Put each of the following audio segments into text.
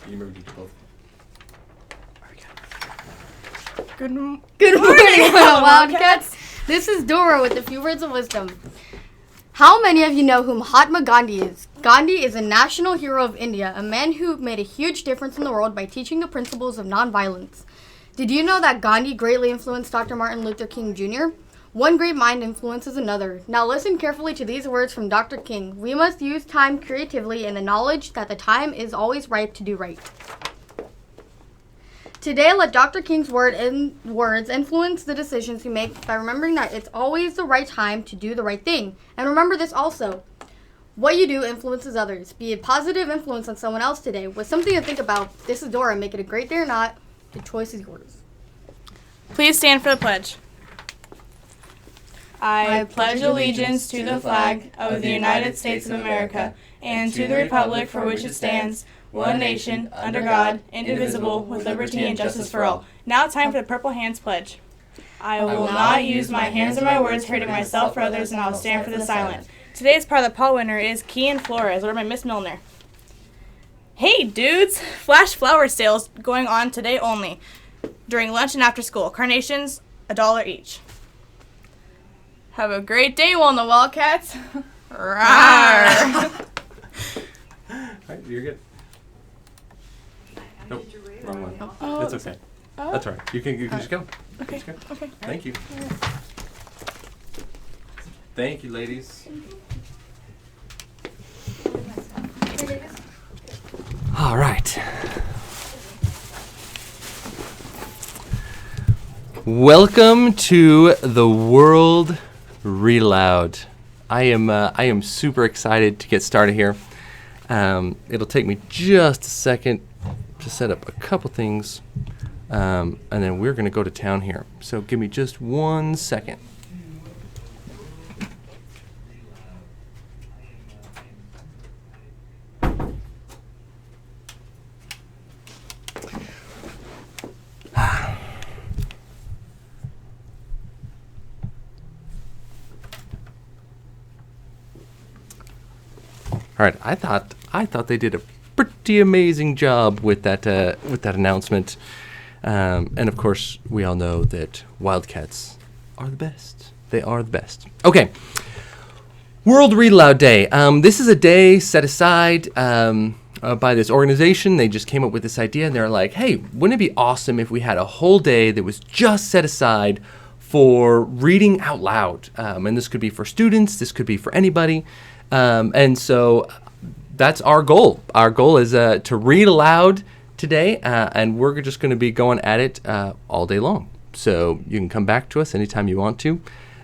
You remember to both. Good morning, Wildcats. This is Dora with a few words of wisdom. How many of you know who Mahatma Gandhi is? Gandhi is a national hero of India, a man who made a huge difference in the world by teaching the principles of nonviolence. Did you know that Gandhi greatly influenced Dr. Martin Luther King Jr.? One great mind influences another. Now listen carefully to these words from Dr. King. We must use time creatively in the knowledge that the time is always ripe to do right. Today, let Dr. King's words influence the decisions you make by remembering that it's always the right time to do the right thing. And remember this also. What you do influences others. Be a positive influence on someone else today. With something to think about, this is Dora. Make it a great day or not. The choice is yours. Please stand for the pledge. I pledge allegiance to the flag of the United States of America and to the republic for which it stands, one nation, under God, indivisible, with liberty and justice for all. Now it's time for the Purple Hands Pledge. I will not use my hands or my words hurting myself or others, and I will stand for the silent. Today's part of the Paul winner is Kian Flores, or by Miss Milner. Hey dudes! Flash flower sales going on today only. During lunch and after school. Carnations, $1 each. Have a great day, Walnut Wildcats. Rawr. Alright, you're good. Nope, wrong one. Oh, It's okay. That's all right. You can just go. Okay. Just go. Okay. Thank you. Thank you, ladies. All right. Welcome to the World Read Aloud. I am super excited to get started here. It'll take me just a second to set up a couple things, and then we're going to go to town here. So give me just 1 second. All right, I thought they did a pretty amazing job with that announcement, and of course we all know that Wildcats are the best. They are the best. Okay, World Read Aloud Day. This is a day set aside by this organization. They just came up with this idea, and they're like, "Hey, wouldn't it be awesome if we had a whole day that was just set aside for reading out loud?" And this could be for students. This could be for anybody. And so that's our goal. Our goal is to read aloud today, and we're just going to be going at it all day long. So you can come back to us anytime you want to,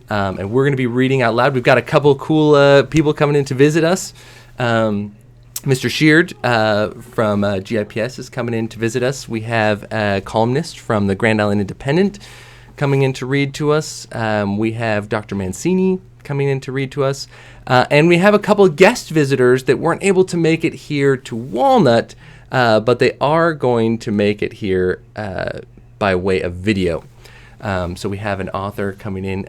and we're going to be reading out loud. We've got a couple cool people coming in to visit us. Mr. Sheard from GIPS is coming in to visit us. We have a columnist from the Grand Island Independent coming in to read to us. We have Dr. Mancini coming in to read to us. And we have a couple of guest visitors that weren't able to make it here to Walnut, but they are going to make it here by way of video. So we have an author coming in,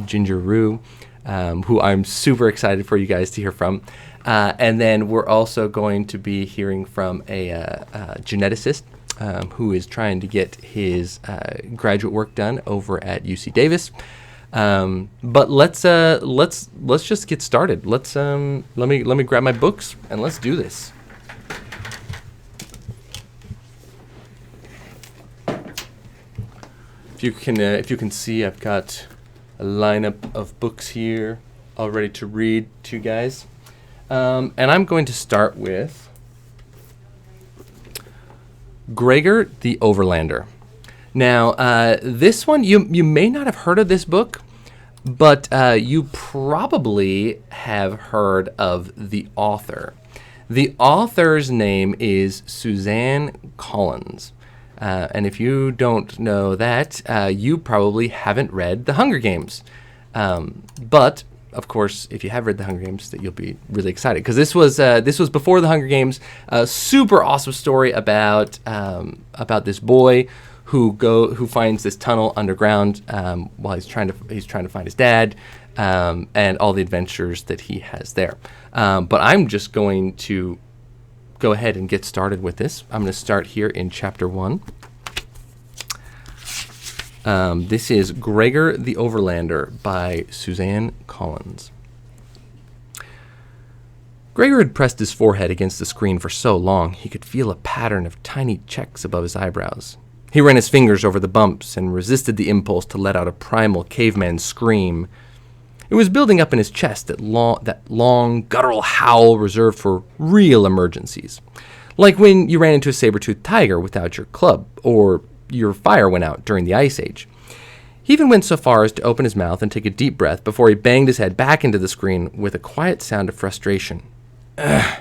Ginger Rue, who I'm super excited for you guys to hear from. And then we're also going to be hearing from a geneticist who is trying to get his graduate work done over at UC Davis. But let's just get started. Let me grab my books and let's do this. If you can see, I've got a lineup of books here all ready to read to you guys. And I'm going to start with Gregor the Overlander. Now, this one, you may not have heard of this book, but you probably have heard of the author. The author's name is Suzanne Collins. And if you don't know that, you probably haven't read The Hunger Games. But, of course, if you have read The Hunger Games, that you'll be really excited. Because this was before The Hunger Games, a super awesome story about this boy who finds this tunnel underground while he's trying to find his dad, and all the adventures that he has there. But I'm just going to go ahead and get started with this. I'm going to start here in Chapter 1. This is Gregor the Overlander by Suzanne Collins. Gregor had pressed his forehead against the screen for so long he could feel a pattern of tiny checks above his eyebrows. He ran his fingers over the bumps and resisted the impulse to let out a primal caveman scream. It was building up in his chest, that long, guttural howl reserved for real emergencies. Like when you ran into a saber-toothed tiger without your club, or your fire went out during the Ice Age. He even went so far as to open his mouth and take a deep breath before he banged his head back into the screen with a quiet sound of frustration. Ugh.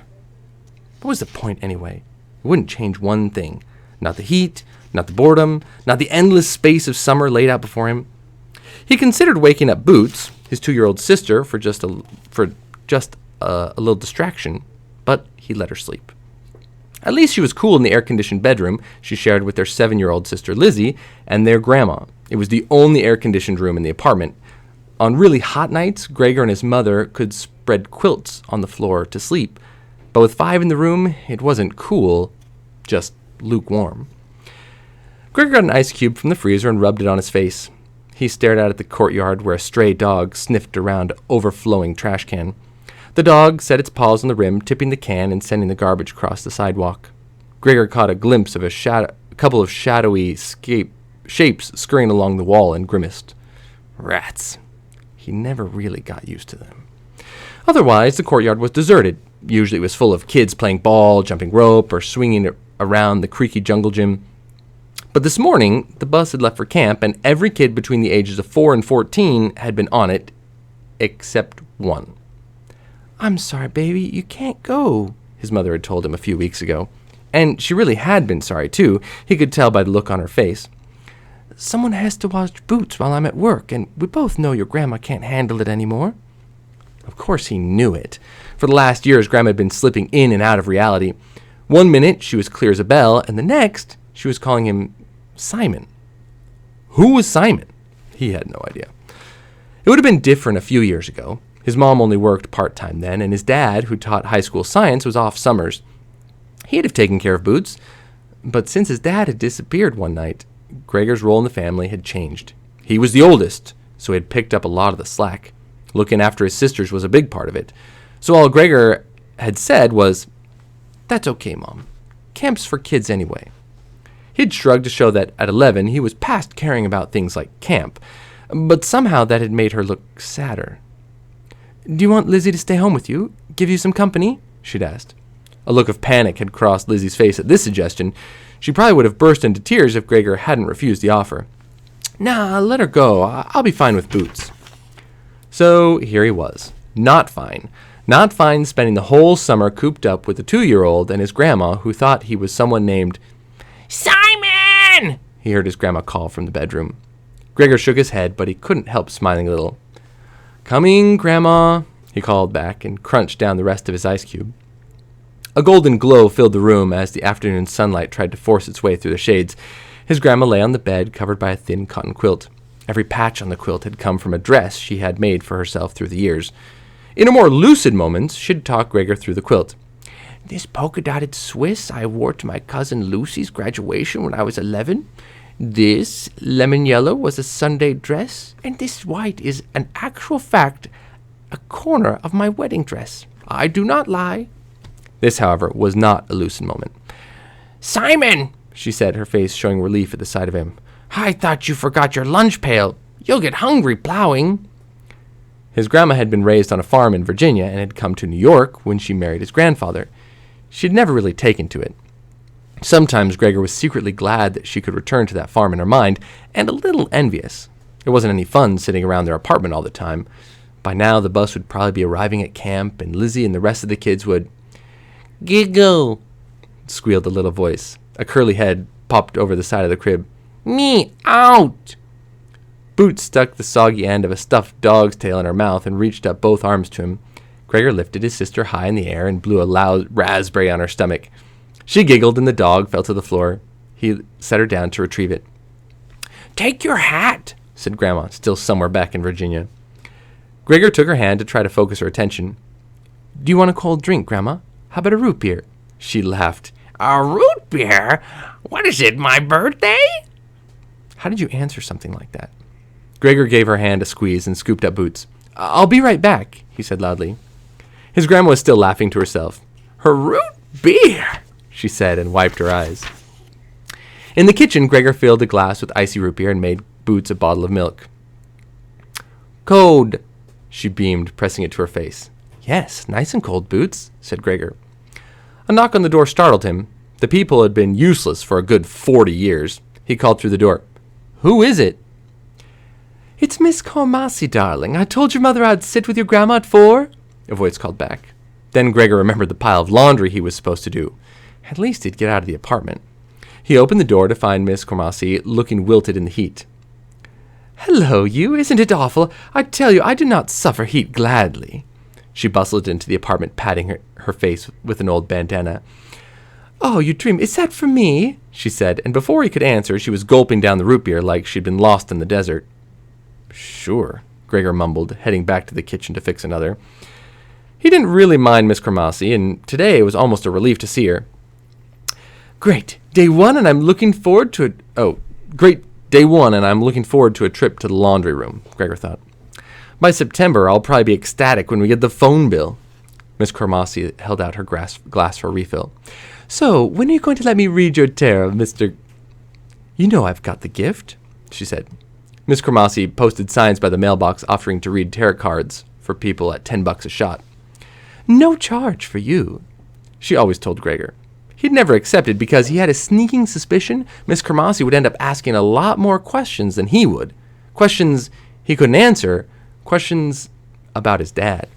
What was the point anyway? It wouldn't change one thing. Not the heat, not the boredom, not the endless space of summer laid out before him. He considered waking up Boots, his 2-year-old sister, for just a little distraction, but he let her sleep. At least she was cool in the air-conditioned bedroom she shared with their 7-year-old sister Lizzie and their grandma. It was the only air-conditioned room in the apartment. On really hot nights, Gregor and his mother could spread quilts on the floor to sleep, but with 5 in the room, it wasn't cool, just lukewarm. Gregor got an ice cube from the freezer and rubbed it on his face. He stared out at the courtyard where a stray dog sniffed around an overflowing trash can. The dog set its paws on the rim, tipping the can and sending the garbage across the sidewalk. Gregor caught a glimpse of a couple of shadowy shapes scurrying along the wall and grimaced. Rats. He never really got used to them. Otherwise, the courtyard was deserted. Usually it was full of kids playing ball, jumping rope, or swinging around the creaky jungle gym. But this morning, the bus had left for camp, and every kid between the ages of 4 and 14 had been on it, except one. "I'm sorry, baby, you can't go," his mother had told him a few weeks ago. And she really had been sorry, too. He could tell by the look on her face. "Someone has to watch Boots while I'm at work, and we both know your grandma can't handle it anymore." Of course he knew it. For the last years, Grandma had been slipping in and out of reality. One minute, she was clear as a bell, and the next, she was calling him Simon. Who was Simon? He had no idea. It would have been different a few years ago. His mom only worked part-time then, and his dad, who taught high school science, was off summers. He'd have taken care of Boots, but since his dad had disappeared one night, Gregor's role in the family had changed. He was the oldest, so he had picked up a lot of the slack. Looking after his sisters was a big part of it. So all Gregor had said was, "That's okay, Mom. Camp's for kids anyway." He'd shrugged to show that at 11 he was past caring about things like camp, but somehow that had made her look sadder. "Do you want Lizzie to stay home with you? Give you some company?" she'd asked. A look of panic had crossed Lizzie's face at this suggestion. She probably would have burst into tears if Gregor hadn't refused the offer. "Nah, let her go. I'll be fine with Boots." So here he was. Not fine. Not fine spending the whole summer cooped up with a 2-year-old and his grandma who thought he was someone named Simon! He heard his grandma call from the bedroom. Gregor shook his head, but he couldn't help smiling a little. "Coming, Grandma," he called back and crunched down the rest of his ice cube. A golden glow filled the room as the afternoon sunlight tried to force its way through the shades. His grandma lay on the bed, covered by a thin cotton quilt. Every patch on the quilt had come from a dress she had made for herself through the years. In her more lucid moments, she'd talk Gregor through the quilt. "This polka-dotted Swiss I wore to my cousin Lucy's graduation when I was 11. This lemon yellow was a Sunday dress, and this white is an actual fact, a corner of my wedding dress. I do not lie." This, however, was not a lucid moment. "Simon," she said, her face showing relief at the sight of him. "I thought you forgot your lunch pail. You'll get hungry plowing." His grandma had been raised on a farm in Virginia and had come to New York when she married his grandfather. She'd never really taken to it. Sometimes Gregor was secretly glad that she could return to that farm in her mind, and a little envious. It wasn't any fun sitting around their apartment all the time. By now, the bus would probably be arriving at camp, and Lizzie and the rest of the kids would "Giggle," squealed a little voice. A curly head popped over the side of the crib. "Me out!" Boots stuck the soggy end of a stuffed dog's tail in her mouth and reached up both arms to him. Gregor lifted his sister high in the air and blew a loud raspberry on her stomach. She giggled and the dog fell to the floor. He set her down to retrieve it. "Take your hat," said Grandma, still somewhere back in Virginia. Gregor took her hand to try to focus her attention. "Do you want a cold drink, Grandma? How about a root beer?" She laughed. A root beer? What is it, my birthday? How did you answer something like that? Gregor gave her hand a squeeze and scooped up Boots. I'll be right back, he said loudly. His grandma was still laughing to herself. Her root beer, she said, and wiped her eyes. In the kitchen, Gregor filled a glass with icy root beer and made Boots a bottle of milk. Cold, she beamed, pressing it to her face. Yes, nice and cold, Boots, said Gregor. A knock on the door startled him. The people had been useless for a good 40 years. He called through the door. Who is it? It's Miss Cormasi, darling. I told your mother I'd sit with your grandma at 4. A voice called back. Then Gregor remembered the pile of laundry he was supposed to do. At least he'd get out of the apartment. He opened the door to find Miss Cormasi looking wilted in the heat. Hello, you. Isn't it awful? I tell you, I do not suffer heat gladly. She bustled into the apartment, patting her face with an old bandana. Oh, you dream. Is that for me? She said, and before he could answer, she was gulping down the root beer like she'd been lost in the desert. Sure, Gregor mumbled, heading back to the kitchen to fix another. He didn't really mind Miss Cormasi, and today it was almost a relief to see her. Great day one, and I'm looking forward to a trip to the laundry room, Gregor thought. By September, I'll probably be ecstatic when we get the phone bill. Miss Cormasi held out her glass for a refill. So, when are you going to let me read your tarot, Mr. You know I've got the gift, she said. Miss Cormasi posted signs by the mailbox offering to read tarot cards for people at $10 a shot. No charge for you, she always told Gregor. He'd never accepted because he had a sneaking suspicion Miss Cormasi would end up asking a lot more questions than he would. Questions he couldn't answer, questions about his dad.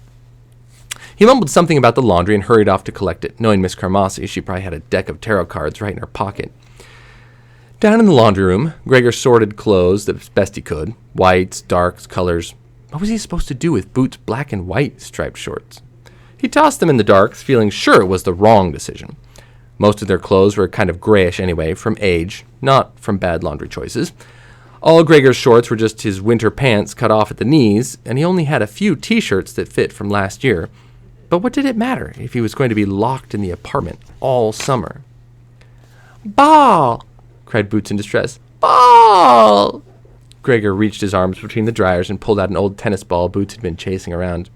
He mumbled something about the laundry and hurried off to collect it. Knowing Miss Cormasi, she probably had a deck of tarot cards right in her pocket. Down in the laundry room, Gregor sorted clothes as best he could. Whites, darks, colors. What was he supposed to do with Boots' black and white striped shorts? He tossed them in the darks, feeling sure it was the wrong decision. Most of their clothes were kind of grayish anyway, from age, not from bad laundry choices. All Gregor's shorts were just his winter pants cut off at the knees, and he only had a few t-shirts that fit from last year. But what did it matter if he was going to be locked in the apartment all summer? Ball! Cried Boots in distress. Ball! Gregor reached his arms between the dryers and pulled out an old tennis ball Boots had been chasing around.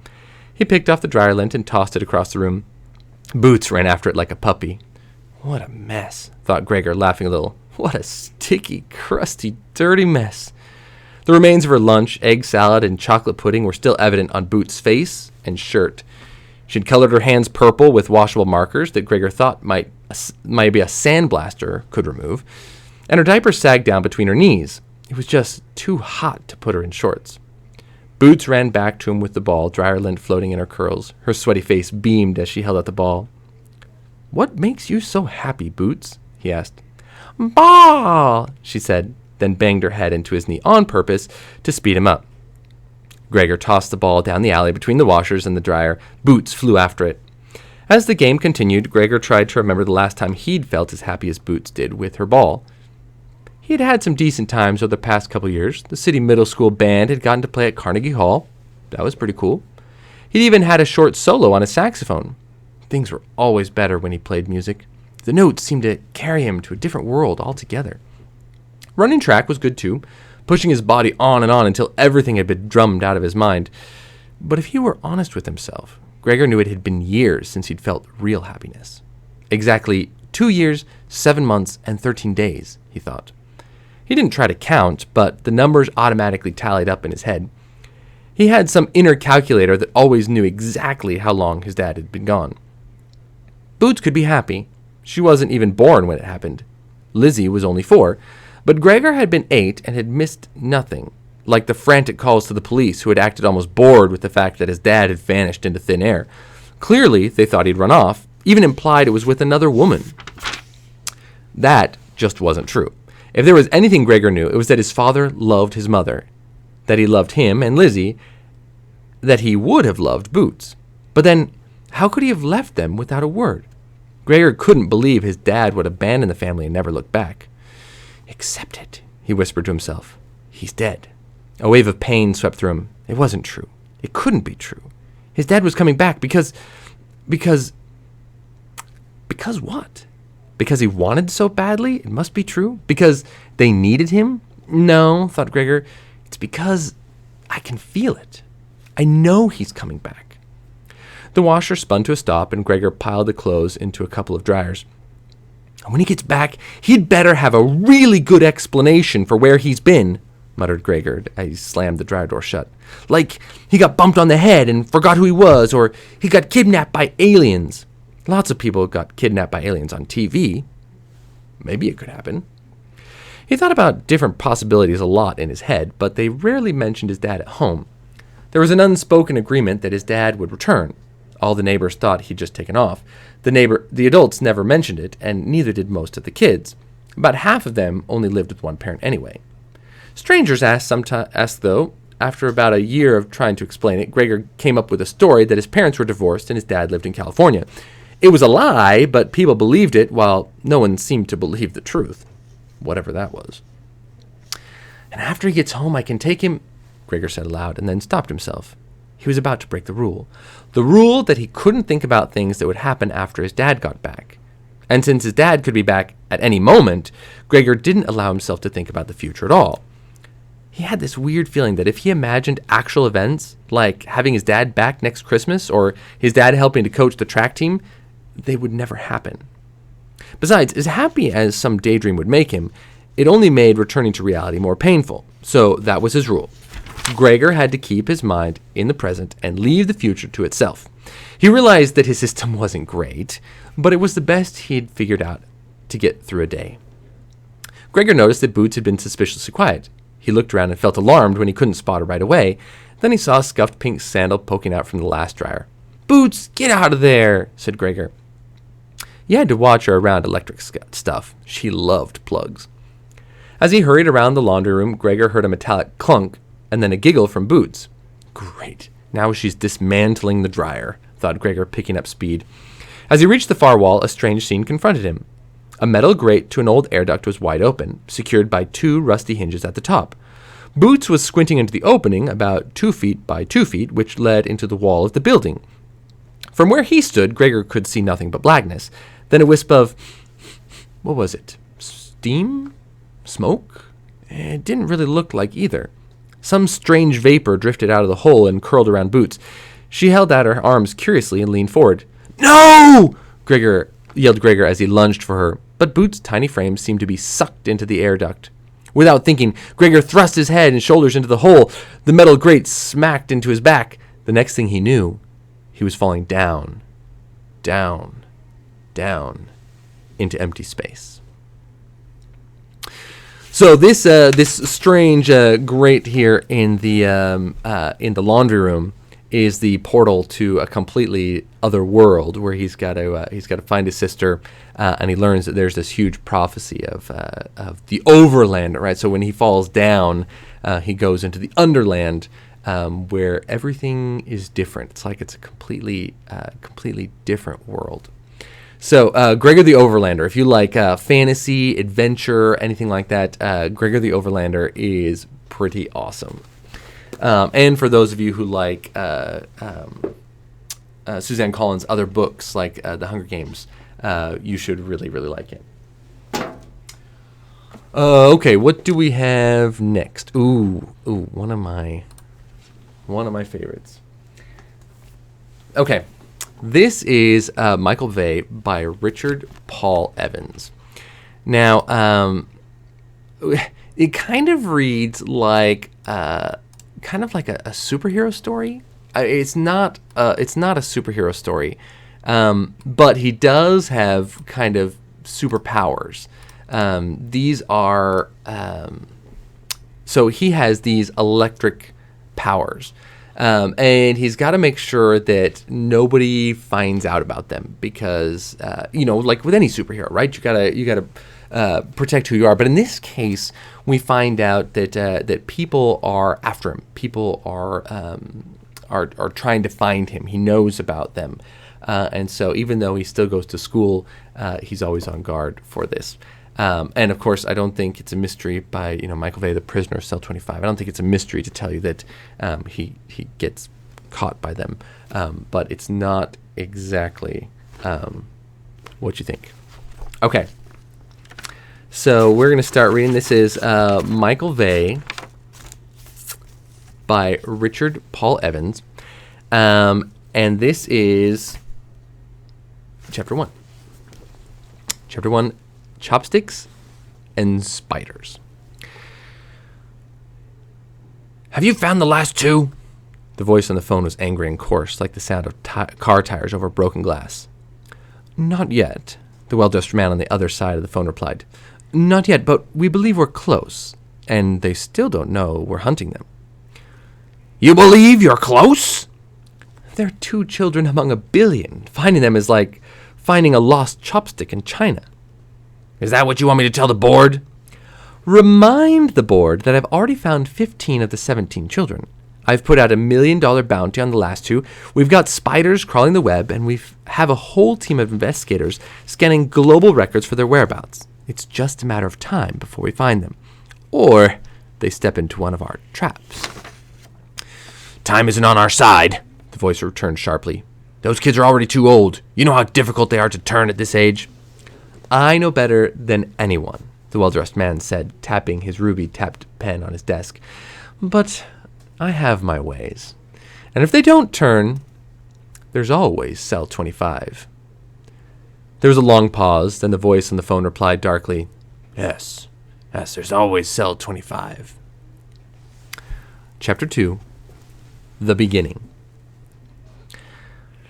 He picked off the dryer lint and tossed it across the room. Boots ran after it like a puppy. What a mess, thought Gregor, laughing a little. What a sticky, crusty, dirty mess. The remains of her lunch, egg salad, and chocolate pudding were still evident on Boots' face and shirt. She'd colored her hands purple with washable markers that Gregor thought might be a sandblaster could remove, and her diaper sagged down between her knees. It was just too hot to put her in shorts. Boots ran back to him with the ball, dryer lint floating in her curls. Her sweaty face beamed as she held out the ball. What makes you so happy, Boots? He asked. Ball, she said, then banged her head into his knee on purpose to speed him up. Gregor tossed the ball down the alley between the washers and the dryer. Boots flew after it. As the game continued, Gregor tried to remember the last time he'd felt as happy as Boots did with her ball. He had had some decent times over the past couple years. The city middle school band had gotten to play at Carnegie Hall. That was pretty cool. He'd even had a short solo on his saxophone. Things were always better when he played music. The notes seemed to carry him to a different world altogether. Running track was good too, pushing his body on and on until everything had been drummed out of his mind. But if he were honest with himself, Gregor knew it had been years since he'd felt real happiness. Exactly 2 years, 7 months, and 13 days, he thought. He didn't try to count, but the numbers automatically tallied up in his head. He had some inner calculator that always knew exactly how long his dad had been gone. Boots could be happy. She wasn't even born when it happened. Lizzie was only 4, but Gregor had been 8 and had missed nothing, like the frantic calls to the police who had acted almost bored with the fact that his dad had vanished into thin air. Clearly, they thought he'd run off, even implied it was with another woman. That just wasn't true. If there was anything Gregor knew, it was that his father loved his mother, that he loved him and Lizzie, that he would have loved Boots. But then, how could he have left them without a word? Gregor couldn't believe his dad would abandon the family and never look back. Accept it, he whispered to himself. He's dead. A wave of pain swept through him. It wasn't true. It couldn't be true. His dad was coming back because Because what? Because he wanted so badly? It must be true. Because they needed him? No, thought Gregor. It's because I can feel it. I know he's coming back. The washer spun to a stop, and Gregor piled the clothes into a couple of dryers. When he gets back, he'd better have a really good explanation for where he's been, muttered Gregor as he slammed the dryer door shut. Like he got bumped on the head and forgot who he was, or he got kidnapped by aliens. Lots of people got kidnapped by aliens on TV. Maybe it could happen. He thought about different possibilities a lot in his head, but they rarely mentioned his dad at home. There was an unspoken agreement that his dad would return. All the neighbors thought he'd just taken off. The adults never mentioned it, and neither did most of the kids. About half of them only lived with one parent anyway. Strangers asked though, after about a year of trying to explain it, Gregor came up with a story that his parents were divorced and his dad lived in California. It was a lie, but people believed it, while no one seemed to believe the truth, whatever that was. And after he gets home, I can take him, Gregor said aloud, and then stopped himself. He was about to break the rule. The rule that he couldn't think about things that would happen after his dad got back. And since his dad could be back at any moment, Gregor didn't allow himself to think about the future at all. He had this weird feeling that if he imagined actual events, like having his dad back next Christmas or his dad helping to coach the track team, they would never happen. Besides, as happy as some daydream would make him, it only made returning to reality more painful. So that was his rule. Gregor had to keep his mind in the present and leave the future to itself. He realized that his system wasn't great, but it was the best he'd figured out to get through a day. Gregor noticed that Boots had been suspiciously quiet. He looked around and felt alarmed when he couldn't spot her right away. Then he saw a scuffed pink sandal poking out from the last dryer. "Boots, get out of there," said Gregor. You had to watch her around electric stuff. She loved plugs. As he hurried around the laundry room, Gregor heard a metallic clunk and then a giggle from Boots. Great. Now she's dismantling the dryer, thought Gregor, picking up speed. As he reached the far wall, a strange scene confronted him. A metal grate to an old air duct was wide open, secured by 2 rusty hinges at the top. Boots was squinting into the opening, about 2 feet by 2 feet, which led into the wall of the building. From where he stood, Gregor could see nothing but blackness. Then a wisp of, what was it? Steam? Smoke? It didn't really look like either. Some strange vapor drifted out of the hole and curled around Boots. She held out her arms curiously and leaned forward. "No!" yelled Gregor as he lunged for her, but Boots' tiny frame seemed to be sucked into the air duct. Without thinking, Gregor thrust his head and shoulders into the hole. The metal grate smacked into his back. The next thing he knew, he was falling down, down, down into empty space. So this strange grate here in the laundry room is the portal to a completely other world where he's got to find his sister, and he learns that there's this huge prophecy of the Overlander, right? So when he falls down, he goes into the Underland, where everything is different. It's like it's a completely different world. So, Gregor the Overlander, if you like fantasy, adventure, anything like that, Gregor the Overlander is pretty awesome. And for those of you who like Suzanne Collins' other books, like The Hunger Games, you should really, really like it. Okay, what do we have next? Ooh, one of my favorites. Okay. This is Michael Vey by Richard Paul Evans. Now, it kind of reads like a superhero story. It's not a superhero story, but he does have kind of superpowers. These are so he has these electric powers. And he's got to make sure that nobody finds out about them because, like with any superhero, right? You gotta protect who you are. But in this case, we find out that people are after him. People are trying to find him. He knows about them, and so even though he still goes to school, he's always on guard for this. And of course, I don't think it's a mystery by Michael Vey, the prisoner of Cell 25. I don't think it's a mystery to tell you that he gets caught by them, but it's not exactly what you think. Okay. So we're going to start reading. This is Michael Vey by Richard Paul Evans. And this is Chapter 1. Chapter 1, Chopsticks and Spiders. Have you found the last two? The voice on the phone was angry and coarse, like the sound of car tires over broken glass. Not yet, the well-dressed man on the other side of the phone replied. Not yet, but we believe we're close, and they still don't know we're hunting them. You believe you're close? There are 2 children among a billion. Finding them is like finding a lost chopstick in China. Is that what you want me to tell the board? Remind the board that I've already found 15 of the 17 children. I've put out $1 million bounty on the last 2. We've got spiders crawling the web, and we have a whole team of investigators scanning global records for their whereabouts. It's just a matter of time before we find them. Or they step into one of our traps. Time isn't on our side, the voice returned sharply. Those kids are already too old. You know how difficult they are to turn at this age. I know better than anyone, the well-dressed man said, tapping his ruby-tapped pen on his desk. But I have my ways. And if they don't turn, there's always cell 25. There was a long pause, then the voice on the phone replied darkly, Yes, there's always cell 25. Chapter 2, The Beginning.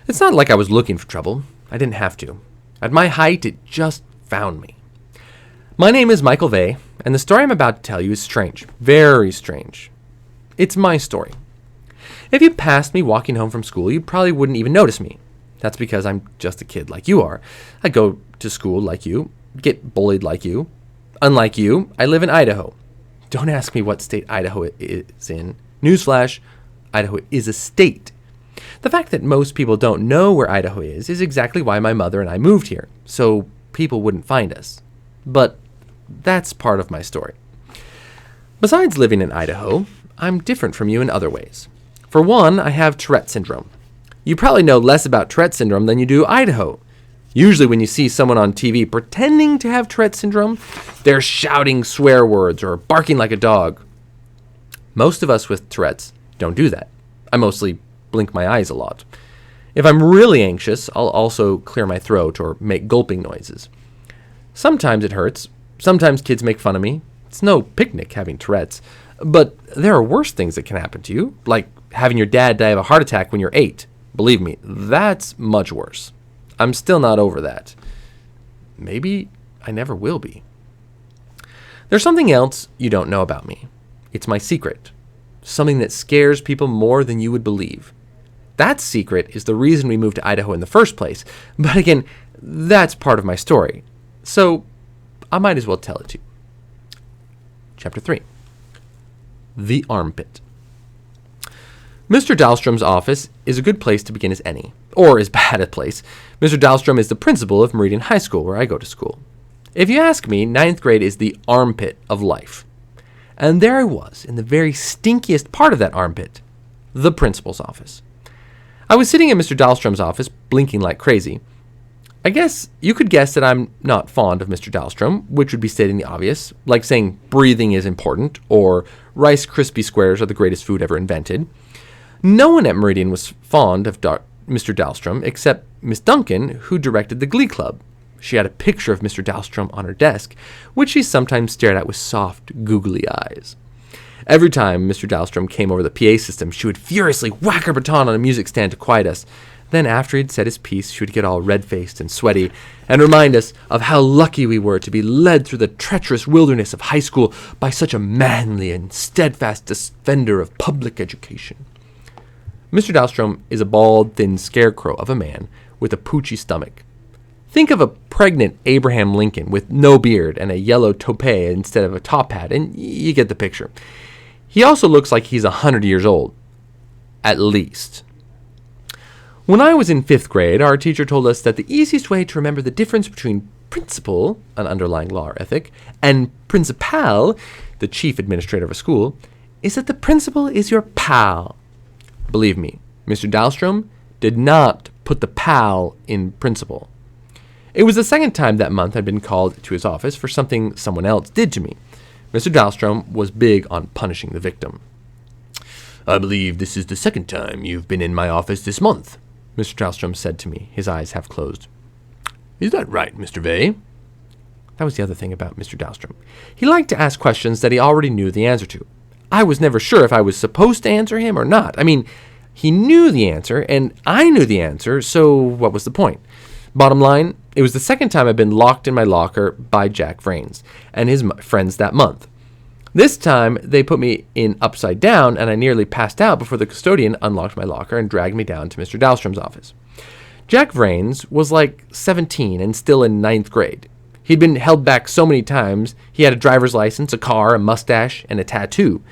It's not like I was looking for trouble. I didn't have to. At my height, it just found me. My name is Michael Vey, and the story I'm about to tell you is strange. Very strange. It's my story. If you passed me walking home from school, you probably wouldn't even notice me. That's because I'm just a kid like you are. I go to school like you, get bullied like you. Unlike you, I live in Idaho. Don't ask me what state Idaho is in. Newsflash, Idaho is a state. The fact that most people don't know where Idaho is exactly why my mother and I moved here, so people wouldn't find us. But that's part of my story. Besides living in Idaho, I'm different from you in other ways. For one, I have Tourette syndrome. You probably know less about Tourette syndrome than you do Idaho. Usually when you see someone on TV pretending to have Tourette syndrome, they're shouting swear words or barking like a dog. Most of us with Tourette's don't do that. I mostly blink my eyes a lot. If I'm really anxious, I'll also clear my throat or make gulping noises. Sometimes it hurts. Sometimes kids make fun of me. It's no picnic having Tourette's. But there are worse things that can happen to you, like having your dad die of a heart attack when you're 8. Believe me, that's much worse. I'm still not over that. Maybe I never will be. There's something else you don't know about me. It's my secret. Something that scares people more than you would believe. That secret is the reason we moved to Idaho in the first place. But again, that's part of my story. So I might as well tell it to you. Chapter 3. The Armpit. Mr. Dahlstrom's office is a good place to begin as any, or as bad a place. Mr. Dahlstrom is the principal of Meridian High School, where I go to school. If you ask me, 9th grade is the armpit of life. And there I was, in the very stinkiest part of that armpit, the principal's office. I was sitting in Mr. Dahlstrom's office, blinking like crazy. I guess you could guess that I'm not fond of Mr. Dahlstrom, which would be stating the obvious, like saying breathing is important, or Rice Krispie Squares are the greatest food ever invented. No one at Meridian was fond of Mr. Dahlstrom, except Miss Duncan, who directed the Glee Club. She had a picture of Mr. Dahlstrom on her desk, which she sometimes stared at with soft, googly eyes. Every time Mr. Dahlstrom came over the PA system, she would furiously whack her baton on a music stand to quiet us. Then after he'd said his piece, she would get all red-faced and sweaty and remind us of how lucky we were to be led through the treacherous wilderness of high school by such a manly and steadfast defender of public education. Mr. Dahlstrom is a bald, thin scarecrow of a man with a poochy stomach. Think of a pregnant Abraham Lincoln with no beard and a yellow toupee instead of a top hat, and you get the picture. He also looks like he's 100 years old. At least. When I was in 5th grade, our teacher told us that the easiest way to remember the difference between principal, an underlying law or ethic, and principal, the chief administrator of a school, is that the principal is your pal. Believe me, Mr. Dahlstrom did not put the pal in principal. It was the second time that month I'd been called to his office for something someone else did to me. Mr. Dahlstrom was big on punishing the victim. "I believe this is the second time you've been in my office this month," Mr. Dahlstrom said to me, his eyes half closed. "Is that right, Mr. Vey?" That was the other thing about Mr. Dahlstrom. He liked to ask questions that he already knew the answer to. I was never sure if I was supposed to answer him or not. I mean, he knew the answer, and I knew the answer, so what was the point? Bottom line, it was the second time I'd been locked in my locker by Jack Vrains and his friends that month. This time, they put me in upside down, and I nearly passed out before the custodian unlocked my locker and dragged me down to Mr. Dahlstrom's office. Jack Vrains was like 17 and still in 9th grade. He'd been held back so many times. He had a driver's license, a car, a mustache, and a tattoo.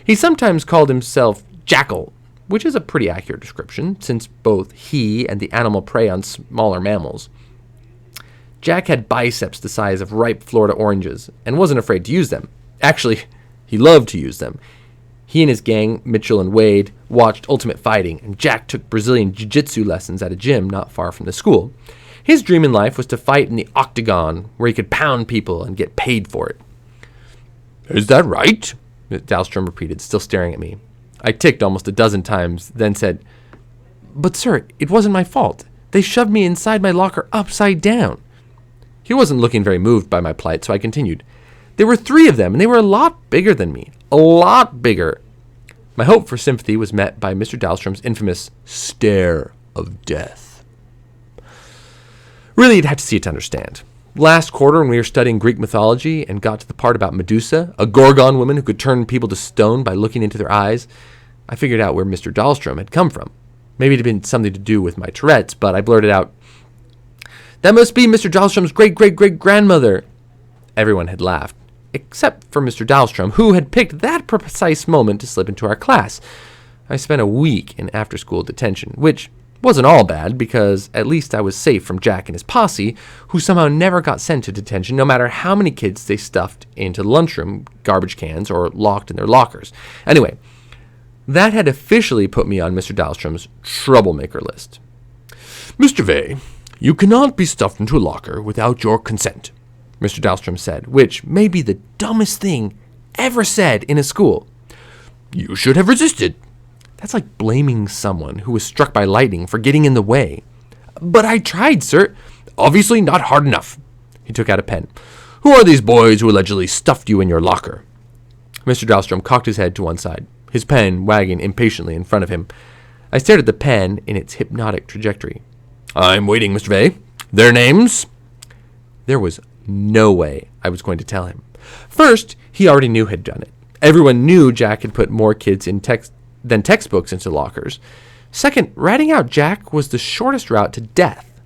He sometimes called himself Jackal, which is a pretty accurate description, since both he and the animal prey on smaller mammals. Jack had biceps the size of ripe Florida oranges and wasn't afraid to use them. Actually, he loved to use them. He and his gang, Mitchell and Wade, watched Ultimate Fighting, and Jack took Brazilian jiu-jitsu lessons at a gym not far from the school. His dream in life was to fight in the octagon, where he could pound people and get paid for it. "Is that right?" Dahlstrom repeated, still staring at me. I ticked almost a dozen times, then said, "But sir, it wasn't my fault. They shoved me inside my locker upside down." He wasn't looking very moved by my plight, so I continued. "There were 3 of them, and they were a lot bigger than me. A lot bigger." My hope for sympathy was met by Mr. Dahlstrom's infamous stare of death. Really, you'd have to see it to understand. Last quarter, when we were studying Greek mythology and got to the part about Medusa, a Gorgon woman who could turn people to stone by looking into their eyes, I figured out where Mr. Dahlstrom had come from. Maybe it had been something to do with my Tourette's, but I blurted out, "That must be Mr. Dahlstrom's great-great-great-grandmother." Everyone had laughed, except for Mr. Dahlstrom, who had picked that precise moment to slip into our class. I spent a week in after-school detention, which wasn't all bad, because at least I was safe from Jack and his posse, who somehow never got sent to detention, no matter how many kids they stuffed into the lunchroom, garbage cans, or locked in their lockers. Anyway, that had officially put me on Mr. Dahlstrom's troublemaker list. "Mr. Vey, you cannot be stuffed into a locker without your consent," Mr. Dahlstrom said, which may be the dumbest thing ever said in a school. "You should have resisted." That's like blaming someone who was struck by lightning for getting in the way. "But I tried, sir." "Obviously not hard enough." He took out a pen. "Who are these boys who allegedly stuffed you in your locker?" Mr. Dahlstrom cocked his head to one side, his pen wagging impatiently in front of him. I stared at the pen in its hypnotic trajectory. "I'm waiting, Mr. Vey. Their names?" There was no way I was going to tell him. First, he already knew had done it. Everyone knew Jack had put more kids in than textbooks into lockers. Second, ratting out Jack was the shortest route to death.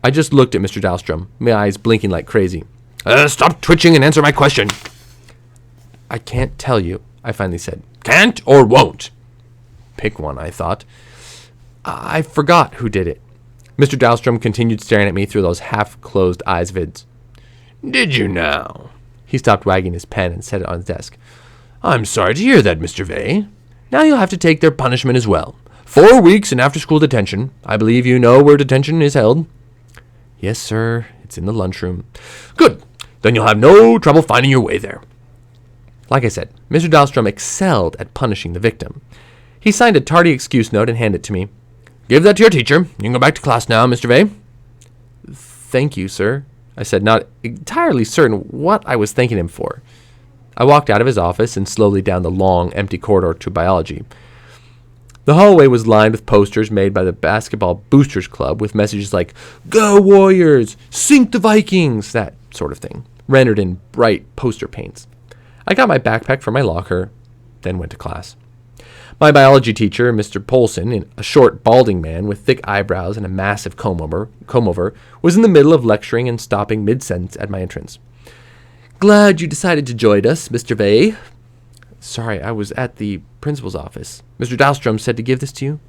I just looked at Mr. Dahlstrom, my eyes blinking like crazy. "Stop twitching and answer my question." "I can't tell you," I finally said. "Can't or won't?" Pick one, I thought. I forgot who did it. Mr. Dahlstrom continued staring at me through those half-closed eyes of his. "Did you now?" He stopped wagging his pen and set it on his desk. "I'm sorry to hear that, Mr. Vey. Now you'll have to take their punishment as well. 4 weeks in after-school detention. I believe you know where detention is held." "Yes, sir. It's in the lunchroom." "Good. Then you'll have no trouble finding your way there." Like I said, Mr. Dahlstrom excelled at punishing the victim. He signed a tardy excuse note and handed it to me. "Give that to your teacher. You can go back to class now, Mr. Vey." "Thank you, sir," I said, not entirely certain what I was thanking him for. I walked out of his office and slowly down the long, empty corridor to biology. The hallway was lined with posters made by the Basketball Boosters Club with messages like, "Go Warriors! Sink the Vikings!" that sort of thing, rendered in bright poster paints. I got my backpack from my locker, then went to class. My biology teacher, Mr. Polson, a short, balding man with thick eyebrows and a massive comb-over, was in the middle of lecturing and stopping mid-sentence at my entrance. "Glad you decided to join us, Mr. Vey." "Sorry, I was at the principal's office. Mr. Dahlstrom said to give this to you."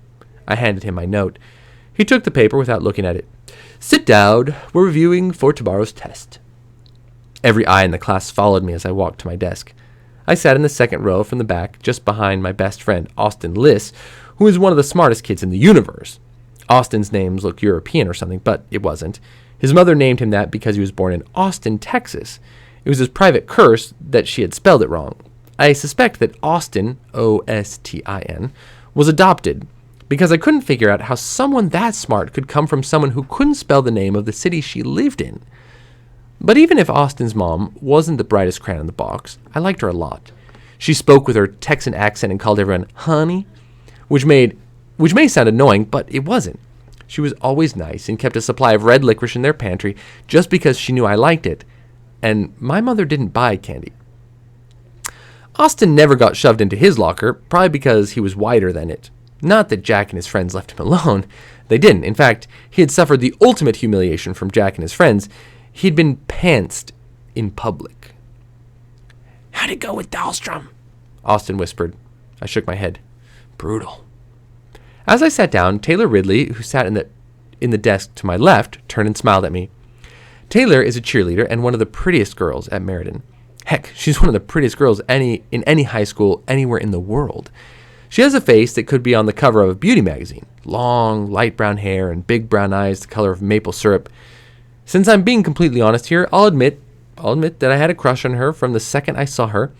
I handed him my note. He took the paper without looking at it. "Sit down. We're reviewing for tomorrow's test." Every eye in the class followed me as I walked to my desk. I sat in the second row from the back, just behind my best friend, Austin Liss, who is one of the smartest kids in the universe. Austin's names look European or something, but it wasn't. His mother named him that because he was born in Austin, Texas. It was his private curse that she had spelled it wrong. I suspect that Austin, Ostin, was adopted because I couldn't figure out how someone that smart could come from someone who couldn't spell the name of the city she lived in. But even if Austin's mom wasn't the brightest crayon in the box, I liked her a lot. She spoke with her Texan accent and called everyone honey, which may sound annoying, but it wasn't. She was always nice and kept a supply of red licorice in their pantry just because she knew I liked it. And my mother didn't buy candy. Austin never got shoved into his locker, probably because he was wider than it. Not that Jack and his friends left him alone. They didn't. In fact, he had suffered the ultimate humiliation from Jack and his friends. He'd been pantsed in public. "How'd it go with Dahlstrom?" Austin whispered. I shook my head. "Brutal." As I sat down, Taylor Ridley, who sat in the desk to my left, turned and smiled at me. Taylor is a cheerleader and one of the prettiest girls at Marten. Heck, she's one of the prettiest girls in any high school anywhere in the world. She has a face that could be on the cover of a beauty magazine. Long, light brown hair and big brown eyes the color of maple syrup. Since I'm being completely honest here, I'll admit that I had a crush on her from the second I saw her.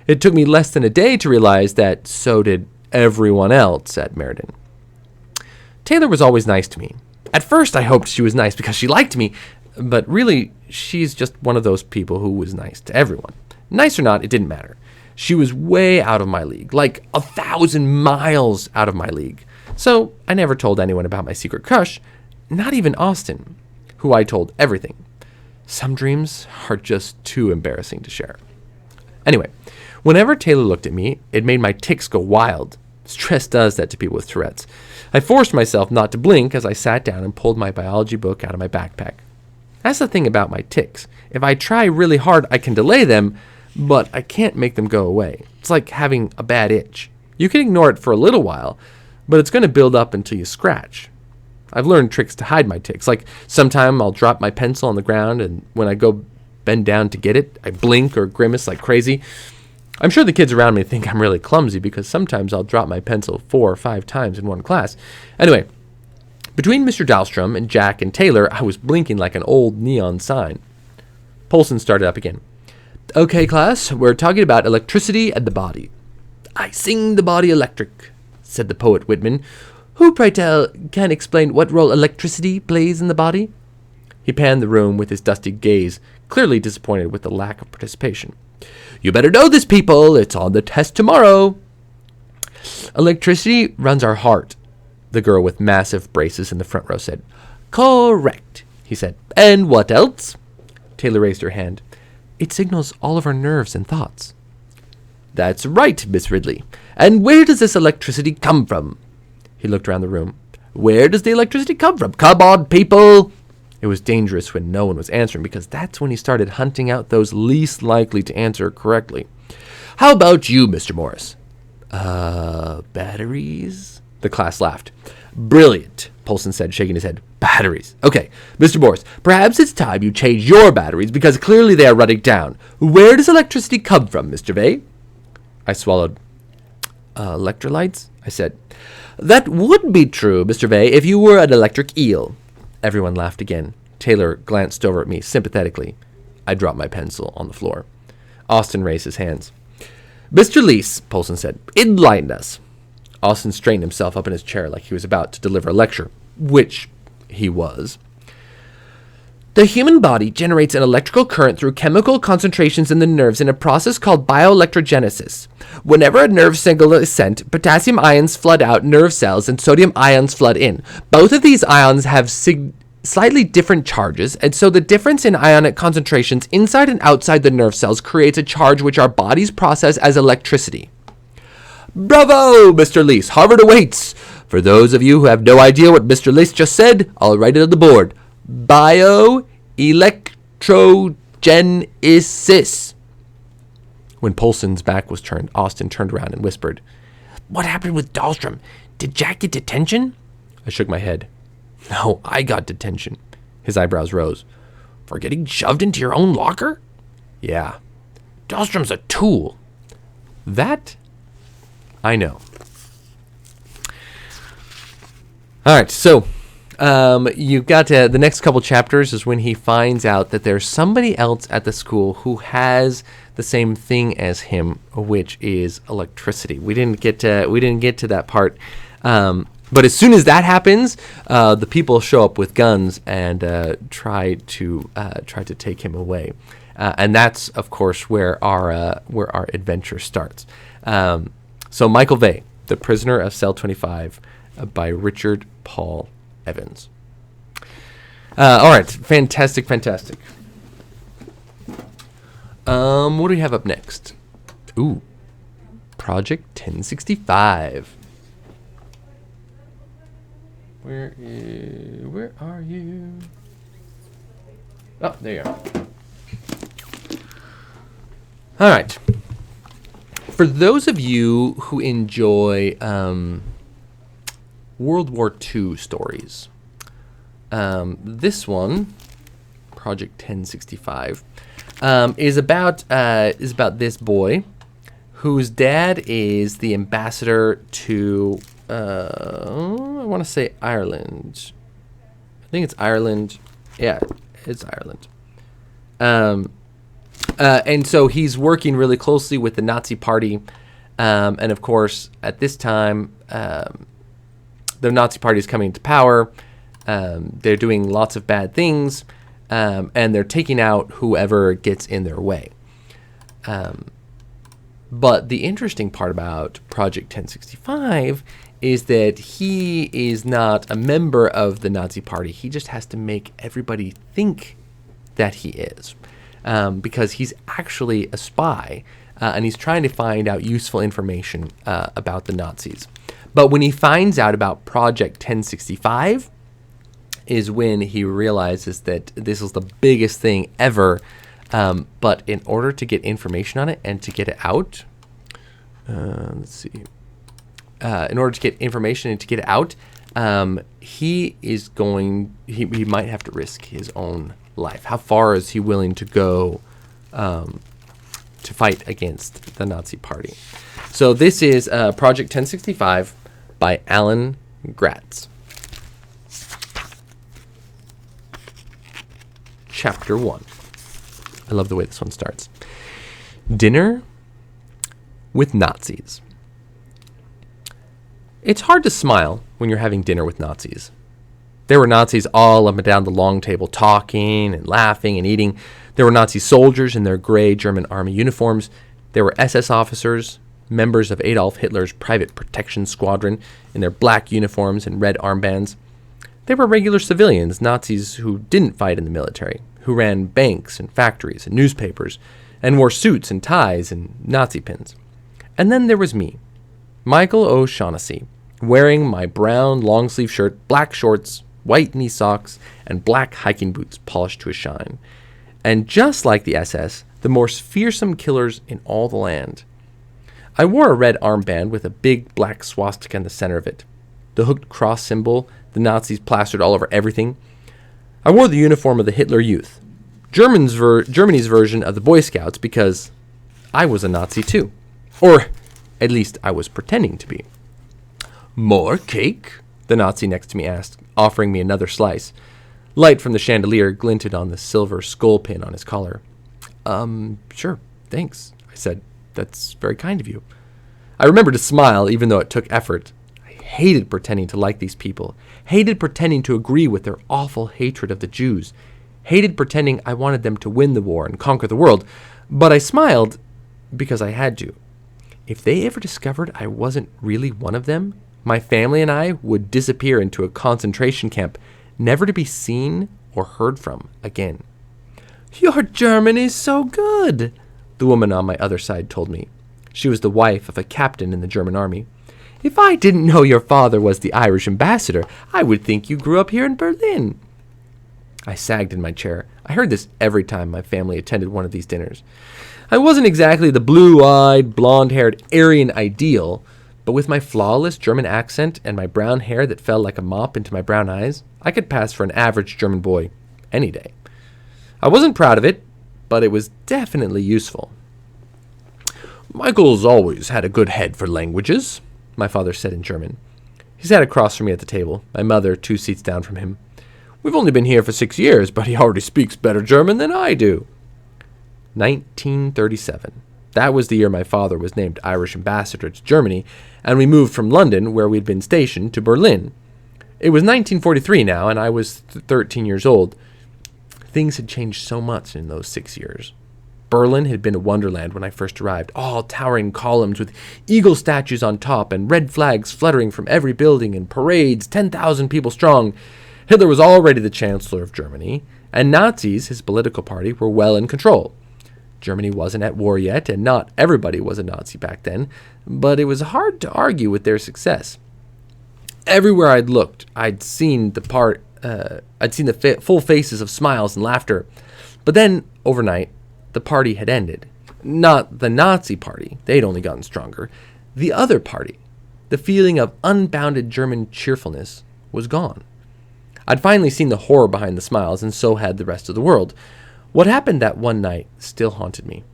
It took me less than a day to realize that so did everyone else at Marten. Taylor was always nice to me. At first I hoped she was nice because she liked me, but really she's just one of those people who was nice to everyone. Nice or not, it didn't matter. She was way out of my league, like 1,000 miles out of my league. So I never told anyone about my secret crush, not even Austin, who I told everything. Some dreams are just too embarrassing to share. Anyway, whenever Taylor looked at me, it made my tics go wild. Stress does that to people with Tourette's. I forced myself not to blink as I sat down and pulled my biology book out of my backpack. That's the thing about my tics. If I try really hard, I can delay them, but I can't make them go away. It's like having a bad itch. You can ignore it for a little while, but it's going to build up until you scratch. I've learned tricks to hide my tics. Like sometime I'll drop my pencil on the ground, and when I go bend down to get it, I blink or grimace like crazy. I'm sure the kids around me think I'm really clumsy because sometimes I'll drop my pencil 4 or 5 times in one class. Anyway, between Mr. Dahlstrom and Jack and Taylor, I was blinking like an old neon sign. Polson started up again. "Okay, class, we're talking about electricity and the body." "I sing the body electric," said the poet Whitman. "Who, pray tell, can explain what role electricity plays in the body?" He panned the room with his dusty gaze, clearly disappointed with the lack of participation. "You better know this, people. It's on the test tomorrow." "Electricity runs our heart," the girl with massive braces in the front row said. "Correct," he said. "And what else?" Taylor raised her hand. "It signals all of our nerves and thoughts." "That's right, Miss Ridley. And where does this electricity come from?" He looked around the room. "Where does the electricity come from? Come on, people!" It was dangerous when no one was answering because that's when he started hunting out those least likely to answer correctly. "How about you, Mr. Morris?" Batteries?" The class laughed. "Brilliant," Polson said, shaking his head. "Batteries. Okay, Mr. Morris, perhaps it's time you change your batteries because clearly they are running down. Where does electricity come from, Mr. Vey?" I swallowed. "Electrolytes?" I said. "That would be true, Mr. Vey, if you were an electric eel." Everyone laughed again. Taylor glanced over at me sympathetically. I dropped my pencil on the floor. Austin raised his hands. "Mr. Leese," Polson said, "enlighten us." Austin straightened himself up in his chair like he was about to deliver a lecture, which he was. "The human body generates an electrical current through chemical concentrations in the nerves in a process called bioelectrogenesis. Whenever a nerve signal is sent, potassium ions flood out nerve cells and sodium ions flood in. Both of these ions have slightly different charges, and so the difference in ionic concentrations inside and outside the nerve cells creates a charge which our bodies process as electricity." "Bravo, Mr. Leese. Harvard awaits. For those of you who have no idea what Mr. Leese just said, I'll write it on the board. Bioelectrogenesis." When Polson's back was turned, Austin turned around and whispered, "What happened with Dahlstrom? Did Jack get detention?" I shook my head. "No, I got detention." His eyebrows rose. "For getting shoved into your own locker?" "Yeah." "Dahlstrom's a tool." "That I know." All right, so You've got the next couple chapters is when he finds out that there's somebody else at the school who has the same thing as him, which is electricity. We didn't get to that part, but as soon as that happens, the people show up with guns and try to take him away, and that's of course where our adventure starts. So Michael Vey, The Prisoner of Cell 25, by Richard Paul Evans. All right, fantastic. What do we have up next? Ooh, Project 1065. Where are you? Oh, there you are. All right. For those of you who enjoy World War II stories, this one, Project 1065, is about this boy whose dad is the ambassador to I want to say Ireland. I think it's Ireland. Yeah, it's Ireland. And so he's working really closely with the Nazi Party, and of course at this time the Nazi Party is coming to power. They're doing lots of bad things, and they're taking out whoever gets in their way. But the interesting part about Project 1065 is that he is not a member of the Nazi Party. He just has to make everybody think that he is, because he's actually a spy, and he's trying to find out useful information about the Nazis. But when he finds out about Project 1065 is when he realizes that this is the biggest thing ever. But in order to get information on it and to get it out, let's see. In order to get information and to get it out, he might have to risk his own life. How far is he willing to go to fight against the Nazi Party? So this is Project 1065 by Alan Gratz. Chapter 1. I love the way this one starts. Dinner with Nazis. It's hard to smile when you're having dinner with Nazis. There were Nazis all up and down the long table talking and laughing and eating. There were Nazi soldiers in their gray German army uniforms. There were SS officers, members of Adolf Hitler's private protection squadron in their black uniforms and red armbands. There were regular civilians, Nazis who didn't fight in the military, who ran banks and factories and newspapers and wore suits and ties and Nazi pins. And then there was me, Michael O'Shaughnessy, wearing my brown long-sleeve shirt, black shorts, white knee socks, and black hiking boots polished to a shine. And just like the SS, the most fearsome killers in all the land. I wore a red armband with a big black swastika in the center of it. The hooked cross symbol the Nazis plastered all over everything. I wore the uniform of the Hitler Youth, Germany's version of the Boy Scouts, because I was a Nazi too. Or at least I was pretending to be. More cake? The Nazi next to me asked, offering me another slice. Light from the chandelier glinted on the silver skull pin on his collar. Sure, thanks, I said. That's very kind of you. I remembered to smile, even though it took effort. I hated pretending to like these people. Hated pretending to agree with their awful hatred of the Jews. Hated pretending I wanted them to win the war and conquer the world. But I smiled because I had to. If they ever discovered I wasn't really one of them, my family and I would disappear into a concentration camp, never to be seen or heard from again. Your German is so good, the woman on my other side told me. She was the wife of a captain in the German army. If I didn't know your father was the Irish ambassador, I would think you grew up here in Berlin. I sagged in my chair. I heard this every time my family attended one of these dinners. I wasn't exactly the blue-eyed, blonde-haired Aryan ideal, but with my flawless German accent and my brown hair that fell like a mop into my brown eyes, I could pass for an average German boy any day. I wasn't proud of it, but it was definitely useful. Michael's always had a good head for languages, my father said in German. He sat across from me at the table, my mother 2 seats down from him. We've only been here for 6 years, but he already speaks better German than I do. 1937. That was the year my father was named Irish ambassador to Germany, and we moved from London, where we'd been stationed, to Berlin. It was 1943 now, and I was 13 years old. Things had changed so much in those 6 years. Berlin had been a wonderland when I first arrived, all towering columns with eagle statues on top and red flags fluttering from every building and parades 10,000 people strong. Hitler was already the Chancellor of Germany, and Nazis, his political party, were well in control. Germany wasn't at war yet, and not everybody was a Nazi back then, but it was hard to argue with their success. Everywhere I'd looked, I'd seen the full faces of smiles and laughter. But then, overnight, the party had ended. Not the Nazi party, they'd only gotten stronger. The other party, the feeling of unbounded German cheerfulness, was gone. I'd finally seen the horror behind the smiles, and so had the rest of the world. What happened that one night still haunted me.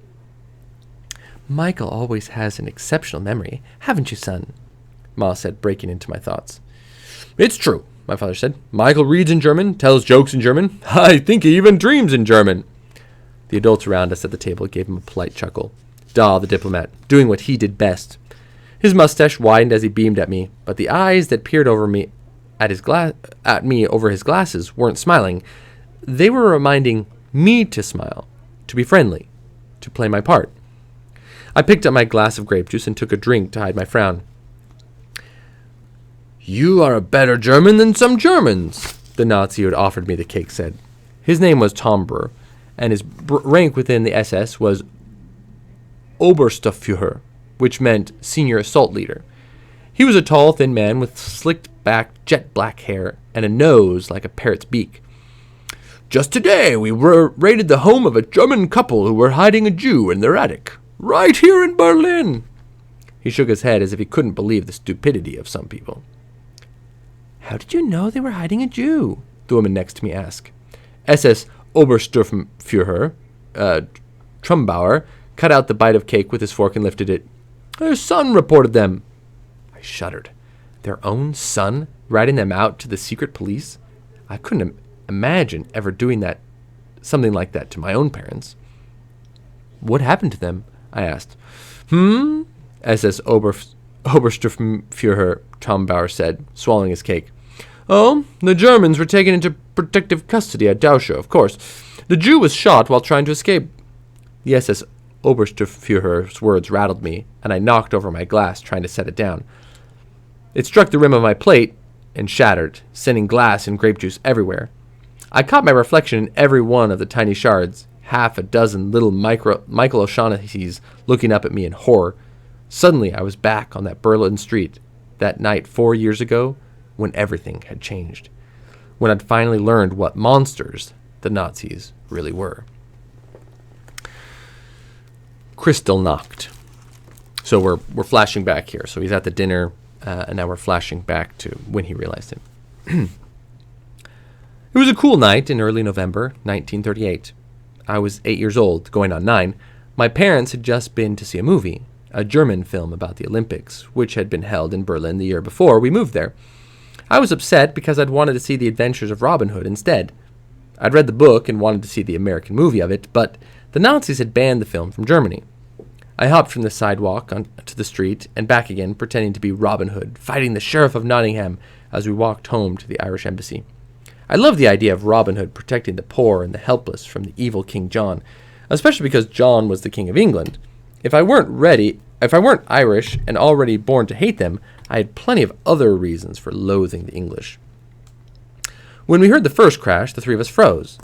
Michael always has an exceptional memory, haven't you, son? Ma said, breaking into my thoughts. It's true, my father said. Michael reads in German, tells jokes in German. I think he even dreams in German. The adults around us at the table gave him a polite chuckle. Dahl, the diplomat, doing what he did best. His mustache widened as he beamed at me, but the eyes that peered over me at me over his glasses weren't smiling. They were reminding me to smile, to be friendly, to play my part. I picked up my glass of grape juice and took a drink to hide my frown. You are a better German than some Germans, the Nazi who had offered me the cake said. His name was Tomber, and his rank within the SS was Oberstufführer, which meant senior assault leader. He was a tall, thin man with slicked back, jet black hair and a nose like a parrot's beak. Just today we raided the home of a German couple who were hiding a Jew in their attic, right here in Berlin. He shook his head as if he couldn't believe the stupidity of some people. How did you know they were hiding a Jew? The woman next to me asked. SS Obersturmführer, Trumbauer, cut out the bite of cake with his fork and lifted it. Their son reported them. I shuddered. Their own son ratting them out to the secret police? I couldn't imagine ever doing something like that to my own parents. What happened to them? I asked. SS Obersturmführer Trumbauer said, swallowing his cake. Oh, the Germans were taken into protective custody at Dachau, of course. The Jew was shot while trying to escape. The SS Obersturmführer's words rattled me, and I knocked over my glass trying to set it down. It struck the rim of my plate and shattered, sending glass and grape juice everywhere. I caught my reflection in every one of the tiny shards, half a dozen little Michael O'Shaughnessy's looking up at me in horror. Suddenly I was back on that Berlin street, that night 4 years ago, when everything had changed. When I'd finally learned what monsters the Nazis really were. Crystal knocked. So we're flashing back here. So he's at the dinner, and now we're flashing back to when he realized it. It was a cool night in early November 1938. I was 8 years old, going on 9. My parents had just been to see a movie, a German film about the Olympics, which had been held in Berlin the year before we moved there. I was upset because I'd wanted to see The Adventures of Robin Hood instead. I'd read the book and wanted to see the American movie of it, but the Nazis had banned the film from Germany. I hopped from the sidewalk onto the street and back again, pretending to be Robin Hood, fighting the Sheriff of Nottingham as we walked home to the Irish embassy. I loved the idea of Robin Hood protecting the poor and the helpless from the evil King John, especially because John was the King of England. If I weren't Irish and already born to hate them, I had plenty of other reasons for loathing the English. When we heard the first crash, the three of us froze.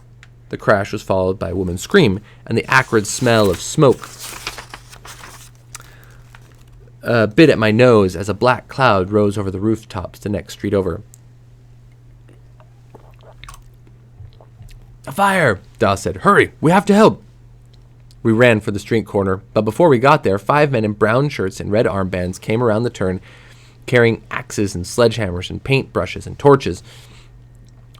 The crash was followed by a woman's scream and the acrid smell of smoke bit at my nose as a black cloud rose over the rooftops the next street over. A fire, Dahl said. Hurry, we have to help. We ran for the street corner, but before we got there, 5 men in brown shirts and red armbands came around the turn, carrying axes and sledgehammers and paintbrushes and torches.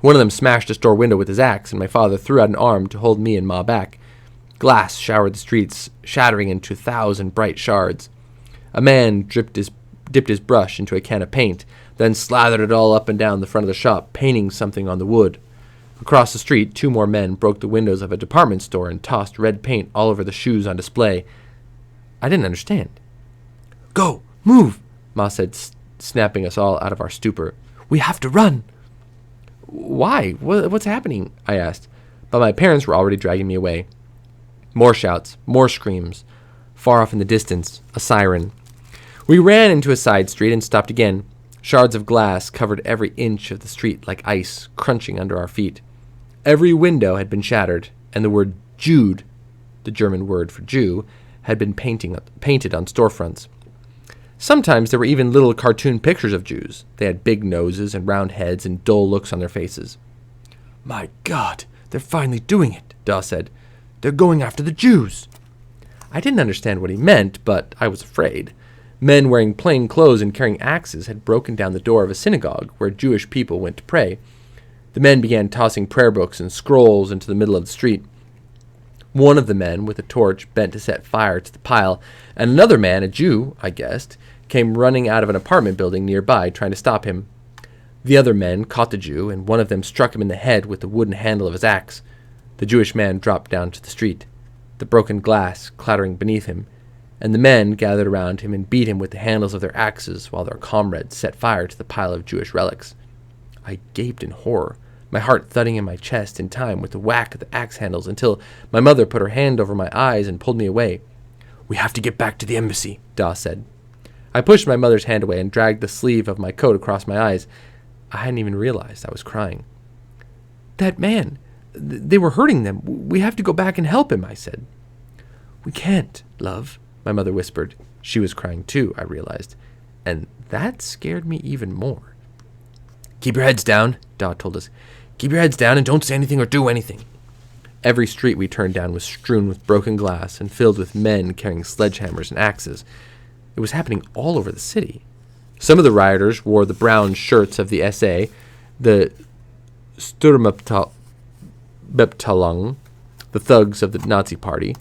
One of them smashed a store window with his axe, and my father threw out an arm to hold me and Ma back. Glass showered the streets, shattering into 1,000 bright shards. A man dipped his brush into a can of paint, then slathered it all up and down the front of the shop, painting something on the wood. Across the street, 2 more men broke the windows of a department store and tossed red paint all over the shoes on display. I didn't understand. "Go! Move!" Ma said, snapping us all out of our stupor. "We have to run!" "Why? What's happening?" I asked, but my parents were already dragging me away. More shouts, more screams. Far off in the distance, a siren. We ran into a side street and stopped again. Shards of glass covered every inch of the street like ice, crunching under our feet. Every window had been shattered, and the word Jude, the German word for Jew, had been painted on storefronts. Sometimes there were even little cartoon pictures of Jews. They had big noses and round heads and dull looks on their faces. "My God, they're finally doing it," Da said. "They're going after the Jews." I didn't understand what he meant, but I was afraid. Men wearing plain clothes and carrying axes had broken down the door of a synagogue where Jewish people went to pray. The men began tossing prayer books and scrolls into the middle of the street. One of the men, with a torch, bent to set fire to the pile, and another man, a Jew, I guessed, came running out of an apartment building nearby, trying to stop him. The other men caught the Jew, and one of them struck him in the head with the wooden handle of his axe. The Jewish man dropped down to the street, the broken glass clattering beneath him, and the men gathered around him and beat him with the handles of their axes while their comrades set fire to the pile of Jewish relics. I gaped in horror, my heart thudding in my chest in time with the whack of the axe handles until my mother put her hand over my eyes and pulled me away. "We have to get back to the embassy," Da said. I pushed my mother's hand away and dragged the sleeve of my coat across my eyes. I hadn't even realized I was crying. "That man, they were hurting them. We have to go back and help him," I said. "We can't, love," my mother whispered. She was crying too, I realized, and that scared me even more. "Keep your heads down," Da told us. "Keep your heads down and don't say anything or do anything." Every street we turned down was strewn with broken glass and filled with men carrying sledgehammers and axes. It was happening all over the city. Some of the rioters wore the brown shirts of the SA, the Sturmabteilung, the thugs of the Nazi Party,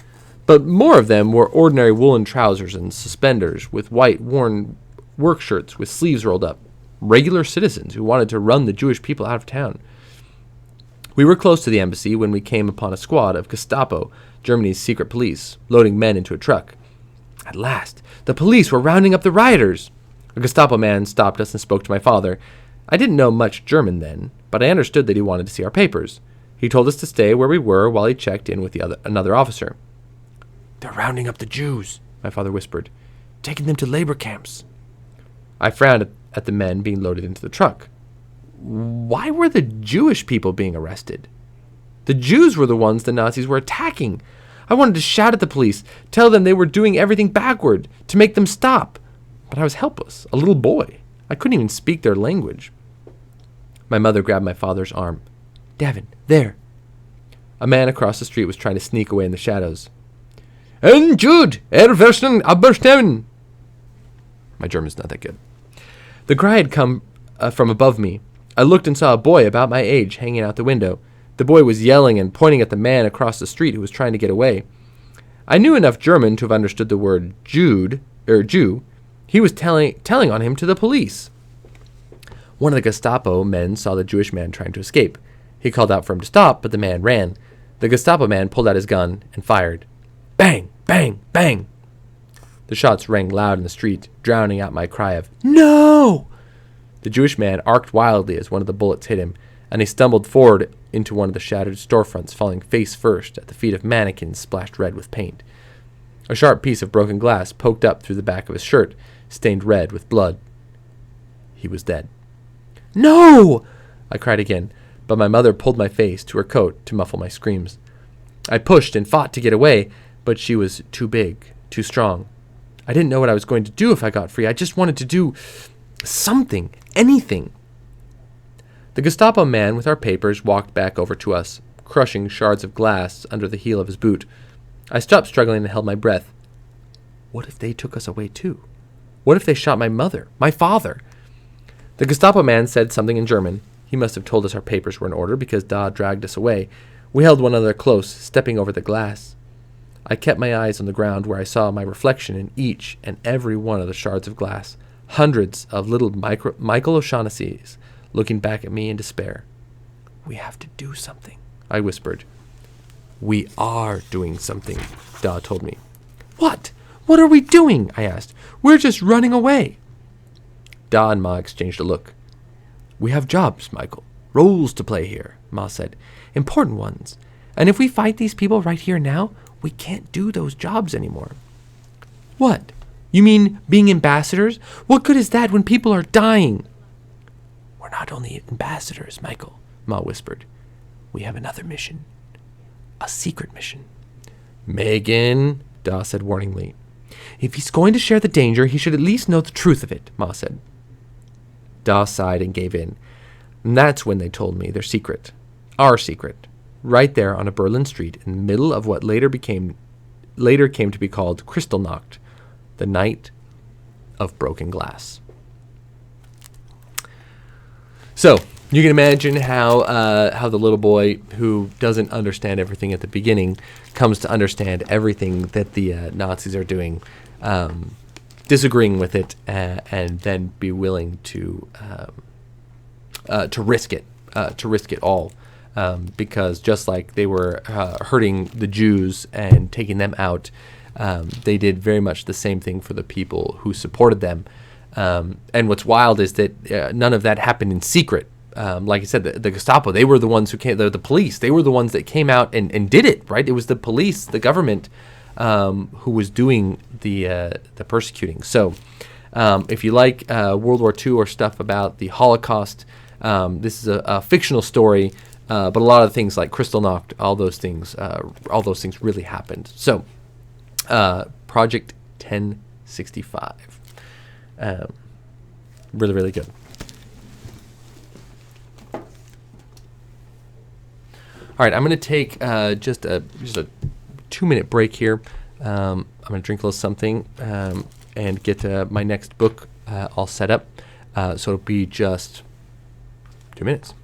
but more of them wore ordinary woolen trousers and suspenders with white worn work shirts with sleeves rolled up. Regular citizens who wanted to run the Jewish people out of town. We were close to the embassy when we came upon a squad of Gestapo, Germany's secret police, loading men into a truck. At last, the police were rounding up the rioters. A Gestapo man stopped us and spoke to my father. I didn't know much German then, but I understood that he wanted to see our papers. He told us to stay where we were while he checked in with another officer. "They're rounding up the Jews," my father whispered, "taking them to labor camps." I frowned at the men being loaded into the truck. Why were the Jewish people being arrested? The Jews were the ones the Nazis were attacking. I wanted to shout at the police, tell them they were doing everything backward, to make them stop. But I was helpless, a little boy. I couldn't even speak their language. My mother grabbed my father's arm. "Davin, there." A man across the street was trying to sneak away in the shadows. "En Jude, versen aberstemmen." My German's not that good. The cry had come from above me. I looked and saw a boy about my age hanging out the window. The boy was yelling and pointing at the man across the street who was trying to get away. I knew enough German to have understood the word Jew. He was telling on him to the police. One of the Gestapo men saw the Jewish man trying to escape. He called out for him to stop, but the man ran. The Gestapo man pulled out his gun and fired. Bang! Bang! Bang! The shots rang loud in the street, drowning out my cry of, "No!" The Jewish man arced wildly as one of the bullets hit him, and he stumbled forward into one of the shattered storefronts, falling face first at the feet of mannequins splashed red with paint. A sharp piece of broken glass poked up through the back of his shirt, stained red with blood. He was dead. "No!" I cried again, but my mother pulled my face to her coat to muffle my screams. I pushed and fought to get away, but she was too big, too strong. I didn't know what I was going to do if I got free. I just wanted to do something, anything. The Gestapo man with our papers walked back over to us, crushing shards of glass under the heel of his boot. I stopped struggling and held my breath. What if they took us away too? What if they shot my mother, my father? The Gestapo man said something in German. He must have told us our papers were in order because Da dragged us away. We held one another close, stepping over the glass. I kept my eyes on the ground where I saw my reflection in each and every one of the shards of glass, Hundreds of little Michael O'Shaughnessy's looking back at me in despair. We have to do something, I whispered. We are doing something, Da told me. What? What are we doing? I asked. We're just running away. Da and Ma exchanged a look. We have jobs, Michael. Roles to play here, Ma said. Important ones. And if we fight these people right here now, we can't do those jobs anymore. What? You mean being ambassadors? What good is that when people are dying? We're not only ambassadors, Michael, Ma whispered. We have another mission. A secret mission. Megan, Da said warningly. If he's going to share the danger, he should at least know the truth of it, Ma said. Da sighed and gave in. And that's when they told me their secret. Our secret. Right there on a Berlin street in the middle of what later came to be called Kristallnacht, the night of broken glass. So, you can imagine how the little boy who doesn't understand everything at the beginning comes to understand everything that the Nazis are doing, disagreeing with it, and then be willing to risk it all, because just like they were hurting the Jews and taking them out, they did very much the same thing for the people who supported them. And what's wild is that none of that happened in secret. Like I said, the Gestapo, they were the ones who came, the police, they were the ones that came out and did it, right? It was the police, the government, who was doing the persecuting. So if you like World War II or stuff about the Holocaust, this is a fictional story, but a lot of things like Kristallnacht, all those things really happened. So Project 1065. Really, really good. All right, I'm going to take just a 2-minute break here. I'm going to drink a little something and get my next book all set up. So it'll be just 2 minutes.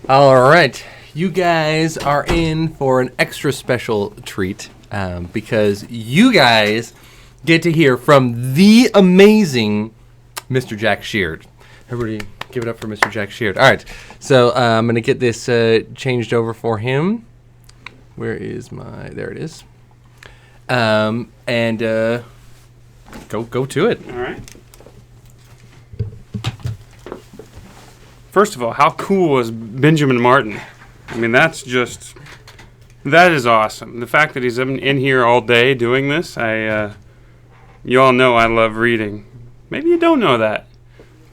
All right. You guys are in for an extra special treat because you guys get to hear from the amazing Mr. Jack Sheard. Everybody give it up for Mr. Jack Sheard. All right. So I'm going to get this changed over for him. Where is my... There it is. And go to it. All right. First of all, how cool is Benjamin Marten? I mean, that is awesome. The fact that he's in here all day doing this, you all know I love reading. Maybe you don't know that.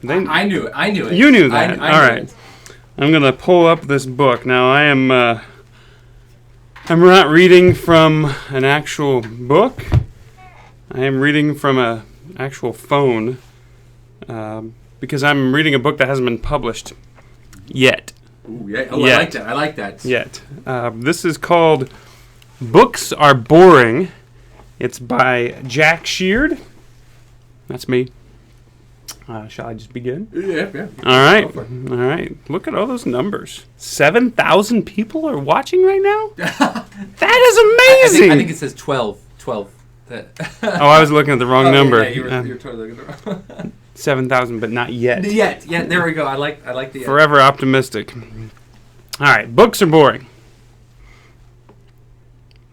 I knew it. You knew that. I all knew right. it. I'm going to pull up this book. Now, I'm not reading from an actual book. I am reading from an actual phone because I'm reading a book that hasn't been published yet. Ooh, yeah. Oh, Yet. I like that. Yet. This is called Books Are Boring. It's by Jack Sheard. That's me. Shall I just begin? Yeah. All right. All right. Look at all those numbers. 7,000 people are watching right now? That is amazing. I think it says 12. 12. Oh, I was looking at the wrong number. Yeah, you're totally looking at the wrong. 7,000, but not yet. Yeah, there we go. I like the Forever optimistic. All right. Books are boring.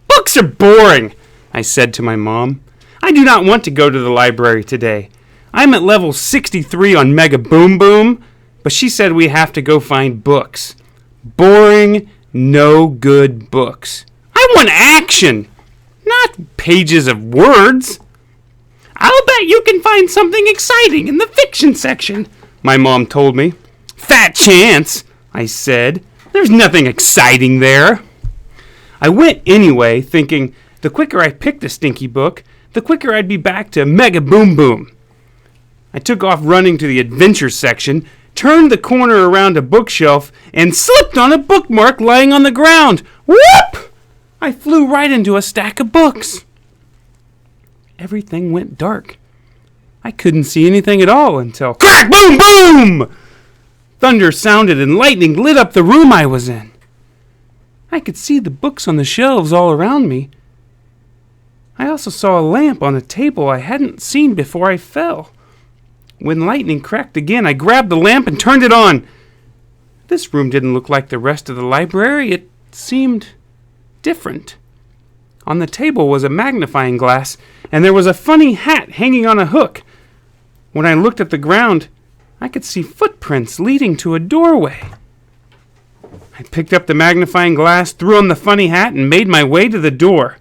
Books are boring, I said to my mom. I do not want to go to the library today. I'm at level 63 on Mega Boom Boom, but she said we have to go find books. Boring, no good books. I want action, not pages of words. I'll bet you can find something exciting in the fiction section, my mom told me. Fat chance, I said. There's nothing exciting there. I went anyway, thinking the quicker I picked a stinky book, the quicker I'd be back to Mega Boom Boom. I took off running to the adventure section, turned the corner around a bookshelf, and slipped on a bookmark lying on the ground. Whoop! I flew right into a stack of books. Everything went dark. I couldn't see anything at all until crack, boom, boom! Thunder sounded and lightning lit up the room I was in. I could see the books on the shelves all around me. I also saw a lamp on a table I hadn't seen before I fell. When lightning cracked again, I grabbed the lamp and turned it on. This room didn't look like the rest of the library. It seemed different. On the table was a magnifying glass, and there was a funny hat hanging on a hook. When I looked at the ground, I could see footprints leading to a doorway. I picked up the magnifying glass, threw on the funny hat, and made my way to the door.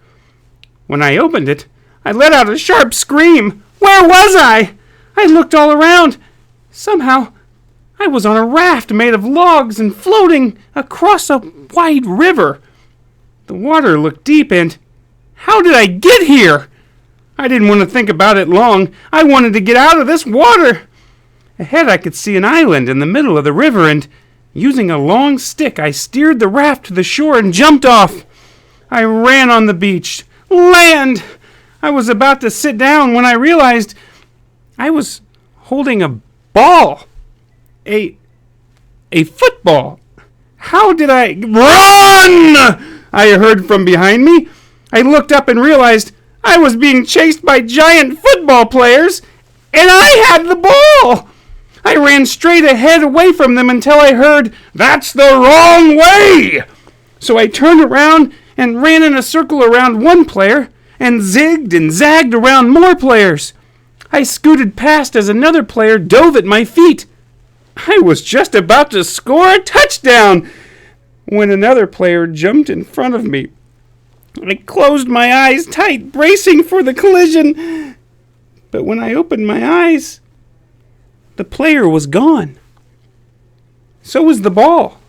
When I opened it, I let out a sharp scream. Where was I? I looked all around. Somehow, I was on a raft made of logs and floating across a wide river. The water looked deep and... How did I get here? I didn't want to think about it long. I wanted to get out of this water. Ahead I could see an island in the middle of the river and, using a long stick, I steered the raft to the shore and jumped off. I ran on the beach. Land! I was about to sit down when I realized I was holding a ball. A football. How did I... Run! I heard from behind me. I looked up and realized I was being chased by giant football players, and I had the ball. I ran straight ahead away from them until I heard, "That's the wrong way!" So I turned around and ran in a circle around one player and zigged and zagged around more players. I scooted past as another player dove at my feet. I was just about to score a touchdown when another player jumped in front of me. I closed my eyes tight, bracing for the collision. But when I opened my eyes, the player was gone. So was the ball.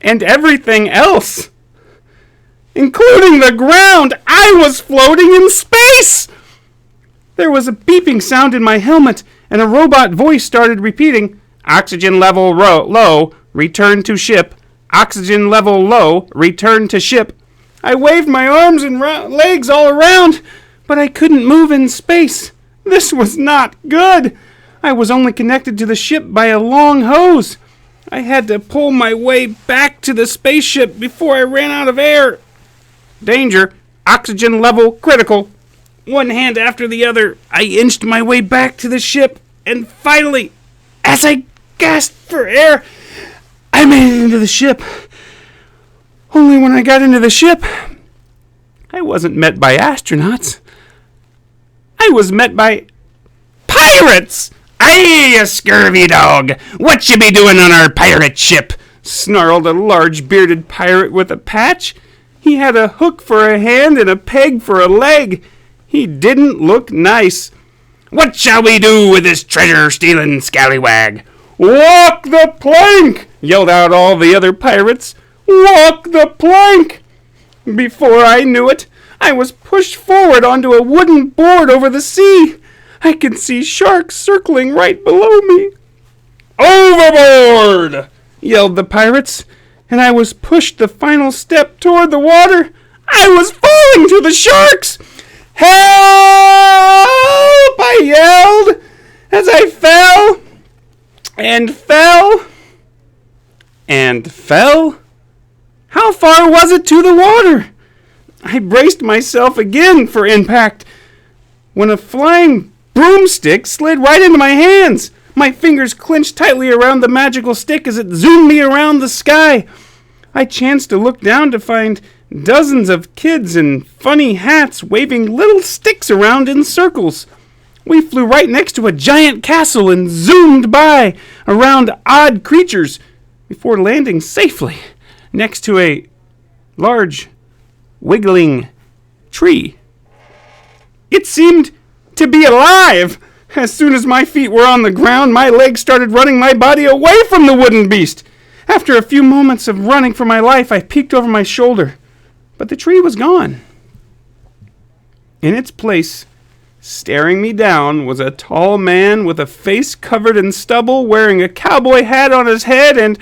And everything else. Including the ground. I was floating in space! There was a beeping sound in my helmet, and a robot voice started repeating, "Oxygen level low, return to ship. Oxygen level low, return to ship." I waved my arms and legs all around, but I couldn't move in space. This was not good. I was only connected to the ship by a long hose. I had to pull my way back to the spaceship before I ran out of air. Danger. Oxygen level critical. One hand after the other, I inched my way back to the ship, and finally, as I gasped for air, I made it into the ship. Only when I got into the ship, I wasn't met by astronauts. I was met by pirates! Aye, you scurvy dog! What you be doing on our pirate ship? Snarled a large bearded pirate with a patch. He had a hook for a hand and a peg for a leg. He didn't look nice. What shall we do with this treasure-stealing scallywag? Walk the plank! Yelled out all the other pirates. Walk the plank! Before I knew it, I was pushed forward onto a wooden board over the sea. I could see sharks circling right below me. Overboard! Yelled the pirates, and I was pushed the final step toward the water. I was falling to the sharks! Help! I yelled as I fell and fell and fell. How far was it to the water? I braced myself again for impact when a flying broomstick slid right into my hands. My fingers clenched tightly around the magical stick as it zoomed me around the sky. I chanced to look down to find dozens of kids in funny hats waving little sticks around in circles. We flew right next to a giant castle and zoomed by around odd creatures before landing safely next to a large, wiggling tree. It seemed to be alive. As soon as my feet were on the ground, my legs started running my body away from the wooden beast. After a few moments of running for my life, I peeked over my shoulder, but the tree was gone. In its place, staring me down, was a tall man with a face covered in stubble, wearing a cowboy hat on his head, and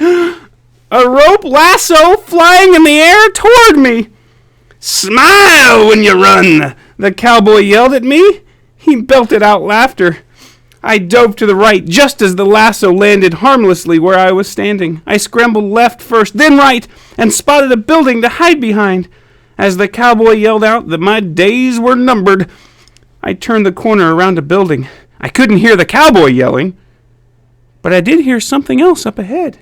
a rope lasso flying in the air toward me. Smile when you run, the cowboy yelled at me. He belted out laughter. I dove to the right just as the lasso landed harmlessly where I was standing. I scrambled left first, then right, and spotted a building to hide behind. As the cowboy yelled out that my days were numbered, I turned the corner around a building. I couldn't hear the cowboy yelling, but I did hear something else up ahead.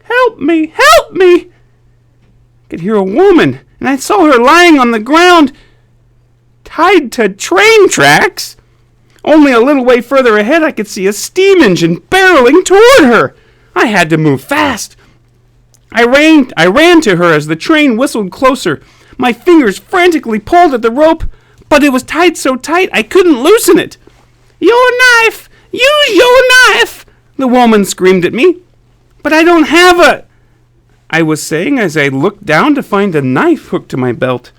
Help me! Help me! I could hear a woman, and I saw her lying on the ground, tied to train tracks. Only a little way further ahead, I could see a steam engine barreling toward her. I had to move fast. I ran to her as the train whistled closer. My fingers frantically pulled at the rope, but it was tied so tight I couldn't loosen it. Your knife! Use your knife! The woman screamed at me. But I don't have a... I was saying as I looked down to find a knife hooked to my belt.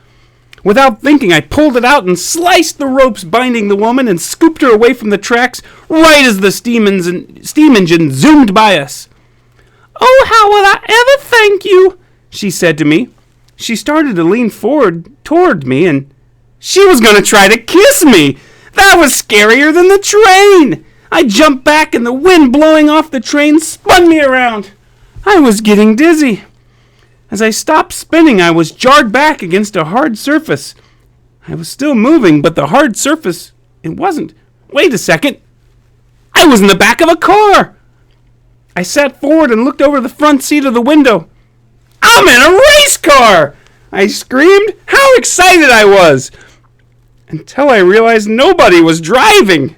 Without thinking, I pulled it out and sliced the ropes binding the woman and scooped her away from the tracks right as the steam engine zoomed by us. Oh, how will I ever thank you, she said to me. She started to lean forward toward me, and she was going to try to kiss me. That was scarier than the train. I jumped back, and the wind blowing off the train spun me around. I was getting dizzy. As I stopped spinning, I was jarred back against a hard surface. I was still moving, but the hard surface, it wasn't. Wait a second. I was in the back of a car. I sat forward and looked over the front seat of the window. I'm in a race car! I screamed. How excited I was! Until I realized nobody was driving.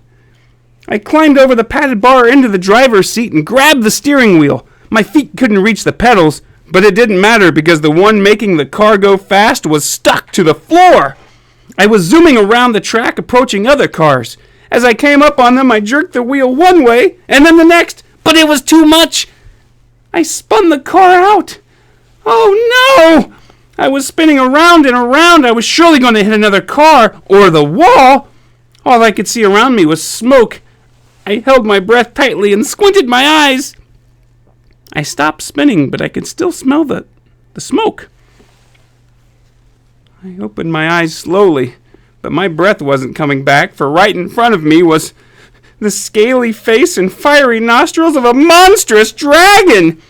I climbed over the padded bar into the driver's seat and grabbed the steering wheel. My feet couldn't reach the pedals, but it didn't matter because the one making the car go fast was stuck to the floor. I was zooming around the track, approaching other cars. As I came up on them, I jerked the wheel one way and then the next, but it was too much. I spun the car out. Oh no! I was spinning around and around. I was surely going to hit another car or the wall. All I could see around me was smoke. I held my breath tightly and squinted my eyes. I stopped spinning, but I could still smell the smoke. I opened my eyes slowly, but my breath wasn't coming back, for right in front of me was the scaly face and fiery nostrils of a monstrous dragon.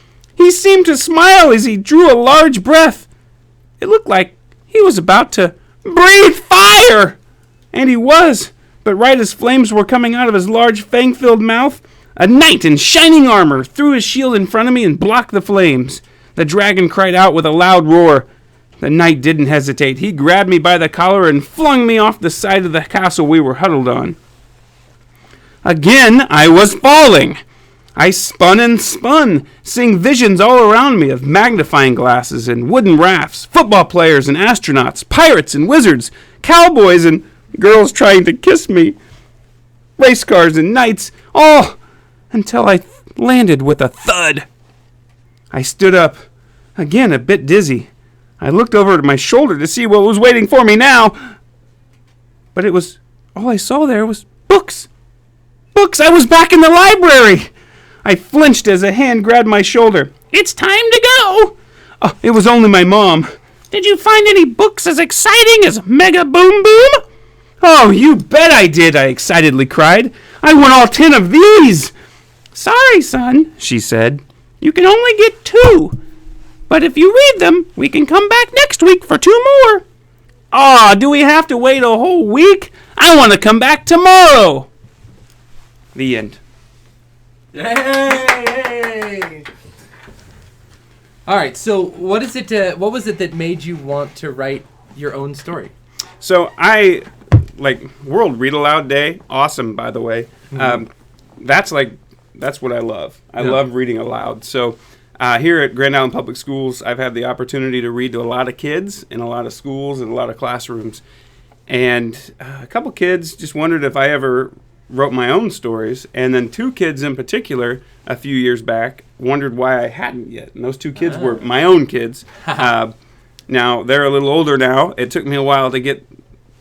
He seemed to smile as he drew a large breath. It looked like he was about to breathe fire. And he was. But right as flames were coming out of his large fang-filled mouth, a knight in shining armor threw his shield in front of me and blocked the flames. The dragon cried out with a loud roar. The knight didn't hesitate. He grabbed me by the collar and flung me off the side of the castle we were huddled on. Again, I was falling. I spun and spun, seeing visions all around me of magnifying glasses and wooden rafts, football players and astronauts, pirates and wizards, cowboys and girls trying to kiss me, race cars and knights, all until I landed with a thud. I stood up, again a bit dizzy. I looked over at my shoulder to see what was waiting for me now, but all I saw there was books. Books! I was back in the library! I flinched as a hand grabbed my shoulder. It's time to go! Oh, it was only my mom. Did you find any books as exciting as Mega Boom Boom? Oh, you bet I did, I excitedly cried. I want all 10 of these. Sorry, son, she said. You can only get 2. But if you read them, we can come back next week for 2 more. Aw, do we have to wait a whole week? I want to come back tomorrow. The end. Yay! All right. So, what is it? What was it that made you want to write your own story? So World Read Aloud Day. Awesome, by the way. Mm-hmm. That's what I love. I love reading aloud. So here at Grand Island Public Schools, I've had the opportunity to read to a lot of kids in a lot of schools and a lot of classrooms. And a couple kids just wondered if I ever wrote my own stories, and then 2 kids in particular a few years back wondered why I hadn't yet, and those 2 kids were my own kids. Now they're a little older now. It took me a while to get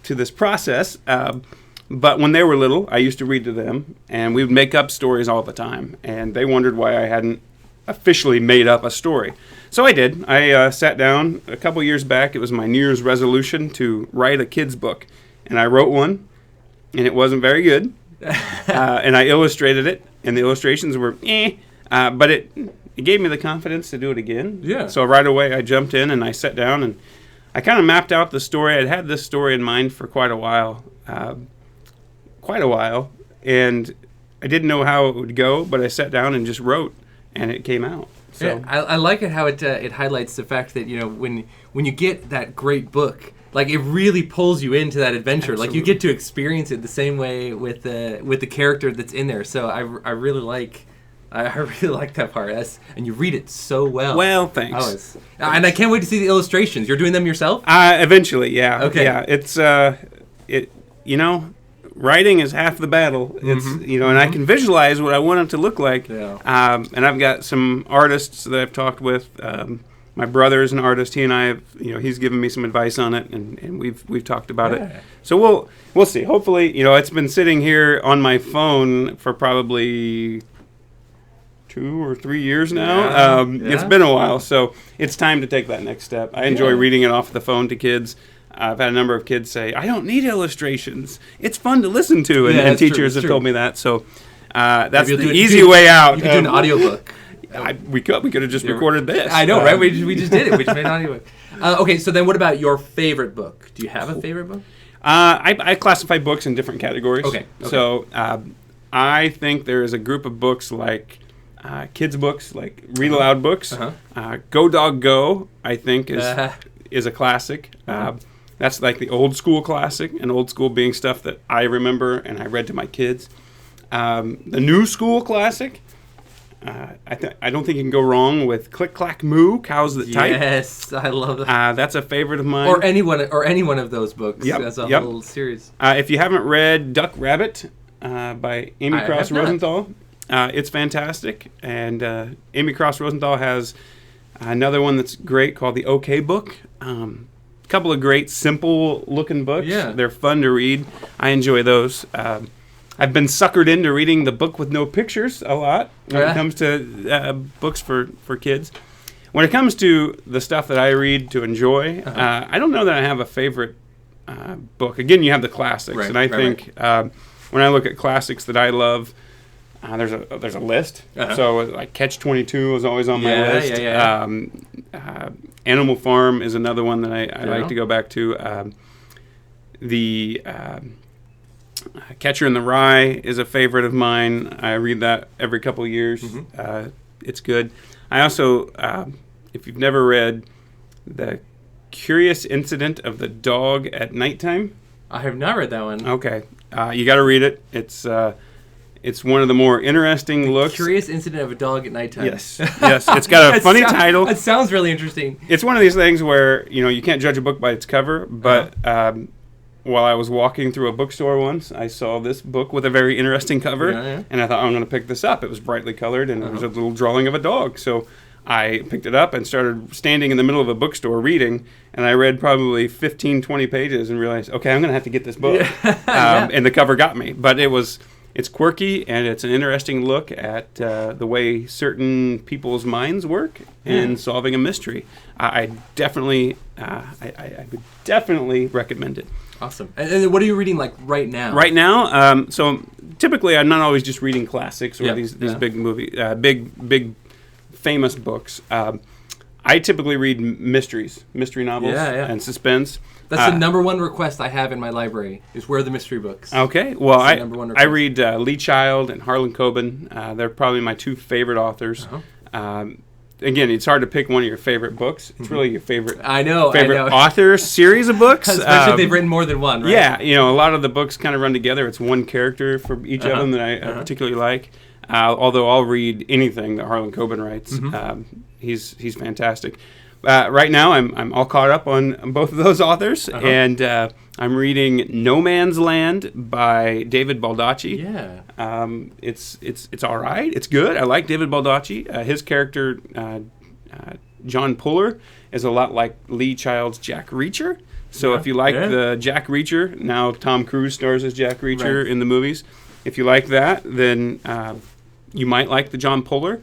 to this process, but when they were little I used to read to them, and we would make up stories all the time, and they wondered why I hadn't officially made up a story. So I did. I sat down a couple years back. It was my New Year's resolution to write a kid's book, and I wrote one, and it wasn't very good. And I illustrated it, and the illustrations were but it gave me the confidence to do it again. Yeah. So right away I jumped in and I sat down and I kind of mapped out the story. I'd had this story in mind for quite a while, and I didn't know how it would go, but I sat down and just wrote, and it came out. So yeah, I like it how it highlights the fact that when you get that great book, like it really pulls you into that adventure. Absolutely. Like you get to experience it the same way with the character that's in there. So I really like that part. And you read it so well. Well, thanks. And I can't wait to see the illustrations. You're doing them yourself? Eventually, yeah. Okay. Yeah, it's writing is half the battle. It's and I can visualize what I want it to look like. Yeah. And I've got some artists that I've talked with. My brother's an artist. He and I have, he's given me some advice on it, and we've talked about it. So we'll see. Hopefully, it's been sitting here on my phone for probably 2 or 3 years now. It's been a while, so it's time to take that next step. I enjoy reading it off the phone to kids. I've had a number of kids say, I don't need illustrations. It's fun to listen to, and teachers have told me that. So that's the easy way out. You could do an audiobook. We could have just recorded this. I know, right? We just did it. We just made an audiobook. Okay, so then what about your favorite book? Do you have a favorite book? I classify books in different categories. Okay. So I think there is a group of books like kids' books, like read aloud books. Go Dog Go, I think, is a classic. That's like the old school classic, and old school being stuff that I remember and I read to my kids. The new school classic, I don't think you can go wrong with Click Clack Moo, Cows That Type. Yes, I love that. That's a favorite of mine. Or any one of those books. Yep, That's a whole series. If you haven't read Duck Rabbit by Amy Cross Rosenthal, it's fantastic. And Amy Cross Rosenthal has another one that's great called The OK Book. A couple of great, simple-looking books. Yeah. They're fun to read. I enjoy those. I've been suckered into reading The Book with No Pictures a lot when it comes to books for kids. When it comes to the stuff that I read to enjoy, I don't know that I have a favorite book. Again, you have the classics, and I think when I look at classics that I love, There's a list. Uh-huh. So like Catch 22 is always on my Yeah, list. yeah. Animal Farm is another one that I Yeah. like to go back to. The Catcher in the Rye is a favorite of mine. I read that every couple of years. Mm-hmm. It's good. I also, if you've never read The Curious Incident of the Dog at Nighttime. I have not read that one. Okay. You got to read it. It's one of the more interesting looks. Curious Incident of a Dog at Nighttime. Yes. It's got a funny title. That sounds really interesting. It's one of these things where, you can't judge a book by its cover, but while I was walking through a bookstore once, I saw this book with a very interesting cover, and I thought, I'm going to pick this up. It was brightly colored, and it was a little drawing of a dog. So I picked it up and started standing in the middle of a bookstore reading, and I read probably 15, 20 pages and realized, okay, I'm going to have to get this book. And the cover got me. But it's quirky, and it's an interesting look at the way certain people's minds work in solving a mystery. I would definitely recommend it. Awesome. And what are you reading like right now? Right now, so typically I'm not always just reading classics or these big big famous books. I typically read mystery novels and suspense. That's the number one request I have in my library is where are the mystery books. Okay, well I request. read Lee Child and Harlan Coben. They're probably my two favorite authors. Again, it's hard to pick one of your favorite books. It's really your favorite author series of books. Especially if they've written more than one, right? Yeah, a lot of the books kind of run together. It's one character for each of them that I particularly like. Although I'll read anything that Harlan Coben writes. He's fantastic. Right now, I'm all caught up on both of those authors, and I'm reading No Man's Land by David Baldacci. Yeah, it's all right. It's good. I like David Baldacci. His character, John Puller, is a lot like Lee Child's Jack Reacher. So if you like the Jack Reacher, now Tom Cruise stars as Jack Reacher in the movies. If you like that, then you might like the John Puller.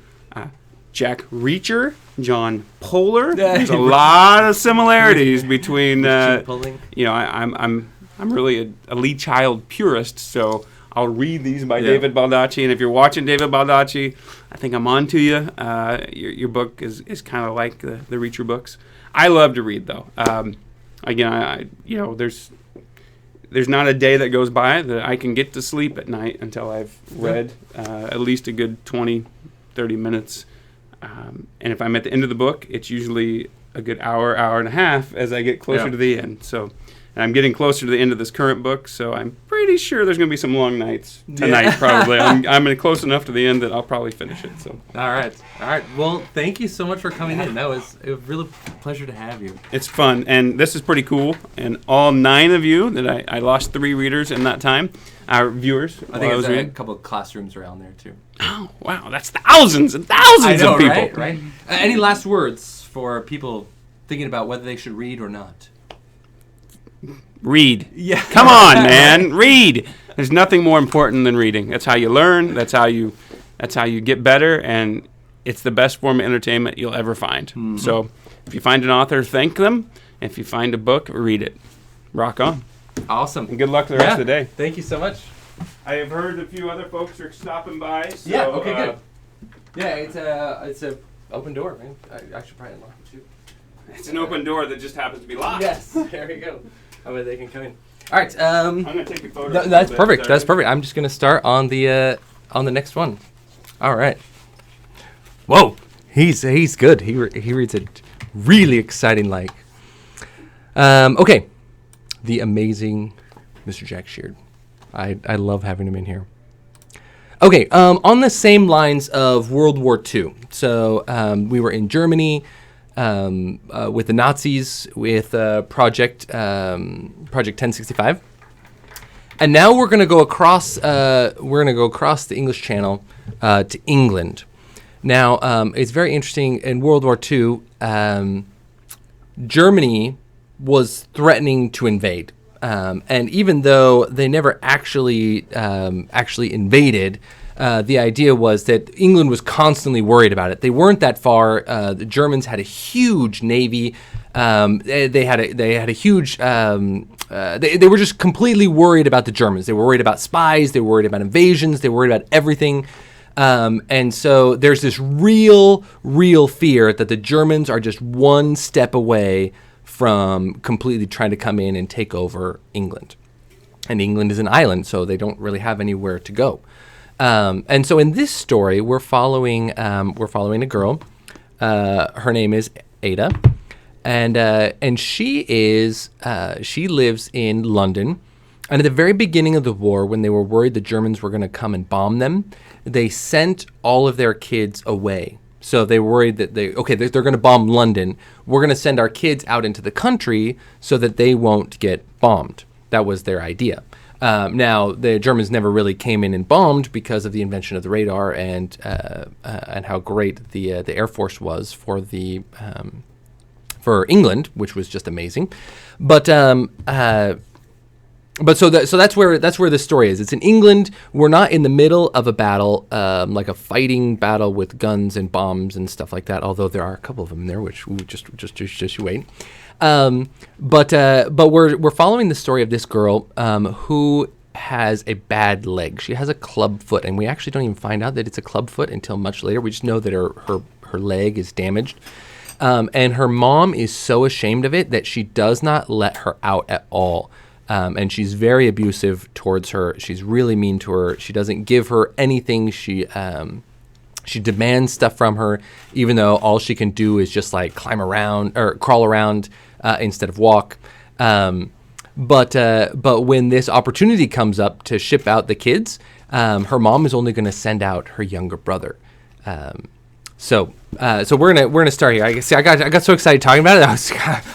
Jack Reacher, John Polar. There's a lot of similarities between. I'm really a Lee Child purist, so I'll read these by David Baldacci. And if you're watching David Baldacci, I think I'm on to you. Your book is kind of like the Reacher books. I love to read though. Again, there's not a day that goes by that I can get to sleep at night until I've read at least a good 20, 30 minutes. And if I'm at the end of the book, it's usually a good hour and a half as I get closer to the end. So, and I'm getting closer to the end of this current book, so I'm pretty sure there's going to be some long nights tonight, probably. I'm close enough to the end that I'll probably finish it. So. All right. Well, thank you so much for coming in. It was a real pleasure to have you. It's fun, and this is pretty cool. And all 9 of you, that I lost 3 readers in that time, our viewers. I think there's a couple of classrooms around there, too. Oh, wow. That's thousands and thousands of people. Right? Any last words for people thinking about whether they should read or not? Read. Yeah. Come on, man. Read. There's nothing more important than reading. That's how you learn. That's how you get better, and it's the best form of entertainment you'll ever find. Mm-hmm. So if you find an author, thank them. If you find a book, read it. Rock on. Awesome. And good luck the rest of the day. Thank you so much. I have heard a few other folks are stopping by. So, okay, good. Yeah, it's a open door, man. I should probably unlock it too. It's an open door that just happens to be locked. Yes, there we go. That way they can come in. All right. I'm gonna take a photo. That's perfect. That's perfect. I'm just gonna start on the next one. All right. Whoa, he's good. He reads it really exciting like. Okay, the amazing Mr. Jack Sheard. I love having him in here. Okay, on the same lines of World War II. So we were in Germany with the Nazis with Project 1065, and now we're gonna go across. The English Channel to England. Now it's very interesting. In World War II, Germany was threatening to invade. And even though they never actually invaded, the idea was that England was constantly worried about it. They weren't that far. The Germans had a huge navy. They had a huge. They were just completely worried about the Germans. They were worried about spies. They were worried about invasions. They were worried about everything. And so there's this real fear that the Germans are just one step away from completely trying to come in and take over England. And England is an island, so they don't really have anywhere to go. And so in this story, we're following a girl. Her name is Ada, and she lives in London. And at the very beginning of the war, when they were worried the Germans were going to come and bomb them, they sent all of their kids away. So they were worried that they're going to bomb London. We're going to send our kids out into the country so that they won't get bombed. That was their idea. Now, the Germans never really came in and bombed because of the invention of the radar and how great the Air Force was for England, which was just amazing. But so that's where the story is. It's in England. We're not in the middle of a battle, like a fighting battle with guns and bombs and stuff like that. Although there are a couple of them there, which we just wait. But we're following the story of this girl who has a bad leg. She has a club foot, and we actually don't even find out that it's a club foot until much later. We just know that her leg is damaged. And her mom is so ashamed of it that she does not let her out at all. And she's very abusive towards her. She's really mean to her. She doesn't give her anything. She demands stuff from her, even though all she can do is just like climb around or crawl around instead of walk. But when this opportunity comes up to ship out the kids, her mom is only going to send out her younger brother. So we're gonna start here. I got so excited talking about it. I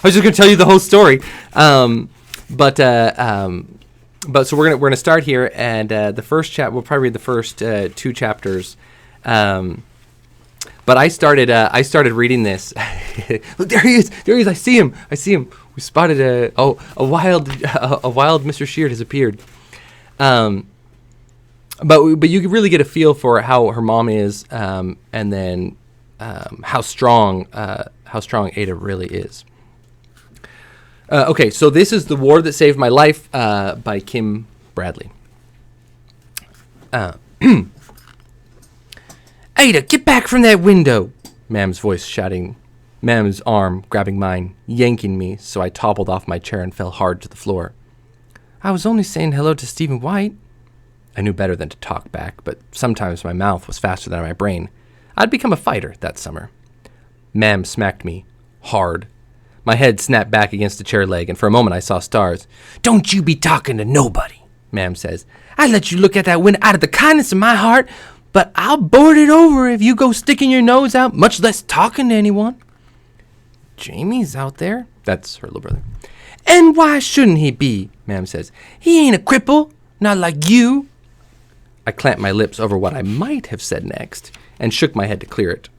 was just gonna tell you the whole story. But so we're gonna start here, and the first chapter we'll probably read the first 2 chapters. But I started reading this. Look, there he is. I see him. We spotted a wild Mr. Sheard has appeared. But you really get a feel for how her mom is, and then how strong Ada really is. Okay, so this is The War That Saved My Life by Kim Bradley. Ada, get back from that window! Mam's voice shouting, Mam's arm grabbing mine, yanking me, so I toppled off my chair and fell hard to the floor. I was only saying hello to Stephen White. I knew better than to talk back, but sometimes my mouth was faster than my brain. I'd become a fighter that summer. Mam smacked me hard. My head snapped back against the chair leg, and for a moment I saw stars. Don't you be talking to nobody, Mam says. I let you look at that window out of the kindness of my heart, but I'll board it over if you go sticking your nose out, much less talking to anyone. Jamie's out there. That's her little brother. And why shouldn't he be, Mam says. He ain't a cripple, not like you. I clamped my lips over what I might have said next and shook my head to clear it.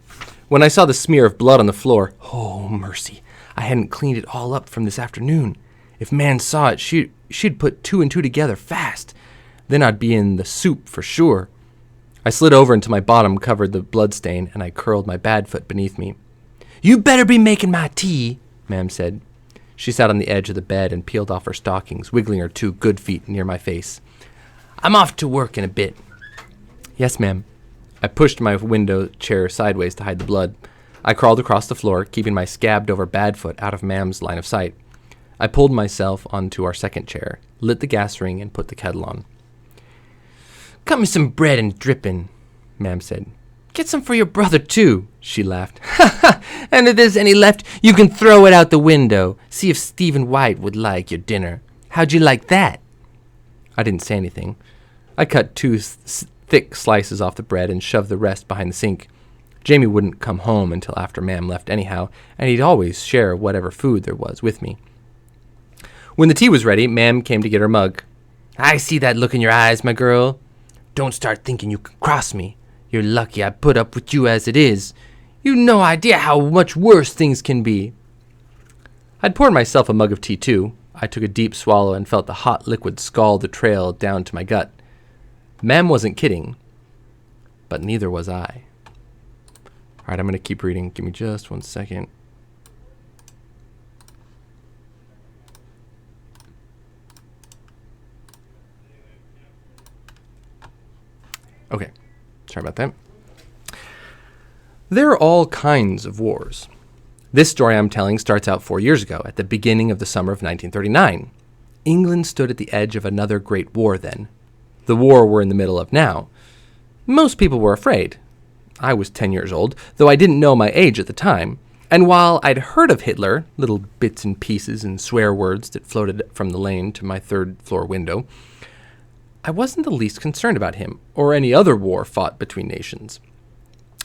When I saw the smear of blood on the floor, oh, mercy, I hadn't cleaned it all up from this afternoon. If Mam saw it, she'd put 2 and 2 together fast. Then I'd be in the soup for sure. I slid over until my bottom covered the bloodstain, and I curled my bad foot beneath me. You better be making my tea, Mam said. She sat on the edge of the bed and peeled off her stockings, wiggling her 2 good feet near my face. I'm off to work in a bit. Yes, ma'am. I pushed my window chair sideways to hide the blood. I crawled across the floor, keeping my scabbed over bad foot out of Mam's line of sight. I pulled myself onto our second chair, lit the gas ring, and put the kettle on. Cut me some bread and dripping, Mam said. Get some for your brother, too, she laughed. And if there's any left, you can throw it out the window. See if Stephen White would like your dinner. How'd you like that? I didn't say anything. I cut 2 thick slices off the bread and shoved the rest behind the sink. Jamie wouldn't come home until after Mam left anyhow, and he'd always share whatever food there was with me. When the tea was ready, Mam came to get her mug. I see that look in your eyes, my girl. Don't start thinking you can cross me. You're lucky I put up with you as it is. You've no idea how much worse things can be. I'd poured myself a mug of tea, too. I took a deep swallow and felt the hot liquid scald the trail down to my gut. Mam wasn't kidding, but neither was I. All right, I'm going to keep reading. Give me just 1 second. Okay, sorry about that. There are all kinds of wars. This story I'm telling starts out 4 years ago, at the beginning of the summer of 1939. England stood at the edge of another great war then. The war we're in the middle of now. Most people were afraid. I was 10 years old, though I didn't know my age at the time. And while I'd heard of Hitler, little bits and pieces and swear words that floated from the lane to my third-floor window, I wasn't the least concerned about him or any other war fought between nations.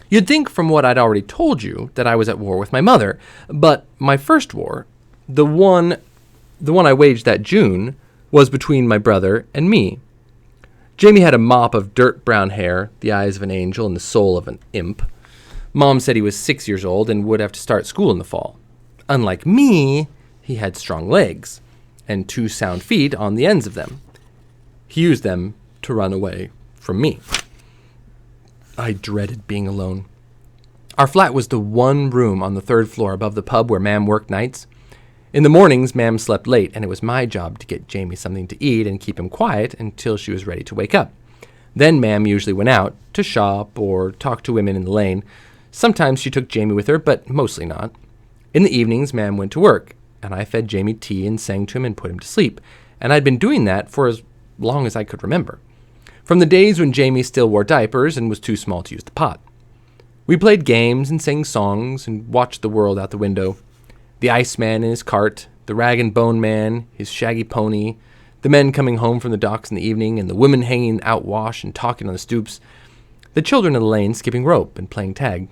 You'd think from what I'd already told you that I was at war with my mother, but my first war, the one I waged that June, was between my brother and me. Jamie had a mop of dirt brown hair, the eyes of an angel and the soul of an imp. Mom said he was 6 years old and would have to start school in the fall. Unlike me, he had strong legs and 2 sound feet on the ends of them. He used them to run away from me. I dreaded being alone. Our flat was the one room on the 3rd floor above the pub where Mam worked nights. In the mornings, Mam slept late, and it was my job to get Jamie something to eat and keep him quiet until she was ready to wake up. Then Mam usually went out to shop or talk to women in the lane. Sometimes she took Jamie with her, but mostly not. In the evenings, Mam went to work, and I fed Jamie tea and sang to him and put him to sleep. And I'd been doing that for as long as I could remember. From the days when Jamie still wore diapers and was too small to use the pot. We played games and sang songs and watched the world out the window. The Iceman in his cart, the Rag and Bone Man, his shaggy pony, the men coming home from the docks in the evening, and the women hanging out wash and talking on the stoops, the children in the lane skipping rope and playing tag.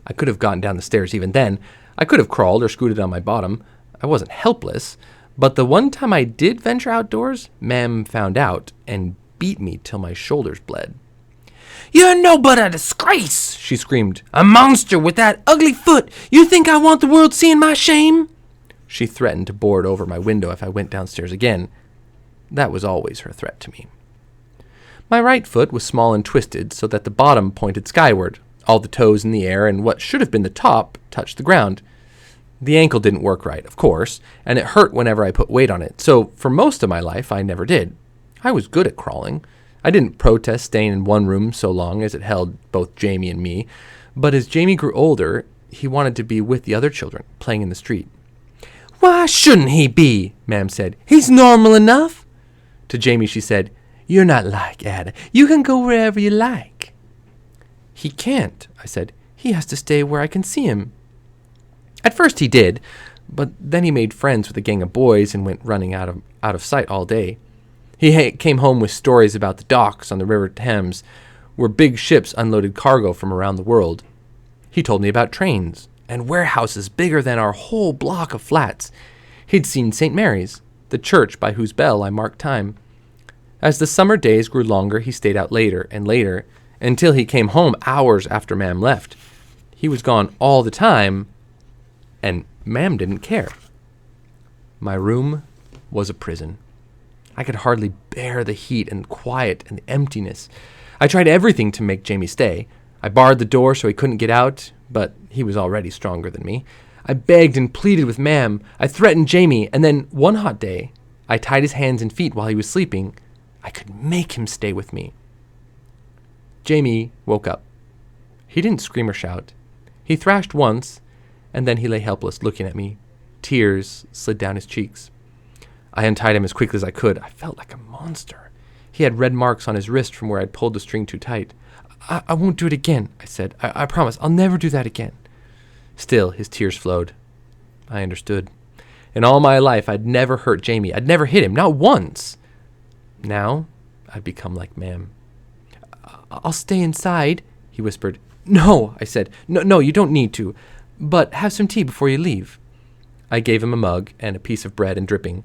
I could have gotten down the stairs even then. I could have crawled or scooted on my bottom. I wasn't helpless, but the one time I did venture outdoors, Mam found out and beat me till my shoulders bled. "You're no but a disgrace," she screamed. "A monster with that ugly foot. You think I want the world seeing my shame?" She threatened to board over my window if I went downstairs again. That was always her threat to me. My right foot was small and twisted so that the bottom pointed skyward. All the toes in the air and what should have been the top touched the ground. The ankle didn't work right, of course, and it hurt whenever I put weight on it, so for most of my life I never did. I was good at crawling. I didn't protest staying in one room so long as it held both Jamie and me, but as Jamie grew older, he wanted to be with the other children, playing in the street. "Why shouldn't he be?" Mam said. "He's normal enough." To Jamie she said, "You're not like Ada. You can go wherever you like." "He can't," I said. "He has to stay where I can see him." At first he did, but then he made friends with a gang of boys and went running out of sight all day. He came home with stories about the docks on the River Thames, where big ships unloaded cargo from around the world. He told me about trains and warehouses bigger than our whole block of flats. He'd seen St. Mary's, the church by whose bell I marked time. As the summer days grew longer, he stayed out later and later, until he came home hours after Mam left. He was gone all the time, and Mam didn't care. My room was a prison. I could hardly bear the heat and quiet and the emptiness. I tried everything to make Jamie stay. I barred the door so he couldn't get out, but he was already stronger than me. I begged and pleaded with Mam. I threatened Jamie, and then one hot day, I tied his hands and feet while he was sleeping. I could make him stay with me. Jamie woke up. He didn't scream or shout. He thrashed once, and then he lay helpless, looking at me. Tears slid down his cheeks. I untied him as quickly as I could. I felt like a monster. He had red marks on his wrist from where I'd pulled the string too tight. I won't do it again," I said. I promise. I'll never do that again." Still, his tears flowed. I understood. In all my life, I'd never hurt Jamie. I'd never hit him, not once. Now, I'd become like Mam. "I'll stay inside," he whispered. "No," I said. No, you don't need to. But have some tea before you leave." I gave him a mug and a piece of bread and dripping.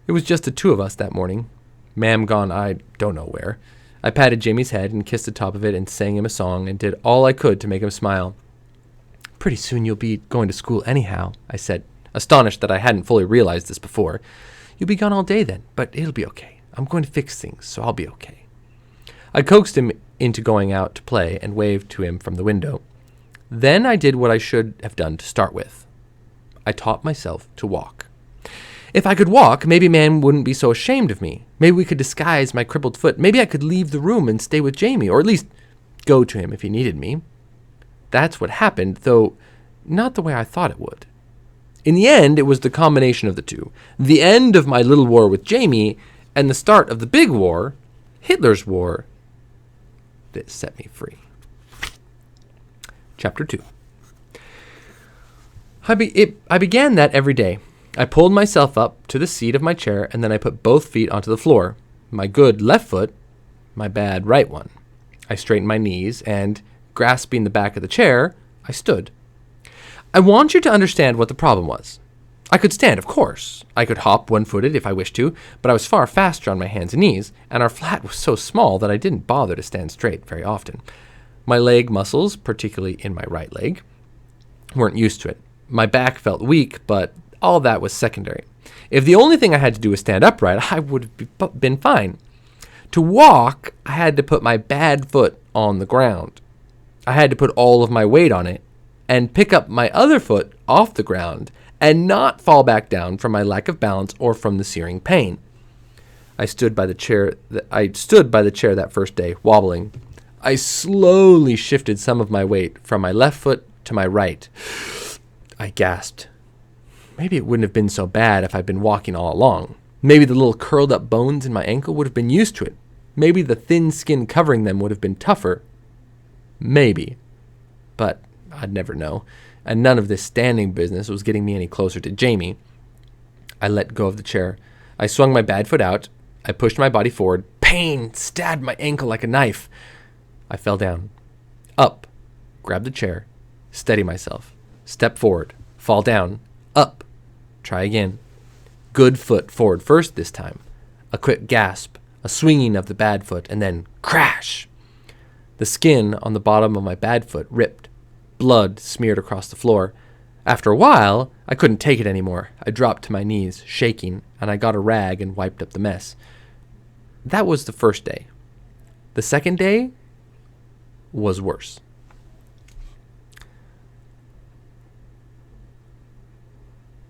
It was just the 2 of us that morning. Mam gone I don't know where. I patted Jamie's head and kissed the top of it and sang him a song and did all I could to make him smile. "Pretty soon you'll be going to school anyhow," I said, astonished that I hadn't fully realized this before. "You'll be gone all day then, but it'll be okay. I'm going to fix things, so I'll be okay." I coaxed him into going out to play and waved to him from the window. Then I did what I should have done to start with. I taught myself to walk. If I could walk, maybe Mam wouldn't be so ashamed of me. Maybe we could disguise my crippled foot. Maybe I could leave the room and stay with Jamie, or at least go to him if he needed me. That's what happened, though not the way I thought it would. In the end, it was the combination of the two. The end of my little war with Jamie and the start of the big war, Hitler's war, that set me free. Chapter 2. I began that every day. I pulled myself up to the seat of my chair, and then I put both feet onto the floor. My good left foot, my bad right one. I straightened my knees, and, grasping the back of the chair, I stood. I want you to understand what the problem was. I could stand, of course. I could hop one-footed if I wished to, but I was far faster on my hands and knees, and our flat was so small that I didn't bother to stand straight very often. My leg muscles, particularly in my right leg, weren't used to it. My back felt weak, but all that was secondary. If the only thing I had to do was stand upright, I would have been fine. To walk, I had to put my bad foot on the ground. I had to put all of my weight on it and pick up my other foot off the ground and not fall back down from my lack of balance or from the searing pain. I stood by the chair that first day, wobbling. I slowly shifted some of my weight from my left foot to my right. I gasped. Maybe it wouldn't have been so bad if I'd been walking all along. Maybe the little curled up bones in my ankle would have been used to it. Maybe the thin skin covering them would have been tougher. Maybe. But I'd never know. And none of this standing business was getting me any closer to Jamie. I let go of the chair. I swung my bad foot out. I pushed my body forward. Pain stabbed my ankle like a knife. I fell down. Up. Grab the chair. Steady myself. Step forward. Fall down. Up. Try again. Good foot forward first this time. A quick gasp. A swinging of the bad foot. And then crash. The skin on the bottom of my bad foot ripped. Blood smeared across the floor. After a while, I couldn't take it anymore. I dropped to my knees, shaking, and I got a rag and wiped up the mess. That was the first day. The second day was worse.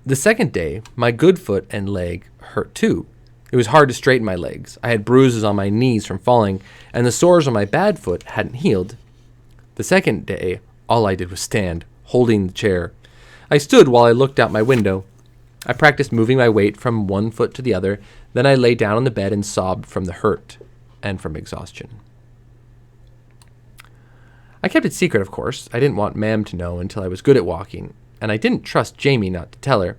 The second day, my good foot and leg hurt too. It was hard to straighten my legs. I had bruises on my knees from falling, and the sores on my bad foot hadn't healed. The second day, all I did was stand, holding the chair. I stood while I looked out my window. I practiced moving my weight from one foot to the other. Then I lay down on the bed and sobbed from the hurt and from exhaustion. I kept it secret, of course. I didn't want Ma'am to know until I was good at walking, and I didn't trust Jamie not to tell her.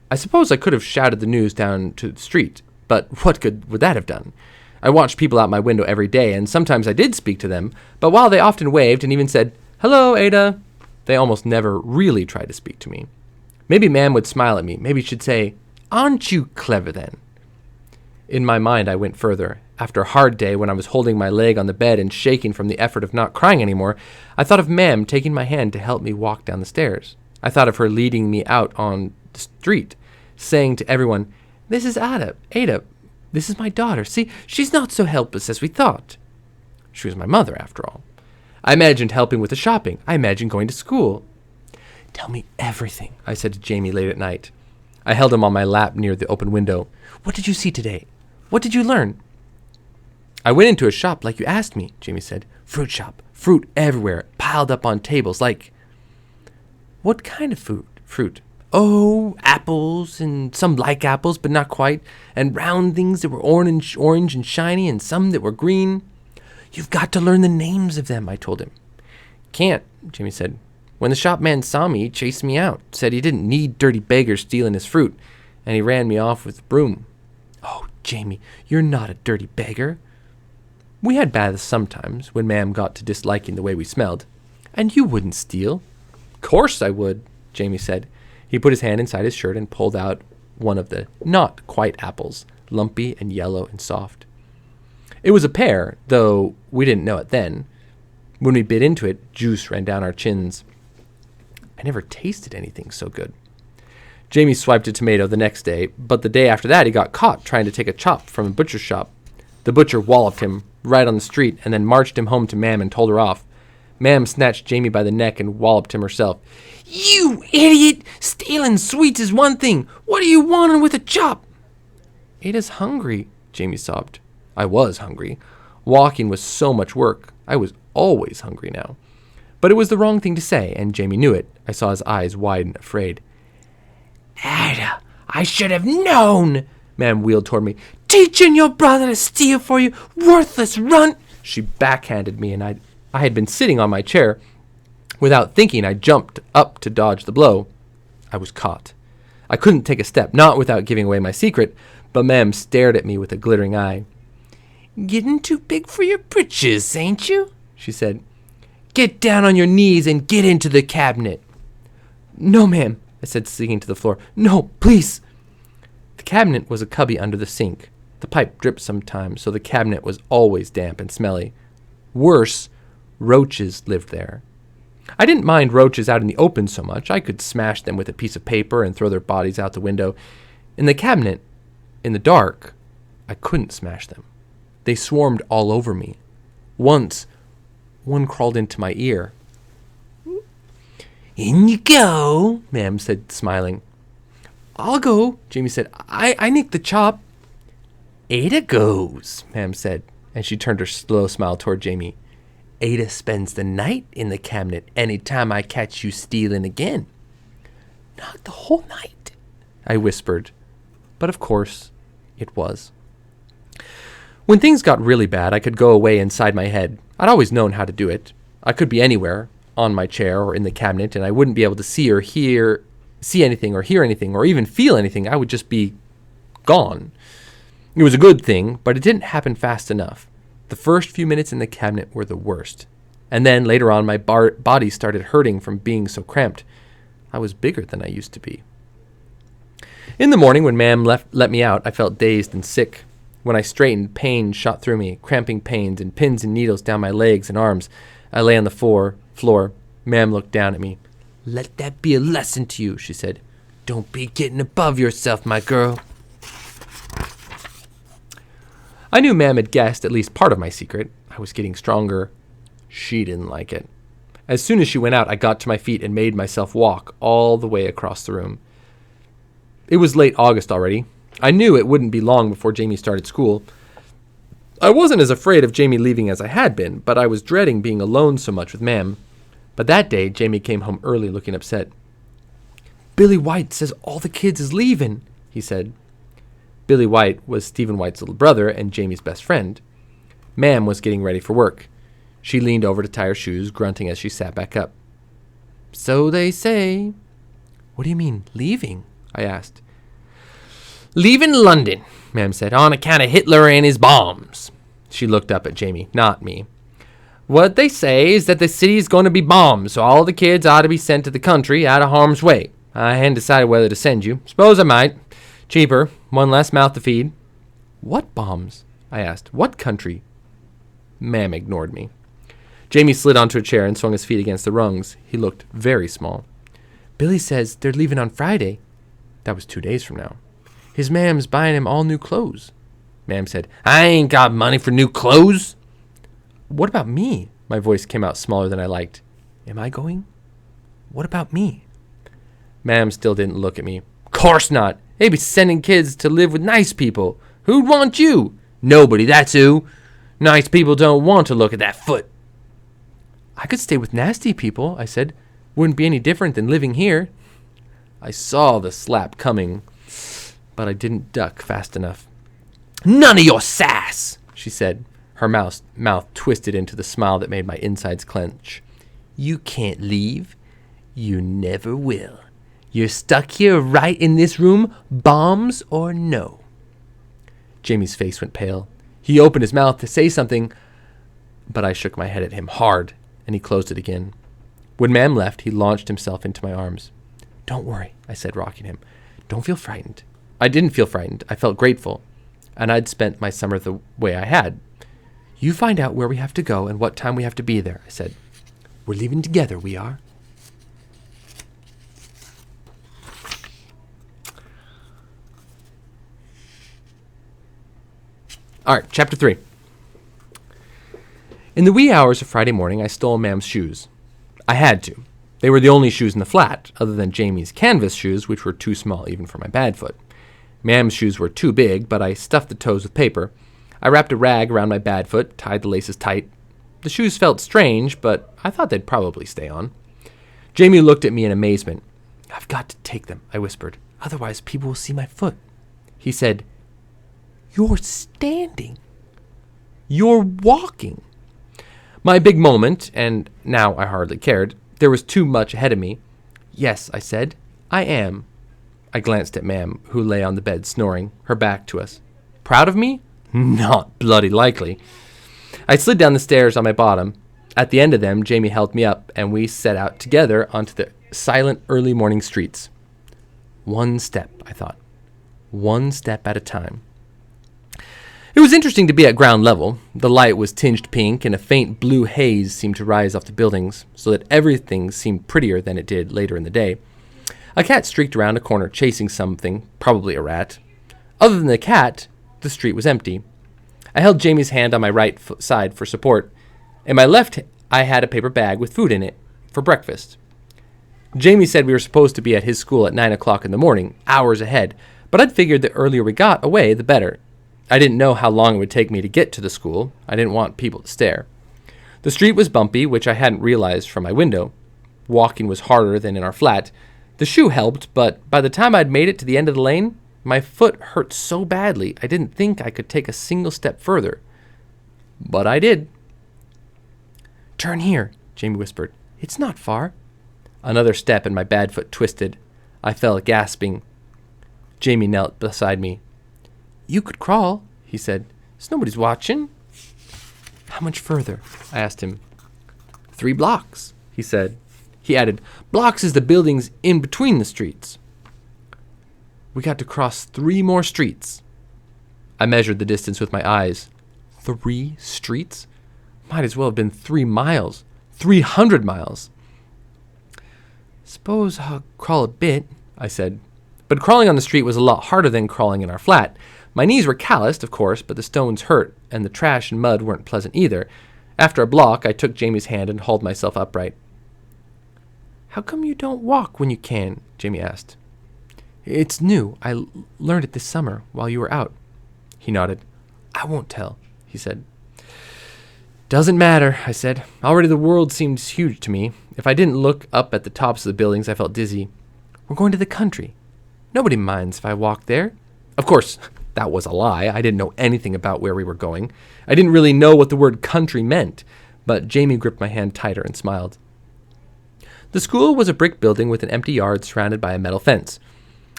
I suppose I could have shouted the news down to the street, but what good would that have done? I watched people out my window every day, and sometimes I did speak to them, but while they often waved and even said, "Hello, Ada," they almost never really tried to speak to me. Maybe Ma'am would smile at me. Maybe she'd say, "Aren't you clever then?" In my mind, I went further. After a hard day, when I was holding my leg on the bed and shaking from the effort of not crying anymore, I thought of Ma'am taking my hand to help me walk down the stairs. I thought of her leading me out on the street, saying to everyone, "This is Ada. This is my daughter. See, she's not so helpless as we thought." She was my mother, after all. I imagined helping with the shopping. I imagined going to school. "Tell me everything," I said to Jamie late at night. I held him on my lap near the open window. "What did you see today? What did you learn?" "I went into a shop like you asked me," Jamie said. "Fruit shop. Fruit everywhere, piled up on tables like..." "What kind of fruit?" "Oh, apples, and some like apples, but not quite, and round things that were orange and shiny, and some that were green." "You've got to learn the names of them," I told him. "Can't," Jamie said. "When the shopman saw me, he chased me out, said he didn't need dirty beggars stealing his fruit, and he ran me off with a broom." "Oh, Jamie, you're not a dirty beggar." "We had baths sometimes, when Ma'am got to disliking the way we smelled." "And you wouldn't steal." "Course I would," Jamie said. He put his hand inside his shirt and pulled out one of the not quite apples, lumpy and yellow and soft. It was a pear, though we didn't know it then. When we bit into it, juice ran down our chins. I never tasted anything so good. Jamie swiped a tomato the next day, but the day after that he got caught trying to take a chop from a butcher's shop. The butcher walloped him right on the street and then marched him home to Ma'am and told her off. Ma'am snatched Jamie by the neck and walloped him herself. "You idiot! Stealing sweets is one thing. What are you wanting with a chop?" "Ada's hungry," Jamie sobbed. I was hungry. Walking was so much work. I was always hungry now. But it was the wrong thing to say, and Jamie knew it. I saw his eyes widen, afraid. Ada, I should have known, Mam wheeled toward me. Teaching your brother to steal for you, worthless runt. She backhanded me, and I had been sitting on my chair. Without thinking, I jumped up to dodge the blow. I was caught. I couldn't take a step, not without giving away my secret, but Mam stared at me with a glittering eye. Getting too big for your britches, ain't you? She said. Get down on your knees and get into the cabinet. No, ma'am, I said, sinking to the floor. No, please. The cabinet was a cubby under the sink. The pipe dripped sometimes, so the cabinet was always damp and smelly. Worse, roaches lived there. I didn't mind roaches out in the open so much. I could smash them with a piece of paper and throw their bodies out the window. In the cabinet, in the dark, I couldn't smash them. They swarmed all over me. Once, one crawled into my ear. In you go, Mam said, smiling. I'll go, Jamie said. I nicked the chop. Ada goes, Mam said, and she turned her slow smile toward Jamie. Ada spends the night in the cabinet any time I catch you stealing again. Not the whole night, I whispered. But of course, it was. When things got really bad, I could go away inside my head. I'd always known how to do it. I could be anywhere, on my chair or in the cabinet, and I wouldn't be able to see anything or hear anything or even feel anything. I would just be gone. It was a good thing, but it didn't happen fast enough. The first few minutes in the cabinet were the worst. And then later on, my body started hurting from being so cramped. I was bigger than I used to be. In the morning, when Mam let me out, I felt dazed and sick. When I straightened, pain shot through me, cramping pains and pins and needles down my legs and arms. I lay on the floor. Mam looked down at me. Let that be a lesson to you, she said. Don't be getting above yourself, my girl. I knew Mam had guessed at least part of my secret. I was getting stronger. She didn't like it. As soon as she went out, I got to my feet and made myself walk all the way across the room. It was late August already. I knew it wouldn't be long before Jamie started school. I wasn't as afraid of Jamie leaving as I had been, but I was dreading being alone so much with Mam. But that day, Jamie came home early looking upset. Billy White says all the kids is leaving, he said. Billy White was Stephen White's little brother and Jamie's best friend. Mam was getting ready for work. She leaned over to tie her shoes, grunting as she sat back up. So they say. What do you mean, leaving? I asked. Leaving London, Mam said, on account of Hitler and his bombs. She looked up at Jamie, not me. What they say is that the city is going to be bombed, so all the kids ought to be sent to the country out of harm's way. I hadn't decided whether to send you. Suppose I might. Cheaper, one less mouth to feed. What bombs? I asked. What country? Mam ignored me. Jamie slid onto a chair and swung his feet against the rungs. He looked very small. Billy says they're leaving on Friday. That was 2 days from now. His mam's buying him all new clothes. Mam said, I ain't got money for new clothes. What about me? My voice came out smaller than I liked. Am I going? What about me? Mam still didn't look at me. Course not. They be sending kids to live with nice people. Who'd want you? Nobody, that's who. Nice people don't want to look at that foot. I could stay with nasty people, I said. Wouldn't be any different than living here. I saw the slap coming, but I didn't duck fast enough. None of your sass, she said. Her mouth twisted into the smile that made my insides clench. You can't leave. You never will. You're stuck here right in this room, bombs or no. Jamie's face went pale. He opened his mouth to say something, but I shook my head at him hard, and he closed it again. When Mam left, he launched himself into my arms. Don't worry, I said, rocking him. Don't feel frightened. I didn't feel frightened. I felt grateful, and I'd spent my summer the way I had. You find out where we have to go and what time we have to be there, I said. We're leaving together, we are. All right, chapter 3. In the wee hours of Friday morning, I stole Mam's shoes. I had to. They were the only shoes in the flat, other than Jamie's canvas shoes, which were too small even for my bad foot. Mam's shoes were too big, but I stuffed the toes with paper. I wrapped a rag around my bad foot, tied the laces tight. The shoes felt strange, but I thought they'd probably stay on. Jamie looked at me in amazement. "I've got to take them," I whispered. "Otherwise, people will see my foot." He said, "You're standing. You're walking." My big moment, and now I hardly cared. There was too much ahead of me. "Yes," I said, "I am." I glanced at Mam, who lay on the bed snoring, her back to us. Proud of me? Not bloody likely. I slid down the stairs on my bottom. At the end of them, Jamie helped me up, and we set out together onto the silent early morning streets. One step, I thought. One step at a time. It was interesting to be at ground level. The light was tinged pink, and a faint blue haze seemed to rise off the buildings, so that everything seemed prettier than it did later in the day. A cat streaked around a corner chasing something, probably a rat. Other than the cat, the street was empty. I held Jamie's hand on my right side for support. In my left, I had a paper bag with food in it for breakfast. Jamie said we were supposed to be at his school at 9 o'clock in the morning, hours ahead, but I'd figured the earlier we got away, the better. I didn't know how long it would take me to get to the school. I didn't want people to stare. The street was bumpy, which I hadn't realized from my window. Walking was harder than in our flat. The shoe helped, but by the time I'd made it to the end of the lane, my foot hurt so badly I didn't think I could take a single step further. But I did. "Turn here," Jamie whispered. "It's not far." Another step and my bad foot twisted. I fell gasping. Jamie knelt beside me. "You could crawl," he said. "So nobody's watching." "How much further?" I asked him. 3 blocks, he said. He added, "Blocks is the buildings in between the streets." We got to cross 3 more streets. I measured the distance with my eyes. 3 streets? Might as well have been 3 miles. 300 miles. "Suppose I'll crawl a bit," I said. But crawling on the street was a lot harder than crawling in our flat. My knees were calloused, of course, but the stones hurt, and the trash and mud weren't pleasant either. After a block, I took Jamie's hand and hauled myself upright. "How come you don't walk when you can?" Jamie asked. "It's new. I learned it this summer while you were out." He nodded. "I won't tell," he said. "Doesn't matter," I said. Already the world seemed huge to me. If I didn't look up at the tops of the buildings, I felt dizzy. "We're going to the country. Nobody minds if I walk there." Of course, that was a lie. I didn't know anything about where we were going. I didn't really know what the word country meant, but Jamie gripped my hand tighter and smiled. The school was a brick building with an empty yard surrounded by a metal fence.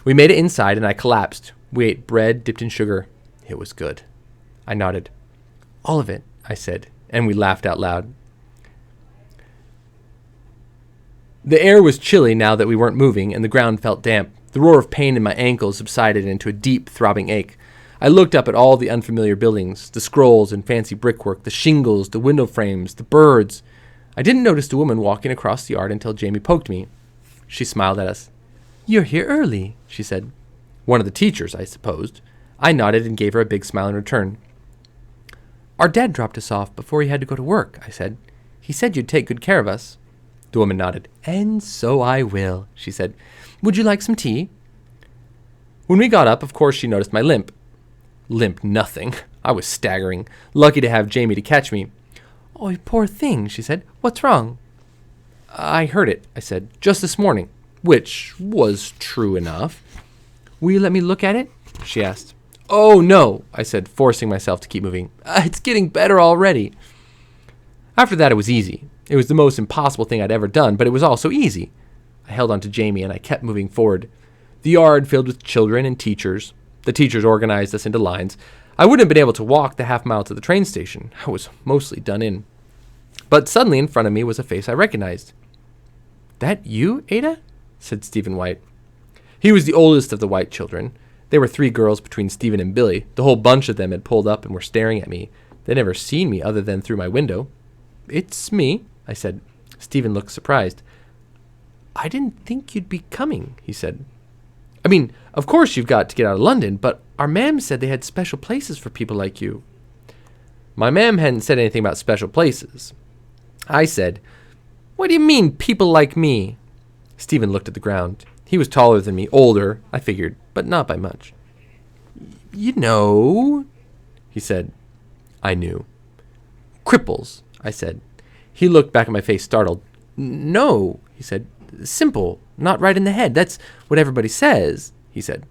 We made it inside and I collapsed. We ate bread dipped in sugar. It was good. I nodded. "All of it," I said, and we laughed out loud. The air was chilly now that we weren't moving, and the ground felt damp. The roar of pain in my ankles subsided into a deep, throbbing ache. I looked up at all the unfamiliar buildings, the scrolls and fancy brickwork, the shingles, the window frames, the birds. I didn't notice the woman walking across the yard until Jamie poked me. She smiled at us. "You're here early," she said. One of the teachers, I supposed. I nodded and gave her a big smile in return. "Our dad dropped us off before he had to go to work," I said. "He said you'd take good care of us." The woman nodded. "And so I will," she said. "Would you like some tea?" When we got up, of course, she noticed my limp. Limp nothing. I was staggering, lucky to have Jamie to catch me. "Oh, you poor thing," she said. "What's wrong?" "I heard it," I said, "just this morning," which was true enough. "Will you let me look at it?" she asked. "Oh, no," I said, forcing myself to keep moving. "It's getting better already." After that, it was easy. It was the most impossible thing I'd ever done, but it was also easy. I held on to Jamie, and I kept moving forward. The yard filled with children and teachers. The teachers organized us into lines. I wouldn't have been able to walk the half mile to the train station. I was mostly done in. But suddenly in front of me was a face I recognized. "That you, Ada?" said Stephen White. He was the oldest of the White children. There were 3 girls between Stephen and Billy. The whole bunch of them had pulled up and were staring at me. They'd never seen me other than through my window. "It's me," I said. Stephen looked surprised. "I didn't think you'd be coming," he said. "I mean, of course you've got to get out of London, but our ma'am said they had special places for people like you." My ma'am hadn't said anything about special places. I said, "What do you mean, people like me?" Stephen looked at the ground. He was taller than me, older, I figured, but not by much. You know, he said. I knew. Cripples, I said. He looked back at my face, startled. No, he said. Simple, not right in the head. That's what everybody says, he said.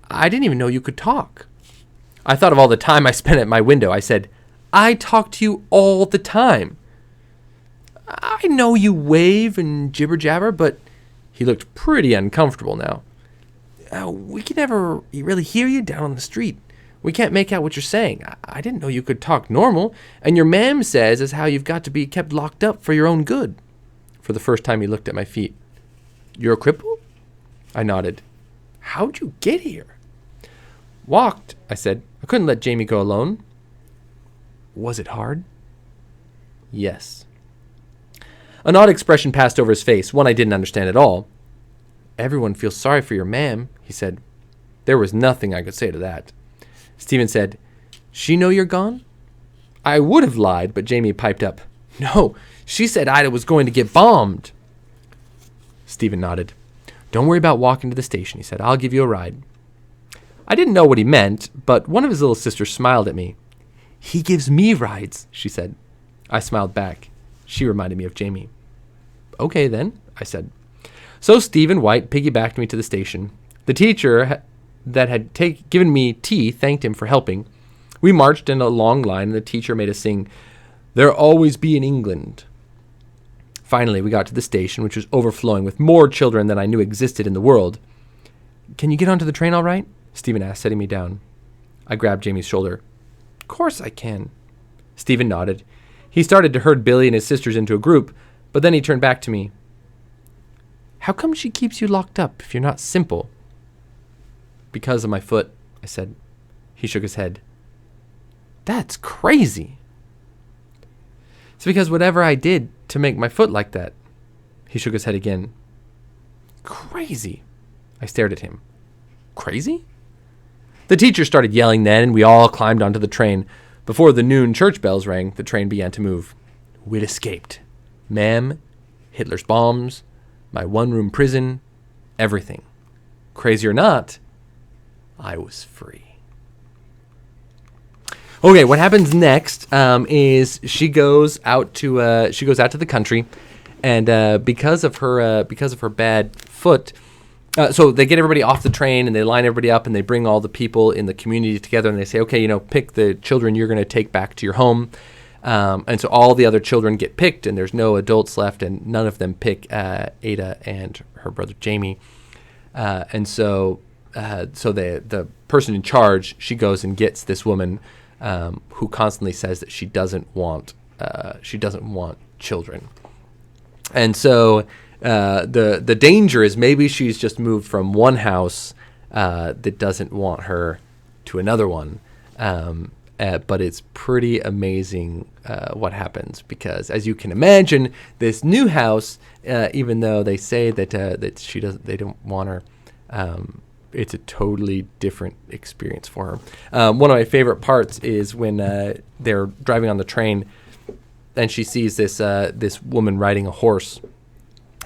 I didn't even know you could talk. I thought of all the time I spent at my window. I said, I talk to you all the time. I know you wave and jibber jabber, but he looked pretty uncomfortable now. We can never really hear you down on the street. We can't make out what you're saying. I didn't know you could talk normal. And your ma'am says as how you've got to be kept locked up for your own good. For the first time, he looked at my feet. You're a cripple? I nodded. How'd you get here? Walked, I said. I couldn't let Jamie go alone. Was it hard? Yes. An odd expression passed over his face, one I didn't understand at all. Everyone feels sorry for your ma'am, he said. There was nothing I could say to that. Stephen said, She know you're gone? I would have lied, but Jamie piped up. No, she said Ida was going to get bombed. Stephen nodded. Don't worry about walking to the station, he said. I'll give you a ride. I didn't know what he meant, but one of his little sisters smiled at me. He gives me rides, she said. I smiled back. She reminded me of Jamie. Okay, then, I said. So Stephen White piggybacked me to the station. The teacher that had given me tea thanked him for helping. We marched in a long line, and the teacher made us sing, There'll Always Be in England. Finally, we got to the station, which was overflowing with more children than I knew existed in the world. Can you get onto the train all right? Stephen asked, setting me down. I grabbed Jamie's shoulder. Of course I can. Stephen nodded. He started to herd Billy and his sisters into a group, but then he turned back to me. How come she keeps you locked up if you're not simple? Because of my foot, I said. He shook his head. That's crazy. It's because whatever I did to make my foot like that. He shook his head again. Crazy. I stared at him. Crazy? The teacher started yelling then, and we all climbed onto the train. Before the noon church bells rang, the train began to move. We'd escaped. Ma'am, Hitler's bombs, my one-room prison, everything. Crazy or not, I was free. Okay, what happens next is she goes out to the country, and because of her bad foot, so they get everybody off the train and they line everybody up and they bring all the people in the community together and they say, okay, pick the children you're going to take back to your home, and so all the other children get picked and there's no adults left and none of them pick Ada and her brother Jamie, and so the person in charge, she goes and gets this woman. Who constantly says that she doesn't want children, and so the danger is maybe she's just moved from one house that doesn't want her to another one, but it's pretty amazing what happens because, as you can imagine, this new house, even though they say that they don't want her. It's a totally different experience for her. One of my favorite parts is when they're driving on the train and she sees this woman riding a horse,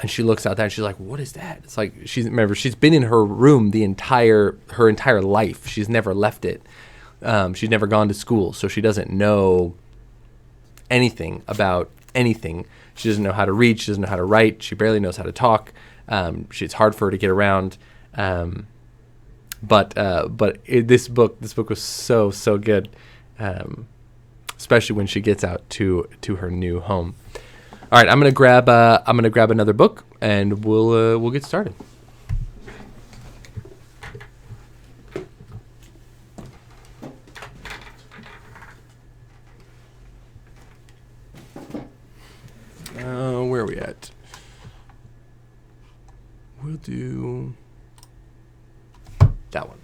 and she looks out there and she's like, what is that? It's like she's been in her room her entire life. She's never left it. She's never gone to school, so she doesn't know anything about anything. She doesn't know how to read. She doesn't know how to write. She barely knows how to talk. It's hard for her to get around. But this book was so good, especially when she gets out to her new home. All right, I'm gonna grab another book and we'll get started. Where are we at? We'll do that one.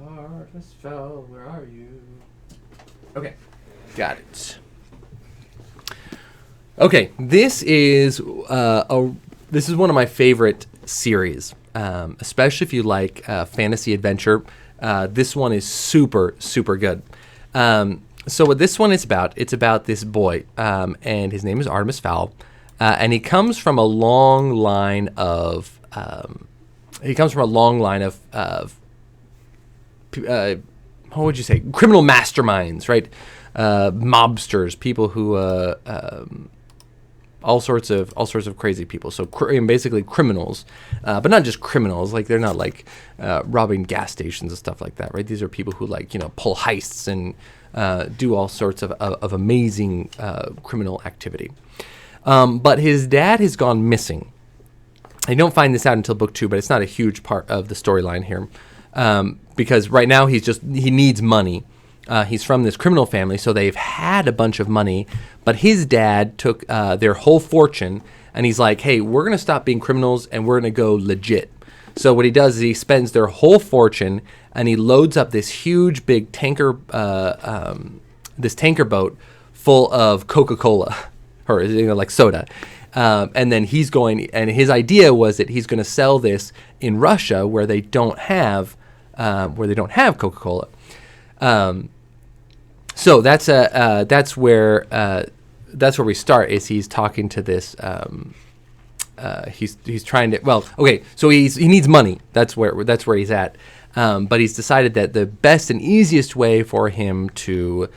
Artemis Fowl, where are you? Okay, got it. Okay, this is one of my favorite series, especially if you like fantasy adventure. This one is super good. So what this one is about, it's about this boy, and his name is Artemis Fowl, and he comes from a long line of he comes from a long line of how would you say, criminal masterminds, right? Mobsters, people who all sorts of crazy people. So basically criminals, but not just criminals. Like they're not like robbing gas stations and stuff like that, right? These are people who like pull heists and do all sorts of amazing criminal activity. But his dad has gone missing. I don't find this out until book 2, but it's not a huge part of the storyline here, because right now he needs money. He's from this criminal family, so they've had a bunch of money, but his dad took their whole fortune, and he's like, hey, we're going to stop being criminals, and we're going to go legit. So what he does is he spends their whole fortune, and he loads up this huge, big tanker boat full of Coca-Cola, or like soda. And then he's going, and his idea was that he's going to sell this in Russia where they don't have Coca-Cola. So that's where we start. Is he's talking to this. He's trying to. Well, okay. So he needs money. That's where he's at. But he's decided that the best and easiest way for him to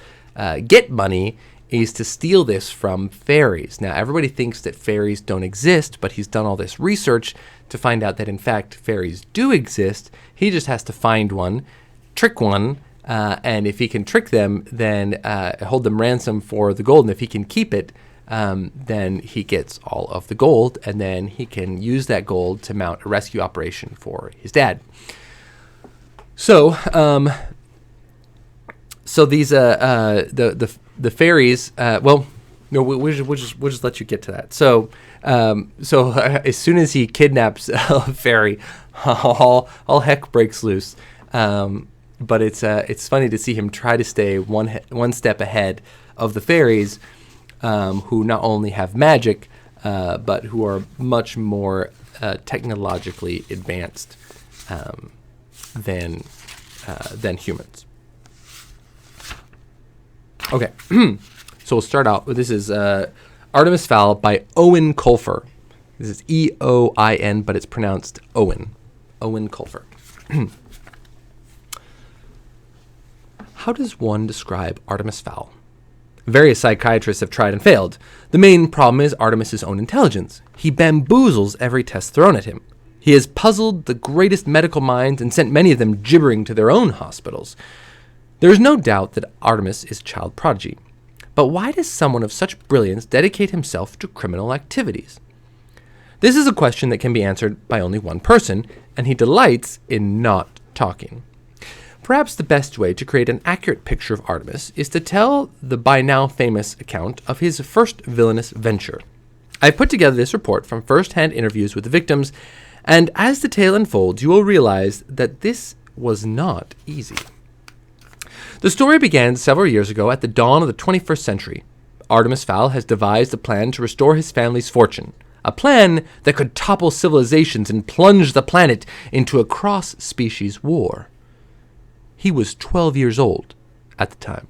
get money is to steal this from fairies. Now, everybody thinks that fairies don't exist, but he's done all this research to find out that, in fact, fairies do exist. He just has to find one, trick one, and if he can trick them, then hold them ransom for the gold. And if he can keep it, then he gets all of the gold, and then he can use that gold to mount a rescue operation for his dad. So these the fairies. Well, no, we'll just let you get to that. So as soon as he kidnaps a fairy, all heck breaks loose. But it's funny to see him try to stay one step ahead of the fairies, who not only have magic, but who are much more technologically advanced than humans. Okay, so we'll start out with this is Artemis Fowl by Owen Colfer. This is E-O-I-N, but it's pronounced Owen. Owen Colfer. How does one describe Artemis Fowl? Various psychiatrists have tried and failed. The main problem is Artemis's own intelligence. He bamboozles every test thrown at him. He has puzzled the greatest medical minds and sent many of them gibbering to their own hospitals. There is no doubt that Artemis is a child prodigy. But why does someone of such brilliance dedicate himself to criminal activities? This is a question that can be answered by only one person, and he delights in not talking. Perhaps the best way to create an accurate picture of Artemis is to tell the by now famous account of his first villainous venture. I put together this report from first-hand interviews with the victims, and as the tale unfolds, you will realize that this was not easy. The story began several years ago at the dawn of the 21st century. Artemis Fowl has devised a plan to restore his family's fortune, a plan that could topple civilizations and plunge the planet into a cross-species war. He was 12 years old at the time.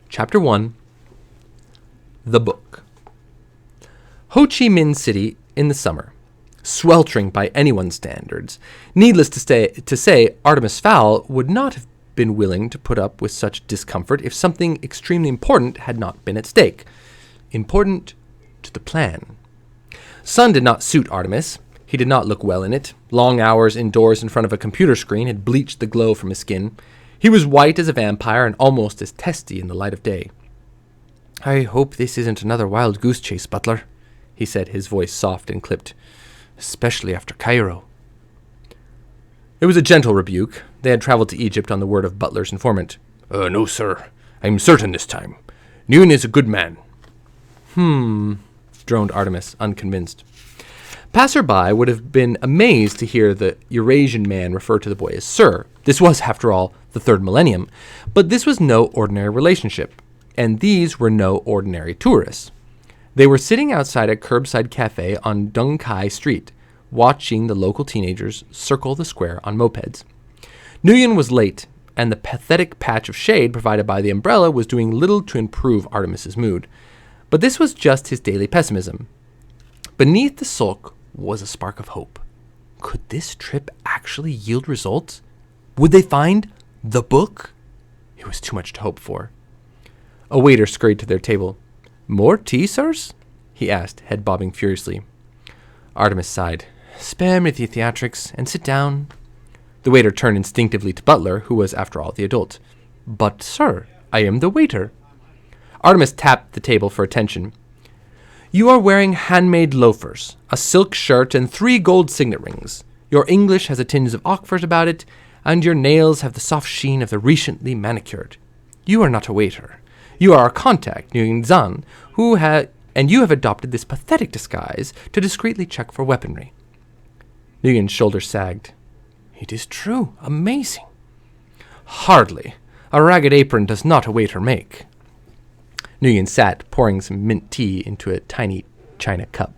Chapter 1. The Book. Ho Chi Minh City in the summer. Sweltering by anyone's standards. Needless to say, Artemis Fowl would not have been willing to put up with such discomfort if something extremely important had not been at stake. Important to the plan. Sun did not suit Artemis. He did not look well in it. Long hours indoors in front of a computer screen had bleached the glow from his skin. He was white as a vampire and almost as testy in the light of day. "I hope this isn't another wild goose chase, Butler," he said, his voice soft and clipped. "Especially after Cairo." It was a gentle rebuke. They had traveled to Egypt on the word of Butler's informant. "No, sir. I'm certain this time. Nguyen is a good man." Droned Artemis, unconvinced. Passer-by would have been amazed to hear the Eurasian man refer to the boy as Sir. This was, after all, the third millennium. But this was no ordinary relationship, and these were no ordinary tourists. They were sitting outside a curbside cafe on Dong Khai Street, watching the local teenagers circle the square on mopeds. Nguyen was late, and the pathetic patch of shade provided by the umbrella was doing little to improve Artemis's mood. But this was just his daily pessimism. Beneath the sulk was a spark of hope. Could this trip actually yield results? Would they find the book? It was too much to hope for. A waiter scurried to their table. "More tea, sirs?" he asked, head bobbing furiously. Artemis sighed. "Spare me the theatrics, and sit down." The waiter turned instinctively to Butler, who was, after all, the adult. "But, sir, I am the waiter." Artemis tapped the table for attention. "You are wearing handmade loafers, a silk shirt, and 3 gold signet rings. Your English has a tinge of Oxford about it, and your nails have the soft sheen of the recently manicured. You are not a waiter. You are our contact, Nguyen Zan, and you have adopted this pathetic disguise to discreetly check for weaponry." Nguyen's shoulders sagged. "It is true. Amazing." "Hardly. A ragged apron does not a waiter make." Nguyen sat, pouring some mint tea into a tiny china cup.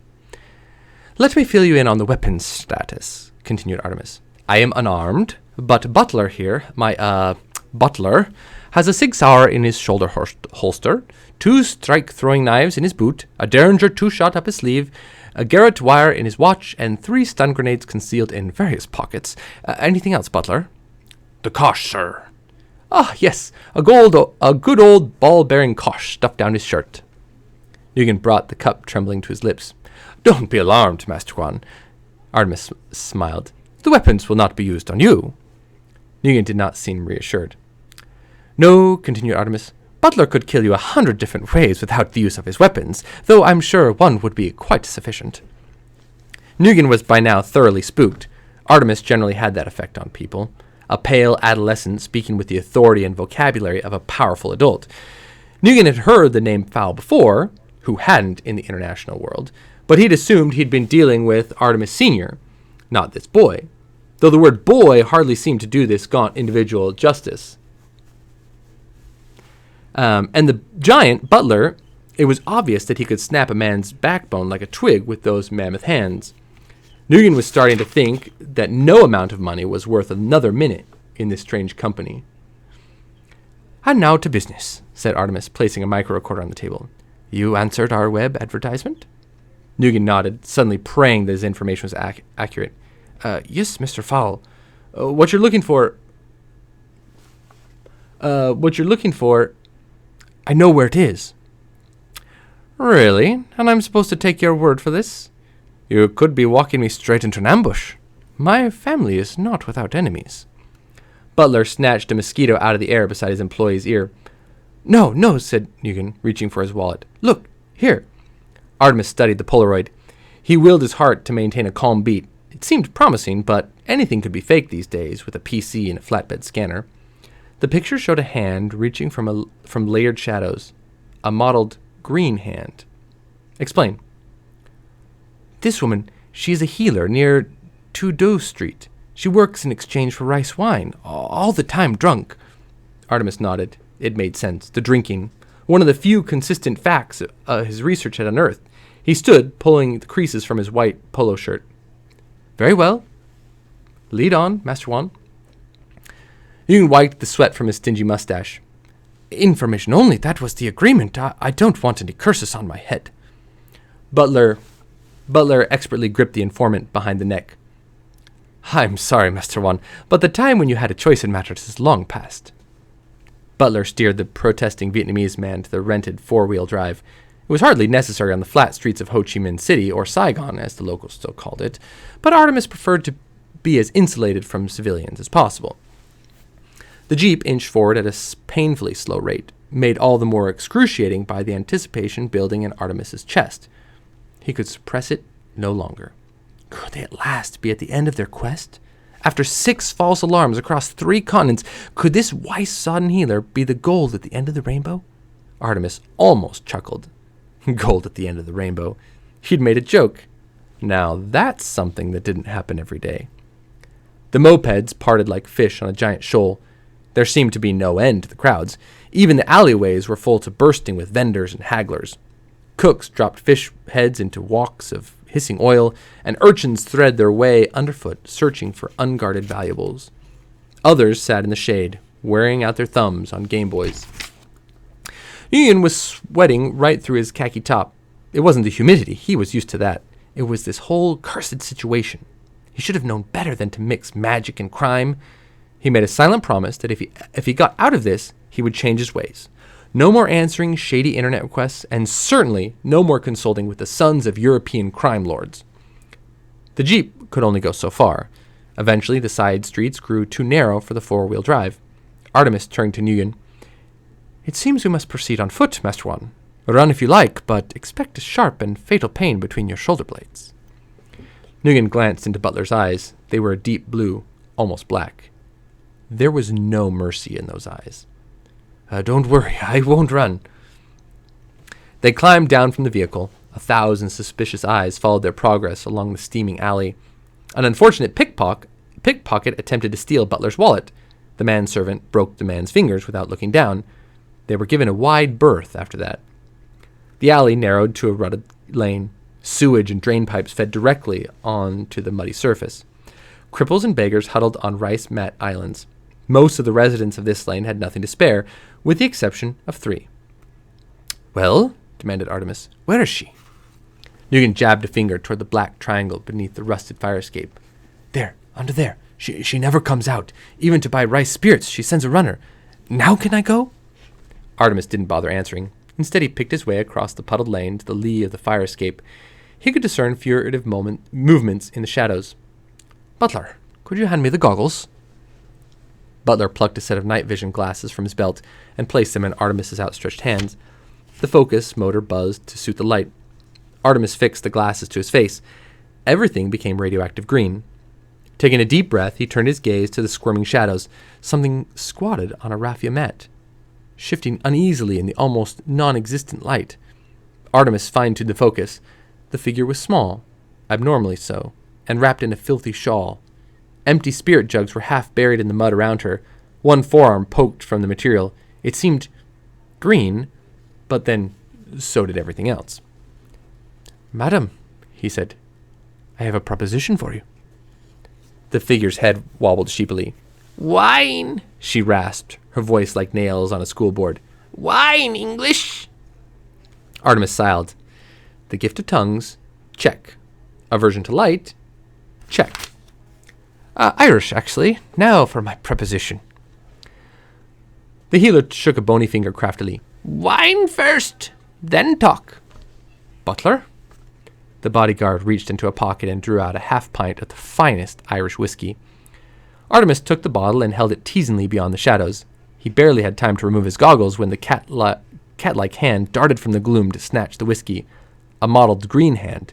"Let me fill you in on the weapons status," continued Artemis. "I am unarmed, but Butler here, my butler, has a Sig Sauer in his shoulder holster, 2 strike-throwing knives in his boot, a Derringer 2-shot up his sleeve, a Garrett wire in his watch, and 3 stun grenades concealed in various pockets. Anything else, Butler?" "The Kosh, sir." "Ah, yes, a good old ball-bearing Kosh stuffed down his shirt." Nguyen brought the cup trembling to his lips. "Don't be alarmed, Master Juan." Artemis smiled. "The weapons will not be used on you." Nguyen did not seem reassured. "No," continued Artemis, "Butler could kill you 100 different ways without the use of his weapons, though I'm sure one would be quite sufficient." Nguyen was by now thoroughly spooked. Artemis generally had that effect on people. A pale adolescent speaking with the authority and vocabulary of a powerful adult. Nguyen had heard the name Fowl before, who hadn't in the international world, but he'd assumed he'd been dealing with Artemis Sr., not this boy, though the word boy hardly seemed to do this gaunt individual justice. And the giant, Butler, it was obvious that he could snap a man's backbone like a twig with those mammoth hands. Nguyen was starting to think that no amount of money was worth another minute in this strange company. "And now to business," said Artemis, placing a micro-recorder on the table. "You answered our web advertisement?" Nguyen nodded, suddenly praying that his information was accurate. Yes, Mr. Fowl. What you're looking for... I know where it is." "Really? And I'm supposed to take your word for this? You could be walking me straight into an ambush. My family is not without enemies." Butler snatched a mosquito out of the air beside his employee's ear. No, said Nguyen, reaching for his wallet. "Look, here." Artemis studied the Polaroid. He willed his heart to maintain a calm beat. It seemed promising, but anything could be faked these days with a PC and a flatbed scanner. The picture showed a hand reaching from layered shadows, a mottled green hand. "Explain." "This woman, she is a healer near Tudo Street. She works in exchange for rice wine, all the time drunk." Artemis nodded. It made sense. The drinking. One of the few consistent facts his research had unearthed. He stood, pulling the creases from his white polo shirt. "Very well. Lead on, Master Juan." Nguyen wiped the sweat from his stingy mustache. "Information only, that was the agreement. I don't want any curses on my head." Butler expertly gripped the informant behind the neck. "I'm sorry, Master Juan, but the time when you had a choice in matters is long past." Butler steered the protesting Vietnamese man to the rented 4-wheel drive. It was hardly necessary on the flat streets of Ho Chi Minh City, or Saigon as the locals still called it, but Artemis preferred to be as insulated from civilians as possible. The Jeep inched forward at a painfully slow rate, made all the more excruciating by the anticipation building in Artemis's chest. He could suppress it no longer. Could they at last be at the end of their quest? After 6 false alarms across 3 continents, could this wise-sodden healer be the gold at the end of the rainbow? Artemis almost chuckled. Gold at the end of the rainbow. He'd made a joke. Now that's something that didn't happen every day. The mopeds parted like fish on a giant shoal. There seemed to be no end to the crowds. Even the alleyways were full to bursting with vendors and hagglers. Cooks dropped fish heads into walks of hissing oil, and urchins thread their way underfoot, searching for unguarded valuables. Others sat in the shade, wearing out their thumbs on Game Boys. Nguyen was sweating right through his khaki top. It wasn't the humidity. He was used to that. It was this whole cursed situation. He should have known better than to mix magic and crime. He made a silent promise that if he got out of this, he would change his ways. No more answering shady internet requests, and certainly no more consulting with the sons of European crime lords. The Jeep could only go so far. Eventually, the side streets grew too narrow for the four-wheel drive. Artemis turned to Nguyen. "It seems we must proceed on foot, Master One. Run if you like, but expect a sharp and fatal pain between your shoulder blades." Nguyen glanced into Butler's eyes. They were a deep blue, almost black. There was no mercy in those eyes. "Don't worry, I won't run." They climbed down from the vehicle. 1,000 suspicious eyes followed their progress along the steaming alley. An unfortunate pickpocket attempted to steal Butler's wallet. The manservant broke the man's fingers without looking down. They were given a wide berth after that. The alley narrowed to a rutted lane. Sewage and drain pipes fed directly onto the muddy surface. Cripples and beggars huddled on rice mat islands. Most of the residents of this lane had nothing to spare, with the exception of 3. "Well?" demanded Artemis. "Where is she?" Nguyen jabbed a finger toward the black triangle beneath the rusted fire escape. "There, under there. She never comes out. Even to buy rice spirits, she sends a runner. Now can I go?" Artemis didn't bother answering. Instead, he picked his way across the puddled lane to the lee of the fire escape. He could discern furtive movements in the shadows. "Butler, could you hand me the goggles?" Butler plucked a set of night vision glasses from his belt and placed them in Artemis's outstretched hands. The focus motor buzzed to suit the light. Artemis fixed the glasses to his face. Everything became radioactive green. Taking a deep breath, he turned his gaze to the squirming shadows. Something squatted on a raffia mat, shifting uneasily in the almost non-existent light. Artemis fine-tuned the focus. The figure was small, abnormally so, and wrapped in a filthy shawl. Empty spirit jugs were half buried in the mud around her. One forearm poked from the material. It seemed green, but then so did everything else. "Madam," he said, "I have a proposition for you." The figure's head wobbled sheepily. "Wine," she rasped, her voice like nails on a school board. "Wine, English." Artemis sighed. The gift of tongues, check. Aversion to light, check. Irish, actually. Now for my preposition. The healer shook a bony finger craftily. "Wine first, then talk." "Butler?" The bodyguard reached into a pocket and drew out a half pint of the finest Irish whiskey. Artemis took the bottle and held it teasingly beyond the shadows. He barely had time to remove his goggles when the cat-like hand darted from the gloom to snatch the whiskey. A mottled green hand.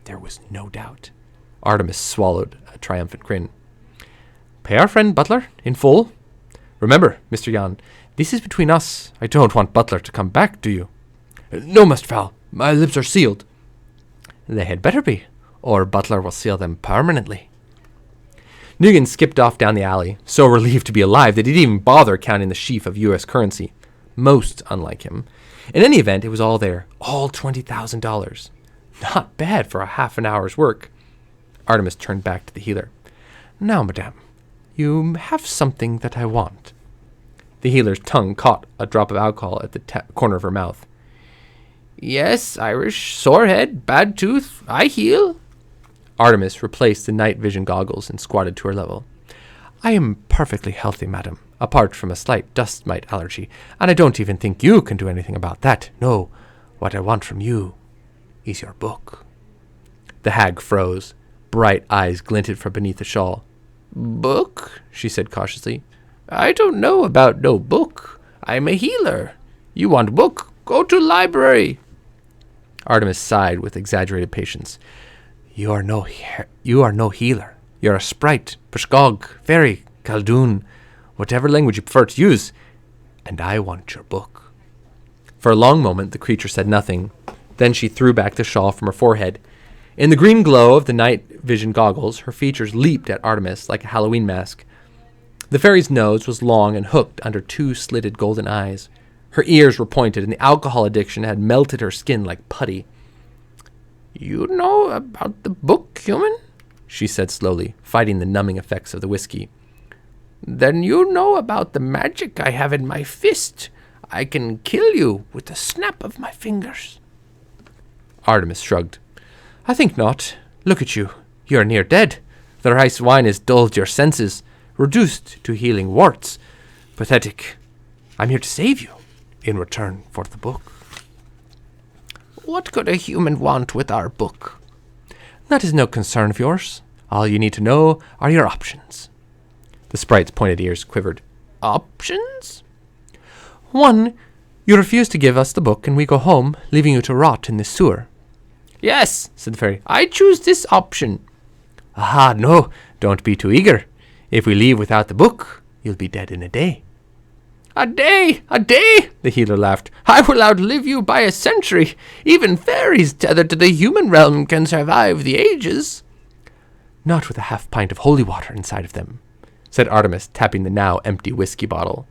There was no doubt. Artemis swallowed a triumphant grin. "Pay our friend Butler in full. Remember, Mr. Jan, this is between us. I don't want Butler to come back, do you?" "No, Mr. Val. My lips are sealed." "They had better be, or Butler will seal them permanently." Nguyen skipped off down the alley, so relieved to be alive that he didn't even bother counting the sheaf of U.S. currency. Most unlike him. In any event, it was all there. All $20,000. Not bad for a half an hour's work. Artemis turned back to the healer. "Now, madame, you have something that I want." The healer's tongue caught a drop of alcohol at the corner of her mouth. "Yes, Irish, sore head, bad tooth, I heal." Artemis replaced the night vision goggles and squatted to her level. "I am perfectly healthy, madam, apart from a slight dust mite allergy, and I don't even think you can do anything about that. No, what I want from you is your book." The hag froze. Bright eyes glinted from beneath the shawl. "Book?" she said cautiously. "I don't know about no book. I'm a healer. You want book? Go to library." Artemis sighed with exaggerated patience. You are no healer. You're a sprite, Perskog, fairy, Khaldoon, whatever language you prefer to use. And I want your book." For a long moment, the creature said nothing. Then she threw back the shawl from her forehead. In the green glow of the night vision goggles, her features leaped at Artemis like a Halloween mask. The fairy's nose was long and hooked under 2 slitted golden eyes. Her ears were pointed, and the alcohol addiction had melted her skin like putty. "You know about the book, human?" she said slowly, fighting the numbing effects of the whiskey. "Then you know about the magic I have in my fist. I can kill you with the snap of my fingers." Artemis shrugged. "I think not. Look at you. You're near dead. The rice wine has dulled your senses, reduced to healing warts. Pathetic. I'm here to save you, in return for the book. What could a human want with our book? That is no concern of yours. All you need to know are your options. The sprite's pointed ears quivered. Options? 1. You refuse to give us the book and we go home, leaving you to rot in the sewer. Yes, said the fairy. I choose this option. Ah, no, don't be too eager. If we leave without the book, you'll be dead in a day. A day! A day! The healer laughed. I will outlive you by a century. Even fairies tethered to the human realm can survive the ages. Not with a half pint of holy water inside of them, said Artemis, tapping the now empty whiskey bottle.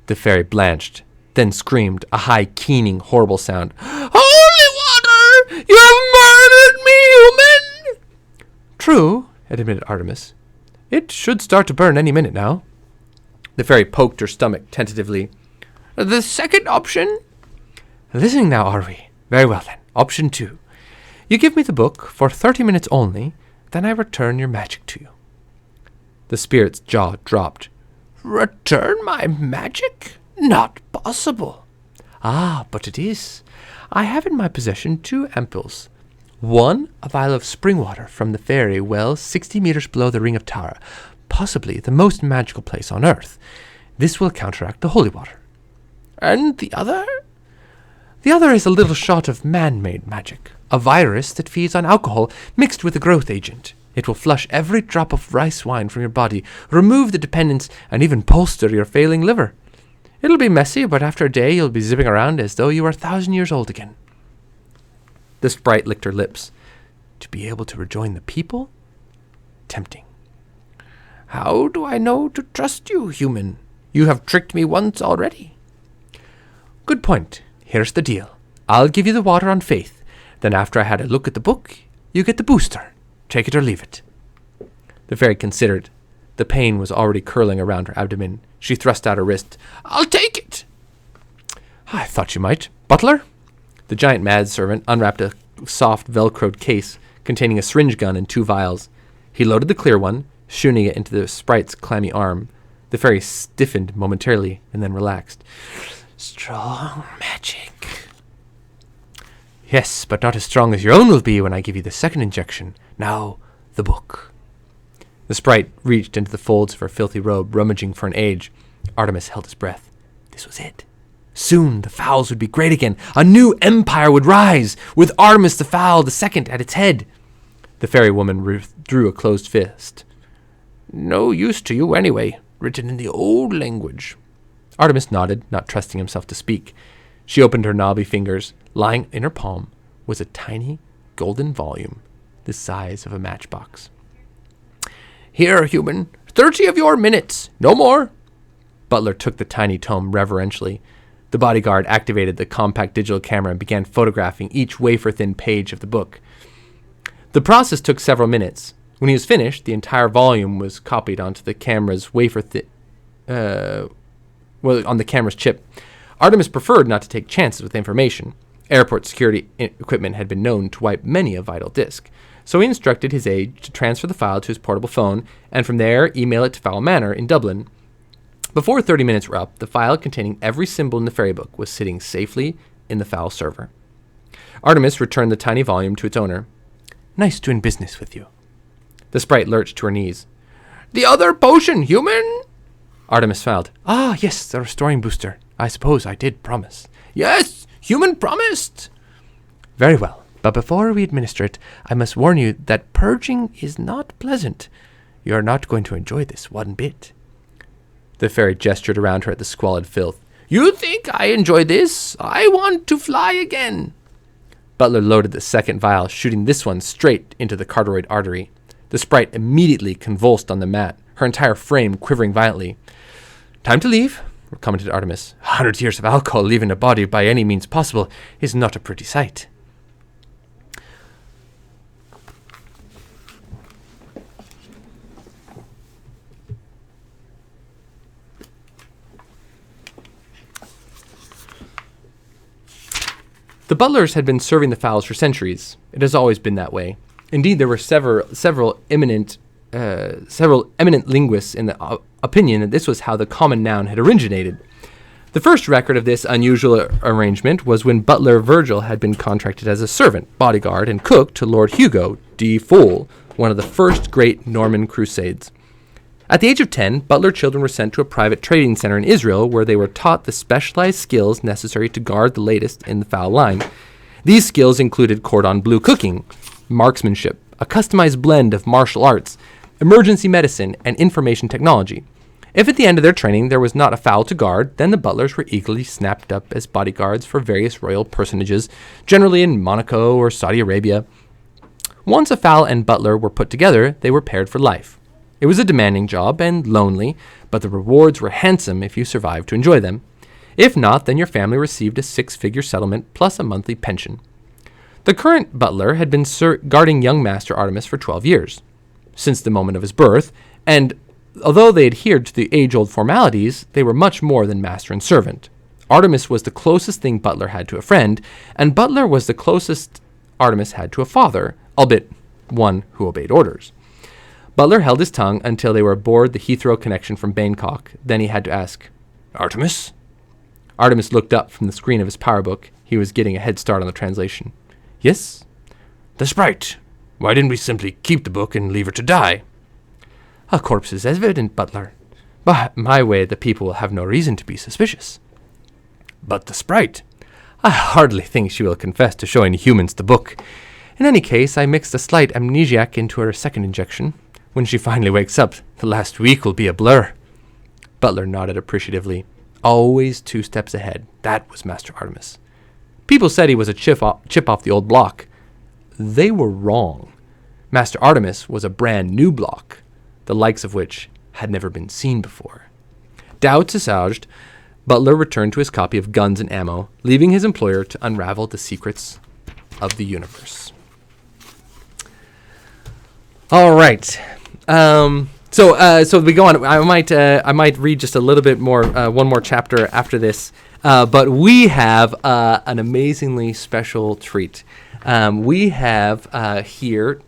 The fairy blanched, then screamed, a high, keening, horrible sound. Holy water! You have murdered me, human! True, admitted Artemis. It should start to burn any minute now. The fairy poked her stomach tentatively. The second option? Listening now, are we? Very well then. Option 2. You give me the book for 30 minutes only, then I return your magic to you. The spirit's jaw dropped. Return my magic? Not possible. Ah, but it is. I have in my possession 2 ampoules. One, a vial of spring water from the fairy well 60 meters below the Ring of Tara, possibly the most magical place on earth. This will counteract the holy water. And the other? The other is a little shot of man-made magic, a virus that feeds on alcohol mixed with a growth agent. It will flush every drop of rice wine from your body, remove the dependence, and even bolster your failing liver. It'll be messy, but after a day you'll be zipping around as though you were 1,000 years old again. The sprite licked her lips. To be able to rejoin the people? Tempting. How do I know to trust you, human? You have tricked me once already. Good point. Here's the deal. I'll give you the water on faith. Then after I had a look at the book, you get the booster. Take it or leave it. The fairy considered. The pain was already curling around her abdomen. She thrust out her wrist. I'll take it. I thought you might. Butler? The giant manservant unwrapped a soft velcroed case containing a syringe gun and 2 vials. He loaded the clear one, shooting it into the sprite's clammy arm. The fairy stiffened momentarily and then relaxed. Strong magic. Yes, but not as strong as your own will be when I give you the second injection. Now, the book. The sprite reached into the folds of her filthy robe, rummaging for an age. Artemis held his breath. This was it. Soon the Fowls would be great again. A new empire would rise, with Artemis the Fowl II at its head. The fairy woman withdrew a closed fist. No use to you anyway, written in the old language. Artemis nodded, not trusting himself to speak. She opened her knobby fingers. Lying in her palm was a tiny golden volume, the size of a matchbox. Here, human, 30 of your minutes, no more. Butler took the tiny tome reverentially. The bodyguard activated the compact digital camera and began photographing each wafer-thin page of the book. The process took several minutes. When he was finished, the entire volume was copied onto the camera's on the camera's chip. Artemis preferred not to take chances with information. Airport security equipment had been known to wipe many a vital disk, so he instructed his aide to transfer the file to his portable phone and from there email it to Fowl Manor in Dublin. Before 30 minutes were up, the file containing every symbol in the fairy book was sitting safely in the Fowl server. Artemis returned the tiny volume to its owner. Nice doing business with you. The sprite lurched to her knees. The other potion, human? Artemis smiled. Ah, yes, the restoring booster. I suppose I did promise. Yes, human promised. Very well, but before we administer it, I must warn you that purging is not pleasant. You are not going to enjoy this one bit. The fairy gestured around her at the squalid filth. You think I enjoy this? I want to fly again. Butler loaded the second vial, shooting this one straight into the carotid artery. The sprite immediately convulsed on the mat, her entire frame quivering violently. Time to leave, commented Artemis. 100 years of alcohol leaving a body by any means possible is not a pretty sight. The butlers had been serving the fowls for centuries. It has always been that way. Indeed, there were several eminent linguists in the opinion that this was how the common noun had originated. The first record of this unusual arrangement was when butler Virgil had been contracted as a servant, bodyguard, and cook to Lord Hugo de Foule, one of the first great Norman crusades. At the age of 10, butler children were sent to a private trading center in Israel where they were taught the specialized skills necessary to guard the latest in the foul line. These skills included cordon bleu cooking, marksmanship, a customized blend of martial arts, emergency medicine, and information technology. If at the end of their training there was not a fowl to guard, then the butlers were eagerly snapped up as bodyguards for various royal personages, generally in Monaco or Saudi Arabia. Once a fowl and butler were put together, they were paired for life. It was a demanding job and lonely, but the rewards were handsome if you survived to enjoy them. If not, then your family received a 6-figure settlement plus a monthly pension. The current butler had been guarding young Master Artemis for 12 years, since the moment of his birth, and although they adhered to the age-old formalities, they were much more than master and servant. Artemis was the closest thing Butler had to a friend, and Butler was the closest Artemis had to a father, albeit one who obeyed orders. Butler held his tongue until they were aboard the Heathrow connection from Bangkok. Then he had to ask, "Artemis?" Artemis looked up from the screen of his power book. He was getting a head start on the translation. "Yes?" "The sprite. Why didn't we simply keep the book and leave her to die?" "A corpse is evident, Butler. But my way the people will have no reason to be suspicious." "But the sprite?" "I hardly think she will confess to showing humans the book. In any case, I mixed a slight amnesiac into her second injection. When she finally wakes up, the last week will be a blur." Butler nodded appreciatively. Always 2 steps ahead. That was Master Artemis. People said he was a chip off the old block. They were wrong. Master Artemis was a brand new block, the likes of which had never been seen before. Doubts assuaged, Butler returned to his copy of Guns and Ammo, leaving his employer to unravel the secrets of the universe. All right. So we go on. I might read just a little bit more, one more chapter after this. But we have an amazingly special treat. We have here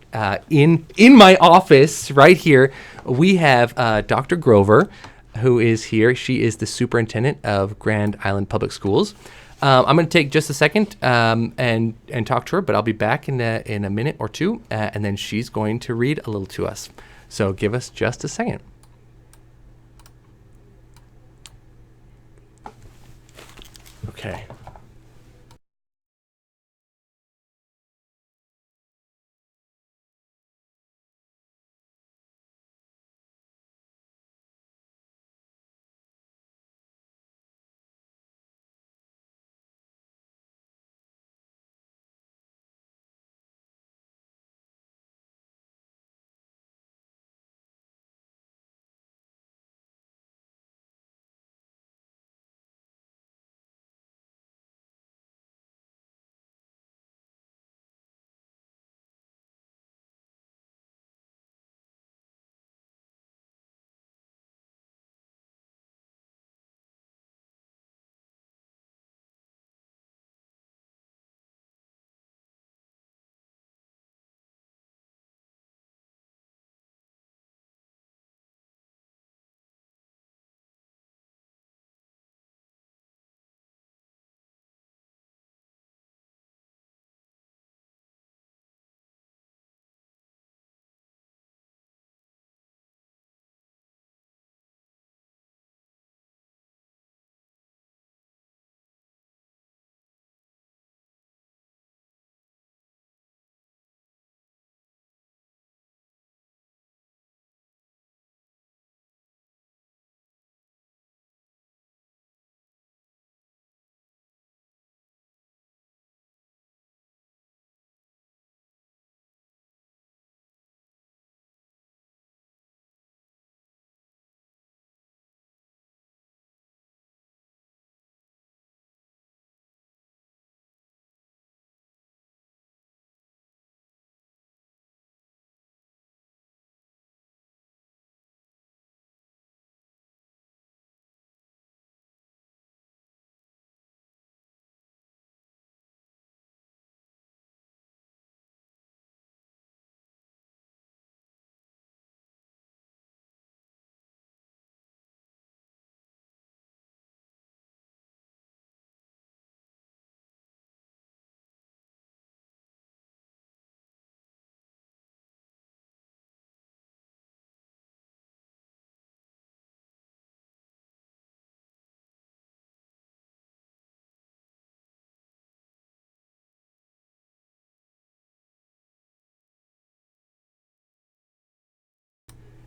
in my office right here, we have Dr. Grover, who is here. She is the superintendent of Grand Island Public Schools. I'm going to take just a second and talk to her, but I'll be back in a minute or two, and then she's going to read a little to us. So give us just a second. Okay.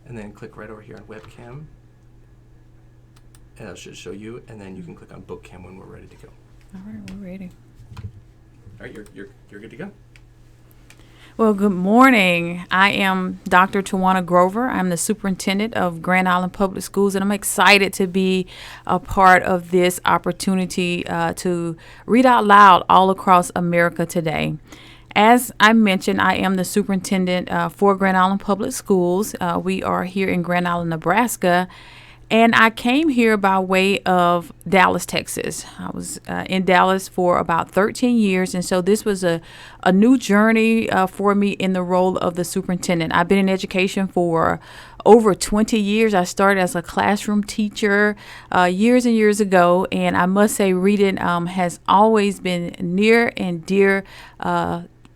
and then click right over here on webcam. And it should show you, and then you can click on book cam when we're ready to go. All right, we're ready. All right, you're good to go. Well, good morning. I am Dr. Tawana Grover. I'm the superintendent of Grand Island Public Schools, and I'm excited to be a part of this opportunity to read out loud all across America today. As I mentioned, I am the superintendent for Grand Island Public Schools. We are here in Grand Island, Nebraska. And I came here by way of Dallas, Texas. I was in Dallas for about 13 years, and so this was a new journey for me in the role of the superintendent. I've been in education for over 20 years. I started as a classroom teacher years and years ago, and I must say reading has always been near and dear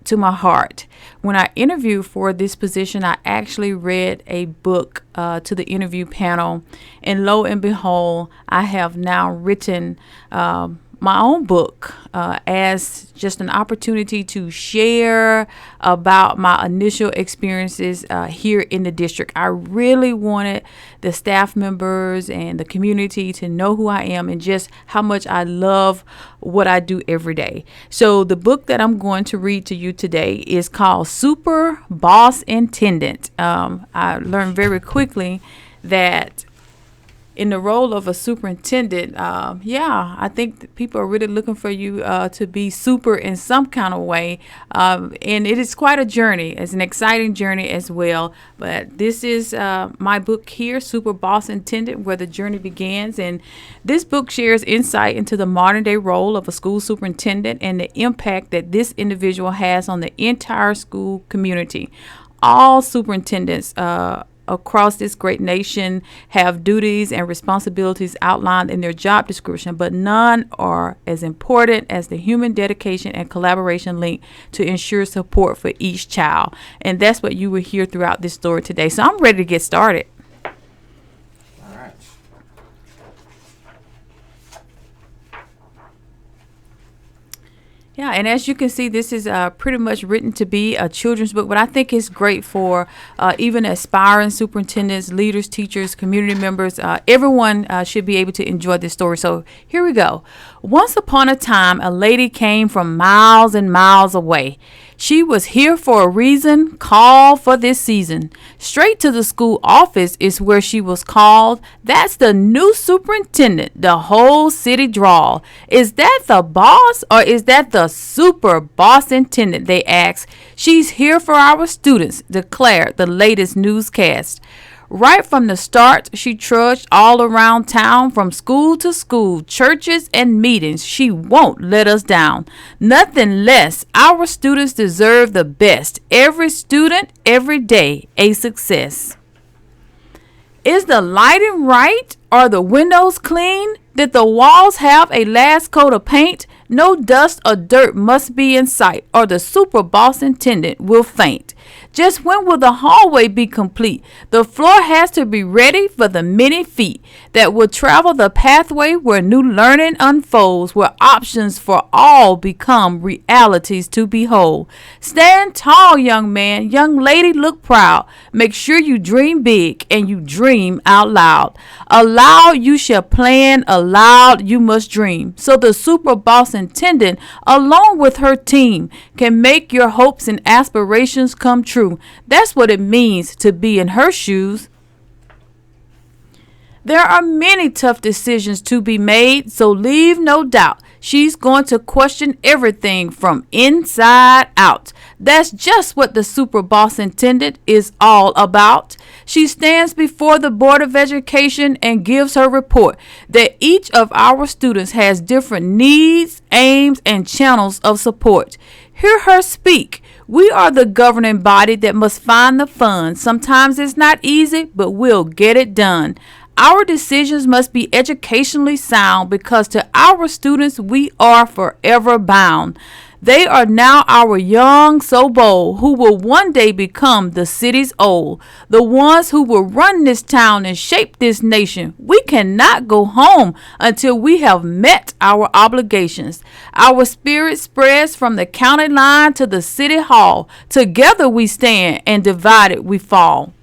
to my heart. When I interviewed for this position, I actually read a book to the interview panel, and lo and behold, I have now written my own book as just an opportunity to share about my initial experiences here in the district. I really wanted the staff members and the community to know who I am and just how much I love what I do every day. So the book that I'm going to read to you today is called Super Boss Intendant. I learned very quickly that in the role of a superintendent, I think that people are really looking for you to be super in some kind of way. And it is quite a journey. It's an exciting journey as well. But this is my book here, Super Boss Intendant, where the journey begins. And this book shares insight into the modern day role of a school superintendent and the impact that this individual has on the entire school community. All superintendents across this great nation have duties and responsibilities outlined in their job description, but none are as important as the human dedication and collaboration linked to ensure support for each child. And that's what you will hear throughout this story today. So I'm ready to get started. All right. Yeah, and as you can see, this is pretty much written to be a children's book, but I think it's great for even aspiring superintendents, leaders, teachers, community members. Everyone should be able to enjoy this story. So here we go. Once upon a time, a lady came from miles and miles away. She was here for a reason, called for this season. Straight to the school office is where she was called. That's the new superintendent, the whole city drawl. Is that the boss or is that the super boss intendant, they asked. She's here for our students, declared the latest newscast. Right from the start, she trudged all around town from school to school, churches and meetings. She won't let us down. Nothing less. Our students deserve the best. Every student, every day, a success. Is the lighting right? Are the windows clean? Did the walls have a last coat of paint? No dust or dirt must be in sight, or the super boss intendant will faint. Just when will the hallway be complete? The floor has to be ready for the many feet that will travel the pathway where new learning unfolds, where options for all become realities to behold. Stand tall, young man, young lady, look proud. Make sure you dream big and you dream out loud. Aloud you shall plan, aloud you must dream. So the super boss intendant, along with her team, can make your hopes and aspirations come true. That's what it means to be in her shoes. There are many tough decisions to be made, so leave no doubt. She's going to question everything from inside out. That's just what the super boss intendant is all about. She stands before the Board of Education and gives her report that each of our students has different needs, aims, and channels of support. Hear her speak. We are the governing body that must find the funds. Sometimes it's not easy, but we'll get it done. Our decisions must be educationally sound because to our students we are forever bound. They are now our young so bold who will one day become the city's old. The ones who will run this town and shape this nation. We cannot go home until we have met our obligations. Our spirit spreads from the county line to the city hall. Together we stand and divided we fall.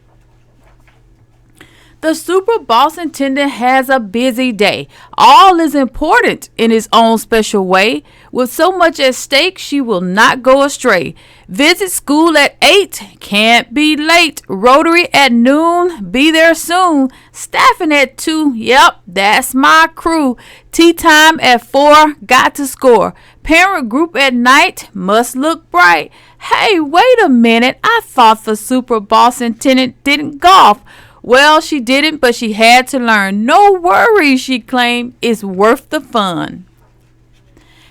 The super boss attendant has a busy day. All is important in its own special way. With so much at stake, she will not go astray. Visit school at 8, can't be late. Rotary at noon, be there soon. Staffing at 2, yep, that's my crew. Tea time at 4, got to score. Parent group at night, must look bright. Hey, wait a minute, I thought the super boss attendant didn't golf. Well, she didn't, but she had to learn. No worries, she claimed, it's worth the fun.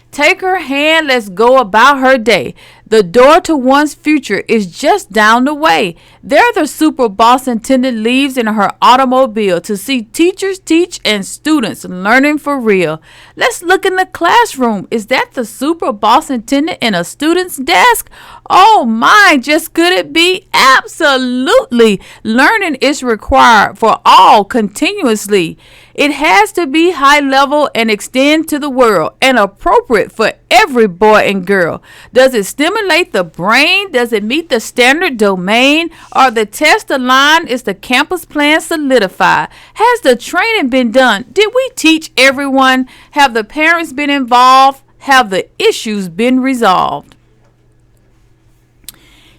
Take her hand, let's go about her day. The door to one's future is just down the way. There the super boss attendant leaves in her automobile to see teachers teach and students learning for real. Let's look in the classroom. Is that the super boss attendant in a student's desk? Oh my, just could it be? Absolutely. Learning is required for all continuously. It has to be high level and extend to the world and appropriate for every boy and girl. Does it stimulate the brain? Does it meet the standard domain? Are the tests aligned? Is the campus plan solidified? Has the training been done? Did we teach everyone? Have the parents been involved? Have the issues been resolved?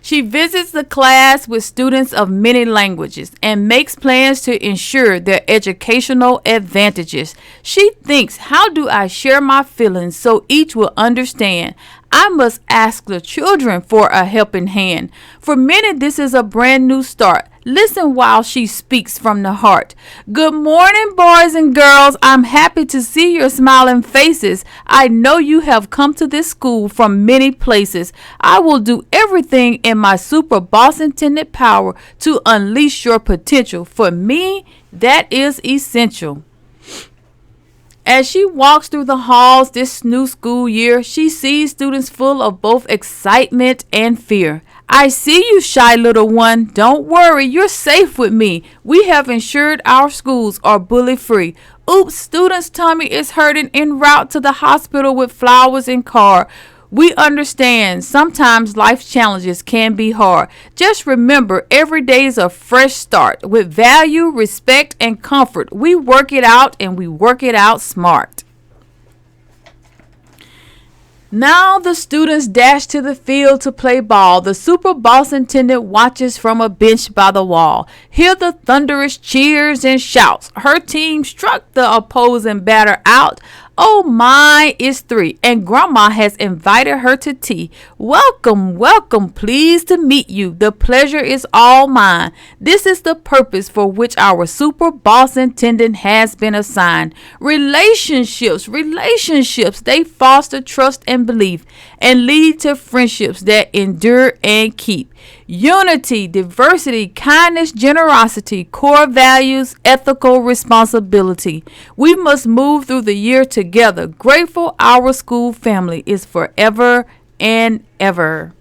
She visits the class with students of many languages and makes plans to ensure their educational advantages. She thinks, how do I share my feelings so each will understand? I must ask the children for a helping hand. For many, this is a brand new start. Listen while she speaks from the heart. Good morning, boys and girls. I'm happy to see your smiling faces. I know you have come to this school from many places. I will do everything in my super boss intended power to unleash your potential. For me, that is essential. As she walks through the halls this new school year, she sees students full of both excitement and fear. I see you, shy little one. Don't worry, you're safe with me. We have ensured our schools are bully free. Oops, student's tummy is hurting en route to the hospital with flowers and card. We understand sometimes life challenges can be hard. Just remember, every day is a fresh start. With value, respect, and comfort, we work it out and we work it out smart. Now the students dash to the field to play ball. The super boss attendant watches from a bench by the wall. Hear the thunderous cheers and shouts. Her team struck the opposing batter out. Oh my, it's 3, and Grandma has invited her to tea. Welcome, welcome, pleased to meet you. The pleasure is all mine. This is the purpose for which our super boss attendant has been assigned. Relationships, they foster trust and belief and lead to friendships that endure and keep. Unity, diversity, kindness, generosity, core values, ethical responsibility. We must move through the year together. Grateful our school family is forever and ever.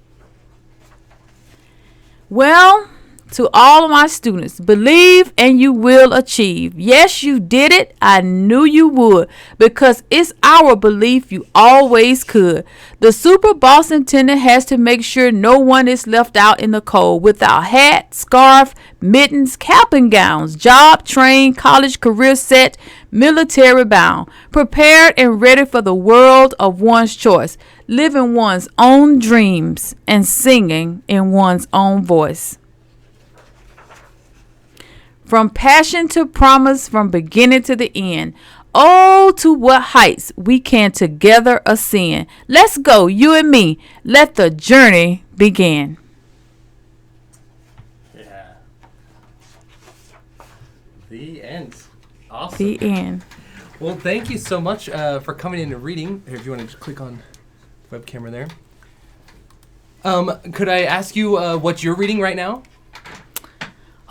Well, to all of my students, believe and you will achieve. Yes, you did it. I knew you would, because it's our belief you always could. The super boss attendant has to make sure no one is left out in the cold without hat, scarf, mittens, cap and gowns, job, trained, college career set, military bound, prepared and ready for the world of one's choice, living one's own dreams and singing in one's own voice. From passion to promise, from beginning to the end. Oh, to what heights we can together ascend. Let's go, you and me. Let the journey begin. Yeah. The end. Awesome. The end. Well, thank you so much for coming in and reading. Here, if you want to just click on the web camera there. Could I ask you what you're reading right now?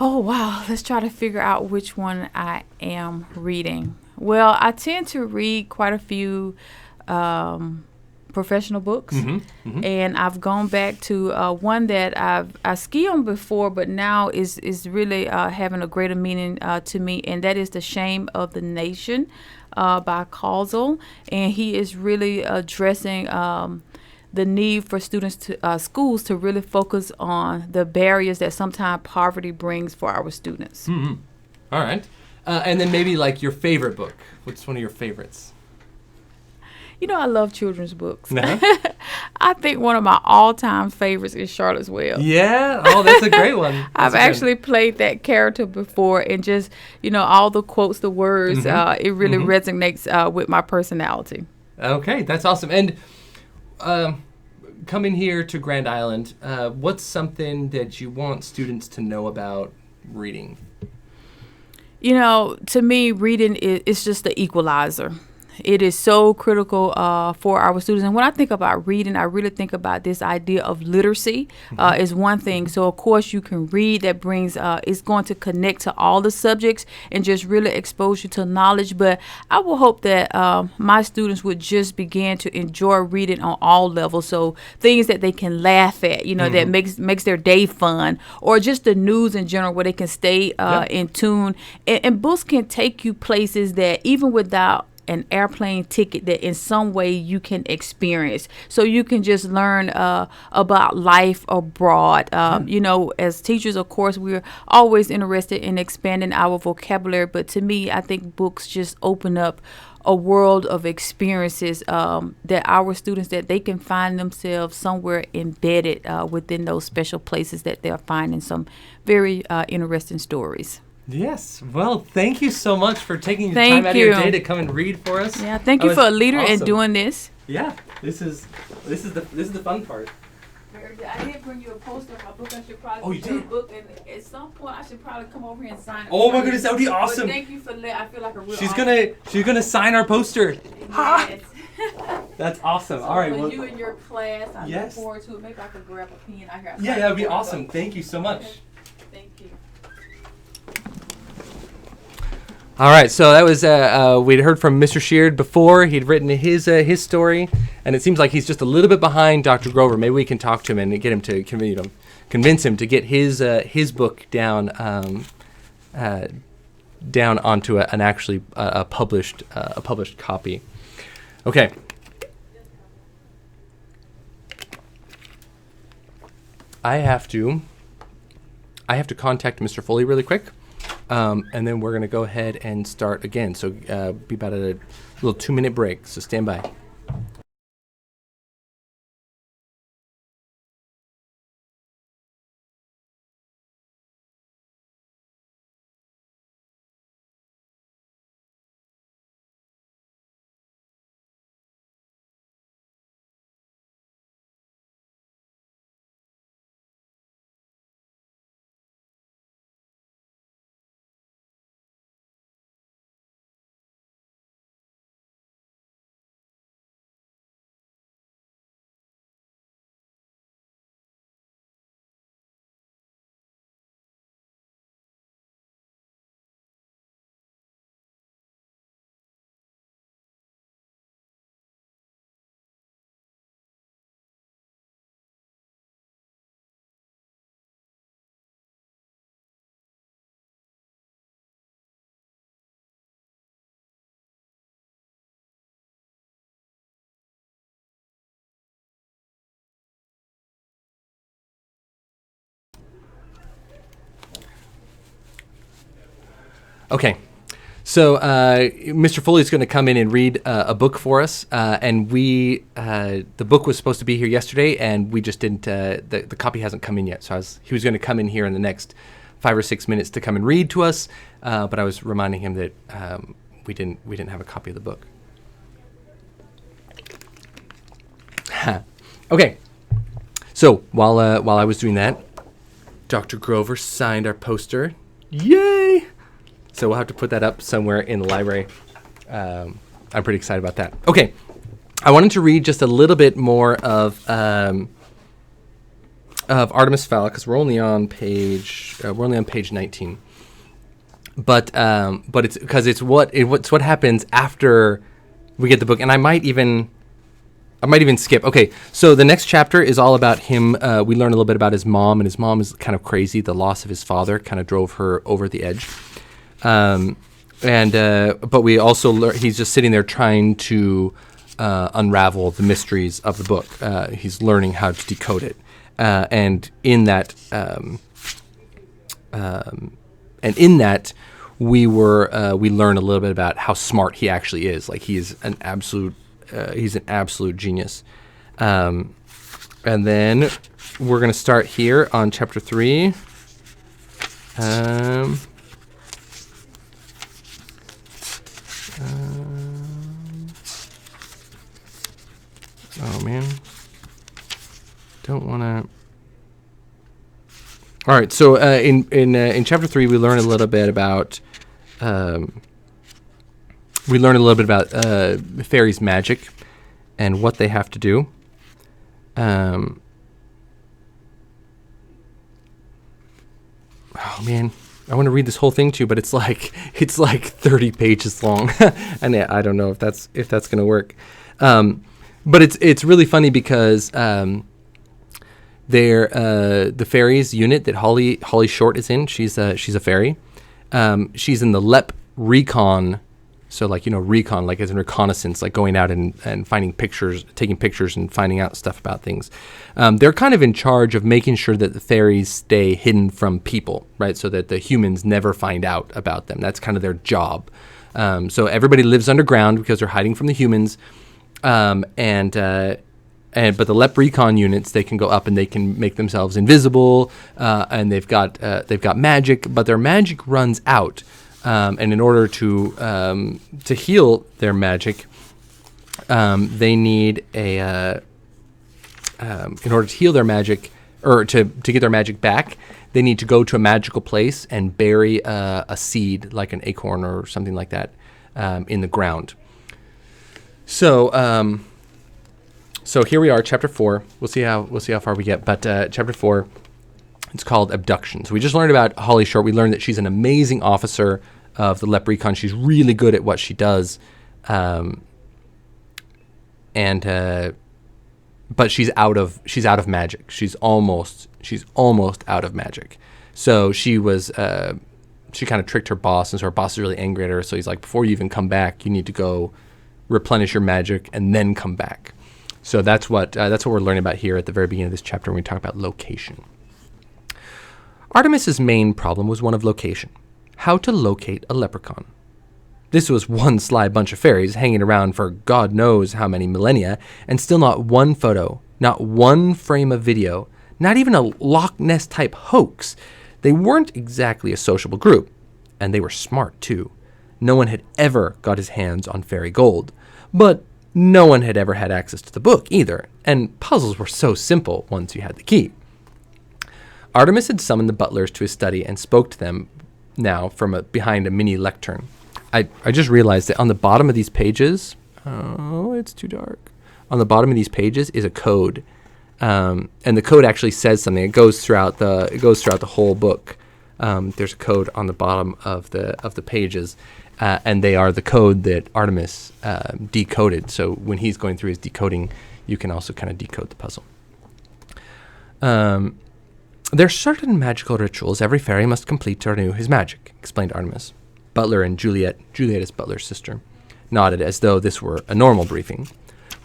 Oh, wow. Let's try to figure out which one I am reading. Well, I tend to read quite a few professional books. And I've gone back to one that I ski on before, but now is really having a greater meaning to me, and that is The Shame of the Nation by Causal. And he is really addressing the need for students to schools to really focus on the barriers that sometimes poverty brings for our students. All right. And then maybe like your favorite book. What's one of your favorites? You know, I love children's books. No? I think one of my all-time favorites is Charlotte's Web. Yeah. Oh, that's a great one. I've actually played that character before, and just, you know, all the quotes, the words, it really resonates with my personality. Okay, that's awesome. And coming here to Grand Island, what's something that you want students to know about reading? You know, to me, reading is just the equalizer. It is so critical for our students. And when I think about reading, I really think about this idea of literacy is one thing. So, of course, you can read. That brings, it's going to connect to all the subjects and just really expose you to knowledge. But I will hope that my students would just begin to enjoy reading on all levels. So things that they can laugh at, you know, that makes their day fun, or just the news in general where they can stay in tune. And books can take you places that even without an airplane ticket, that in some way you can experience. So you can just learn about life abroad. You know, as teachers, of course, we're always interested in expanding our vocabulary. But to me, I think books just open up a world of experiences that our students, that they can find themselves somewhere embedded within those special places that they're finding some very interesting stories. Yes. Well, thank you so much for taking the time out of your day to come and read for us. Yeah, thank you for a leader in doing this. Yeah, this is the fun part. I did bring you a poster of my book. I should probably you did? a book, and at some point I should probably come over here and sign it. Oh my goodness, that would be awesome. But thank you for I feel like a real. She's gonna sign our poster. Yes. That's awesome. So All right. for Well, you and your class, I yes. look forward to it. Maybe I could grab a pen out here. yeah, that would be awesome. Thank you so much. Thank you. All right, so that was we'd heard from Mr. Sheard before. He'd written his story, and it seems like he's just a little bit behind Dr. Grover. Maybe we can talk to him and get him to convince him to get his book down onto an actually published copy. Okay. I have to contact Mr. Foley really quick. And then we're going to go ahead and start again. So be about a little 2-minute break. So stand by. Okay, so Mr. Foley is going to come in and read a book for us, and the book was supposed to be here yesterday, and we just didn't. The copy hasn't come in yet, so he was going to come in here in the next 5 or 6 minutes to come and read to us, but I was reminding him that we didn't have a copy of the book. Okay, so while I was doing that, Dr. Grover signed our poster. Yay! So we'll have to put that up somewhere in the library. I'm pretty excited about that. Okay, I wanted to read just a little bit more of Artemis Fowl because we're only on page 19. But it's because it's what happens after we get the book, and I might even skip. Okay, so the next chapter is all about him. We learn a little bit about his mom, and his mom is kind of crazy. The loss of his father kind of drove her over the edge. But we also learn he's just sitting there trying to unravel the mysteries of the book. He's learning how to decode it, and in that we learn a little bit about how smart he actually is. Like he's an absolute genius. And then we're going to start here on chapter 3. Oh man, don't want to. All right, so in chapter 3, we learn a little bit about fairies' magic and what they have to do. Oh man, I want to read this whole thing to you, but it's like 30 pages long, and I don't know if that's gonna work. But it's really funny because the fairies unit that Holly Short is in. She's a fairy. She's in the LEP recon. So recon, like as in reconnaissance, like going out and finding pictures, taking pictures and finding out stuff about things. They're kind of in charge of making sure that the fairies stay hidden from people, right? So that the humans never find out about them. That's kind of their job. So everybody lives underground because they're hiding from the humans. But the LEP recon units, they can go up and they can make themselves invisible, and they've got magic, but their magic runs out. And in order to heal their magic, they need in order to heal their magic, or to get their magic back, they need to go to a magical place and bury a seed, like an acorn or something like that, in the ground. So here we are, chapter 4. We'll see how far we get. But chapter 4, it's called Abduction. So we just learned about Holly Short. We learned that she's an amazing officer of the LEP recon. She's really good at what she does, but she's out of magic. She's almost out of magic. So she kind of tricked her boss, and so her boss is really angry at her. So he's like, before you even come back, you need to go replenish your magic and then come back. So that's what we're learning about here at the very beginning of this chapter when we talk about location. Artemis's main problem was one of location. How to locate a leprechaun. This was one sly bunch of fairies hanging around for God knows how many millennia, and still not one photo, not one frame of video, not even a Loch Ness type hoax. They weren't exactly a sociable group, and they were smart too. No one had ever got his hands on fairy gold, but no one had ever had access to the book either, and puzzles were so simple once you had the key. Artemis had summoned the butlers to his study and spoke to them now from behind a mini lectern. I just realized that on the bottom of these pages, oh, it's too dark. On the bottom of these pages is a code, and the code actually says something. It goes throughout the whole book. There's a code on the bottom of the pages, and they are the code that Artemis decoded. So when he's going through his decoding, you can also kind of decode the puzzle. There are certain magical rituals every fairy must complete to renew his magic, explained Artemis. Butler and Juliet is Butler's sister, nodded as though this were a normal briefing.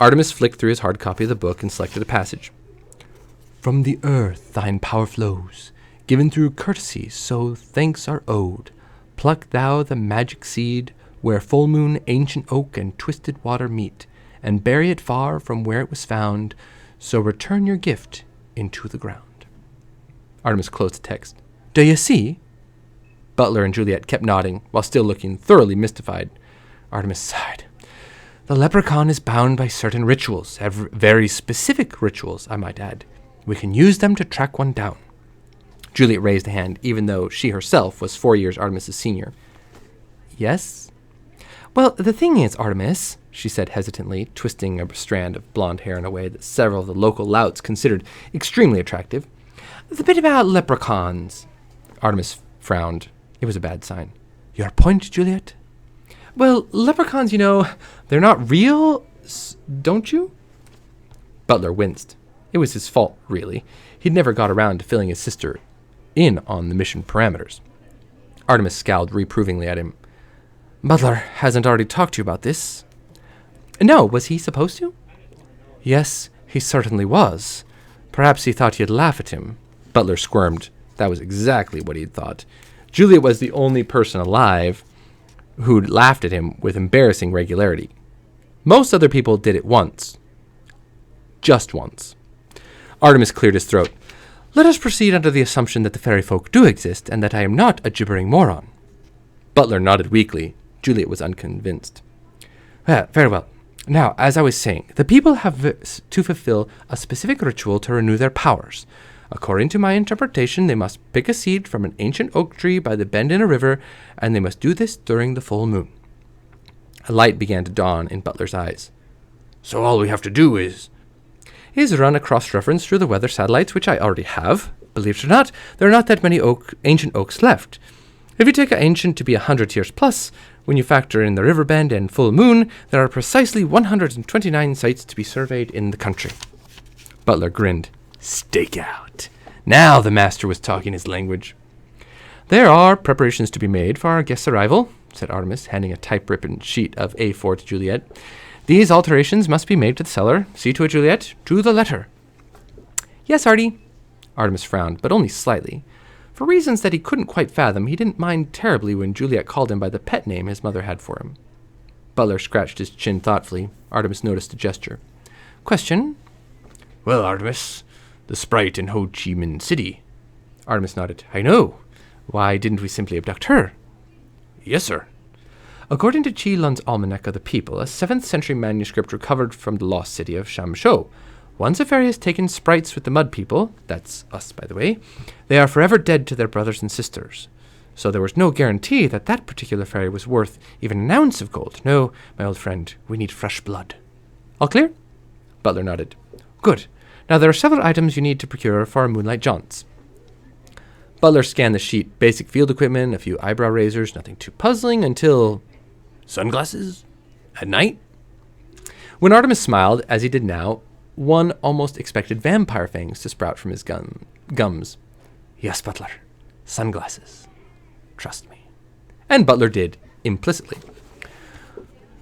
Artemis flicked through his hard copy of the book and selected a passage. From the earth thine power flows, given through courtesy, so thanks are owed. Pluck thou the magic seed, where full moon, ancient oak, and twisted water meet, and bury it far from where it was found, so return your gift into the ground. Artemis closed the text. Do you see? Butler and Juliet kept nodding, while still looking thoroughly mystified. Artemis sighed. The leprechaun is bound by certain rituals, very specific rituals, I might add. We can use them to track one down. Juliet raised a hand, even though she herself was 4 years Artemis's senior. Yes? Well, the thing is, Artemis, she said hesitantly, twisting a strand of blonde hair in a way that several of the local louts considered extremely attractive. The bit about leprechauns. Artemis frowned. It was a bad sign. Your point, Juliet? Well, leprechauns, they're not real, don't you? Butler winced. It was his fault, really. He'd never got around to filling his sister in on the mission parameters. Artemis scowled reprovingly at him. Butler hasn't already talked to you about this. No, was he supposed to? Yes, he certainly was. Perhaps he thought you'd laugh at him. Butler squirmed. That was exactly what he'd thought. Juliet was the only person alive who'd laughed at him with embarrassing regularity. Most other people did it once. Just once. Artemis cleared his throat. Let us proceed under the assumption that the fairy folk do exist, and that I am not a gibbering moron. Butler nodded weakly. Juliet was unconvinced. Very well. Now, as I was saying, the people have to fulfill a specific ritual to renew their powers. According to my interpretation, they must pick a seed from an ancient oak tree by the bend in a river, and they must do this during the full moon. A light began to dawn in Butler's eyes. So all we have to do is run a cross-reference through the weather satellites, which I already have. Believe it or not, there are not that many ancient oaks left. If you take an ancient to be 100 years plus, when you factor in the river bend and full moon, there are precisely 129 sites to be surveyed in the country. Butler grinned. Stakeout. Now the master was talking his language. There are preparations to be made for our guest's arrival, said Artemis, handing a typewritten sheet of A4 to Juliet. These alterations must be made to the cellar. See to it, Juliet, to the letter. Yes, Artie. Artemis frowned, but only slightly. For reasons that he couldn't quite fathom, he didn't mind terribly when Juliet called him by the pet name his mother had for him. Butler scratched his chin thoughtfully. Artemis noticed the gesture. Question? Well, Artemis, the sprite in Ho Chi Minh City. Artemis nodded. I know. Why didn't we simply abduct her? Yes, sir. According to Chi Lun's Almanac of the People, a 7th century manuscript recovered from the lost city of Shamshou. Once a fairy has taken sprites with the mud people, that's us, by the way, they are forever dead to their brothers and sisters. So there was no guarantee that that particular fairy was worth even an ounce of gold. No, my old friend, we need fresh blood. All clear? Butler nodded. Good. Now there are several items you need to procure for our moonlight jaunts. Butler scanned the sheet. Basic field equipment, a few eyebrow razors, nothing too puzzling until... Sunglasses? At night? When Artemis smiled, as he did now, one almost expected vampire fangs to sprout from his gums. Yes, Butler. Sunglasses. Trust me. And Butler did, implicitly.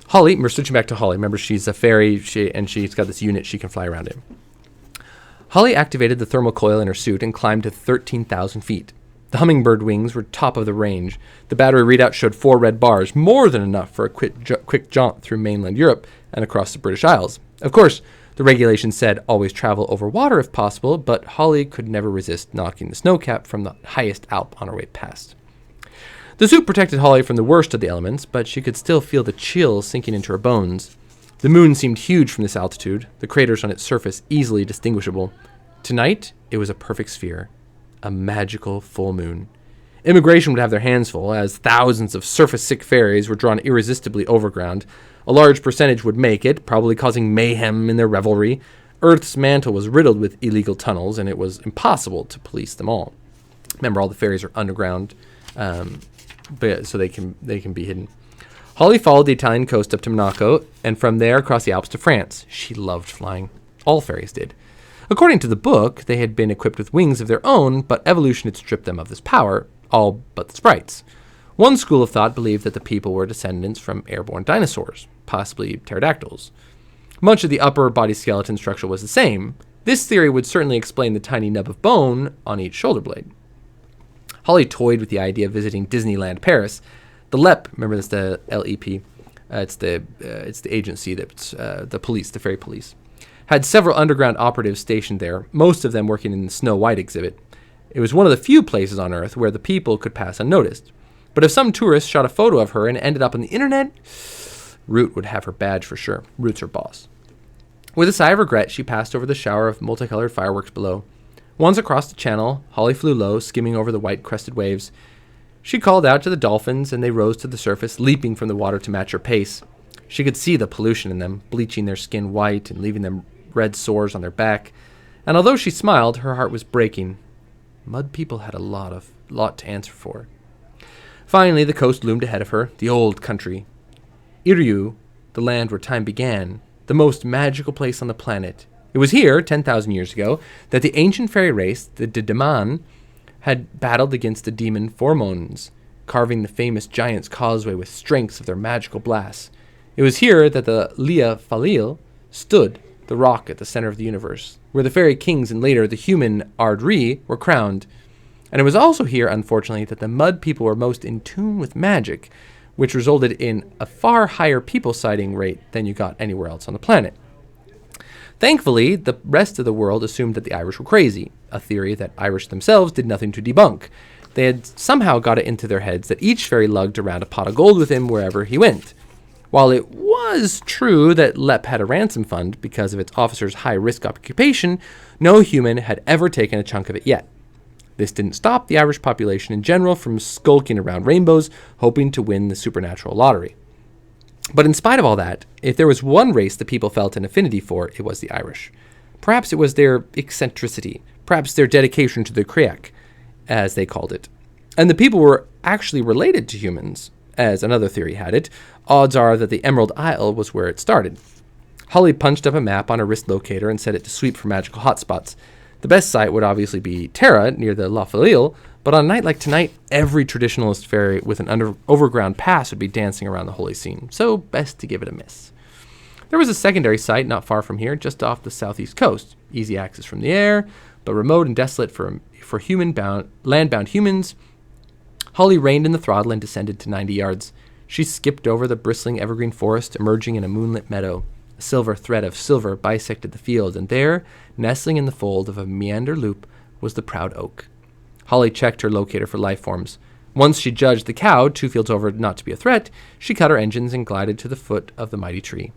Holly, we're switching back to Holly. Remember, she's a fairy, and she's got this unit she can fly around in. Holly activated the thermal coil in her suit and climbed to 13,000 feet. The hummingbird wings were top of the range. The battery readout showed 4 red bars, more than enough for a quick jaunt through mainland Europe and across the British Isles. Of course, the regulations said always travel over water if possible, but Holly could never resist knocking the snowcap from the highest Alp on her way past. The suit protected Holly from the worst of the elements, but she could still feel the chill sinking into her bones. The moon seemed huge from this altitude, the craters on its surface easily distinguishable. Tonight, it was a perfect sphere. A magical full moon. Immigration would have their hands full, as thousands of surface-sick fairies were drawn irresistibly overground. A large percentage would make it, probably causing mayhem in their revelry. Earth's mantle was riddled with illegal tunnels, and it was impossible to police them all. Remember, all the fairies are underground, so they can be hidden. Holly followed the Italian coast up to Monaco, and from there across the Alps to France. She loved flying. All fairies did. According to the book, they had been equipped with wings of their own, but evolution had stripped them of this power, all but the sprites. One school of thought believed that the people were descendants from airborne dinosaurs, possibly pterodactyls. Much of the upper body skeleton structure was the same. This theory would certainly explain the tiny nub of bone on each shoulder blade. Holly toyed with the idea of visiting Disneyland Paris. The LEP, remember this, the LEP, it's the agency that's the police, the fairy police, had several underground operatives stationed there, most of them working in the Snow White exhibit. It was one of the few places on Earth where the people could pass unnoticed. But if some tourist shot a photo of her and ended up on the internet, Root would have her badge for sure. Root's her boss. With a sigh of regret, she passed over the shower of multicolored fireworks below. Once across the channel, Holly flew low, skimming over the white-crested waves. She called out to the dolphins, and they rose to the surface, leaping from the water to match her pace. She could see the pollution in them, bleaching their skin white and leaving them red sores on their back. And although she smiled, her heart was breaking. Mud people had a lot to answer for. Finally, the coast loomed ahead of her, the old country. Iryu, the land where time began, the most magical place on the planet. It was here, 10,000 years ago, that the ancient fairy race, the Dedaman, had battled against the demon Formons, carving the famous giant's causeway with strengths of their magical blasts. It was here that the Lia Falil stood, the rock at the center of the universe, where the fairy kings and later the human Ardri were crowned. And it was also here, unfortunately, that the mud people were most in tune with magic, which resulted in a far higher people sighting rate than you got anywhere else on the planet. Thankfully, the rest of the world assumed that the Irish were crazy, a theory that Irish themselves did nothing to debunk. They had somehow got it into their heads that each fairy lugged around a pot of gold with him wherever he went. While it was true that LEP had a ransom fund because of its officers' high-risk occupation, no human had ever taken a chunk of it yet. This didn't stop the Irish population in general from skulking around rainbows, hoping to win the supernatural lottery. But in spite of all that, if there was one race the people felt an affinity for, it was the Irish. Perhaps it was their eccentricity, perhaps their dedication to the Creach, as they called it. And the people were actually related to humans, as another theory had it. Odds are that the Emerald Isle was where it started. Holly punched up a map on a wrist locator and set it to sweep for magical hotspots. The best site would obviously be Tara, near the La Falile, but on a night like tonight, every traditionalist fairy with an overground pass would be dancing around the holy scene, so best to give it a miss. There was a secondary site not far from here, just off the southeast coast. Easy access from the air, but remote and desolate for land-bound humans. Holly reined in the throttle and descended to 90 yards. She skipped over the bristling evergreen forest, emerging in a moonlit meadow. A silver thread of silver bisected the field, and there, nestling in the fold of a meander loop, was the proud oak. Holly checked her locator for life forms. Once she judged the cow 2 fields over not to be a threat, she cut her engines and glided to the foot of the mighty tree.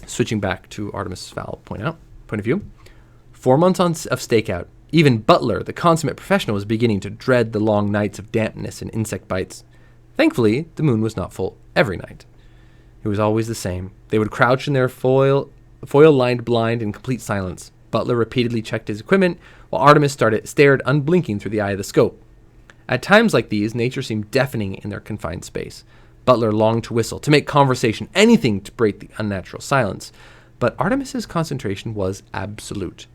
Switching back to Artemis Fowl point of view. 4 months of stakeout. Even Butler, the consummate professional, was beginning to dread the long nights of dampness and insect bites. Thankfully, the moon was not full every night. It was always the same. They would crouch in their foil-lined blind in complete silence. Butler repeatedly checked his equipment, while Artemis stared unblinking through the eye of the scope. At times like these, nature seemed deafening in their confined space. Butler longed to whistle, to make conversation, anything to break the unnatural silence. But Artemis's concentration was absolute.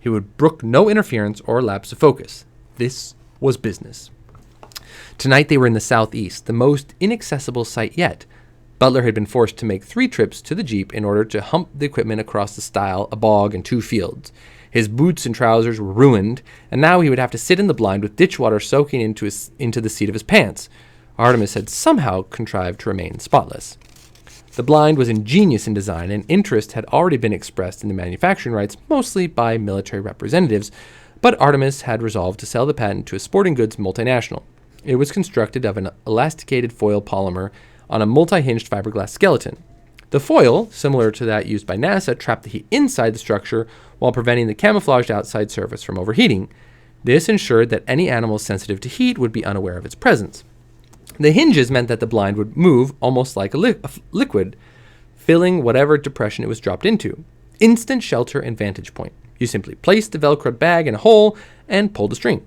He would brook no interference or lapse of focus. This was business. Tonight they were in the southeast, the most inaccessible site yet. Butler had been forced to make 3 trips to the Jeep in order to hump the equipment across the stile, a bog, and 2 fields. His boots and trousers were ruined, and now he would have to sit in the blind with ditch water soaking into the seat of his pants. Artemis had somehow contrived to remain spotless. The blind was ingenious in design, and interest had already been expressed in the manufacturing rights, mostly by military representatives, but Artemis had resolved to sell the patent to a sporting goods multinational. It was constructed of an elasticated foil polymer on a multi-hinged fiberglass skeleton. The foil, similar to that used by NASA, trapped the heat inside the structure while preventing the camouflaged outside surface from overheating. This ensured that any animal sensitive to heat would be unaware of its presence. The hinges meant that the blind would move almost like a liquid, filling whatever depression it was dropped into. Instant shelter and vantage point. You simply placed the Velcroed bag in a hole and pulled the string.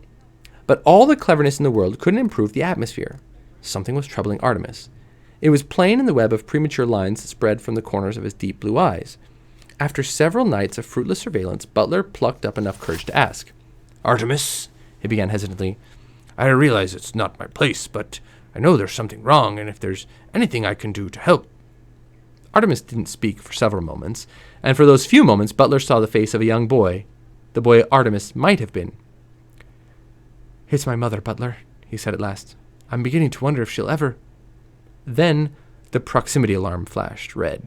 But all the cleverness in the world couldn't improve the atmosphere. Something was troubling Artemis. It was plain in the web of premature lines that spread from the corners of his deep blue eyes. After several nights of fruitless surveillance, Butler plucked up enough courage to ask. "Artemis," he began hesitantly, "I realize it's not my place, but I know there's something wrong, and if there's anything I can do to help." Artemis didn't speak for several moments, and for those few moments Butler saw the face of a young boy, the boy Artemis might have been. "It's my mother, Butler," he said at last. "I'm beginning to wonder if she'll ever—" Then the proximity alarm flashed red.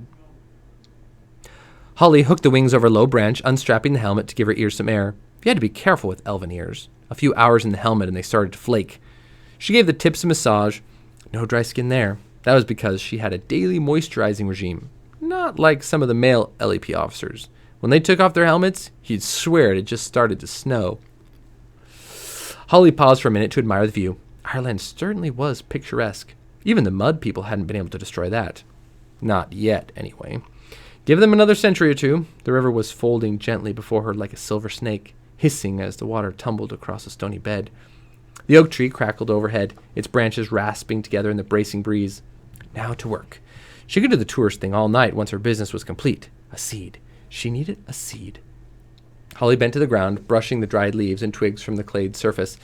Holly hooked the wings over a low branch, unstrapping the helmet to give her ears some air. You had to be careful with elven ears. A few hours in the helmet and they started to flake. She gave the tips a massage. No dry skin there. That was because she had a daily moisturizing regime. Not like some of the male LEP officers. When they took off their helmets, you'd swear it had just started to snow. Holly paused for a minute to admire the view. Ireland certainly was picturesque. Even the mud people hadn't been able to destroy that. Not yet, anyway. Give them another century or two. The river was folding gently before her like a silver snake, hissing as the water tumbled across a stony bed. The oak tree crackled overhead, its branches rasping together in the bracing breeze. Now to work. She could do the tourist thing all night once her business was complete. A seed. She needed a seed. Holly bent to the ground, brushing the dried leaves and twigs from the clayed surface.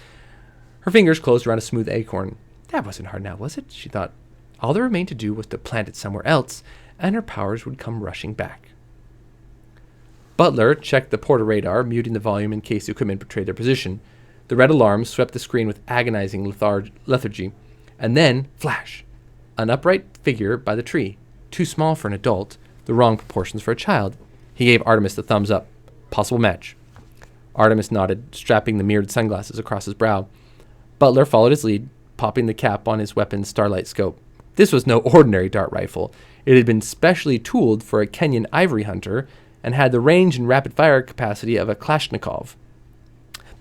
Her fingers closed around a smooth acorn. That wasn't hard now, was it? She thought. All that remained to do was to plant it somewhere else, and her powers would come rushing back. Butler checked the porter radar, muting the volume in case the equipment betrayed their position. The red alarm swept the screen with agonizing lethargy. And then, flash! An upright figure by the tree. Too small for an adult, the wrong proportions for a child. He gave Artemis the thumbs up. Possible match. Artemis nodded, strapping the mirrored sunglasses across his brow. Butler followed his lead, popping the cap on his weapon's starlight scope. This was no ordinary dart rifle. It had been specially tooled for a Kenyan ivory hunter and had the range and rapid-fire capacity of a Kalashnikov.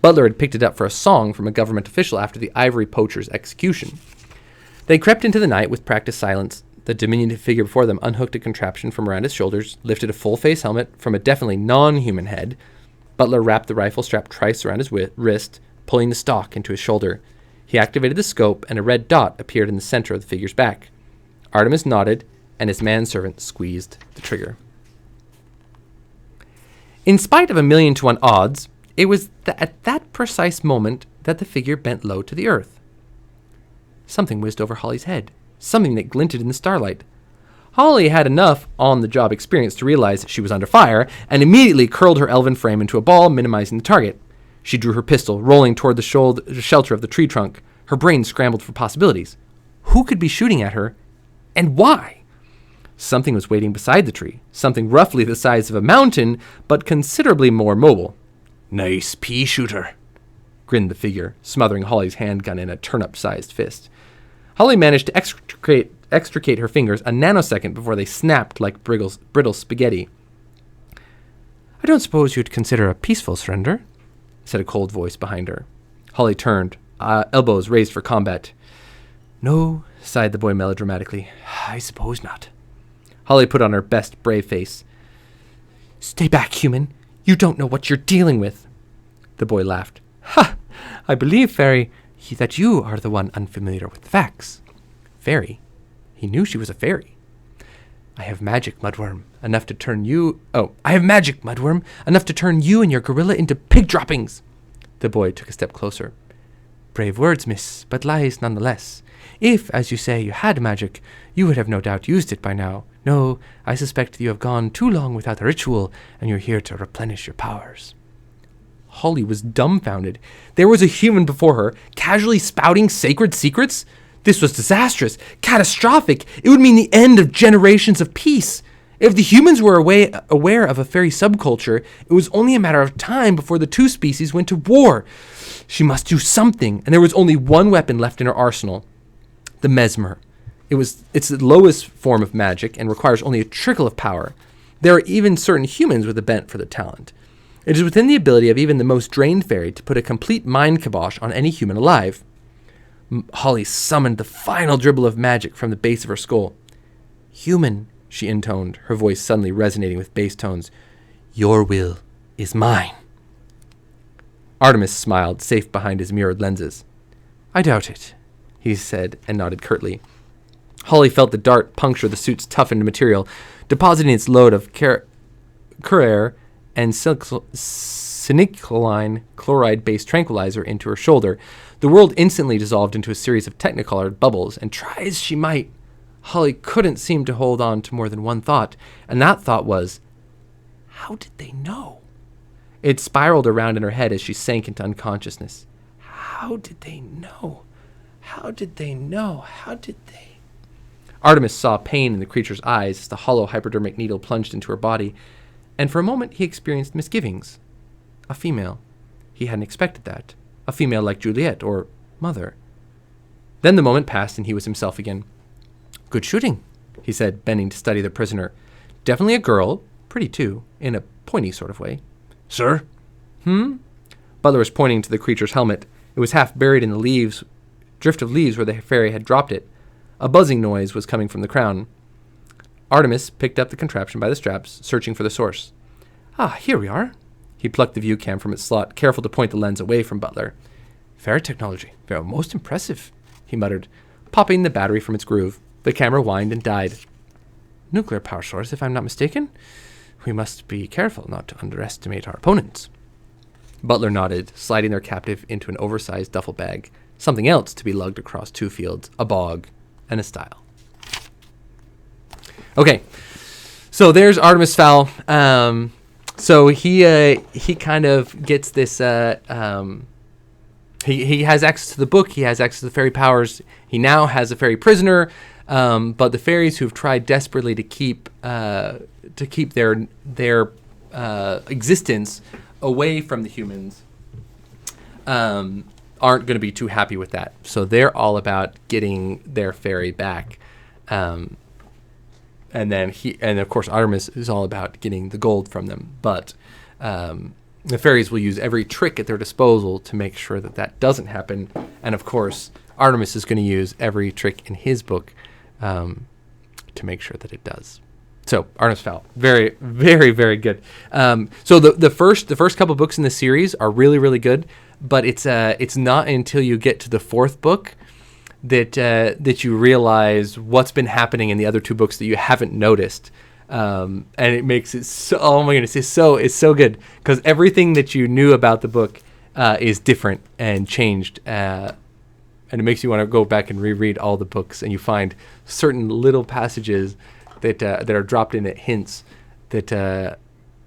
Butler had picked it up for a song from a government official after the ivory poacher's execution. They crept into the night with practiced silence. The diminutive figure before them unhooked a contraption from around his shoulders, lifted a full-face helmet from a definitely non-human head. Butler wrapped the rifle strap twice around his wrist, pulling the stock into his shoulder. He activated the scope, and a red dot appeared in the center of the figure's back. Artemis nodded, and his manservant squeezed the trigger. In spite of 1,000,000 to 1 odds, it was at that precise moment that the figure bent low to the earth. Something whizzed over Holly's head, something that glinted in the starlight. Holly had enough on-the-job experience to realize she was under fire, and immediately curled her elven frame into a ball, minimizing the target. She drew her pistol, rolling toward the shelter of the tree trunk. Her brain scrambled for possibilities. Who could be shooting at her, and why? Something was waiting beside the tree, something roughly the size of a mountain, but considerably more mobile. "Nice pea shooter," grinned the figure, smothering Holly's handgun in a turnip-sized fist. Holly managed to extricate her fingers a nanosecond before they snapped like brittle spaghetti. "I don't suppose you'd consider a peaceful surrender," said a cold voice behind her. Holly turned, elbows raised for combat. "No," sighed the boy melodramatically. "I suppose not." Holly put on her best brave face. "Stay back, human. You don't know what you're dealing with." The boy laughed. "Ha! I believe, Fairy, that you are the one unfamiliar with the facts." Fairy? He knew she was a fairy. I have magic, Mudworm, enough to turn you and your gorilla into pig droppings." The boy took a step closer. "Brave words, miss, but lies nonetheless. If, as you say, you had magic, you would have no doubt used it by now. No, I suspect you have gone too long without a ritual, and you're here to replenish your powers." Holly was dumbfounded. There was a human before her, casually spouting sacred secrets? This was disastrous, catastrophic. It would mean the end of generations of peace. If the humans were aware of a fairy subculture, it was only a matter of time before the two species went to war. She must do something, and there was only one weapon left in her arsenal. The mesmer. It's the lowest form of magic and requires only a trickle of power. There are even certain humans with a bent for the talent. It is within the ability of even the most drained fairy to put a complete mind kibosh on any human alive. Holly summoned the final dribble of magic from the base of her skull. "Human," she intoned, her voice suddenly resonating with bass tones. "Your will is mine." Artemis smiled, safe behind his mirrored lenses. "I doubt it," he said, and nodded curtly. Holly felt the dart puncture the suit's toughened material, depositing its load of curare and sinicoline chloride-based tranquilizer into her shoulder. The world instantly dissolved into a series of technicolored bubbles, and try as she might, Holly couldn't seem to hold on to more than one thought, and that thought was, how did they know? It spiraled around in her head as she sank into unconsciousness. How did they know? How did they know? How did they? Artemis saw pain in the creature's eyes as the hollow hypodermic needle plunged into her body, and for a moment he experienced misgivings. A female. He hadn't expected that. A female like Juliet or Mother. Then the moment passed and he was himself again. "Good shooting," he said, bending to study the prisoner. "Definitely a girl. Pretty, too, in a pointy sort of way." "Sir?" Butler was pointing to the creature's helmet. It was half buried in the drift of leaves where the fairy had dropped it. A buzzing noise was coming from the crown. Artemis picked up the contraption by the straps, searching for the source. "Ah, here we are." He plucked the view cam from its slot, careful to point the lens away from Butler. "Fairy technology. Very most impressive," he muttered, popping the battery from its groove. The camera whined and died. "Nuclear power source, if I'm not mistaken. We must be careful not to underestimate our opponents." Butler nodded, sliding their captive into an oversized duffel bag. Something else to be lugged across 2 fields, a bog, and a stile. Okay, so there's Artemis Fowl. So he kind of gets this. He has access to the book. He has access to the fairy powers. He now has a fairy prisoner. But the fairies who've tried desperately to keep their existence away from the humans aren't going to be too happy with that. So they're all about getting their fairy back. And of course Artemis is all about getting the gold from them. But the fairies will use every trick at their disposal to make sure that doesn't happen. And of course Artemis is going to use every trick in his book to make sure that it does. So Artemis Fowl, very, very, very good. So the first couple books in the series are really, really good. But it's not until you get to the fourth book that you realize what's been happening in the other two books that you haven't noticed, and it makes it so. Oh my goodness, it's so good because everything that you knew about the book is different and changed, and it makes you want to go back and reread all the books, and you find certain little passages that are dropped in at hints that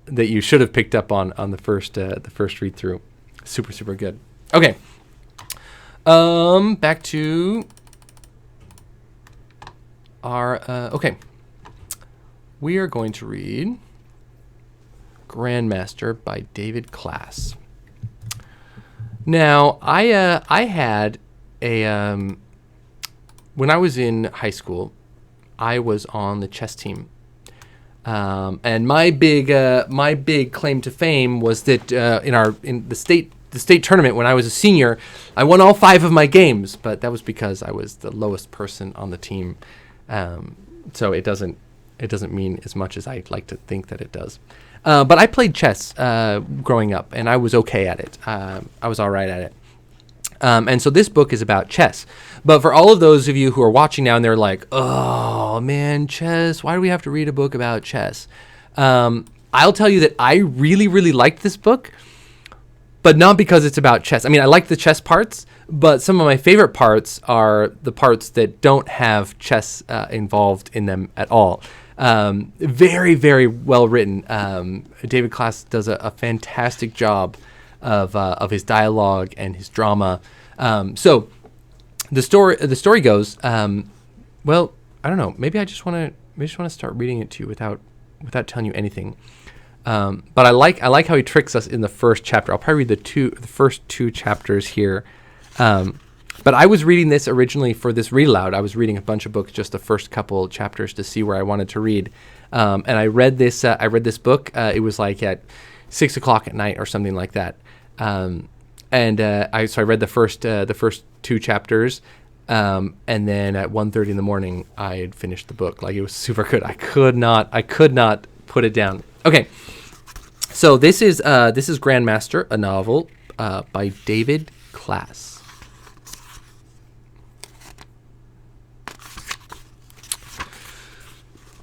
you should have picked up on the first read through. Super, super good. Okay. Back to our, okay. We are going to read Grandmaster by David Klass. Now, I had when I was in high school, I was on the chess team. And my big claim to fame was that in the state tournament when I was a senior, I won all 5 of my games, but that was because I was the lowest person on the team. So it doesn't mean as much as I'd like to think that it does. But I played chess growing up, and I was okay at it. I was all right at it. And so this book is about chess. But for all of those of you who are watching now and they're like, oh, man, chess, why do we have to read a book about chess? I'll tell you that I really, really liked this book, but not because it's about chess. I mean, I like the chess parts, but some of my favorite parts are the parts that don't have chess involved in them at all. Very, very well written. David Klass does a fantastic job of his dialogue and his drama. So the story goes, well, I don't know. Maybe I just want to start reading it to you without telling you anything. But I like how he tricks us in the first chapter. I'll probably read the first 2 chapters here. But I was reading this originally for this read aloud. I was reading a bunch of books, just the first couple chapters to see where I wanted to read. And I read this book. It was like at 6 o'clock at night or something like that. I read the first 2 chapters. And then at 1:30 in the morning, I had finished the book. Like, it was super good. I could not put it down. Okay. So this is Grandmaster, a novel by David Klass.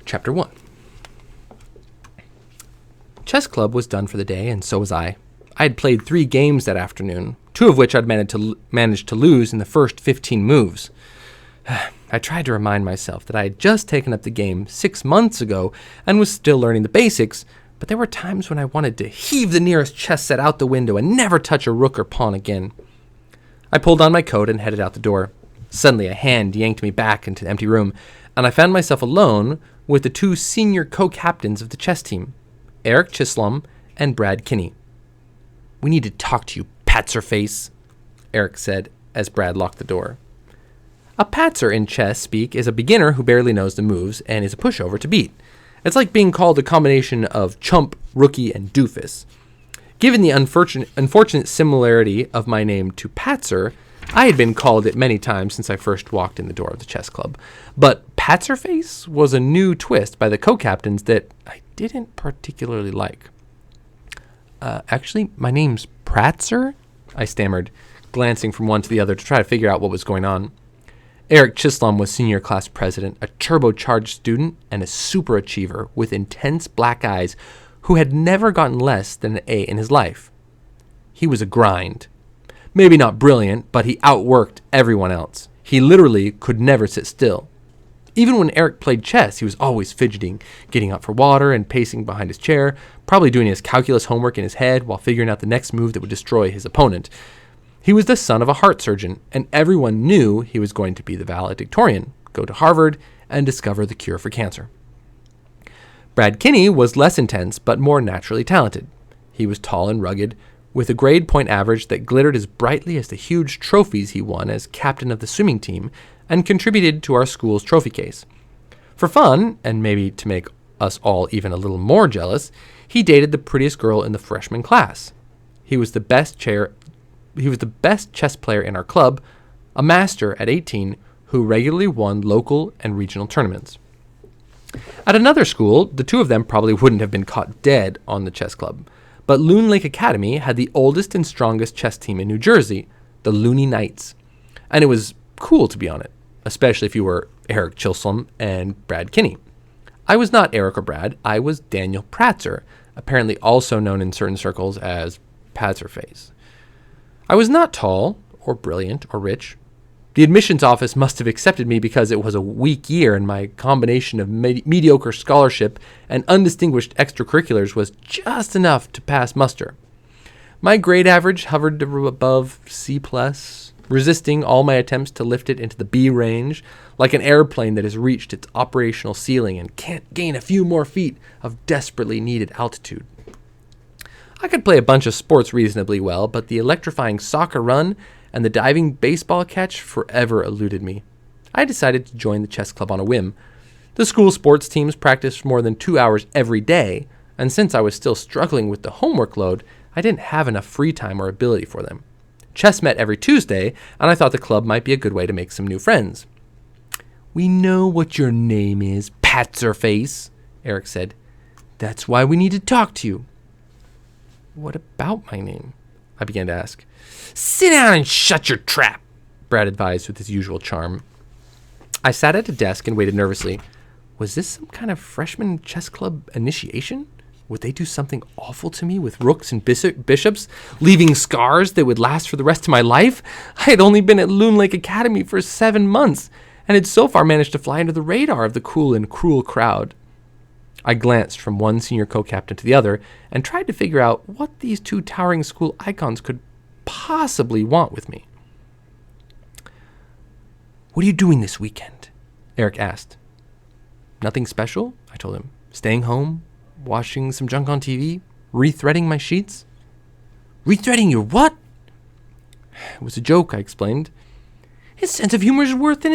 Chapter 1. Chess club was done for the day, and so was I. I had played 3 games that afternoon, 2 of which I'd managed to lose in the first 15 moves. I tried to remind myself that I had just taken up the game 6 months ago and was still learning the basics, but there were times when I wanted to heave the nearest chess set out the window and never touch a rook or pawn again. I pulled on my coat and headed out the door. Suddenly a hand yanked me back into the empty room, and I found myself alone with the 2 senior co-captains of the chess team, Eric Chislom and Brad Kinney. "We need to talk to you, Patzer-face," Eric said as Brad locked the door. A patzer in chess speak is a beginner who barely knows the moves and is a pushover to beat. It's like being called a combination of chump, rookie, and doofus. Given the unfortunate similarity of my name to Patzer, I had been called it many times since I first walked in the door of the chess club. But Patzer-face was a new twist by the co-captains that I didn't particularly like. Actually, my name's Pratzer, I stammered, glancing from one to the other to try to figure out what was going on. Eric Chislom was senior class president, a turbocharged student, and a super achiever with intense black eyes who had never gotten less than an A in his life. He was a grind. Maybe not brilliant, but he outworked everyone else. He literally could never sit still. Even when Eric played chess, he was always fidgeting, getting up for water and pacing behind his chair, probably doing his calculus homework in his head while figuring out the next move that would destroy his opponent. He was the son of a heart surgeon, and everyone knew he was going to be the valedictorian, go to Harvard, and discover the cure for cancer. Brad Kinney was less intense, but more naturally talented. He was tall and rugged, with a grade point average that glittered as brightly as the huge trophies he won as captain of the swimming team, and contributed to our school's trophy case. For fun, and maybe to make us all even a little more jealous, he dated the prettiest girl in the freshman class. He was the best chess player in our club, a master at 18 who regularly won local and regional tournaments. At another school, the two of them probably wouldn't have been caught dead on the chess club, but Loon Lake Academy had the oldest and strongest chess team in New Jersey, the Looney Knights, and it was cool to be on it, especially if you were Eric Chisholm and Brad Kinney. I was not Eric or Brad, I was Daniel Pratzer, apparently also known in certain circles as Patzerface. I was not tall, or brilliant, or rich. The admissions office must have accepted me because it was a weak year and my combination of mediocre scholarship and undistinguished extracurriculars was just enough to pass muster. My grade average hovered above C+, resisting all my attempts to lift it into the B range, like an airplane that has reached its operational ceiling and can't gain a few more feet of desperately needed altitude. I could play a bunch of sports reasonably well, but the electrifying soccer run and the diving baseball catch forever eluded me. I decided to join the chess club on a whim. The school sports teams practiced more than 2 hours every day, and since I was still struggling with the homework load, I didn't have enough free time or ability for them. Chess met every Tuesday, and I thought the club might be a good way to make some new friends. "We know what your name is, Patzerface," Eric said. "That's why we need to talk to you." "What about my name?" I began to ask. "Sit down and shut your trap," Brad advised with his usual charm. I sat at a desk and waited nervously. Was this some kind of freshman chess club initiation? Would they do something awful to me with rooks and bishops, leaving scars that would last for the rest of my life? I had only been at Loon Lake Academy for 7 months, and had so far managed to fly under the radar of the cool and cruel crowd. I glanced from one senior co-captain to the other and tried to figure out what these two towering school icons could possibly want with me. "What are you doing this weekend?" Eric asked. "Nothing special," I told him. "Staying home, watching some junk on TV, rethreading my sheets." "Rethreading your what?" "It was a joke," I explained. "His sense of humor is worse than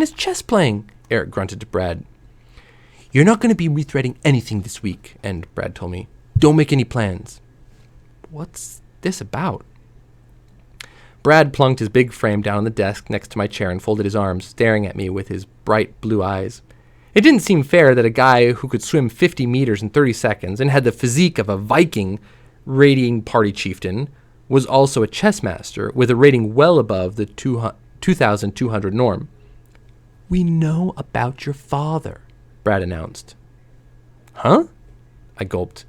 his chess playing," Eric grunted to Brad. "You're not going to be rethreading anything this week," and Brad told me. "Don't make any plans." What's this about? Brad plunked his big frame down on the desk next to my chair and folded his arms, staring at me with his bright blue eyes. It didn't seem fair that a guy who could swim 50 meters in 30 seconds and had the physique of a Viking raiding party chieftain was also a chess master with a rating well above the 2,200 norm. "We know about your father," Brad announced. "Huh?" I gulped.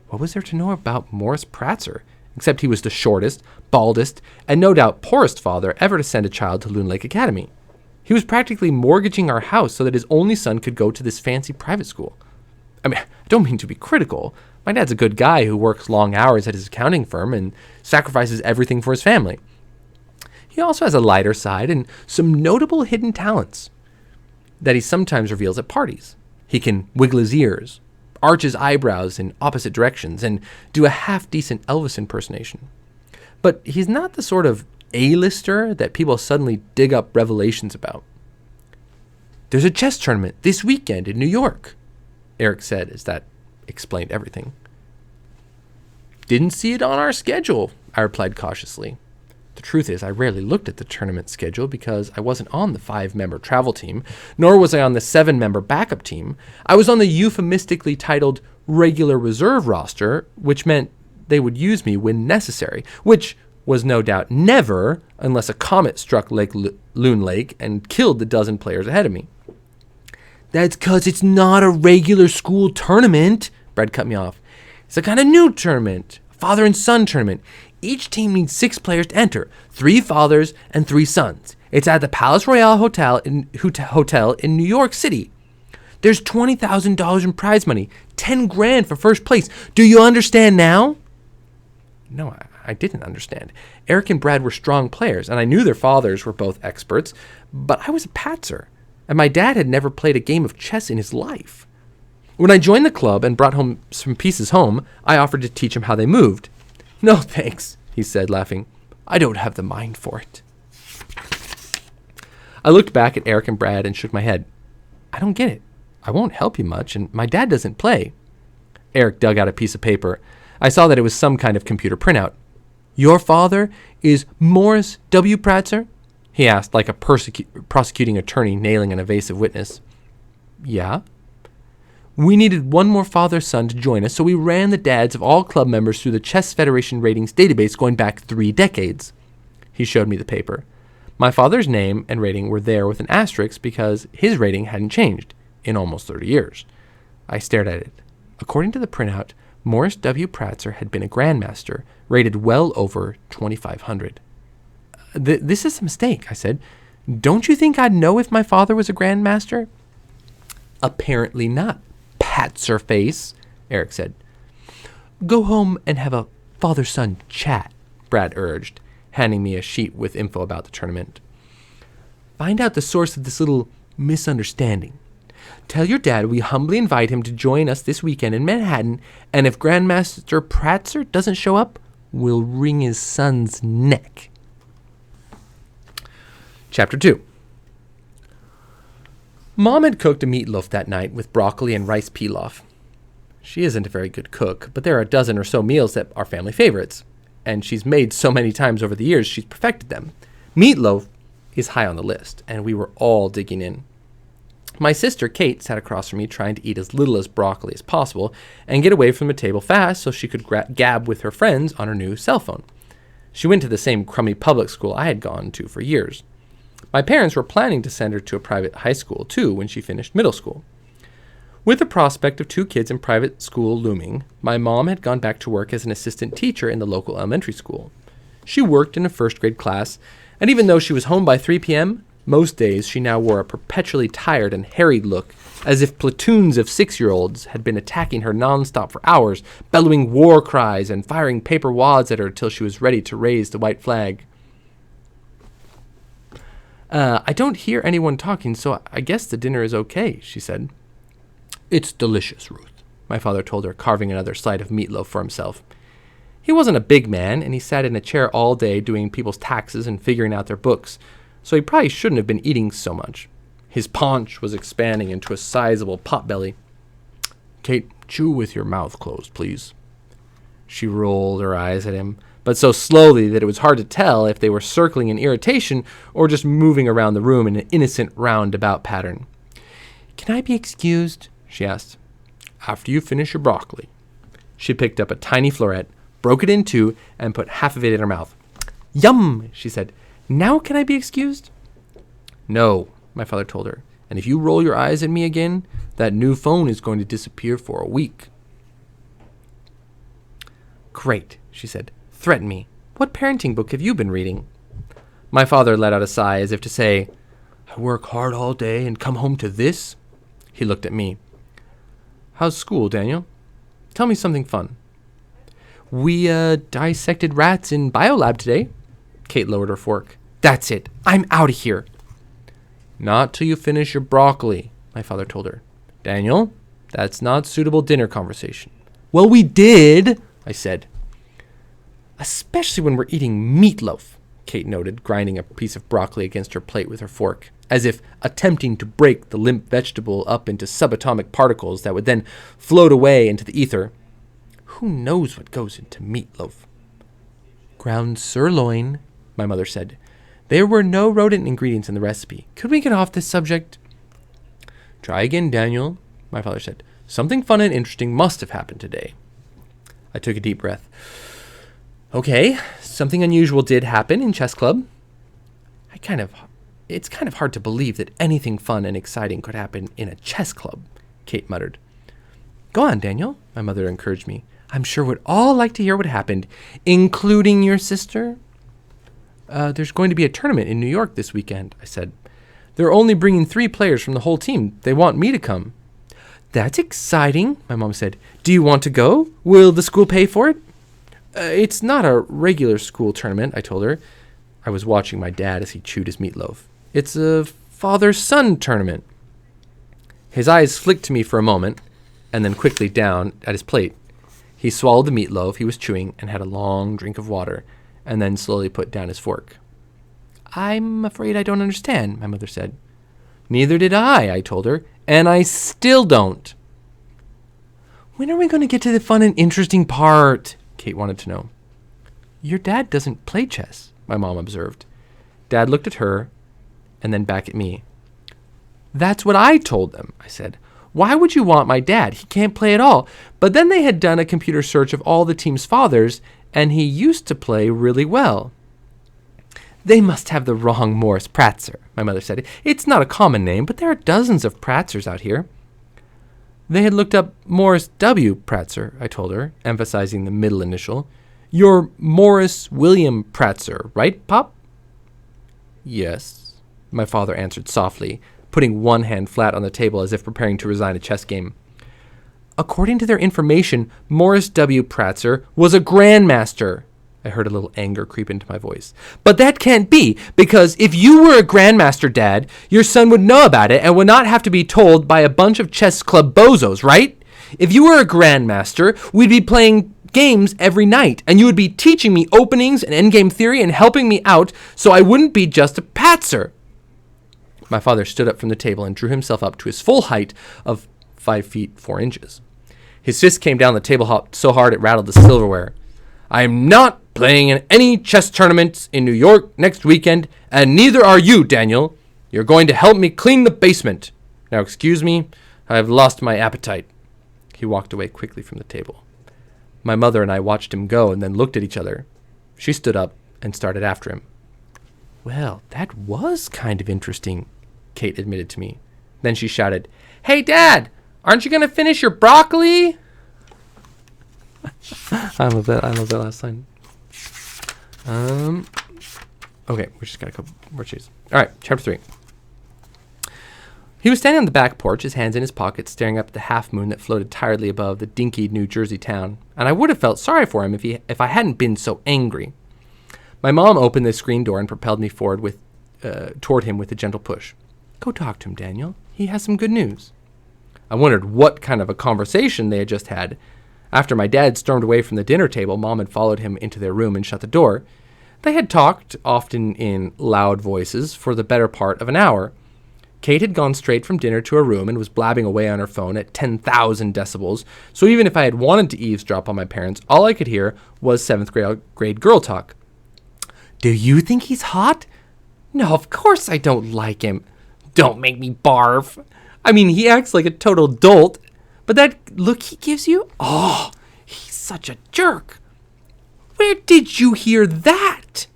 What was there to know about Morris Pratzer, except he was the shortest, baldest, and no doubt poorest father ever to send a child to Loon Lake Academy? He was practically mortgaging our house so that his only son could go to this fancy private school. I mean, I don't mean to be critical. My dad's a good guy who works long hours at his accounting firm and sacrifices everything for his family. He also has a lighter side and some notable hidden talents that he sometimes reveals at parties. He can wiggle his ears, arch his eyebrows in opposite directions, and do a half-decent Elvis impersonation. But he's not the sort of A-lister that people suddenly dig up revelations about. "There's a chess tournament this weekend in New York," Eric said as that explained everything. "Didn't see it on our schedule," I replied cautiously. The truth is, I rarely looked at the tournament schedule because I wasn't on the 5-member travel team, nor was I on the 7-member backup team. I was on the euphemistically titled regular reserve roster, which meant they would use me when necessary, which was no doubt never unless a comet struck Loon Lake and killed the dozen players ahead of me. "That's 'cause it's not a regular school tournament," Brad cut me off. "It's a kind of new tournament, a father and son tournament. Each team needs 6 players to enter, 3 fathers and 3 sons. It's at the Palace Royale Hotel in New York City. There's $20,000 in prize money, 10 grand for first place. Do you understand now? No, I didn't understand. Eric and Brad were strong players, and I knew their fathers were both experts, but I was a patzer, and my dad had never played a game of chess in his life. When I joined the club and brought home some pieces home, I offered to teach him how they moved. No, thanks, he said, laughing. I don't have the mind for it. I looked back at Eric and Brad and shook my head. I don't get it. I won't help you much, and my dad doesn't play. Eric dug out a piece of paper. I saw that it was some kind of computer printout. Your father is Morris W. Pratzer? He asked, like a prosecuting attorney nailing an evasive witness. Yeah. We needed one more father-son to join us, so we ran the dads of all club members through the Chess Federation ratings database going back 3 decades. He showed me the paper. My father's name and rating were there with an asterisk because his rating hadn't changed in almost 30 years. I stared at it. According to the printout, Morris W. Pratzer had been a grandmaster, rated well over 2,500. This is a mistake, I said. Don't you think I'd know if my father was a grandmaster? Apparently not, Patzer face, Eric said. Go home and have a father-son chat, Brad urged, handing me a sheet with info about the tournament. Find out the source of this little misunderstanding. Tell your dad we humbly invite him to join us this weekend in Manhattan, and if Grandmaster Pratzer doesn't show up, we'll wring his son's neck. Chapter 2. Mom had cooked a meatloaf that night with broccoli and rice pilaf. She isn't a very good cook, but there are a dozen or so meals that are family favorites, and she's made so many times over the years she's perfected them. Meatloaf is high on the list, and we were all digging in. My sister Kate sat across from me trying to eat as little as broccoli as possible and get away from the table fast so she could gab with her friends on her new cell phone. She went to the same crummy public school I had gone to for years. My parents were planning to send her to a private high school, too, when she finished middle school. With the prospect of 2 kids in private school looming, my mom had gone back to work as an assistant teacher in the local elementary school. She worked in a first-grade class, and even though she was home by 3 p.m., most days she now wore a perpetually tired and harried look, as if platoons of 6-year-olds had been attacking her nonstop for hours, bellowing war cries and firing paper wads at her till she was ready to raise the white flag. I don't hear anyone talking, so I guess the dinner is okay, she said. It's delicious, Ruth, my father told her, carving another slice of meatloaf for himself. He wasn't a big man, and he sat in a chair all day doing people's taxes and figuring out their books, so he probably shouldn't have been eating so much. His paunch was expanding into a sizable potbelly. Kate, chew with your mouth closed, please. She rolled her eyes at him, but so slowly that it was hard to tell if they were circling in irritation or just moving around the room in an innocent roundabout pattern. Can I be excused? She asked. After you finish your broccoli. She picked up a tiny floret, broke it in 2, and put half of it in her mouth. Yum, she said. Now can I be excused? No, my father told her. And if you roll your eyes at me again, that new phone is going to disappear for a week. Great, she said. Threaten me. What parenting book have you been reading? My father let out a sigh as if to say, I work hard all day and come home to this? He looked at me. How's school, Daniel? Tell me something fun. We dissected rats in biolab today. Kate lowered her fork. That's it. I'm out of here. Not till you finish your broccoli, my father told her. Daniel, that's not suitable dinner conversation. Well, we did, I said. Especially when we're eating meatloaf, Kate noted, grinding a piece of broccoli against her plate with her fork, as if attempting to break the limp vegetable up into subatomic particles that would then float away into the ether. Who knows what goes into meatloaf? Ground sirloin, my mother said. There were no rodent ingredients in the recipe. Could we get off this subject? Try again, Daniel, my father said. Something fun and interesting must have happened today. I took a deep breath. Okay, something unusual did happen in chess club. It's kind of hard to believe that anything fun and exciting could happen in a chess club, Kate muttered. Go on, Daniel, my mother encouraged me. I'm sure we'd all like to hear what happened, including your sister. There's going to be a tournament in New York this weekend, I said. They're only bringing 3 players from the whole team. They want me to come. That's exciting, my mom said. Do you want to go? Will the school pay for it? It's not a regular school tournament, I told her. I was watching my dad as he chewed his meatloaf. It's a father-son tournament. His eyes flicked to me for a moment, and then quickly down at his plate. He swallowed the meatloaf he was chewing and had a long drink of water, and then slowly put down his fork. I'm afraid I don't understand, my mother said. Neither did I told her, and I still don't. When are we going to get to the fun and interesting part? Kate wanted to know. Your dad doesn't play chess, my mom observed. Dad looked at her and then back at me. That's what I told them, I said. Why would you want my dad? He can't play at all. But then they had done a computer search of all the team's fathers, and he used to play really well. They must have the wrong Morris Pratzer, my mother said. It's not a common name, but there are dozens of Pratzers out here. They had looked up Morris W. Pratzer, I told her, emphasizing the middle initial. You're Morris William Pratzer, right, Pop? Yes, my father answered softly, putting one hand flat on the table as if preparing to resign a chess game. According to their information, Morris W. Pratzer was a grandmaster. I heard a little anger creep into my voice. But that can't be, because if you were a grandmaster, Dad, your son would know about it and would not have to be told by a bunch of chess club bozos, right? If you were a grandmaster, we'd be playing games every night, and you would be teaching me openings and endgame theory and helping me out so I wouldn't be just a patzer. My father stood up from the table and drew himself up to his full height of 5 feet 4 inches. His fist came down the table so hard it rattled the silverware. I am not playing in any chess tournaments in New York next weekend, and neither are you, Daniel. You're going to help me clean the basement. Now excuse me, I have lost my appetite. He walked away quickly from the table. My mother and I watched him go and then looked at each other. She stood up and started after him. Well, that was kind of interesting, Kate admitted to me. Then she shouted, Hey, Dad, aren't you going to finish your broccoli? I love that last line. Okay, we just got a couple more cheese. All right, chapter 3. He was standing on the back porch, his hands in his pockets, staring up at the half moon that floated tiredly above the dinky New Jersey town, and I would have felt sorry for him if I hadn't been so angry. My mom opened the screen door and propelled me forward toward him with a gentle push. Go talk to him, Daniel. He has some good news. I wondered what kind of a conversation they had just had. After my dad stormed away from the dinner table, Mom had followed him into their room and shut the door. They had talked, often in loud voices, for the better part of an hour. Kate had gone straight from dinner to her room and was blabbing away on her phone at 10,000 decibels, so even if I had wanted to eavesdrop on my parents, all I could hear was 7th grade girl talk. Do you think he's hot? No, of course I don't like him. Don't make me barf. I mean, he acts like a total dolt. But that look he gives you? Oh, he's such a jerk. Where did you hear that?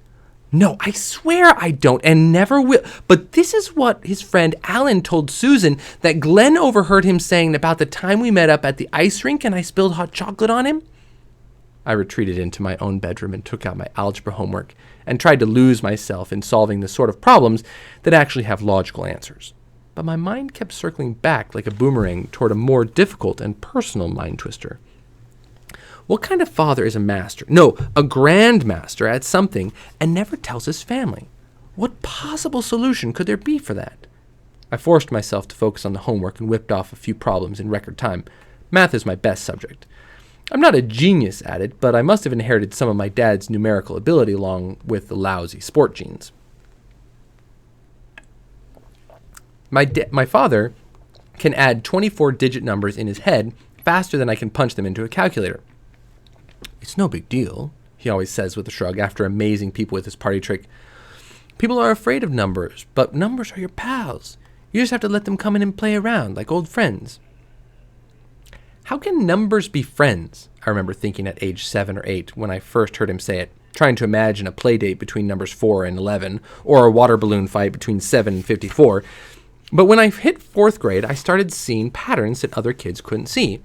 No, I swear I don't and never will. But this is what his friend Alan told Susan that Glenn overheard him saying about the time we met up at the ice rink and I spilled hot chocolate on him. I retreated into my own bedroom and took out my algebra homework and tried to lose myself in solving the sort of problems that actually have logical answers. But my mind kept circling back like a boomerang toward a more difficult and personal mind twister. What kind of father is a master? No, a grandmaster at something and never tells his family? What possible solution could there be for that? I forced myself to focus on the homework and whipped off a few problems in record time. Math is my best subject. I'm not a genius at it, but I must have inherited some of my dad's numerical ability along with the lousy sport genes. My father can add 24-digit numbers in his head faster than I can punch them into a calculator. It's no big deal, he always says with a shrug after amazing people with his party trick. People are afraid of numbers, but numbers are your pals. You just have to let them come in and play around like old friends. How can numbers be friends? I remember thinking at age 7 or 8 when I first heard him say it, trying to imagine a play date between numbers 4 and 11, or a water balloon fight between 7 and 54. But when I hit 4th grade, I started seeing patterns that other kids couldn't see.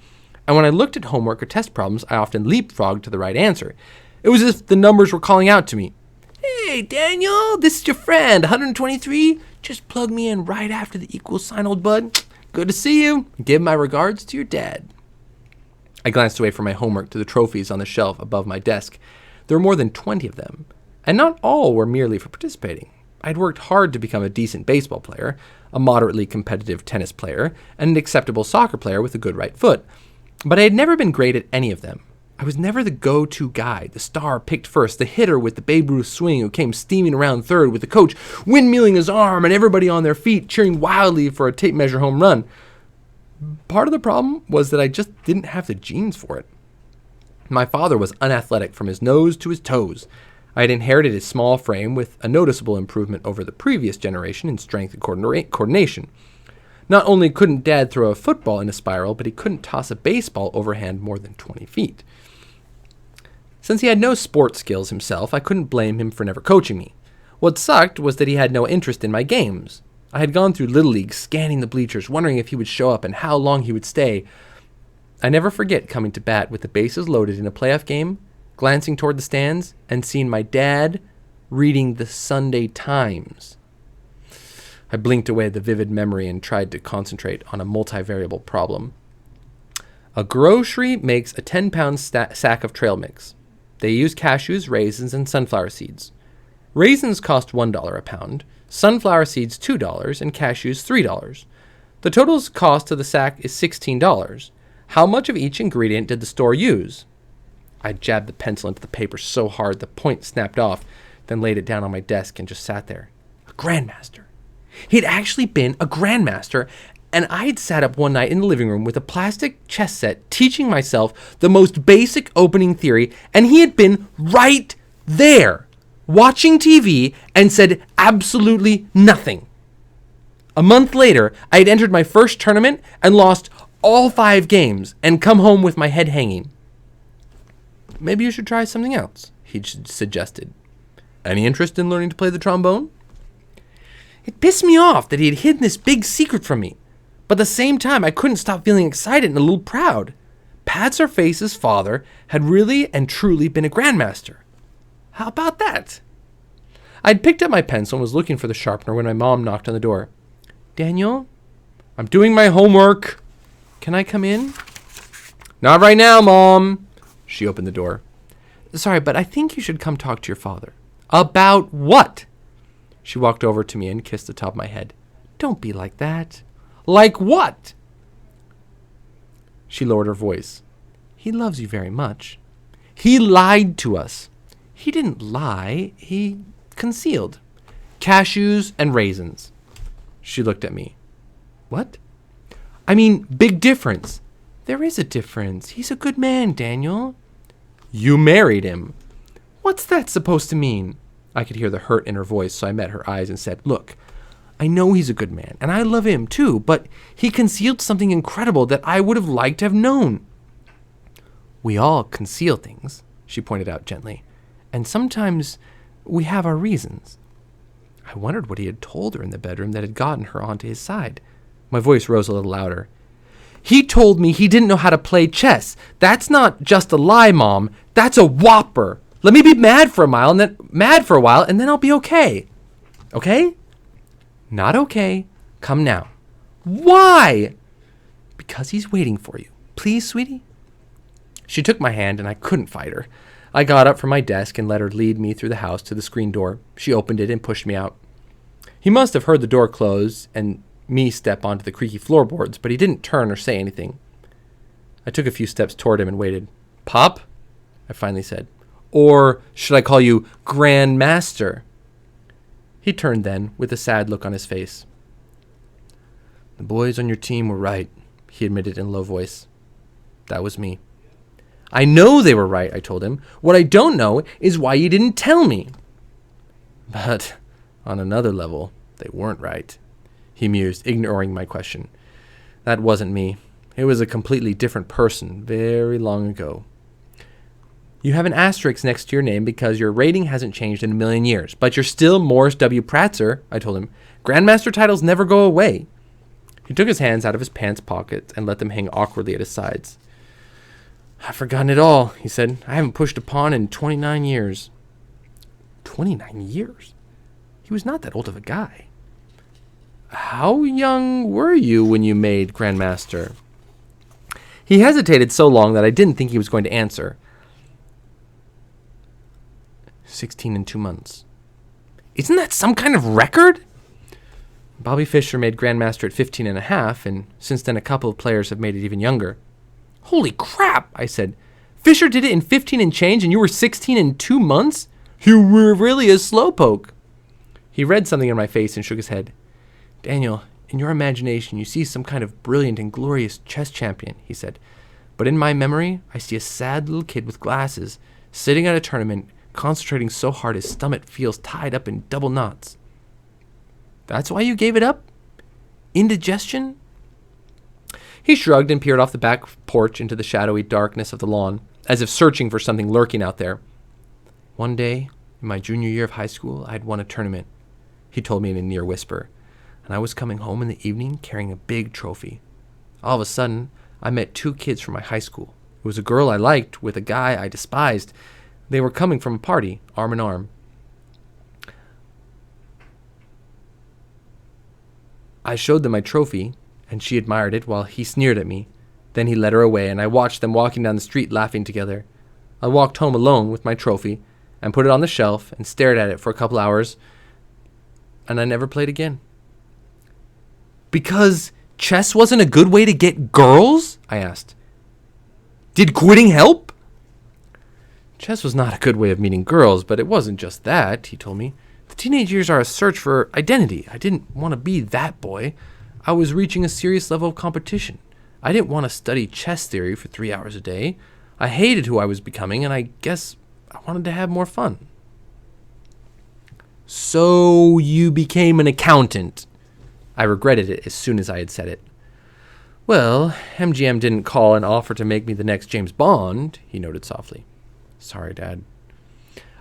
And when I looked at homework or test problems, I often leapfrogged to the right answer. It was as if the numbers were calling out to me. Hey, Daniel, this is your friend, 123. Just plug me in right after the equal sign, old bud. Good to see you. Give my regards to your dad. I glanced away from my homework to the trophies on the shelf above my desk. There were more than 20 of them, and not all were merely for participating. I'd worked hard to become a decent baseball player, a moderately competitive tennis player, and an acceptable soccer player with a good right foot. But I had never been great at any of them. I was never the go-to guy, the star picked first, the hitter with the Babe Ruth swing who came steaming around third with the coach windmilling his arm and everybody on their feet cheering wildly for a tape measure home run. Part of the problem was that I just didn't have the genes for it. My father was unathletic from his nose to his toes. I had inherited his small frame with a noticeable improvement over the previous generation in strength and coordination. Not only couldn't Dad throw a football in a spiral, but he couldn't toss a baseball overhand more than 20 feet. Since he had no sports skills himself, I couldn't blame him for never coaching me. What sucked was that he had no interest in my games. I had gone through Little League, scanning the bleachers, wondering if he would show up and how long he would stay. I never forget coming to bat with the bases loaded in a playoff game, glancing toward the stands, and seeing my dad reading the Sunday Times. I blinked away the vivid memory and tried to concentrate on a multivariable problem. A grocery makes a 10-pound sack of trail mix. They use cashews, raisins, and sunflower seeds. Raisins cost $1 a pound, sunflower seeds $2, and cashews $3. The total cost of the sack is $16. How much of each ingredient did the store use? I jabbed the pencil into the paper so hard the point snapped off, then laid it down on my desk and just sat there. A grandmaster. He'd actually been a grandmaster, and I'd sat up one night in the living room with a plastic chess set teaching myself the most basic opening theory, and he had been right there, watching TV, and said absolutely nothing. A month later, I had entered my first tournament and lost all 5 games and come home with my head hanging. Maybe you should try something else, he suggested. Any interest in learning to play the trombone? It pissed me off that he had hidden this big secret from me, but at the same time I couldn't stop feeling excited and a little proud. Pat Sarface's father had really and truly been a grandmaster. How about that? I'd picked up my pencil and was looking for the sharpener when my mom knocked on the door. Daniel, I'm doing my homework. Can I come in? Not right now, Mom. She opened the door. Sorry, but I think you should come talk to your father. About what? She walked over to me and kissed the top of my head. Don't be like that. Like what? She lowered her voice. He loves you very much. He lied to us. He didn't lie. He concealed. Cashews and raisins. She looked at me. What? I mean, big difference. There is a difference. He's a good man, Daniel. You married him. What's that supposed to mean? I could hear the hurt in her voice, so I met her eyes and said, Look, I know he's a good man, and I love him too, but he concealed something incredible that I would have liked to have known. We all conceal things, she pointed out gently, and sometimes we have our reasons. I wondered what he had told her in the bedroom that had gotten her onto his side. My voice rose a little louder. He told me he didn't know how to play chess. That's not just a lie, Mom. That's a whopper. Let me be mad for a while, and then I'll be okay. Okay? Not okay. Come now. Why? Because he's waiting for you. Please, sweetie? She took my hand, and I couldn't fight her. I got up from my desk and let her lead me through the house to the screen door. She opened it and pushed me out. He must have heard the door close and me step onto the creaky floorboards, but he didn't turn or say anything. I took a few steps toward him and waited. Pop? I finally said. Or should I call you Grandmaster? He turned then, with a sad look on his face. The boys on your team were right, he admitted in a low voice. That was me. I know they were right, I told him. What I don't know is why you didn't tell me. But on another level, they weren't right, he mused, ignoring my question. That wasn't me. It was a completely different person, very long ago. You have an asterisk next to your name because your rating hasn't changed in a million years, but you're still Morris W. Pratzer, I told him. Grandmaster titles never go away. He took his hands out of his pants pockets and let them hang awkwardly at his sides. I've forgotten it all, he said. I haven't pushed a pawn in 29 years. 29 years. He was not that old of a guy. How young were you when you made Grandmaster? He hesitated so long that I didn't think he was going to answer. 16 and 2 months. Isn't that some kind of record? Bobby Fischer made Grandmaster at 15 and a half, and since then a couple of players have made it even younger. Holy crap, I said. Fischer did it in 15 and change, and you were 16 and 2 months? You were really a slowpoke. He read something in my face and shook his head. Daniel, in your imagination, you see some kind of brilliant and glorious chess champion, he said. But in my memory, I see a sad little kid with glasses, sitting at a tournament, concentrating so hard his stomach feels tied up in double knots. That's why you gave it up? Indigestion? He shrugged and peered off the back porch into the shadowy darkness of the lawn, as if searching for something lurking out there. One day, in my junior year of high school, I had won a tournament, he told me in a near whisper, and I was coming home in the evening carrying a big trophy. All of a sudden, I met 2 kids from my high school. It was a girl I liked with a guy I despised. They were coming from a party, arm in arm. I showed them my trophy, and she admired it while he sneered at me. Then he led her away, and I watched them walking down the street laughing together. I walked home alone with my trophy and put it on the shelf and stared at it for a couple hours, and I never played again. Because chess wasn't a good way to get girls? I asked. Did quitting help? Chess was not a good way of meeting girls, but it wasn't just that, he told me. The teenage years are a search for identity. I didn't want to be that boy. I was reaching a serious level of competition. I didn't want to study chess theory for 3 hours a day. I hated who I was becoming, and I guess I wanted to have more fun. So you became an accountant. I regretted it as soon as I had said it. Well, MGM didn't call and offer to make me the next James Bond, he noted softly. Sorry, Dad.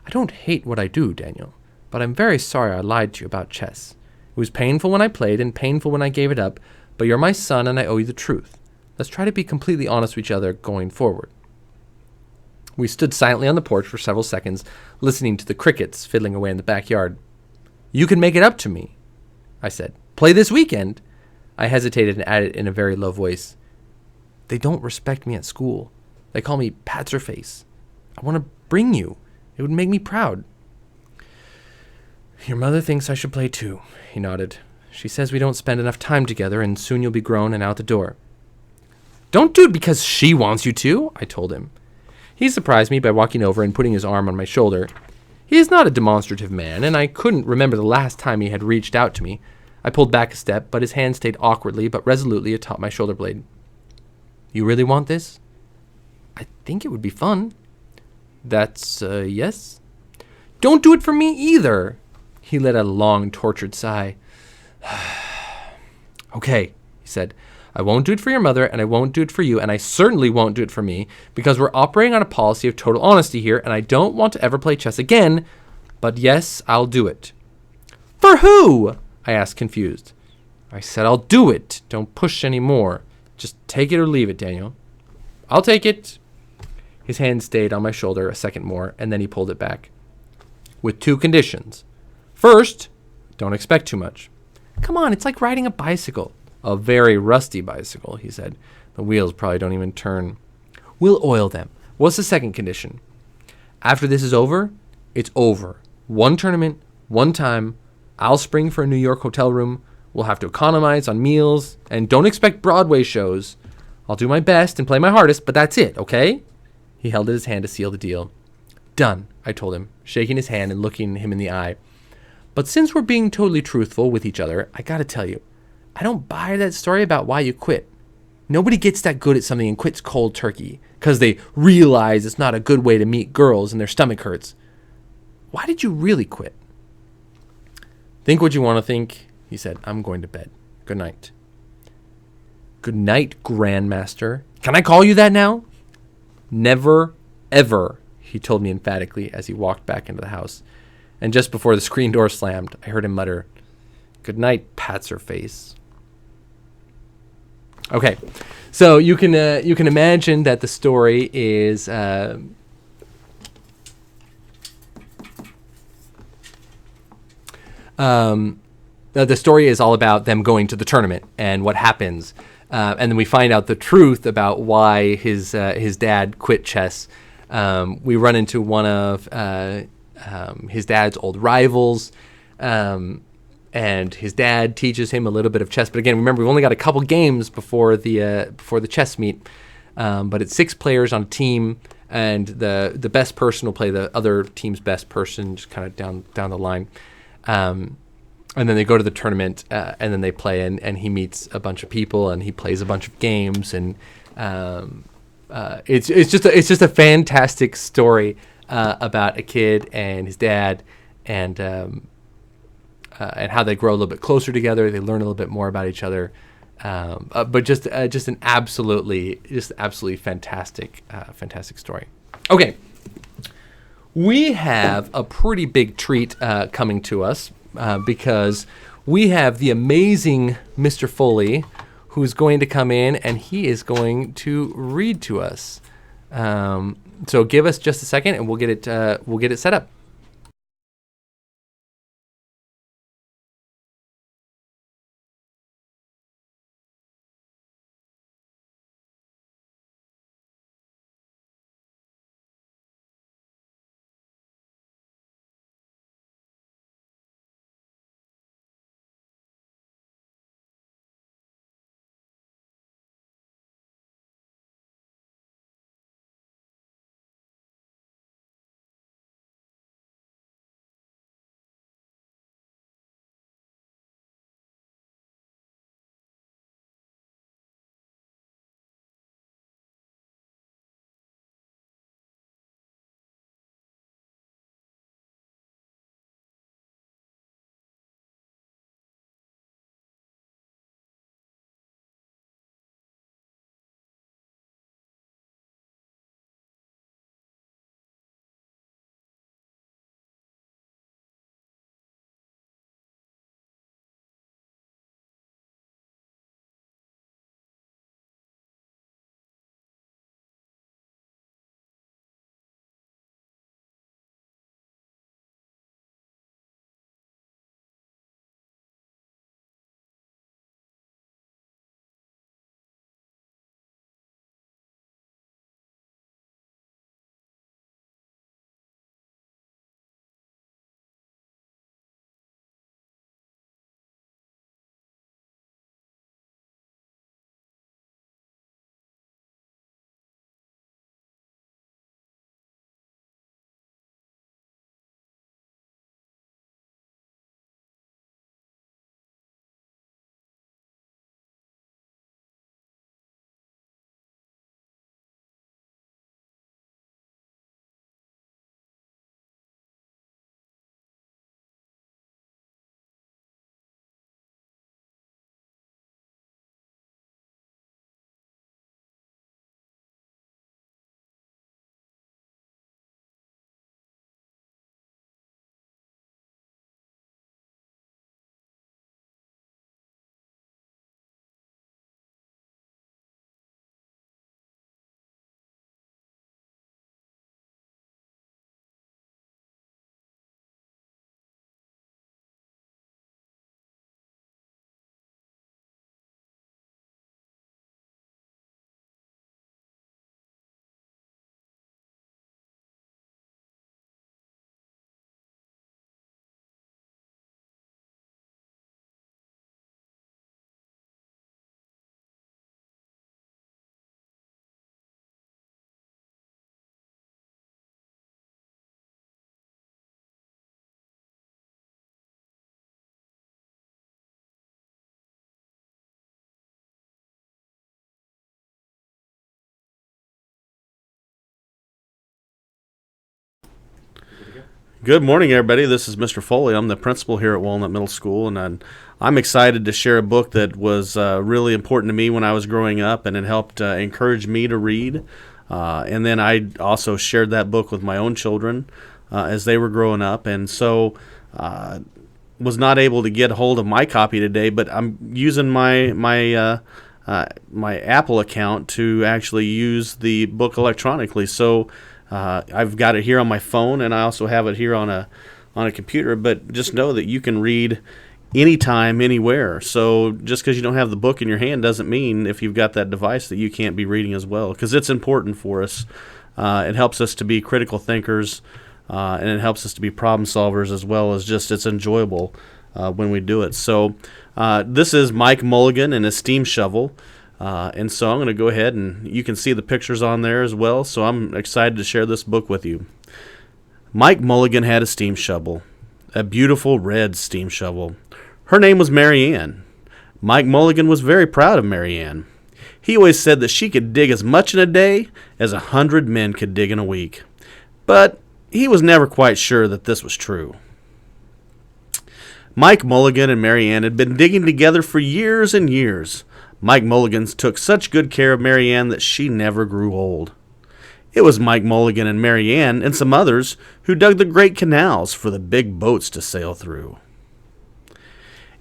I don't hate what I do, Daniel, but I'm very sorry I lied to you about chess. It was painful when I played and painful when I gave it up, but you're my son and I owe you the truth. Let's try to be completely honest with each other going forward. We stood silently on the porch for several seconds, listening to the crickets fiddling away in the backyard. You can make it up to me, I said. Play this weekend. I hesitated and added in a very low voice. They don't respect me at school. They call me Patserface. I want to bring you. It would make me proud. Your mother thinks I should play too, he nodded. She says we don't spend enough time together and soon you'll be grown and out the door. Don't do it because she wants you to, I told him. He surprised me by walking over and putting his arm on my shoulder. He is not a demonstrative man, and I couldn't remember the last time he had reached out to me. I pulled back a step, but his hand stayed awkwardly but resolutely atop my shoulder blade. You really want this? I think it would be fun. That's, yes? Don't do it for me either. He let out a long, tortured sigh. Okay, he said. I won't do it for your mother, and I won't do it for you, and I certainly won't do it for me, because we're operating on a policy of total honesty here, and I don't want to ever play chess again, but yes, I'll do it. For who? I asked, confused. I said I'll do it. Don't push any more. Just take it or leave it, Daniel. I'll take it. His hand stayed on my shoulder a second more, and then he pulled it back. With 2 conditions. First, don't expect too much. Come on, it's like riding a bicycle. A very rusty bicycle, he said. The wheels probably don't even turn. We'll oil them. What's the second condition? After this is over, it's over. 1 tournament, 1 time. I'll spring for a New York hotel room. We'll have to economize on meals. And don't expect Broadway shows. I'll do my best and play my hardest, but that's it, okay? He held out his hand to seal the deal. Done, I told him, shaking his hand and looking him in the eye. But since we're being totally truthful with each other, I gotta tell you, I don't buy that story about why you quit. Nobody gets that good at something and quits cold turkey because they realize it's not a good way to meet girls and their stomach hurts. Why did you really quit? Think what you want to think, he said. I'm going to bed. Good night. Good night, Grandmaster. Can I call you that now? Never, ever, he told me emphatically as he walked back into the house. And just before the screen door slammed, I heard him mutter, Good night, Patserface. Okay, so you can imagine that the story is The story is all about them going to the tournament and what happens. And then we find out the truth about why his dad quit chess. We run into one of his dad's old rivals, and his dad teaches him a little bit of chess. But again, remember, we've only got a couple games before the chess meet. But it's 6 players on a team, and the best person will play the other team's best person, just kind of down the line. And then they go to the tournament, and then they play, and he meets a bunch of people, and he plays a bunch of games, and it's just a fantastic story about a kid and his dad, and how they grow a little bit closer together. They learn a little bit more about each other, but just an absolutely fantastic story. Okay, we have a pretty big treat coming to us. Because we have the amazing Mr. Foley, who's going to come in, and he is going to read to us. So give us just a second, and we'll get it set up. Good morning, everybody. This is Mr. Foley. I'm the principal here at Walnut Middle School, and I'm excited to share a book that was really important to me when I was growing up, and it helped encourage me to read. And then I also shared that book with my own children as they were growing up, and so was not able to get a hold of my copy today, but I'm using my Apple account to actually use the book electronically. So I've got it here on my phone, and I also have it here on a on a computer, but just know that you can read anytime, anywhere. So just because you don't have the book in your hand doesn't mean if you've got that device that you can't be reading as well, because it's important for us. It helps us to be critical thinkers, and it helps us to be problem solvers, as well as just it's enjoyable when we do it. So this is Mike Mulligan and his steam shovel. And so I'm going to go ahead, and you can see the pictures on there as well. So I'm excited to share this book with you. Mike Mulligan had a steam shovel, a beautiful red steam shovel. Her name was Mary Ann. Mike Mulligan was very proud of Mary Ann. He always said that she could dig as much in a day as 100 men could dig in a week. But he was never quite sure that this was true. Mike Mulligan and Mary Ann had been digging together for years and years. Mike Mulligan took such good care of Mary Ann that she never grew old. It was Mike Mulligan and Mary Ann and some others who dug the great canals for the big boats to sail through.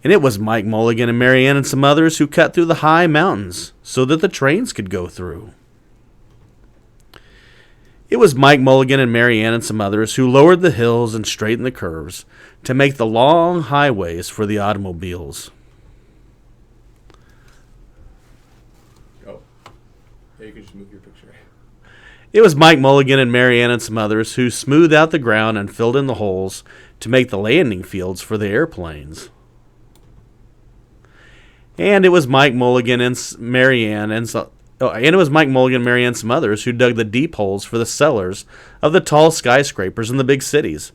And it was Mike Mulligan and Mary Ann and some others who cut through the high mountains so that the trains could go through. It was Mike Mulligan and Mary Ann and some others who lowered the hills and straightened the curves to make the long highways for the automobiles. Oh, yeah, you can just move your picture. It was Mike Mulligan and Mary Ann and some others who smoothed out the ground and filled in the holes to make the landing fields for the airplanes. And it was Mike Mulligan and Mary Ann and some others who dug the deep holes for the cellars of the tall skyscrapers in the big cities.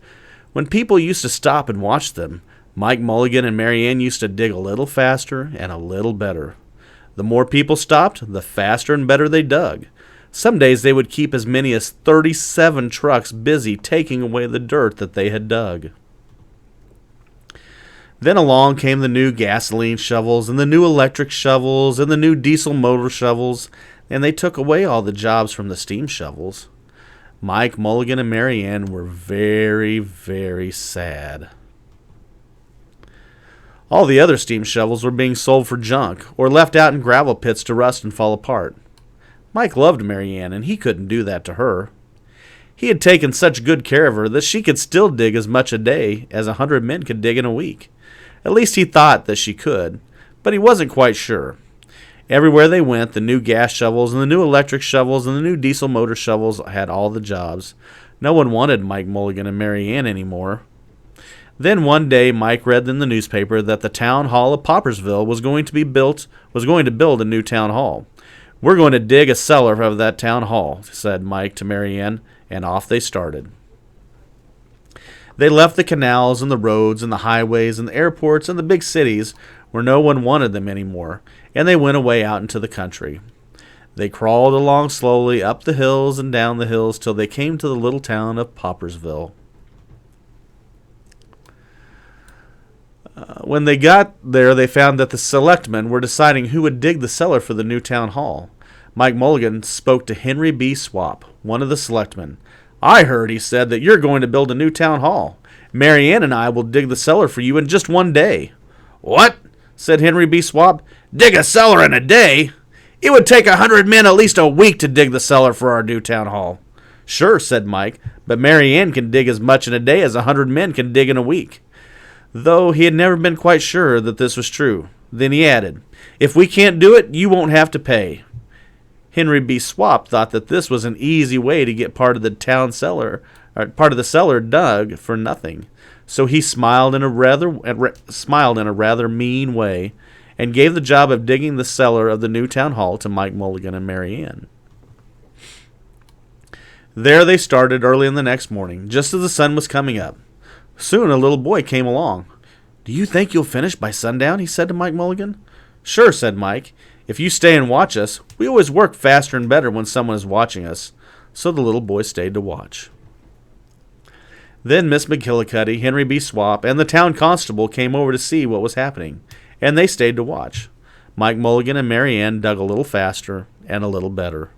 When people used to stop and watch them, Mike Mulligan and Mary Ann used to dig a little faster and a little better. The more people stopped, the faster and better they dug. Some days they would keep as many as 37 trucks busy taking away the dirt that they had dug. Then along came the new gasoline shovels and the new electric shovels and the new diesel motor shovels, and they took away all the jobs from the steam shovels. Mike Mulligan and Mary Ann were very, very sad. All the other steam shovels were being sold for junk or left out in gravel pits to rust and fall apart. Mike loved Mary Ann, and he couldn't do that to her. He had taken such good care of her that she could still dig as much a day as 100 men could dig in a week. At least he thought that she could, but he wasn't quite sure. Everywhere they went, the new gas shovels and the new electric shovels and the new diesel motor shovels had all the jobs. No one wanted Mike Mulligan and Mary Ann anymore. Then one day Mike read in the newspaper that the town hall of Poppersville was going to build a new town hall. "We're going to dig a cellar of that town hall," said Mike to Mary Ann, and off they started. They left the canals and the roads and the highways and the airports and the big cities where no one wanted them anymore, and they went away out into the country. They crawled along slowly up the hills and down the hills till they came to the little town of Poppersville. When they got there, they found that the selectmen were deciding who would dig the cellar for the new town hall. Mike Mulligan spoke to Henry B. Swap, one of the selectmen. "I heard," he said, "that you're going to build a new town hall. Mary Ann and I will dig the cellar for you in just one day." "What?" said Henry B. Swap. "Dig a cellar in a day? It would take 100 men at least a week to dig the cellar for our new town hall." "Sure," said Mike, "but Mary Ann can dig as much in a day as 100 men can dig in a week." Though he had never been quite sure that this was true. Then he added, "If we can't do it, you won't have to pay." Henry B. Swap thought that this was an easy way to get part of the cellar dug for nothing. So he smiled in a rather mean way and gave the job of digging the cellar of the new town hall to Mike Mulligan and Mary Ann. There they started early in the next morning, just as the sun was coming up. Soon a little boy came along. "Do you think you'll finish by sundown?" he said to Mike Mulligan. "Sure," said Mike. "If you stay and watch us, we always work faster and better when someone is watching us." So the little boy stayed to watch. Then Miss McGillicuddy, Henry B. Swap, and the town constable came over to see what was happening, and they stayed to watch. Mike Mulligan and Mary Ann dug a little faster and a little better.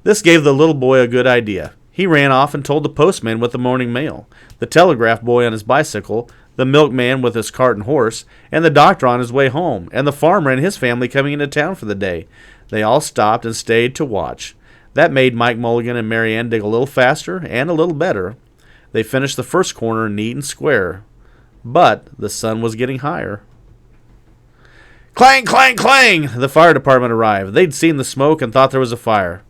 This gave the little boy a good idea. He ran off and told the postman with the morning mail, the telegraph boy on his bicycle, the milkman with his cart and horse, and the doctor on his way home, and the farmer and his family coming into town for the day. They all stopped and stayed to watch. That made Mike Mulligan and Mary Ann dig a little faster and a little better. They finished the first corner neat and square, but the sun was getting higher. Clang, clang, clang! The fire department arrived. They'd seen the smoke and thought there was a fire.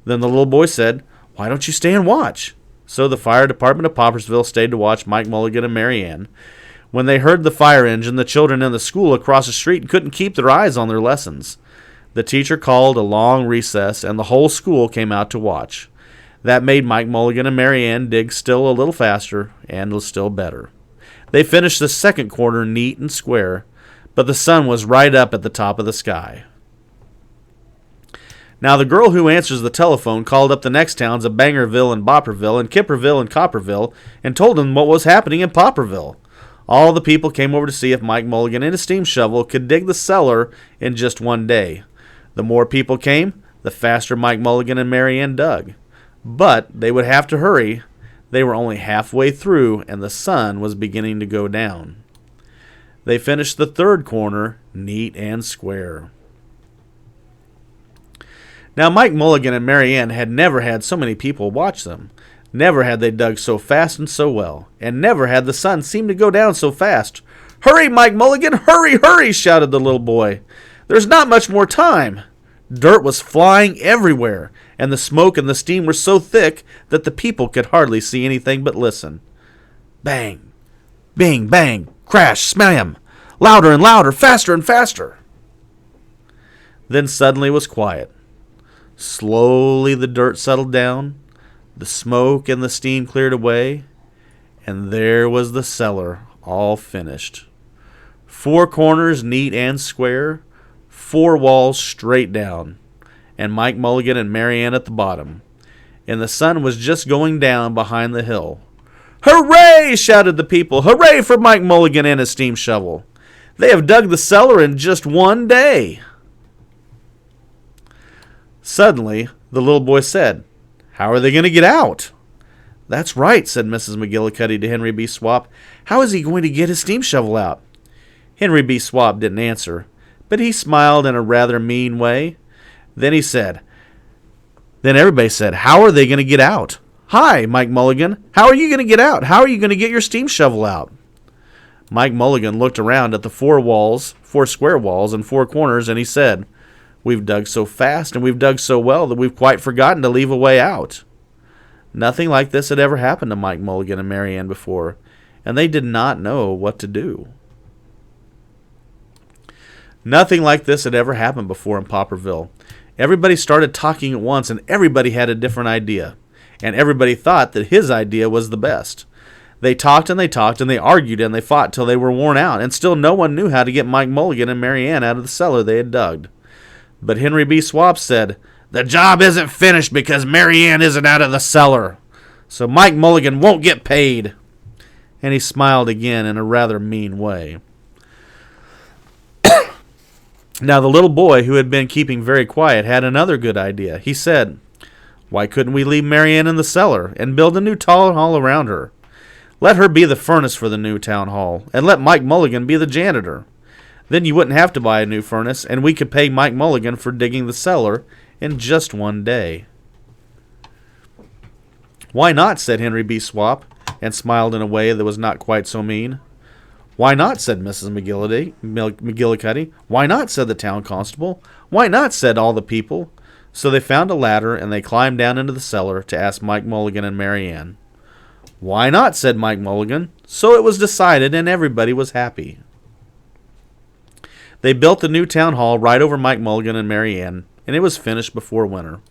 Then the little boy said, "Why don't you stay and watch?" So the fire department of Poppersville stayed to watch Mike Mulligan and Mary Ann. When they heard the fire engine, the children in the school across the street couldn't keep their eyes on their lessons. The teacher called a long recess, and the whole school came out to watch. That made Mike Mulligan and Mary Ann dig still a little faster and still better. They finished the second corner neat and square, but the sun was right up at the top of the sky. Now the girl who answers the telephone called up the next towns of Bangerville and Bopperville and Kipperville and Copperville and told them what was happening in Popperville. All the people came over to see if Mike Mulligan and his steam shovel could dig the cellar in just one day. The more people came, the faster Mike Mulligan and Mary Ann dug. But they would have to hurry. They were only halfway through, and the sun was beginning to go down. They finished the third corner neat and square. Now Mike Mulligan and Mary Ann had never had so many people watch them. Never had they dug so fast and so well, and never had the sun seemed to go down so fast. "Hurry, Mike Mulligan, hurry, hurry!" shouted the little boy. "There's not much more time." Dirt was flying everywhere, and the smoke and the steam were so thick that the people could hardly see anything but listen. Bang! Bing, bang! Crash! Slam! Louder and louder! Faster and faster! Then suddenly it was quiet. Slowly the dirt settled down, the smoke and the steam cleared away, and there was the cellar all finished. 4 corners neat and square, 4 walls straight down, and Mike Mulligan and Mary Ann at the bottom. And the sun was just going down behind the hill. "Hooray!" shouted the people. "Hooray for Mike Mulligan and his steam shovel. They have dug the cellar in just one day." Suddenly, the little boy said, "How are they going to get out?" "That's right," said Mrs. McGillicuddy to Henry B. Swap. "How is he going to get his steam shovel out?" Henry B. Swap didn't answer, but he smiled in a rather mean way. Then everybody said, "How are they going to get out?" "Hi, Mike Mulligan. How are you going to get out? How are you going to get your steam shovel out?" Mike Mulligan looked around at the 4 walls, 4 square walls and 4 corners, and he said, "We've dug so fast and we've dug so well that we've quite forgotten to leave a way out." Nothing like this had ever happened to Mike Mulligan and Mary Ann before, and they did not know what to do. Nothing like this had ever happened before in Popperville. Everybody started talking at once, and everybody had a different idea, and everybody thought that his idea was the best. They talked and they talked, and they argued and they fought till they were worn out, and still no one knew how to get Mike Mulligan and Mary Ann out of the cellar they had dug. But Henry B. Swap said, "The job isn't finished because Mary Ann isn't out of the cellar, so Mike Mulligan won't get paid." And he smiled again in a rather mean way. Now the little boy, who had been keeping very quiet, had another good idea. He said, "Why couldn't we leave Mary Ann in the cellar and build a new town hall around her? Let her be the furnace for the new town hall, and let Mike Mulligan be the janitor. Then you wouldn't have to buy a new furnace, and we could pay Mike Mulligan for digging the cellar in just one day." "Why not?" said Henry B. Swap, and smiled in a way that was not quite so mean. "Why not?" said Mrs. McGillicuddy. "Why not?" said the town constable. "Why not?" said all the people. So they found a ladder, and they climbed down into the cellar to ask Mike Mulligan and Mary Ann. "Why not?" said Mike Mulligan. So it was decided, and everybody was happy. They built the new town hall right over Mike Mulligan and Mary Ann, and it was finished before winter.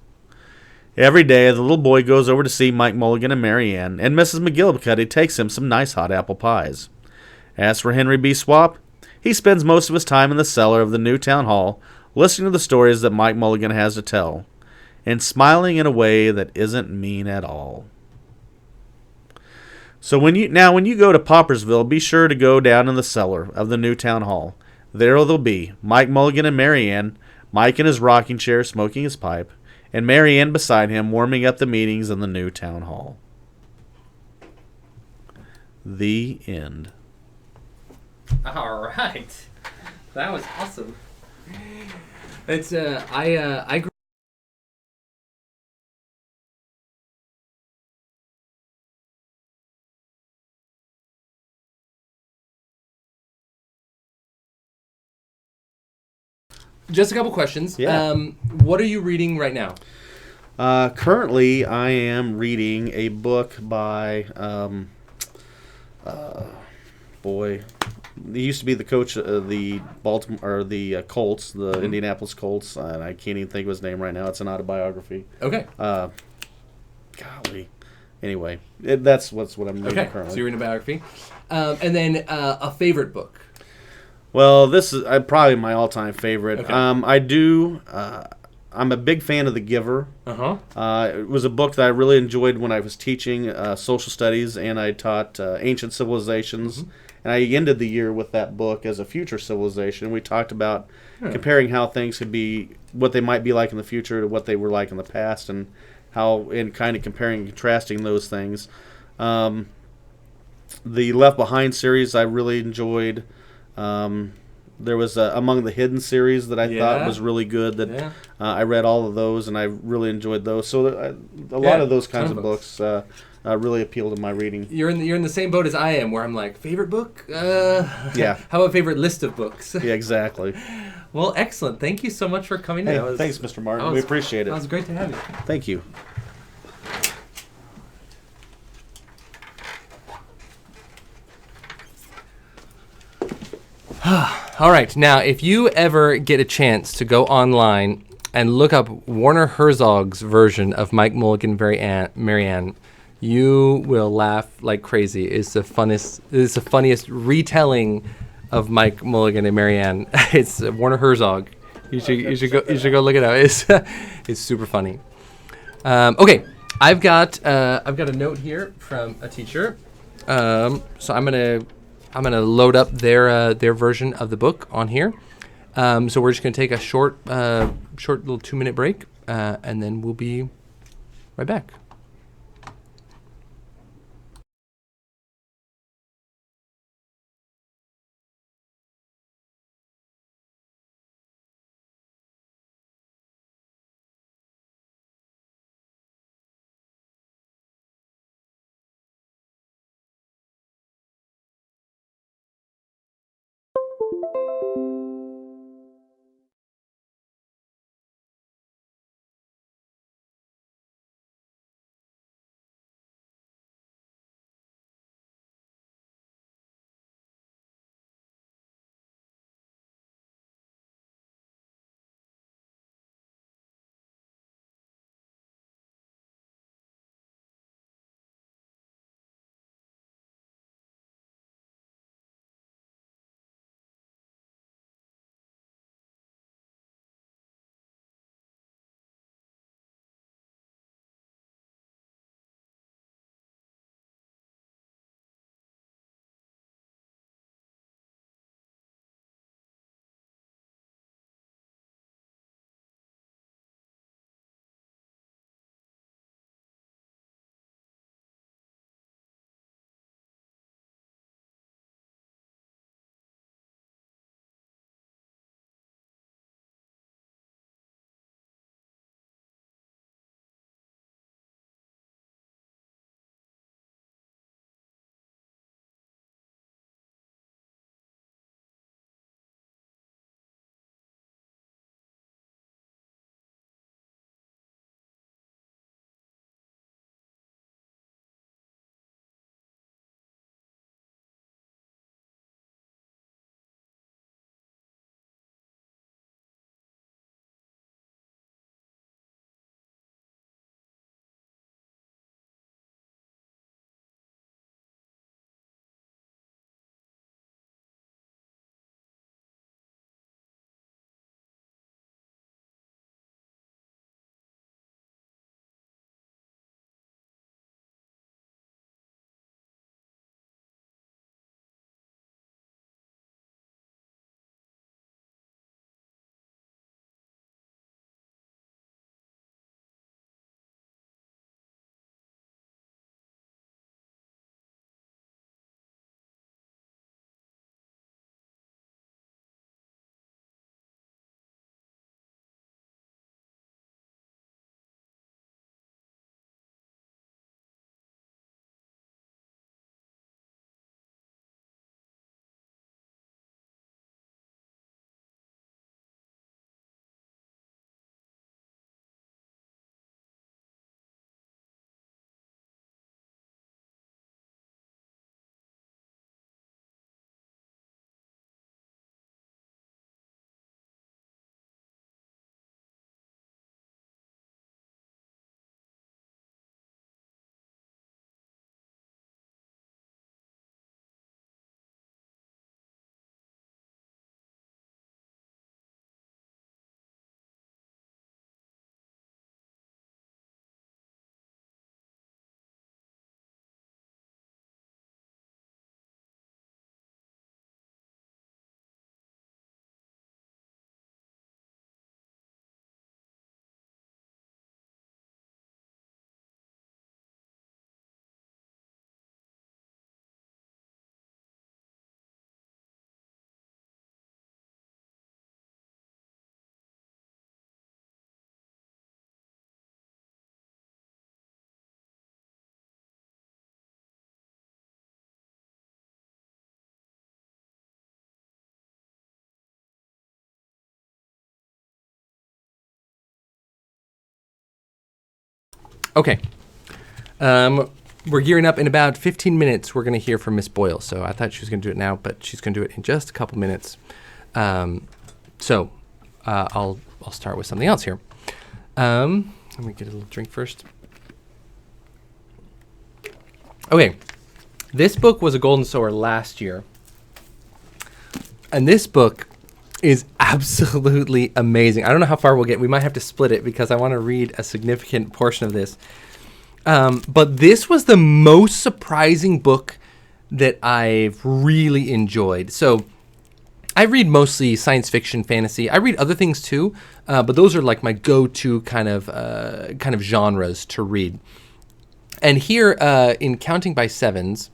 Every day the little boy goes over to see Mike Mulligan and Mary Ann, and Mrs. McGillicuddy takes him some nice hot apple pies. As for Henry B. Swap, he spends most of his time in the cellar of the new town hall, listening to the stories that Mike Mulligan has to tell, and smiling in a way that isn't mean at all. So when you go to Poppersville, be sure to go down in the cellar of the new town hall. There they'll be, Mike Mulligan and Mary Ann, Mike in his rocking chair smoking his pipe, and Mary Ann beside him warming up the meetings in the new town hall. The end. All right, that was awesome. It's I Just a couple questions. Yeah. What are you reading right now? Currently, I am reading a book by, boy, he used to be the coach of the Baltimore or the Colts, the Indianapolis Colts, and I can't even think of his name right now. It's an autobiography. Okay. Golly. Anyway, that's what I'm reading Okay. currently. So you're reading a biography. And then a favorite book. Well, this is probably my all-time favorite. Okay. I'm a big fan of The Giver. Uh-huh. It was a book that I really enjoyed when I was teaching social studies, and I taught ancient civilizations. And I ended the year with that book as a future civilization. We talked about comparing how things could be, what they might be like in the future to what they were like in the past, and how, and kind of comparing and contrasting those things. The Left Behind series I really enjoyed. There was Among the Hidden series that I thought was really good. That I read all of those, and I really enjoyed those. So a lot of those kinds of books really appeal to my reading. You're in the same boat as I am, where I'm like, favorite book? Yeah. How about favorite list of books? Yeah, exactly. Well, excellent. Thank you so much for coming Hey, in. thanks, Mr. Martin. We appreciate it. It was great to have you. Thank you. All right. Now, if you ever get a chance to go online and look up Werner Herzog's version of Mike Mulligan Marianne, you will laugh like crazy. It's the funniest retelling of Mike Mulligan and Marianne. It's Werner Herzog. You should go look it up. It's super funny. Okay, I've got a note here from a teacher. So I'm gonna load up their version of the book on here. So we're just gonna take a short little 2-minute break, and then we'll be right back. Okay. We're gearing up in about 15 minutes. We're going to hear from Miss Boyle. So I thought she was going to do it now, but she's going to do it in just a couple minutes. So I'll start with something else here. Let me get a little drink first. Okay. This book was a Golden Sower last year. And this book is absolutely amazing. I don't know how far we'll get. We might have to split it because I want to read a significant portion of this. But this was the most surprising book that I've really enjoyed. So I read mostly science fiction, fantasy. I read other things too, but those are like my go-to kind of genres to read. And here in Counting by Sevens,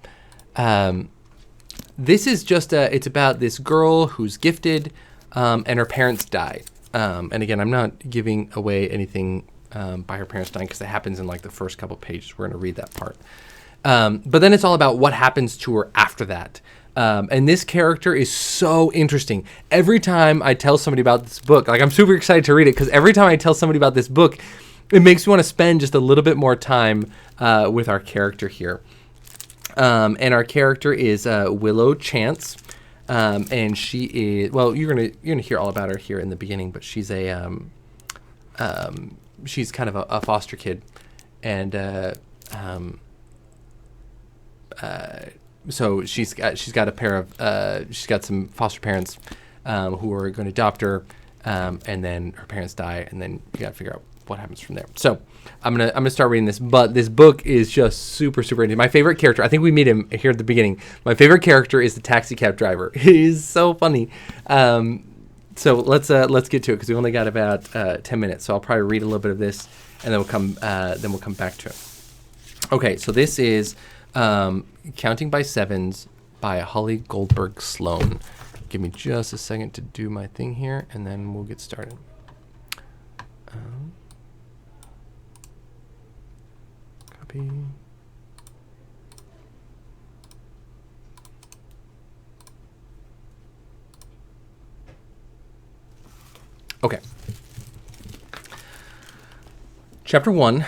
this is just it's about this girl who's gifted, and her parents die. And again, I'm not giving away anything by her parents dying because it happens in like the first couple pages. We're going to read that part. But then it's all about what happens to her after that. And this character is so interesting. Every time I tell somebody about this book, like I'm super excited to read it because every time I tell somebody about this book, it makes me want to spend just a little bit more time with our character here. And our character is Willow Chance, and she is, well, you're gonna hear all about her here in the beginning, but she's she's kind of a foster kid, and so she's got a pair of she's got some foster parents who are going to adopt her, and then her parents die, and then you got to figure out what happens from there. So I'm gonna start reading this, but this book is just super interesting. My favorite character, I think we meet him here at the beginning. My favorite character is the taxi cab driver. He's so funny. So let's get to it because we only got about 10 minutes. So I'll probably read a little bit of this, and then we'll come back to it. Okay, so this is Counting by Sevens by Holly Goldberg Sloan. Give me just a second to do my thing here, and then we'll get started. Copy. Okay. Chapter 1,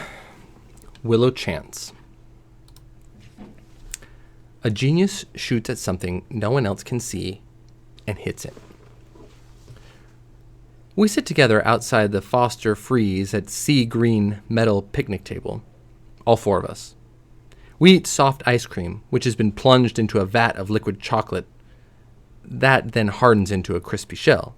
Willow Chance. A genius shoots at something no one else can see and hits it. We sit together outside the Foster Freeze at sea green metal picnic table, all four of us. We eat soft ice cream, which has been plunged into a vat of liquid chocolate. That then hardens into a crispy shell.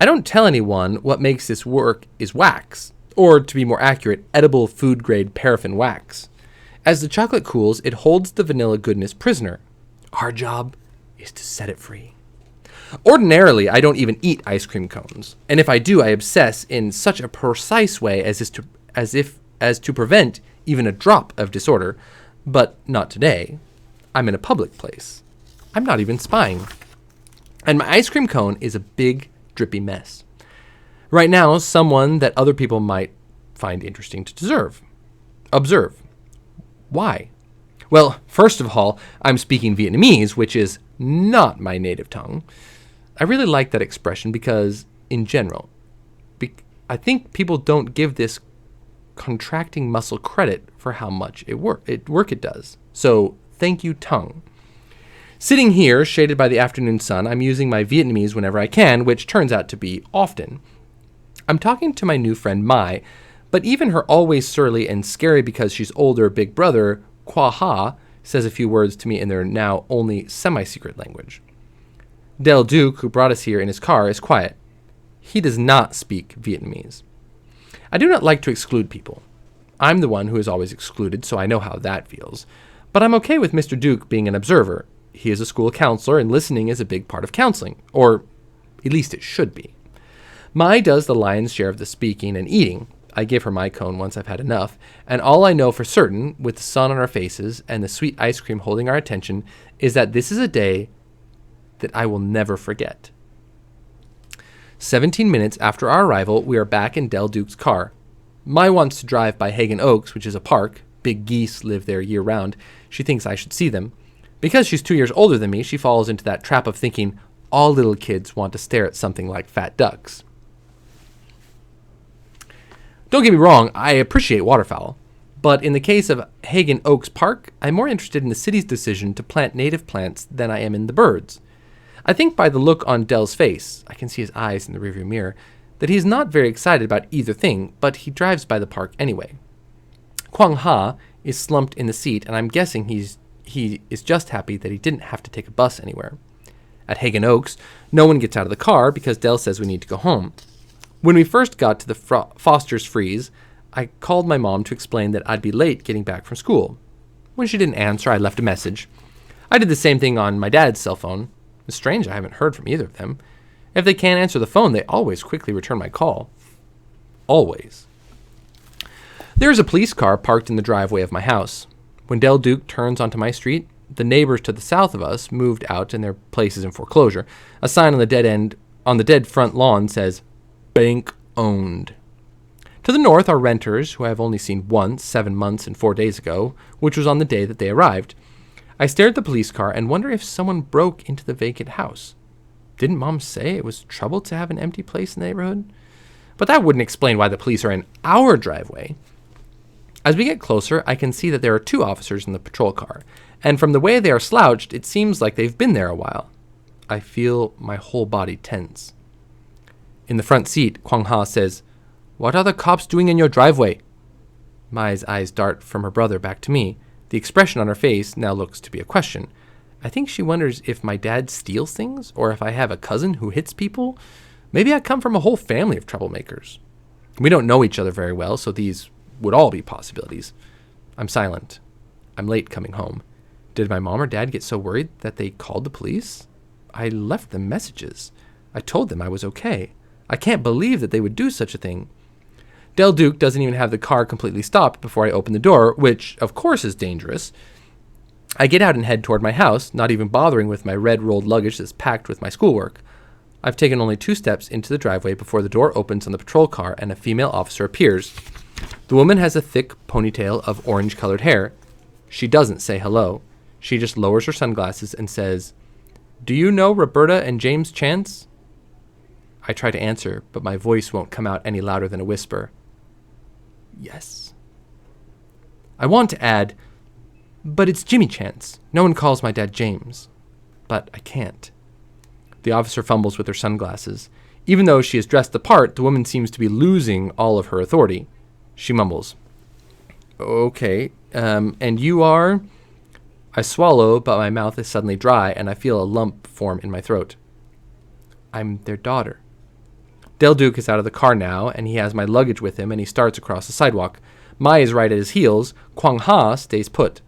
I don't tell anyone what makes this work is wax, or to be more accurate, edible food-grade paraffin wax. As the chocolate cools, it holds the vanilla goodness prisoner. Our job is to set it free. Ordinarily, I don't even eat ice cream cones, and if I do, I obsess in such a precise way as to prevent even a drop of disorder. But not today. I'm in a public place. I'm not even spying. And my ice cream cone is a big, drippy mess. Right now, someone that other people might find interesting to observe. Why? Well, first of all, I'm speaking Vietnamese, which is not my native tongue. I really like that expression because, in general, I think people don't give this contracting muscle credit for how much work it does. So, thank you, tongue. Sitting here, shaded by the afternoon sun, I'm using my Vietnamese whenever I can, which turns out to be often. I'm talking to my new friend Mai, but even her always surly and scary because she's older big brother, Qua Ha, says a few words to me in their now only semi-secret language. Del Duke, who brought us here in his car, is quiet. He does not speak Vietnamese. I do not like to exclude people. I'm the one who is always excluded, so I know how that feels. But I'm okay with Mr. Duke being an observer. He is a school counselor, and listening is a big part of counseling. Or at least it should be. Mai does the lion's share of the speaking and eating. I give her my cone once I've had enough, and all I know for certain, with the sun on our faces and the sweet ice cream holding our attention, is that this is a day that I will never forget. 17 minutes after our arrival, we are back in Del Duke's car. Mai wants to drive by Hagen Oaks, which is a park. Big geese live there year-round. She thinks I should see them. Because she's 2 years older than me, she falls into that trap of thinking all little kids want to stare at something like fat ducks. Don't get me wrong, I appreciate waterfowl. But in the case of Hagen Oaks Park, I'm more interested in the city's decision to plant native plants than I am in the birds. I think by the look on Dell's face, I can see his eyes in the rearview mirror, that he's not very excited about either thing, but he drives by the park anyway. Kwang Ha is slumped in the seat, and I'm guessing he is just happy that he didn't have to take a bus anywhere. At Hagen Oaks, no one gets out of the car because Dell says we need to go home. When we first got to the Foster's Freeze, I called my mom to explain that I'd be late getting back from school. When she didn't answer, I left a message. I did the same thing on my dad's cell phone. It's strange I haven't heard from either of them. If they can't answer the phone, they always quickly return my call. Always. There is a police car parked in the driveway of my house. When Del Duke turns onto my street, the neighbors to the south of us moved out and their place is in foreclosure. A sign on the dead front lawn says, "Bank owned." To the north are renters who I have only seen once 7 months and 4 days ago, which was on the day that they arrived. I stare at the police car and wonder if someone broke into the vacant house. Didn't Mom say it was trouble to have an empty place in the neighborhood? But that wouldn't explain why the police are in our driveway. As we get closer, I can see that there are 2 officers in the patrol car, and from the way they are slouched, it seems like they've been there a while. I feel my whole body tense. In the front seat, Kwang Ha says, "What are the cops doing in your driveway?" Mai's eyes dart from her brother back to me. The expression on her face now looks to be a question. I think she wonders if my dad steals things, or if I have a cousin who hits people. Maybe I come from a whole family of troublemakers. We don't know each other very well, so these would all be possibilities. I'm silent. I'm late coming home. Did my mom or dad get so worried that they called the police? I left them messages. I told them I was okay. I can't believe that they would do such a thing. Del Duke doesn't even have the car completely stopped before I open the door, which, of course, is dangerous. I get out and head toward my house, not even bothering with my red rolled luggage that's packed with my schoolwork. I've taken only 2 steps into the driveway before the door opens on the patrol car and a female officer appears. The woman has a thick ponytail of orange-colored hair. She doesn't say hello. She just lowers her sunglasses and says, "Do you know Roberta and James Chance?" I try to answer, but my voice won't come out any louder than a whisper. Yes. I want to add, "But it's Jimmy Chance. No one calls my dad James." But I can't. The officer fumbles with her sunglasses. Even though she is dressed the part, the woman seems to be losing all of her authority. She mumbles, "Okay, and you are?" I swallow, but my mouth is suddenly dry, and I feel a lump form in my throat. "I'm their daughter." Del Duke is out of the car now, and he has my luggage with him, and he starts across the sidewalk. Mai is right at his heels. Kwang Ha stays put.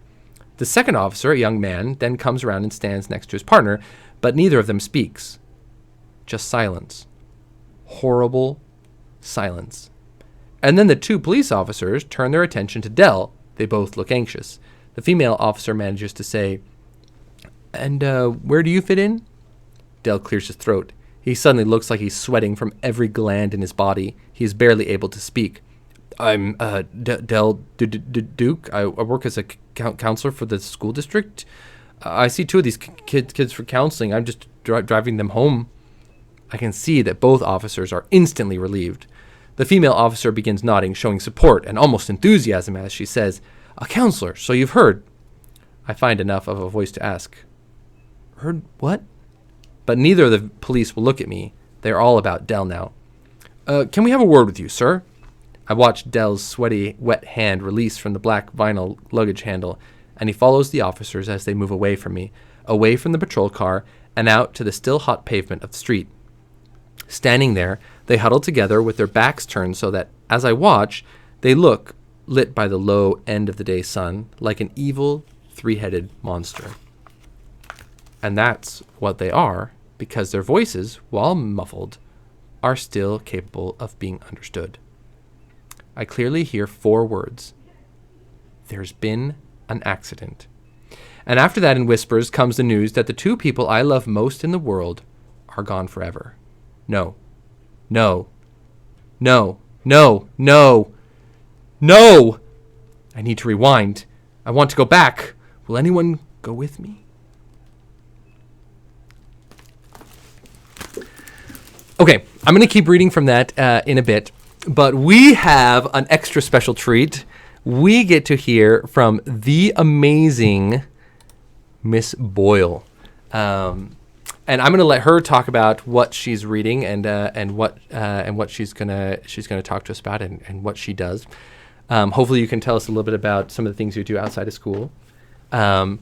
The second officer, a young man, then comes around and stands next to his partner, but neither of them speaks. Just silence. Horrible silence. And then the 2 police officers turn their attention to Del. They both look anxious. The female officer manages to say, "And where do you fit in?" Del clears his throat. He suddenly looks like he's sweating from every gland in his body. He is barely able to speak. "I'm Del Duke. I work as a counselor for the school district. I see 2 of these kids for counseling. I'm just driving them home." I can see that both officers are instantly relieved. The female officer begins nodding, showing support and almost enthusiasm as she says, "A counselor, so you've heard." I find enough of a voice to ask, "Heard what?" But neither of the police will look at me. They're all about Del now. Can we have a word with you, sir?" I watch Del's sweaty, wet hand release from the black vinyl luggage handle, and he follows the officers as they move away from me, away from the patrol car, and out to the still hot pavement of the street. Standing there, they huddle together with their backs turned so that, as I watch, they look, lit by the low end of the day sun, like an evil, 3-headed monster. And that's what they are, because their voices, while muffled, are still capable of being understood. I clearly hear 4 words. "There's been an accident." And after that, in whispers, comes the news that the 2 people I love most in the world are gone forever. No. No. No. No. No. No! I need to rewind. I want to go back. Will anyone go with me? Okay, I'm going to keep reading from that in a bit, but we have an extra special treat. we get to hear from the amazing Miss Boyle. And I'm going to let her talk about what she's reading and what she's gonna talk to us about and what she does. Hopefully, you can tell us a little bit about some of the things you do outside of school, and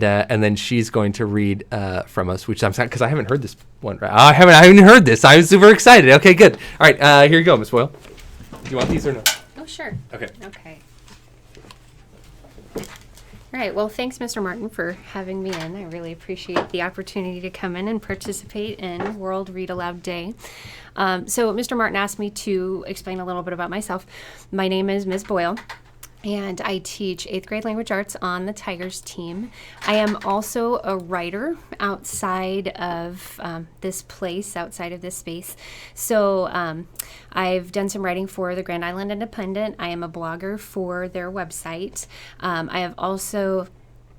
then she's going to read from us, which I'm excited because I haven't heard this one. I haven't heard this. I'm super excited. Okay, good. All right, here you go, Miss Boyle. Do you want these or no? Oh, sure. Okay. Okay. All right. Well, thanks, Mr. Martin, for having me in. I really appreciate the opportunity to come in and participate in World Read Aloud Day. So Mr. Martin asked me to explain a little bit about myself. My name is Ms. Boyle, and I teach 8th grade language arts on the Tigers team. I am also a writer outside of this place, outside of this space. So I've done some writing for the Grand Island Independent. I am a blogger for their website. I have also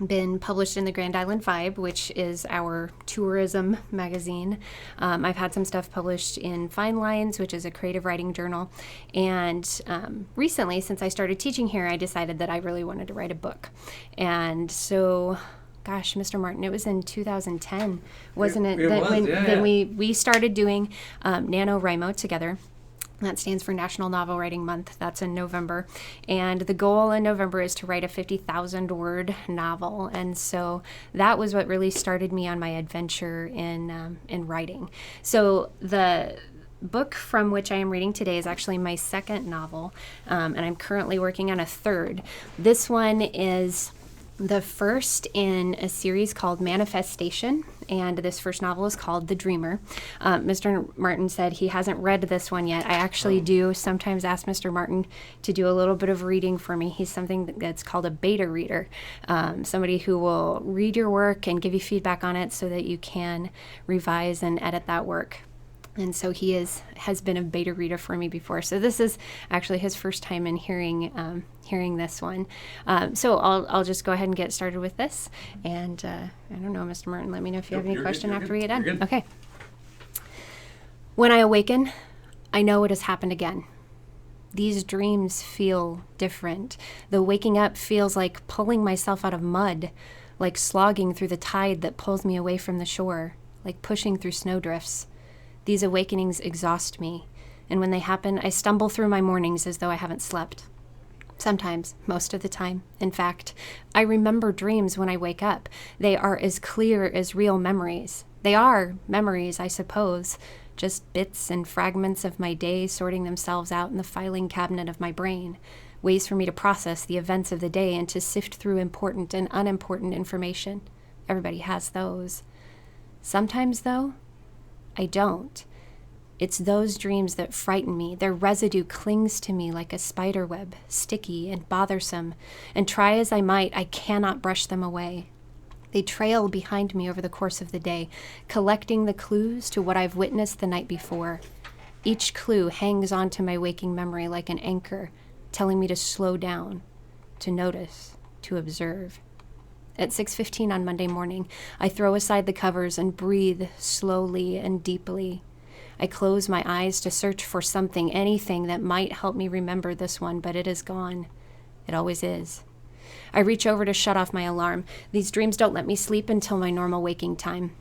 been published in the Grand Island Vibe, which is our tourism magazine. I've had some stuff published in Fine Lines, which is a creative writing journal. And recently, since I started teaching here, I decided that I really wanted to write a book. And so, gosh, Mr. Martin, it was in 2010, wasn't it? That we started doing NaNoWriMo together. That stands for National Novel Writing Month. That's in November. And the goal in November is to write a 50,000-word novel. And so that was what really started me on my adventure in writing. So the book from which I am reading today is actually my second novel, and I'm currently working on a third. This one is the first in a series called Manifestation, and this first novel is called The Dreamer. Mr. Martin said he hasn't read this one yet. I actually do sometimes ask Mr. Martin to do a little bit of reading for me. He's something that's called a beta reader, somebody who will read your work and give you feedback on it so that you can revise and edit that work. And so he has been a beta reader for me before. So this is actually his first time in hearing this one. So I'll just go ahead and get started with this. And I don't know, Mr. Martin, let me know if you have any question after we get done. Okay. When I awaken, I know it has happened again. These dreams feel different. The waking up feels like pulling myself out of mud, like slogging through the tide that pulls me away from the shore, like pushing through snowdrifts. These awakenings exhaust me, and when they happen, I stumble through my mornings as though I haven't slept. Sometimes, most of the time. In fact, I remember dreams when I wake up. They are as clear as real memories. They are memories, I suppose, just bits and fragments of my day sorting themselves out in the filing cabinet of my brain, ways for me to process the events of the day and to sift through important and unimportant information. Everybody has those. Sometimes, though, I don't. It's those dreams that frighten me. Their residue clings to me like a spider web, sticky and bothersome, and try as I might, I cannot brush them away. They trail behind me over the course of the day, collecting the clues to what I've witnessed the night before. Each clue hangs onto my waking memory like an anchor, telling me to slow down, to notice, to observe. At 6:15 on Monday morning, I throw aside the covers and breathe slowly and deeply. I close my eyes to search for something, anything that might help me remember this one, but it is gone. It always is. I reach over to shut off my alarm. These dreams don't let me sleep until my normal waking time.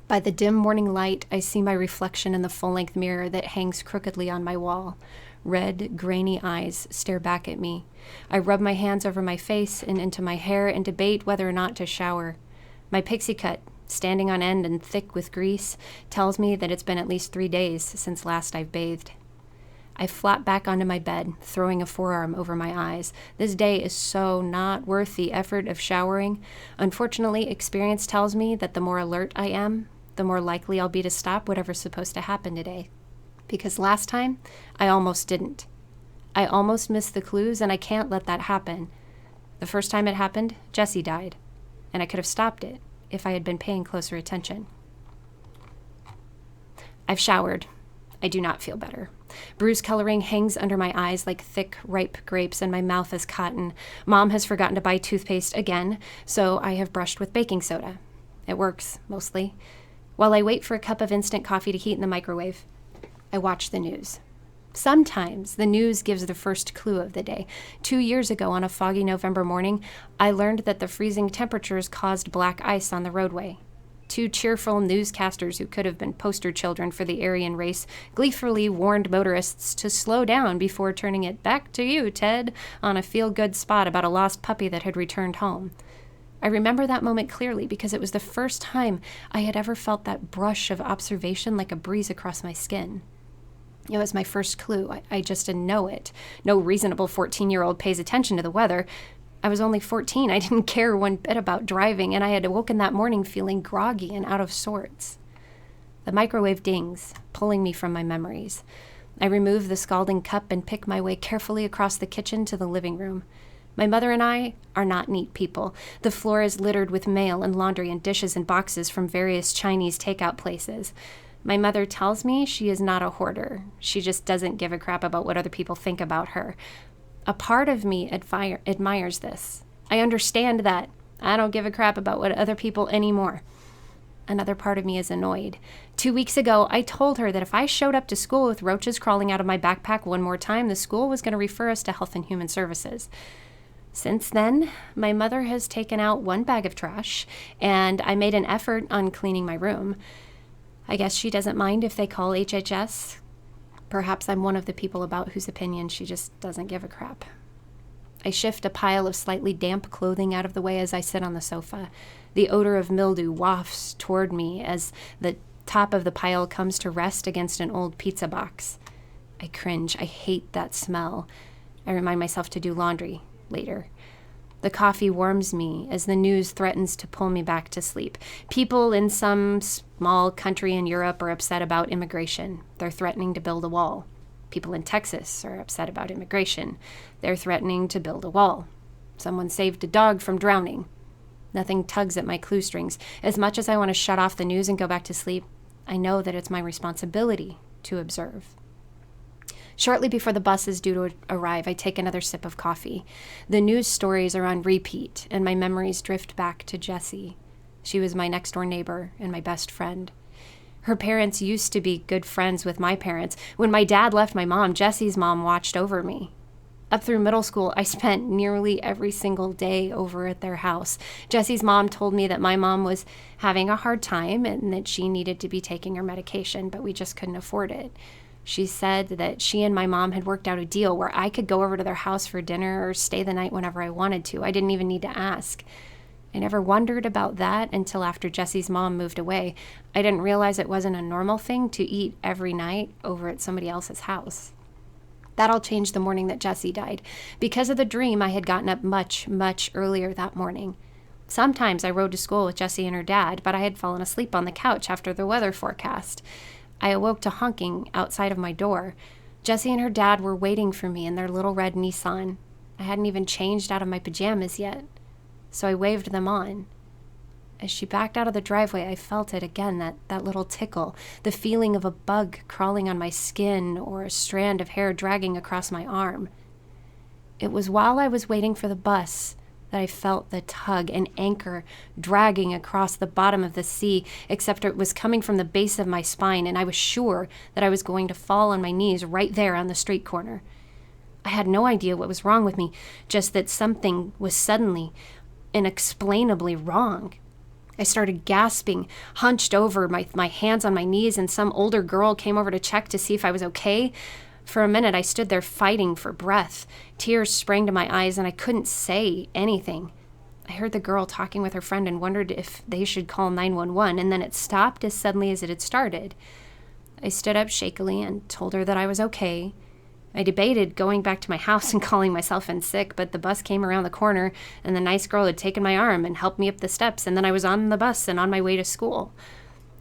By the dim morning light, I see my reflection in the full-length mirror that hangs crookedly on my wall. Red, grainy eyes stare back at me. I rub my hands over my face and into my hair and debate whether or not to shower. My pixie cut, standing on end and thick with grease, tells me that it's been at least 3 days since last I've bathed. I flop back onto my bed, throwing a forearm over my eyes. This day is so not worth the effort of showering. Unfortunately, experience tells me that the more alert I am, the more likely I'll be to stop whatever's supposed to happen today. Because last time, I almost didn't. I almost missed the clues, and I can't let that happen. The first time it happened, Jesse died, and I could have stopped it if I had been paying closer attention. I've showered. I do not feel better. Bruise coloring hangs under my eyes like thick, ripe grapes, and my mouth is cotton. Mom has forgotten to buy toothpaste again, so I have brushed with baking soda. It works, mostly. While I wait for a cup of instant coffee to heat in the microwave, I watch the news. Sometimes the news gives the first clue of the day. 2 years ago, on a foggy November morning, I learned that the freezing temperatures caused black ice on the roadway. 2 cheerful newscasters who could have been poster children for the Aryan race gleefully warned motorists to slow down before turning it back to you, Ted, on a feel-good spot about a lost puppy that had returned home. I remember that moment clearly because it was the first time I had ever felt that brush of observation like a breeze across my skin. It was my first clue. I just didn't know it. No reasonable 14-year-old pays attention to the weather. I was only 14. I didn't care one bit about driving, and I had awoken that morning feeling groggy and out of sorts. The microwave dings, pulling me from my memories. I remove the scalding cup and pick my way carefully across the kitchen to the living room. My mother and I are not neat people. The floor is littered with mail and laundry and dishes and boxes from various Chinese takeout places. My mother tells me she is not a hoarder. She just doesn't give a crap about what other people think about her. A part of me admires this. I understand that. I don't give a crap about what other people anymore. Another part of me is annoyed. 2 weeks ago, I told her that if I showed up to school with roaches crawling out of my backpack one more time, the school was going to refer us to Health and Human Services. Since then, my mother has taken out 1 bag of trash, and I made an effort on cleaning my room. I guess she doesn't mind if they call HHS. Perhaps I'm one of the people about whose opinion she just doesn't give a crap. I shift a pile of slightly damp clothing out of the way as I sit on the sofa. The odor of mildew wafts toward me as the top of the pile comes to rest against an old pizza box. I cringe. I hate that smell. I remind myself to do laundry later. The coffee warms me as the news threatens to pull me back to sleep. People in some small country in Europe are upset about immigration. They're threatening to build a wall. People in Texas are upset about immigration. They're threatening to build a wall. Someone saved a dog from drowning. Nothing tugs at my clue strings. As much as I want to shut off the news and go back to sleep, I know that it's my responsibility to observe. Shortly before the bus is due to arrive, I take another sip of coffee. The news stories are on repeat, and my memories drift back to Jessie. She was my next-door neighbor and my best friend. Her parents used to be good friends with my parents. When my dad left my mom, Jessie's mom watched over me. Up through middle school, I spent nearly every single day over at their house. Jessie's mom told me that my mom was having a hard time and that she needed to be taking her medication, but we just couldn't afford it. She said that she and my mom had worked out a deal where I could go over to their house for dinner or stay the night whenever I wanted to. I didn't even need to ask. I never wondered about that until after Jessie's mom moved away. I didn't realize it wasn't a normal thing to eat every night over at somebody else's house. That all changed the morning that Jessie died. Because of the dream, I had gotten up much, much earlier that morning. Sometimes I rode to school with Jessie and her dad, but I had fallen asleep on the couch after the weather forecast. I awoke to honking outside of my door. Jessie and her dad were waiting for me in their little red Nissan. I hadn't even changed out of my pajamas yet, so I waved them on. As she backed out of the driveway, I felt it again, that little tickle, the feeling of a bug crawling on my skin or a strand of hair dragging across my arm. It was while I was waiting for the bus that I felt the tug, an anchor dragging across the bottom of the sea, except it was coming from the base of my spine, and I was sure that I was going to fall on my knees right there on the street corner. I had no idea what was wrong with me, just that something was suddenly, inexplainably wrong. I started gasping, hunched over, my hands on my knees, and some older girl came over to check to see if I was okay. For a minute, I stood there fighting for breath. Tears sprang to my eyes, and I couldn't say anything. I heard the girl talking with her friend and wondered if they should call 911, and then it stopped as suddenly as it had started. I stood up shakily and told her that I was okay. I debated going back to my house and calling myself in sick, but the bus came around the corner, and the nice girl had taken my arm and helped me up the steps, and then I was on the bus and on my way to school.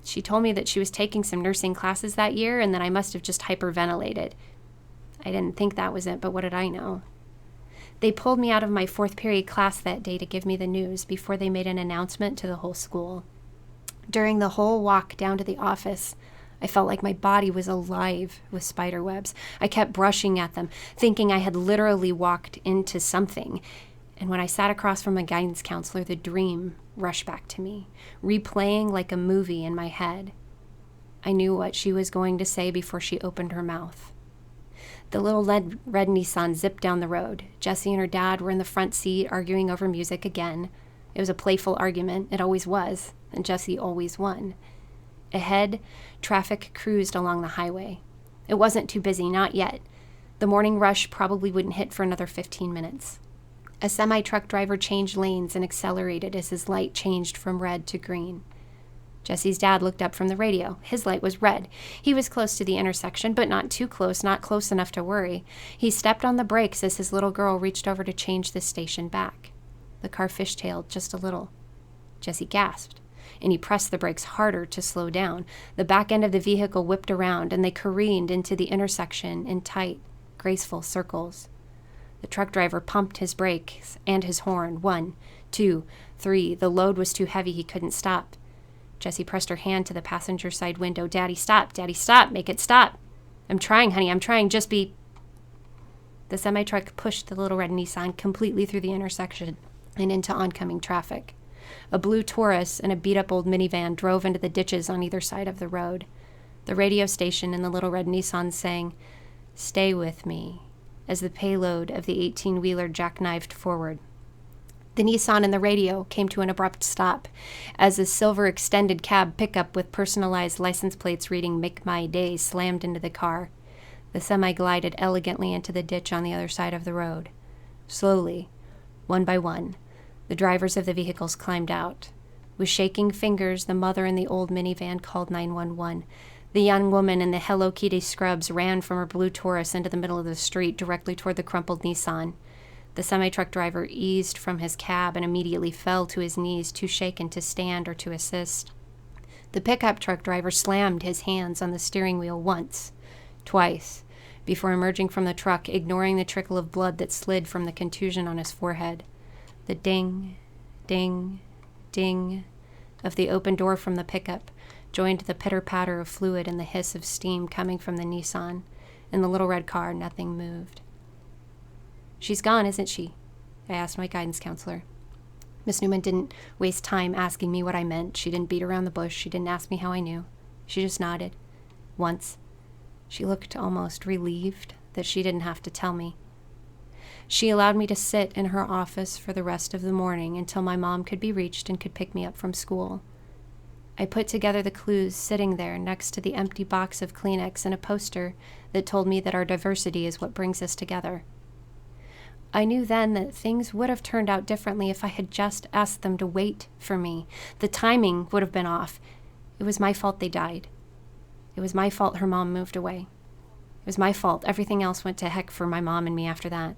She told me that she was taking some nursing classes that year and that I must have just hyperventilated. I didn't think that was it, but what did I know? They pulled me out of my 4th period class that day to give me the news before they made an announcement to the whole school. During the whole walk down to the office, I felt like my body was alive with spider webs. I kept brushing at them, thinking I had literally walked into something. And when I sat across from my guidance counselor, the dream rushed back to me, replaying like a movie in my head. I knew what she was going to say before she opened her mouth. The little red Nissan zipped down the road. Jessie and her dad were in the front seat arguing over music again. It was a playful argument. It always was. And Jessie always won. Ahead, traffic cruised along the highway. It wasn't too busy, not yet. The morning rush probably wouldn't hit for another 15 minutes. A semi-truck driver changed lanes and accelerated as his light changed from red to green. Jessie's dad looked up from the radio. His light was red. He was close to the intersection, but not too close, not close enough to worry. He stepped on the brakes as his little girl reached over to change the station back. The car fishtailed just a little. Jessie gasped, and he pressed the brakes harder to slow down. The back end of the vehicle whipped around, and they careened into the intersection in tight, graceful circles. The truck driver pumped his brakes and his horn. 1, 2, 3. The load was too heavy. He couldn't stop. Jessie pressed her hand to the passenger side window. Daddy, stop. Daddy, stop. Make it stop. I'm trying, honey. I'm trying. Just be... The semi-truck pushed the little red Nissan completely through the intersection and into oncoming traffic. A blue Taurus and a beat-up old minivan drove into the ditches on either side of the road. The radio station in the little red Nissan sang, "Stay with me," as the payload of the 18-wheeler jackknifed forward. The Nissan and the radio came to an abrupt stop as a silver extended cab pickup with personalized license plates reading "Make My Day" slammed into the car. The semi glided elegantly into the ditch on the other side of the road. Slowly, one by one, the drivers of the vehicles climbed out. With shaking fingers, the mother in the old minivan called 911. The young woman in the Hello Kitty scrubs ran from her blue Taurus into the middle of the street directly toward the crumpled Nissan. The semi-truck driver eased from his cab and immediately fell to his knees, too shaken to stand or to assist. The pickup truck driver slammed his hands on the steering wheel once, twice, before emerging from the truck, ignoring the trickle of blood that slid from the contusion on his forehead. The ding, ding, ding of the open door from the pickup joined the pitter-patter of fluid and the hiss of steam coming from the Nissan. In the little red car, nothing moved. "She's gone, isn't she?" I asked my guidance counselor. Miss Newman didn't waste time asking me what I meant. She didn't beat around the bush. She didn't ask me how I knew. She just nodded. Once. She looked almost relieved that she didn't have to tell me. She allowed me to sit in her office for the rest of the morning until my mom could be reached and could pick me up from school. I put together the clues sitting there next to the empty box of Kleenex and a poster that told me that our diversity is what brings us together. I knew then that things would have turned out differently if I had just asked them to wait for me. The timing would have been off. It was my fault they died. It was my fault her mom moved away. It was my fault everything else went to heck for my mom and me after that.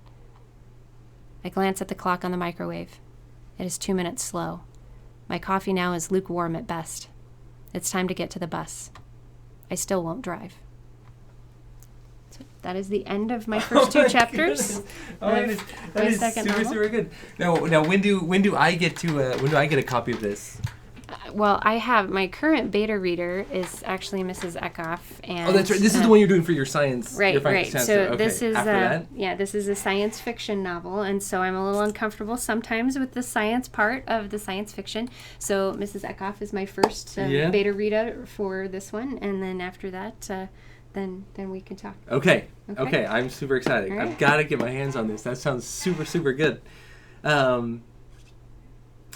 I glance at the clock on the microwave. It is 2 minutes slow. My coffee now is lukewarm at best. It's time to get to the bus. I still won't drive. So that is the end of my first two chapters. That is super good. Now, when do I get a copy of this? Well, I have my current beta reader is actually Mrs. Eckhoff, and that's right. This is the one you're doing for your science. Right. Science So okay. this is After that? this is a science fiction novel, and so I'm a little uncomfortable sometimes with the science part of the science fiction. So Mrs. Eckhoff is my first beta reader for this one, and then after that, then we can talk. Okay. I'm super excited. Right. I've got to get my hands on this. That sounds super, super good.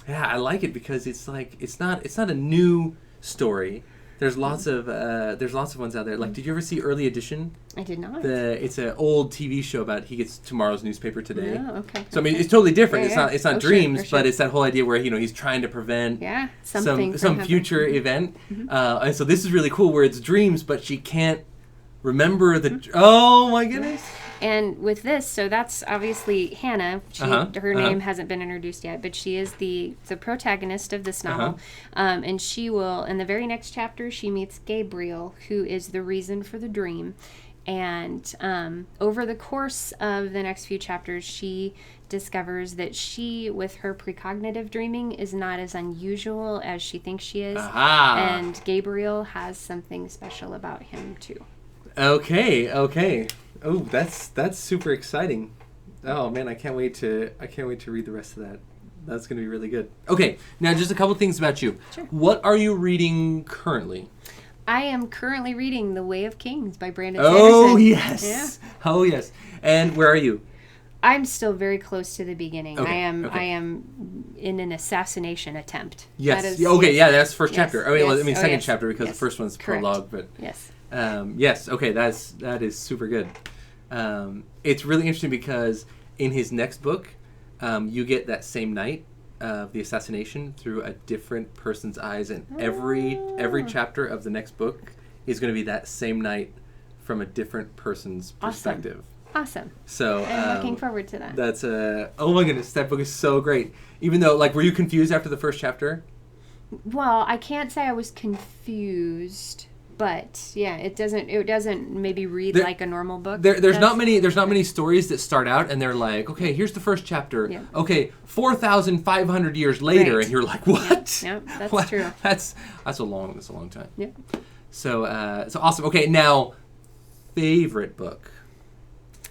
Yeah, I like it because it's like it's not a new story. There's lots of ones out there. Like, did you ever see Early Edition? I did not. It's an old TV show about he gets tomorrow's newspaper today. Oh, okay. So I mean, it's totally different. Yeah, It's not Oh, dreams, sure. but it's that whole idea where he's trying to prevent some future event. Mm-hmm. And so this is really cool where it's dreams, but she can't remember the. Oh my goodness. And with this, so that's obviously Hannah. Her name hasn't been introduced yet, but she is the protagonist of this novel. And she will, in the very next chapter, she meets Gabriel, who is the reason for the dream. And over the course of the next few chapters, she discovers that she, with her precognitive dreaming, is not as unusual as she thinks she is. And Gabriel has something special about him, too. Okay. Oh, that's super exciting. Oh man, I can't wait to read the rest of that. That's going to be really good. Okay, now just a couple things about you. Sure. What are you reading currently? I am currently reading The Way of Kings by Brandon Oh, Sanderson. yes. Yeah. Oh, yes. And where are you? I'm still very close to the beginning. Okay, I am in an assassination attempt. Yes. That is, That's the first Yes, chapter. yes. Second Yes. chapter because Yes. the first one's Correct. prologue. But Yes. yes. Okay. That is super good. It's really interesting because in his next book, you get that same night of the assassination through a different person's eyes, and every chapter of the next book is going to be that same night from a different person's perspective. Awesome. So I'm looking forward to that. That's oh my goodness, that book is so great. Even though, like, were you confused after the first chapter? Well, I can't say I was confused, but yeah, it doesn't maybe read like a normal book. There's not many stories that start out and they're like, okay, here's the first chapter. Yeah. Okay, 4,500 years later, Right. and you're like, what? Yeah, that's What? true. That's a long time. Yeah. So awesome. Okay, now favorite book.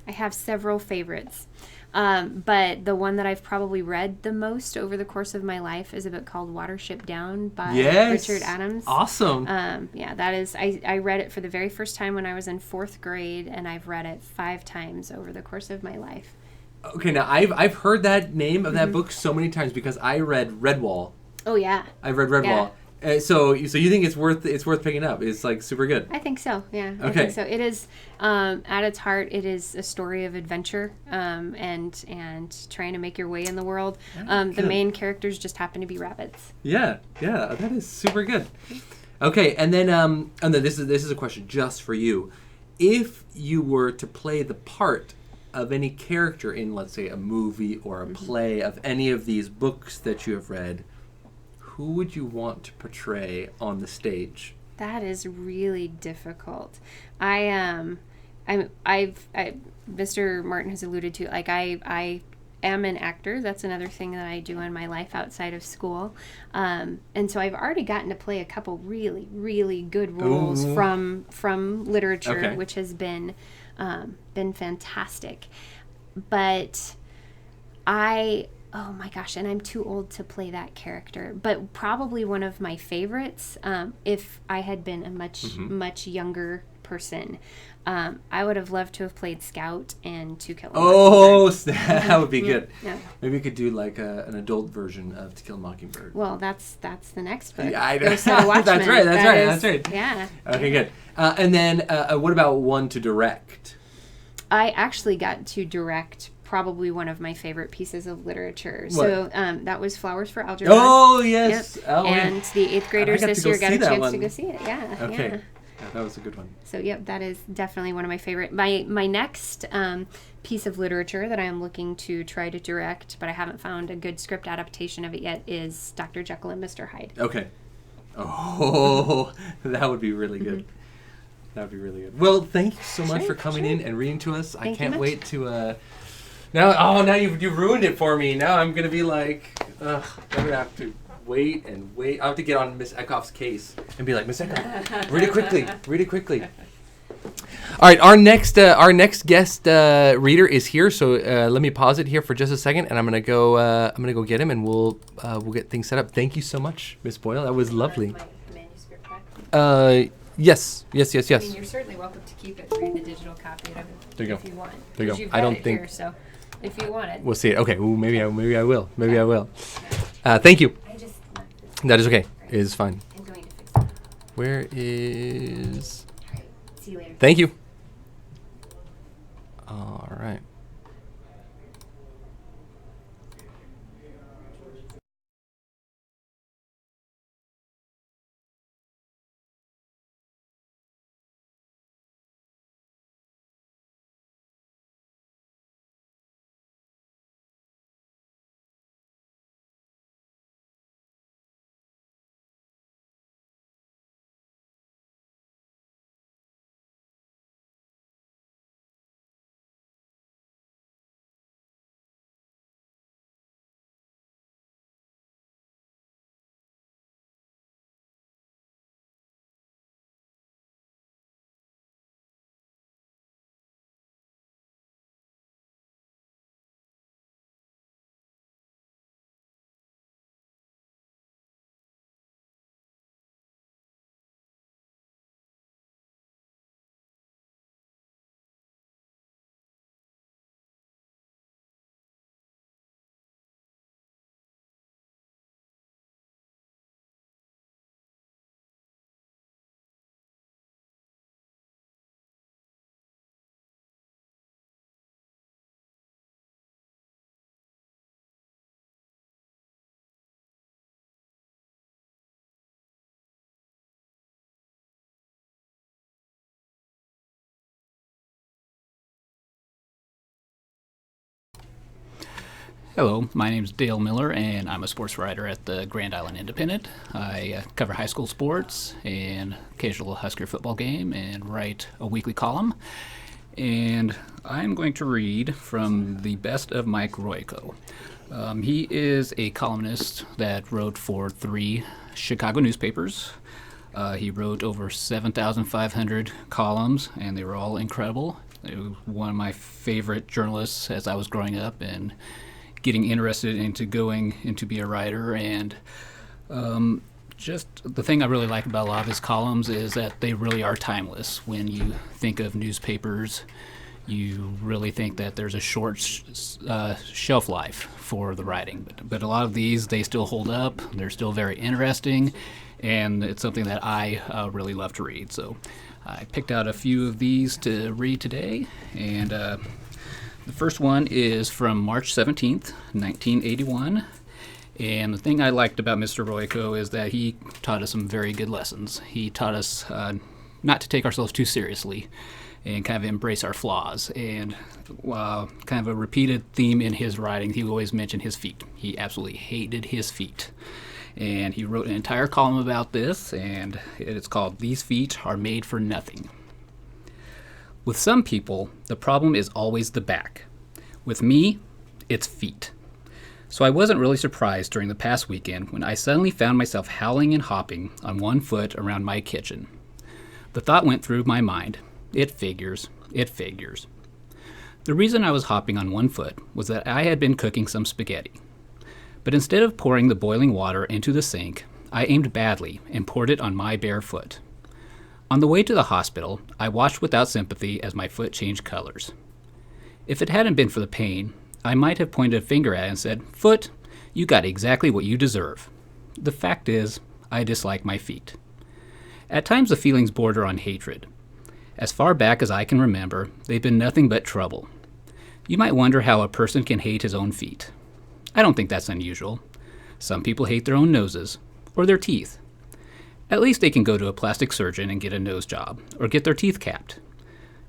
I have several favorites. But the one that I've probably read the most over the course of my life is a book called Watership Down by Richard Adams. Awesome. That is, I read it for the very first time when I was in 4th grade, and I've read it 5 times over the course of my life. Okay, now I've heard that name of that book so many times because I read Redwall. Oh yeah. I've read Redwall. Yeah. So you think it's worth picking up? It's like super good. I think so. Yeah. Okay. I think so. It is at its heart. It is a story of adventure and trying to make your way in the world. The main characters just happen to be rabbits. Yeah, that is super good. Okay, and then this is a question just for you. If you were to play the part of any character in, let's say, a movie or a play of any of these books that you have read, who would you want to portray on the stage? That is really difficult. Mr. Marten has alluded to, like, I am an actor. That's another thing that I do in my life outside of school. And so I've already gotten to play a couple really, really good roles from literature, Okay. which has been fantastic. But oh my gosh, and I'm too old to play that character. But probably one of my favorites, if I had been a much younger person, I would have loved to have played Scout and To Kill a Mockingbird. That would be good. Yeah. Maybe you could do like an adult version of To Kill a Mockingbird. Well, that's the next book. Yeah, I know. Ghost of the Watchmen. That's right. Yeah. Okay, good. And then what about one to direct? I actually got to direct probably one of my favorite pieces of literature. So that was Flowers for Algebra. Oh, yes. Yep. Oh, and the 8th graders this year got a chance to go see it. Yeah. Okay. Yeah. Yeah, that was a good one. So, yep, that is definitely one of my favorite. My next piece of literature that I am looking to try to direct, but I haven't found a good script adaptation of it yet, is Dr. Jekyll and Mr. Hyde. Okay. Oh, that would be really good. That would be really good. Well, thank you so much for coming in and reading to us. I can't wait to... now you've ruined it for me. Now I'm going to be like... I'm going to have to wait and wait. I'll have to get on Miss Eckhoff's case and be like, Miss Eckhoff, read it quickly. All right, our next guest reader is here. So let me pause it here for just a second, and I'm gonna go get him, and we'll get things set up. Thank you so much, Miss Boyle. That was lovely. My manuscript back? Yes. I mean, you're certainly welcome to keep it for the digital copy of it There you if go. you want. There you 'Cause go. You've I got don't it think- here, so if you want it. We'll see it. Okay. Ooh, maybe I will. Maybe I will. Thank you. I just That is okay. It is fine. am going to fix it. Where is? All right. See you later. Thank you. All right. Hello, my name is Dale Miller, and I'm a sports writer at the Grand Island Independent. I cover high school sports and occasional Husker football game and write a weekly column. And I'm going to read from The Best of Mike Royko. He is a columnist that wrote for 3 Chicago newspapers. He wrote over 7,500 columns, and they were all incredible. He was one of my favorite journalists as I was growing up and getting interested into going into be a writer. And just the thing I really like about a lot of his columns is that they really are timeless. When you think of newspapers, you really think that there's a short shelf life for the writing. But a lot of these, they still hold up. They're still very interesting, and it's something that I really love to read. So I picked out a few of these to read today, and the first one is from March 17th, 1981. And the thing I liked about Mr. Royko is that he taught us some very good lessons. He taught us not to take ourselves too seriously and kind of embrace our flaws. And kind of a repeated theme in his writing, he always mentioned his feet. He absolutely hated his feet. And he wrote an entire column about this, and it's called "These Feet Are Made for Nothing." With some people, the problem is always the back. With me, it's feet. So I wasn't really surprised during the past weekend when I suddenly found myself howling and hopping on one foot around my kitchen. The thought went through my mind, it figures. The reason I was hopping on one foot was that I had been cooking some spaghetti. But instead of pouring the boiling water into the sink, I aimed badly and poured it on my bare foot. On the way to the hospital, I watched without sympathy as my foot changed colors. If it hadn't been for the pain, I might have pointed a finger at it and said, "Foot, you got exactly what you deserve." The fact is, I dislike my feet. At times the feelings border on hatred. As far back as I can remember, they've been nothing but trouble. You might wonder how a person can hate his own feet. I don't think that's unusual. Some people hate their own noses, or their teeth. At least they can go to a plastic surgeon and get a nose job, or get their teeth capped.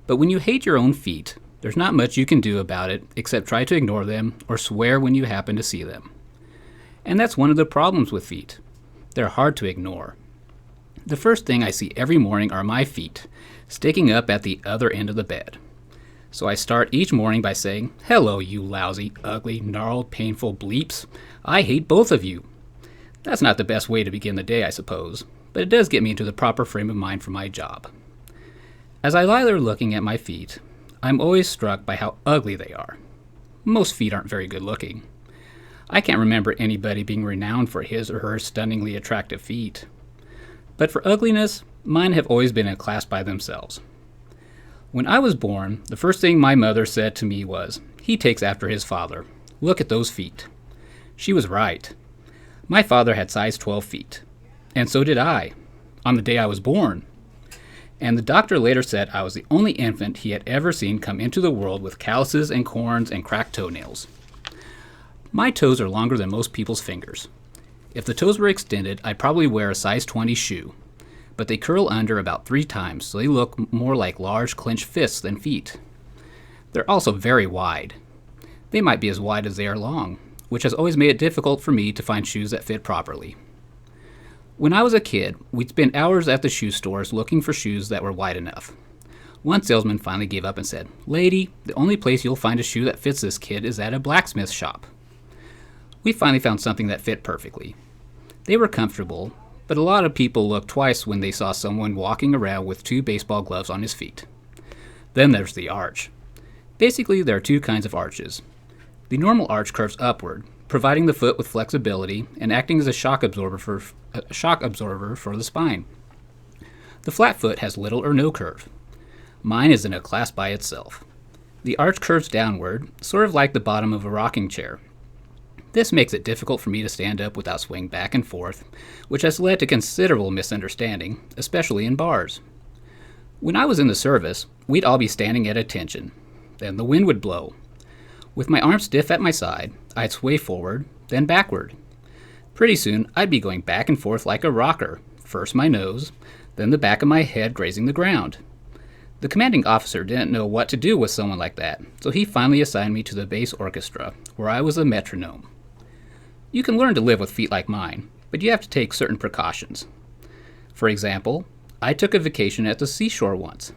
But when you hate your own feet, there's not much you can do about it except try to ignore them or swear when you happen to see them. And that's one of the problems with feet. They're hard to ignore. The first thing I see every morning are my feet, sticking up at the other end of the bed. So I start each morning by saying, "Hello, you lousy, ugly, gnarled, painful bleeps. I hate both of you." That's not the best way to begin the day, I suppose, but it does get me into the proper frame of mind for my job. As I lie there looking at my feet, I'm always struck by how ugly they are. Most feet aren't very good looking. I can't remember anybody being renowned for his or her stunningly attractive feet. But for ugliness, mine have always been in a class by themselves. When I was born, the first thing my mother said to me was, "He takes after his father. Look at those feet." She was right. My father had size 12 feet. And so did I, on the day I was born. And the doctor later said I was the only infant he had ever seen come into the world with calluses and corns and cracked toenails. My toes are longer than most people's fingers. If the toes were extended, I'd probably wear a size 20 shoe. But they curl under about 3 times, so they look more like large clenched fists than feet. They're also very wide. They might be as wide as they are long, which has always made it difficult for me to find shoes that fit properly. When I was a kid, we'd spend hours at the shoe stores looking for shoes that were wide enough. One salesman finally gave up and said, "Lady, the only place you'll find a shoe that fits this kid is at a blacksmith shop." We finally found something that fit perfectly. They were comfortable, but a lot of people looked twice when they saw someone walking around with 2 baseball gloves on his feet. Then there's the arch. Basically, there are 2 kinds of arches. The normal arch curves upward, providing the foot with flexibility and acting as a shock absorber for the spine. The flat foot has little or no curve. Mine is in a class by itself. The arch curves downward, sort of like the bottom of a rocking chair. This makes it difficult for me to stand up without swaying back and forth, which has led to considerable misunderstanding, especially in bars. When I was in the service, we'd all be standing at attention. Then the wind would blow. With my arms stiff at my side, I'd sway forward, then backward. Pretty soon, I'd be going back and forth like a rocker, first my nose, then the back of my head grazing the ground. The commanding officer didn't know what to do with someone like that, so he finally assigned me to the bass orchestra, where I was a metronome. You can learn to live with feet like mine, but you have to take certain precautions. For example, I took a vacation at the seashore once.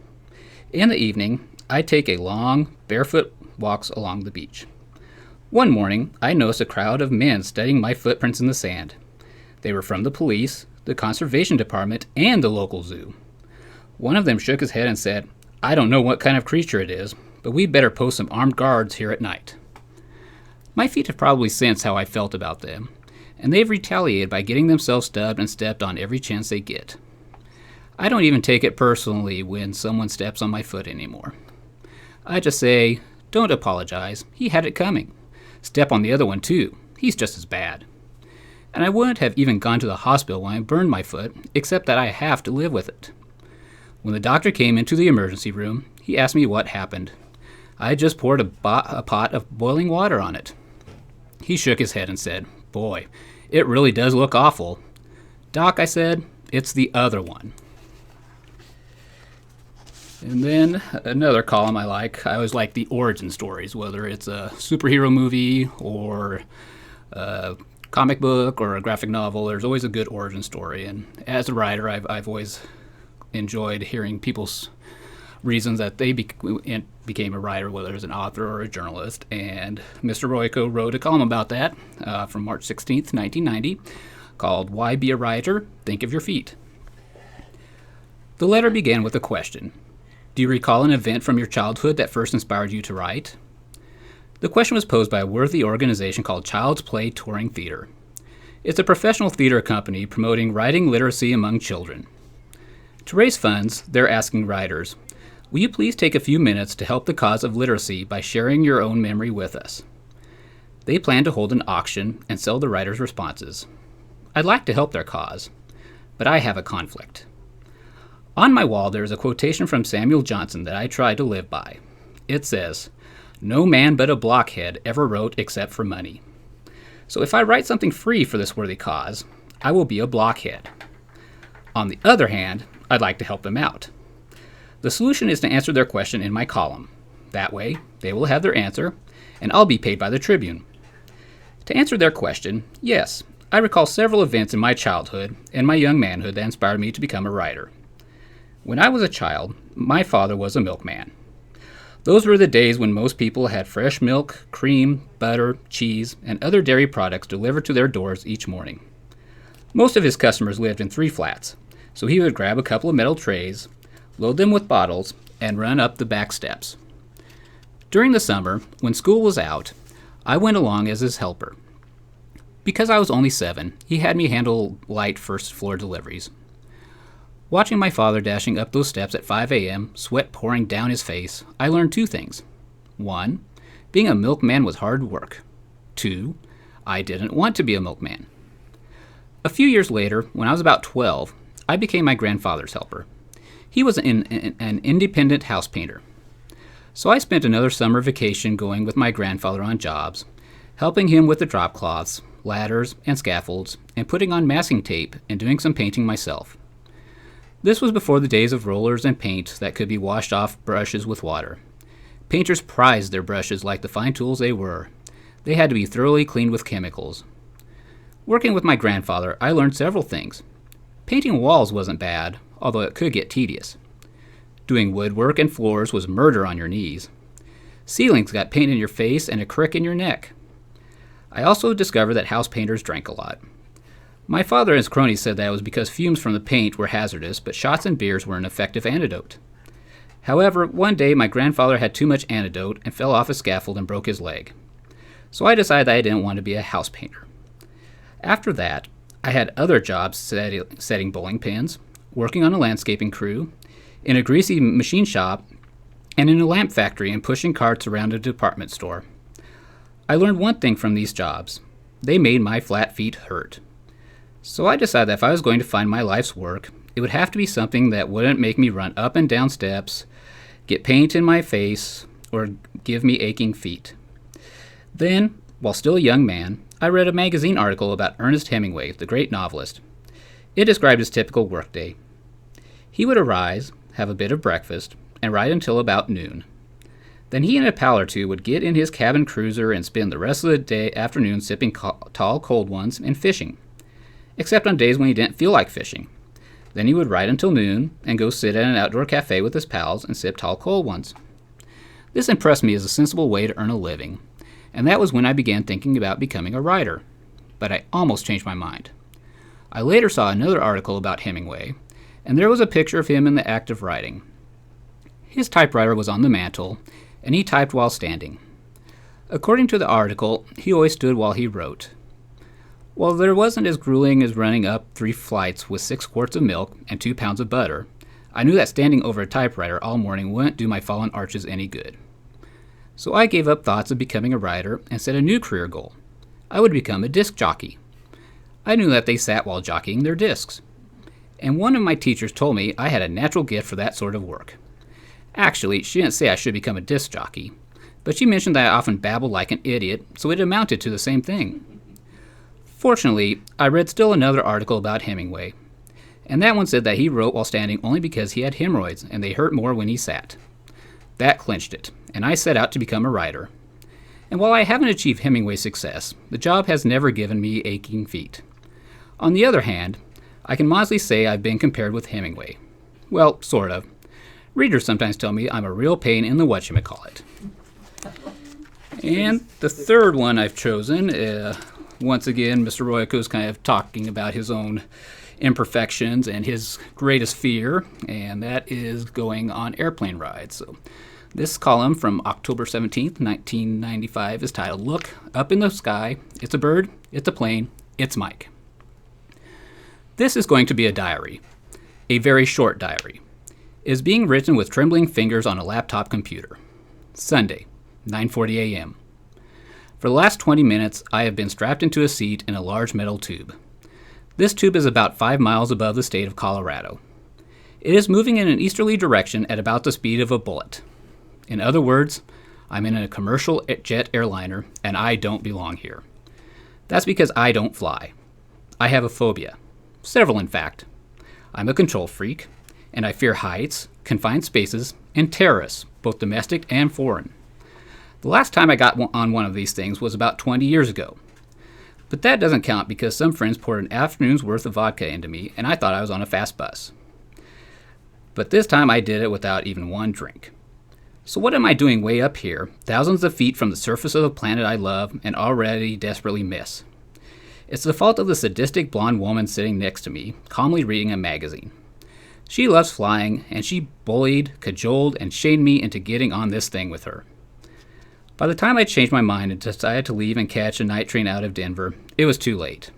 In the evening, I take a long, barefoot walks along the beach. One morning, I noticed a crowd of men studying my footprints in the sand. They were from the police, the conservation department, and the local zoo. One of them shook his head and said, "I don't know what kind of creature it is, but we'd better post some armed guards here at night." My feet have probably sensed how I felt about them, and they've retaliated by getting themselves stubbed and stepped on every chance they get. I don't even take it personally when someone steps on my foot anymore. I just say, "Don't apologize, he had it coming. Step on the other one too, he's just as bad." And I wouldn't have even gone to the hospital when I burned my foot, except that I have to live with it. When the doctor came into the emergency room, he asked me what happened. I just poured a pot of boiling water on it. He shook his head and said, "Boy, it really does look awful." "Doc," I said, "it's the other one." And then another column I always like the origin stories, whether it's a superhero movie or a comic book or a graphic novel. There's always a good origin story. And as a writer, I've always enjoyed hearing people's reasons that they became a writer, whether it's an author or a journalist. And Mr. Royko wrote a column about that from March 16th, 1990, called "Why Be a Writer? Think of Your Feet." The letter began with a question. Do you recall an event from your childhood that first inspired you to write? The question was posed by a worthy organization called Child's Play Touring Theater. It's a professional theater company promoting writing literacy among children. To raise funds, they're asking writers, will you please take a few minutes to help the cause of literacy by sharing your own memory with us? They plan to hold an auction and sell the writers' responses. I'd like to help their cause, but I have a conflict. On my wall, there is a quotation from Samuel Johnson that I try to live by. It says, "No man but a blockhead ever wrote except for money." So if I write something free for this worthy cause, I will be a blockhead. On the other hand, I'd like to help them out. The solution is to answer their question in my column. That way, they will have their answer, and I'll be paid by the Tribune. To answer their question, yes, I recall several events in my childhood and my young manhood that inspired me to become a writer. When I was a child, my father was a milkman. Those were the days when most people had fresh milk, cream, butter, cheese, and other dairy products delivered to their doors each morning. Most of his customers lived in 3 flats, so he would grab a couple of metal trays, load them with bottles, and run up the back steps. During the summer, when school was out, I went along as his helper. Because I was only 7, he had me handle light first-floor deliveries. Watching my father dashing up those steps at 5 a.m., sweat pouring down his face, I learned 2 things. 1, being a milkman was hard work. 2, I didn't want to be a milkman. A few years later, when I was about 12, I became my grandfather's helper. He was an independent house painter. So I spent another summer vacation going with my grandfather on jobs, helping him with the drop cloths, ladders, and scaffolds, and putting on masking tape and doing some painting myself. This was before the days of rollers and paint that could be washed off brushes with water. Painters prized their brushes like the fine tools they were. They had to be thoroughly cleaned with chemicals. Working with my grandfather, I learned several things. Painting walls wasn't bad, although it could get tedious. Doing woodwork and floors was murder on your knees. Ceilings got paint in your face and a crick in your neck. I also discovered that house painters drank a lot. My father and his cronies said that it was because fumes from the paint were hazardous, but shots and beers were an effective antidote. However, one day my grandfather had too much antidote and fell off a scaffold and broke his leg. So I decided that I didn't want to be a house painter. After that, I had other jobs setting bowling pins, working on a landscaping crew, in a greasy machine shop, and in a lamp factory and pushing carts around a department store. I learned one thing from these jobs. They made my flat feet hurt. So I decided that if I was going to find my life's work, it would have to be something that wouldn't make me run up and down steps, get paint in my face, or give me aching feet. Then, while still a young man, I read a magazine article about Ernest Hemingway, the great novelist. It described his typical workday. He would arise, have a bit of breakfast, and ride until about noon. Then he and a pal or two would get in his cabin cruiser and spend the rest of the afternoon sipping tall cold ones and fishing, except on days when he didn't feel like fishing. Then he would ride until noon and go sit at an outdoor cafe with his pals and sip tall cold ones. This impressed me as a sensible way to earn a living, and that was when I began thinking about becoming a writer. But I almost changed my mind. I later saw another article about Hemingway, and there was a picture of him in the act of writing. His typewriter was on the mantel, and he typed while standing. According to the article, he always stood while he wrote. While there wasn't as grueling as running up 3 flights with 6 quarts of milk and 2 pounds of butter, I knew that standing over a typewriter all morning wouldn't do my fallen arches any good. So I gave up thoughts of becoming a writer and set a new career goal. I would become a disc jockey. I knew that they sat while jockeying their discs. And one of my teachers told me I had a natural gift for that sort of work. Actually, she didn't say I should become a disc jockey, but she mentioned that I often babbled like an idiot, so it amounted to the same thing. Fortunately, I read still another article about Hemingway, and that one said that he wrote while standing only because he had hemorrhoids and they hurt more when he sat. That clinched it, and I set out to become a writer. And while I haven't achieved Hemingway's success, the job has never given me aching feet. On the other hand, I can modestly say I've been compared with Hemingway. Well, sort of. Readers sometimes tell me I'm a real pain in the whatchamacallit. And the third one I've chosen, once again, Mr. Royko's kind of talking about his own imperfections and his greatest fear, and that is going on airplane rides. So this column from October 17th, 1995 is titled, Look Up in the Sky, It's a Bird, It's a Plane, It's Mike. This is going to be a diary, a very short diary. It is being written with trembling fingers on a laptop computer. Sunday, 9:40 a.m. For the last 20 minutes, I have been strapped into a seat in a large metal tube. This tube is about 5 miles above the state of Colorado. It is moving in an easterly direction at about the speed of a bullet. In other words, I'm in a commercial jet airliner, and I don't belong here. That's because I don't fly. I have a phobia. Several, in fact. I'm a control freak, and I fear heights, confined spaces, and terrorists, both domestic and foreign. The last time I got on one of these things was about 20 years ago. But that doesn't count because some friends poured an afternoon's worth of vodka into me, and I thought I was on a fast bus. But this time I did it without even one drink. So what am I doing way up here, thousands of feet from the surface of the planet I love and already desperately miss? It's the fault of the sadistic blonde woman sitting next to me, calmly reading a magazine. She loves flying, and she bullied, cajoled, and shamed me into getting on this thing with her. By the time I changed my mind and decided to leave and catch a night train out of Denver, it was too late.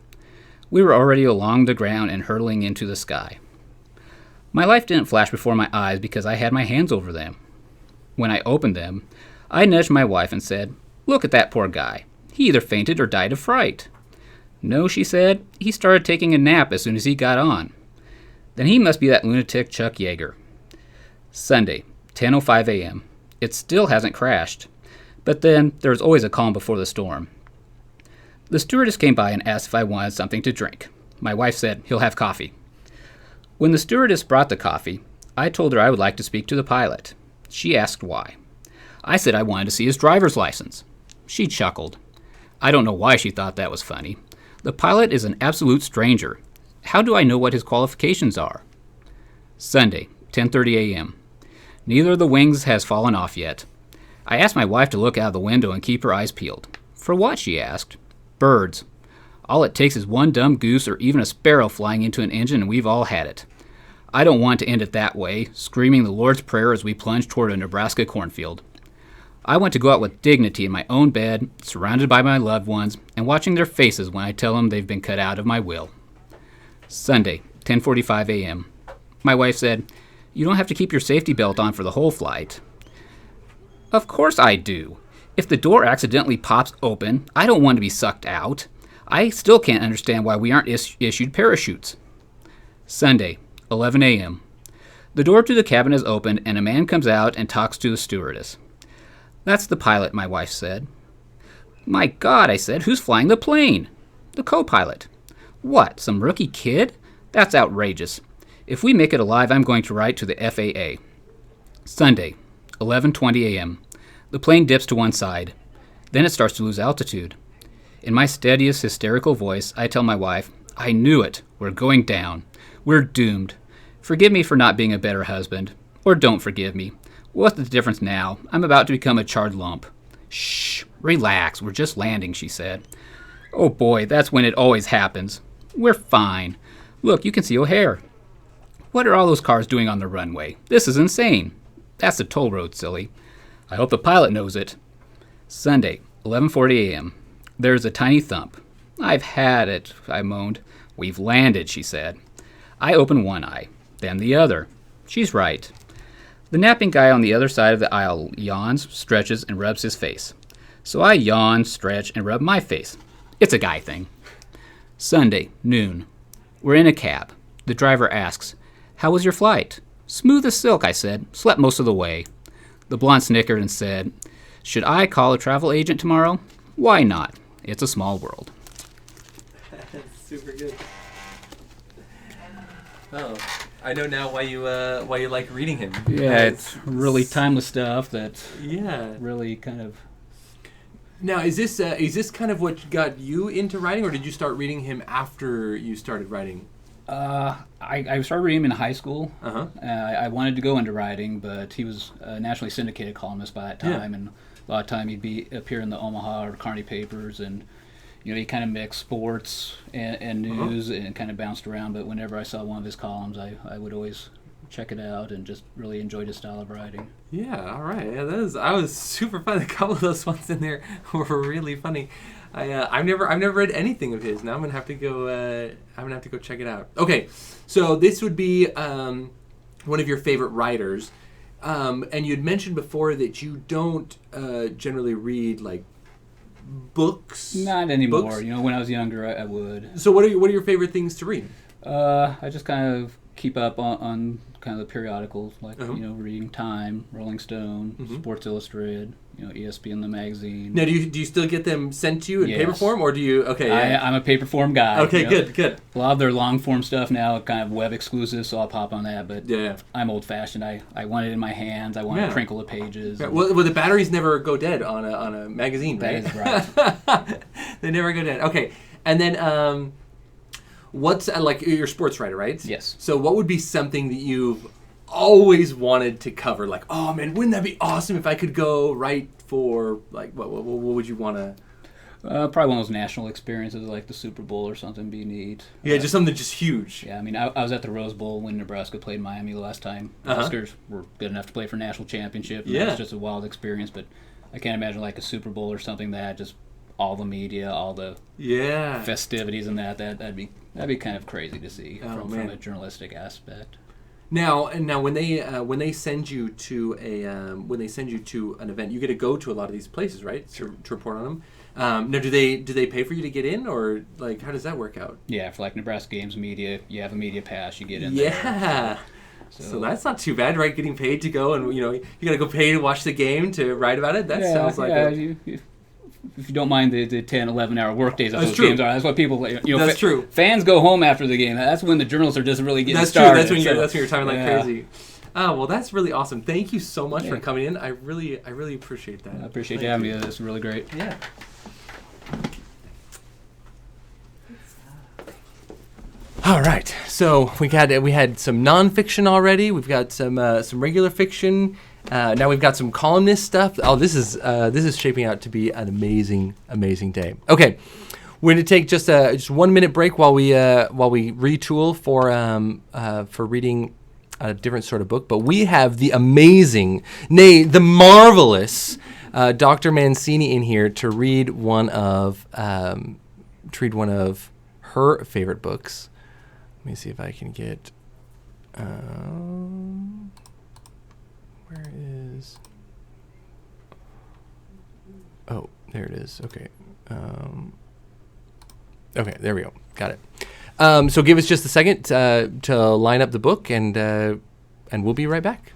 We were already along the ground and hurtling into the sky. My life didn't flash before my eyes because I had my hands over them. When I opened them, I nudged my wife and said, "Look at that poor guy. He either fainted or died of fright." "No," she said, "he started taking a nap as soon as he got on." "Then he must be that lunatic Chuck Yeager." Sunday, 10:05 a.m. It still hasn't crashed. But then, there's always a calm before the storm. The stewardess came by and asked if I wanted something to drink. My wife said, "He'll have coffee." When the stewardess brought the coffee, I told her I would like to speak to the pilot. She asked why. I said I wanted to see his driver's license. She chuckled. I don't know why she thought that was funny. The pilot is an absolute stranger. How do I know what his qualifications are? Sunday, 10:30 a.m. Neither of the wings has fallen off yet. I asked my wife to look out the window and keep her eyes peeled. For what, she asked. Birds. All it takes is one dumb goose or even a sparrow flying into an engine and we've all had it. I don't want to end it that way, screaming the Lord's Prayer as we plunge toward a Nebraska cornfield. I want to go out with dignity in my own bed, surrounded by my loved ones, and watching their faces when I tell them they've been cut out of my will. Sunday, 10:45 a.m. My wife said, "You don't have to keep your safety belt on for the whole flight." Of course I do. If the door accidentally pops open, I don't want to be sucked out. I still can't understand why we aren't issued parachutes. Sunday, 11 a.m. The door to the cabin is opened and a man comes out and talks to the stewardess. "That's the pilot," my wife said. "My God," I said, "who's flying the plane?" "The co-pilot." "What, some rookie kid? That's outrageous. If we make it alive, I'm going to write to the FAA. Sunday, 11:20 a.m. The plane dips to one side. Then it starts to lose altitude. In my steadiest, hysterical voice, I tell my wife, I knew it. We're going down. We're doomed. Forgive me for not being a better husband. Or don't forgive me. What's the difference now? I'm about to become a charred lump. Shh, relax. We're just landing, she said. Oh boy, that's when it always happens. We're fine. Look, you can see O'Hare. What are all those cars doing on the runway? This is insane. That's the toll road, silly. I hope the pilot knows it. Sunday, 11:40 a.m. There's a tiny thump. I've had it, I moaned. We've landed, she said. I open one eye, then the other. She's right. The napping guy on the other side of the aisle yawns, stretches, and rubs his face. So I yawn, stretch, and rub my face. It's a guy thing. Sunday, noon. We're in a cab. The driver asks, How was your flight? Smooth as silk, I said. Slept most of the way. The blonde snickered and said, Should I call a travel agent tomorrow? Why not? It's a small world. That's super good. Oh, I know now why you like reading him. Yeah, it's really timeless stuff that yeah really kind of... Now, is this kind of what got you into writing, or did you start reading him after you started writing? I started reading him in high school. Uh-huh. I wanted to go into writing, but he was a nationally syndicated columnist by that time, and a lot of time he'd appear in the Omaha or Kearney papers, and he kind of mixed sports and news and kind of bounced around. But whenever I saw one of his columns, I would always check it out and just really enjoyed his style of writing. Yeah, all right. Yeah, I was super fun. A couple of those ones in there were really funny. I've never read anything of his. Now I'm gonna have to go check it out. Okay, so this would be one of your favorite writers, and you'd mentioned before that you don't generally read like books. Not anymore. Books? When I was younger, I would. So what are your favorite things to read? I just kind of keep up on kind of the periodicals, like reading Time, Rolling Stone, Sports Illustrated, ESPN, the magazine. Now, do you still get them sent to you in paper form, or do you? Okay, yeah. I'm a paper form guy. Okay, good. A lot of their long form stuff now, kind of web exclusive, so I'll pop on that. But yeah. I'm old fashioned. I want it in my hands. I want to crinkle the pages. Yeah. Well, the batteries never go dead on a magazine, right? That is right. They never go dead. Okay, and then what's like you're a sports writer, right? Yes. So what would be something that you've always wanted to cover? Like, oh man, wouldn't that be awesome if I could go write for like what would you want to? Probably one of those national experiences like the Super Bowl or something be neat. Yeah, just something just huge. Yeah, I mean, I was at the Rose Bowl when Nebraska played Miami the last time. The Huskers were good enough to play for national championship. And that was just a wild experience, but I can't imagine like a Super Bowl or something that just all the media, all the festivities and that'd be kind of crazy to see from a journalistic aspect. Now when they send you to an event, you get to go to a lot of these places, right? To report on them. Now, do they pay for you to get in, or like how does that work out? Yeah, for like Nebraska Games media, you have a media pass, you get in. Yeah. There. So that's not too bad, right? Getting paid to go, and you got to go pay to watch the game to write about it. That sounds like if you don't mind the 10, 11-hour work days of that's those true. games are. That's what people, that's true. Fans go home after the game. That's when the journalists are just really getting that's started. True. That's when you're timing like crazy. Oh, well, that's really awesome. Thank you so much for coming in. I really appreciate that. I appreciate you having me. That's really great. Yeah. All right. So we had some nonfiction already. We've got some regular fiction. Now we've got some columnist stuff. Oh, this is shaping out to be an amazing day. Okay, we're going to take just 1 minute break while we retool for reading a different sort of book. But we have the amazing, nay, the marvelous Dr. Mancini in here to read one of her favorite books. Let me see if I can get. Where is... Oh, there it is. Okay. Okay, there we go. Got it. So give us just a second to line up the book, and we'll be right back.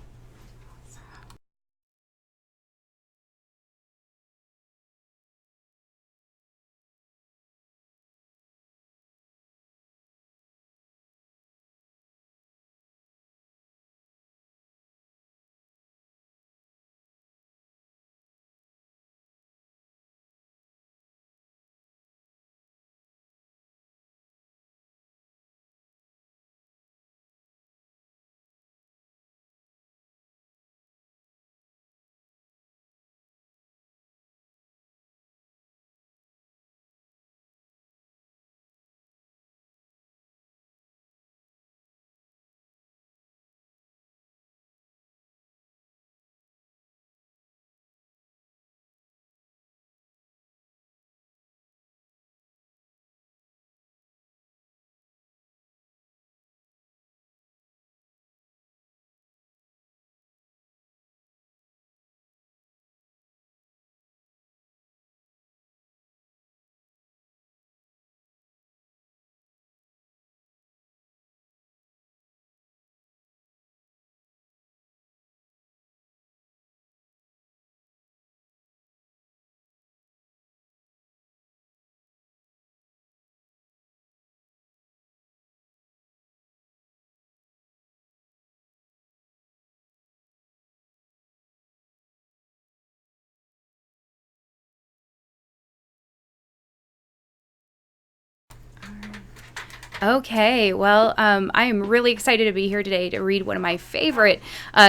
Okay, well, I am really excited to be here today to read one of my favorite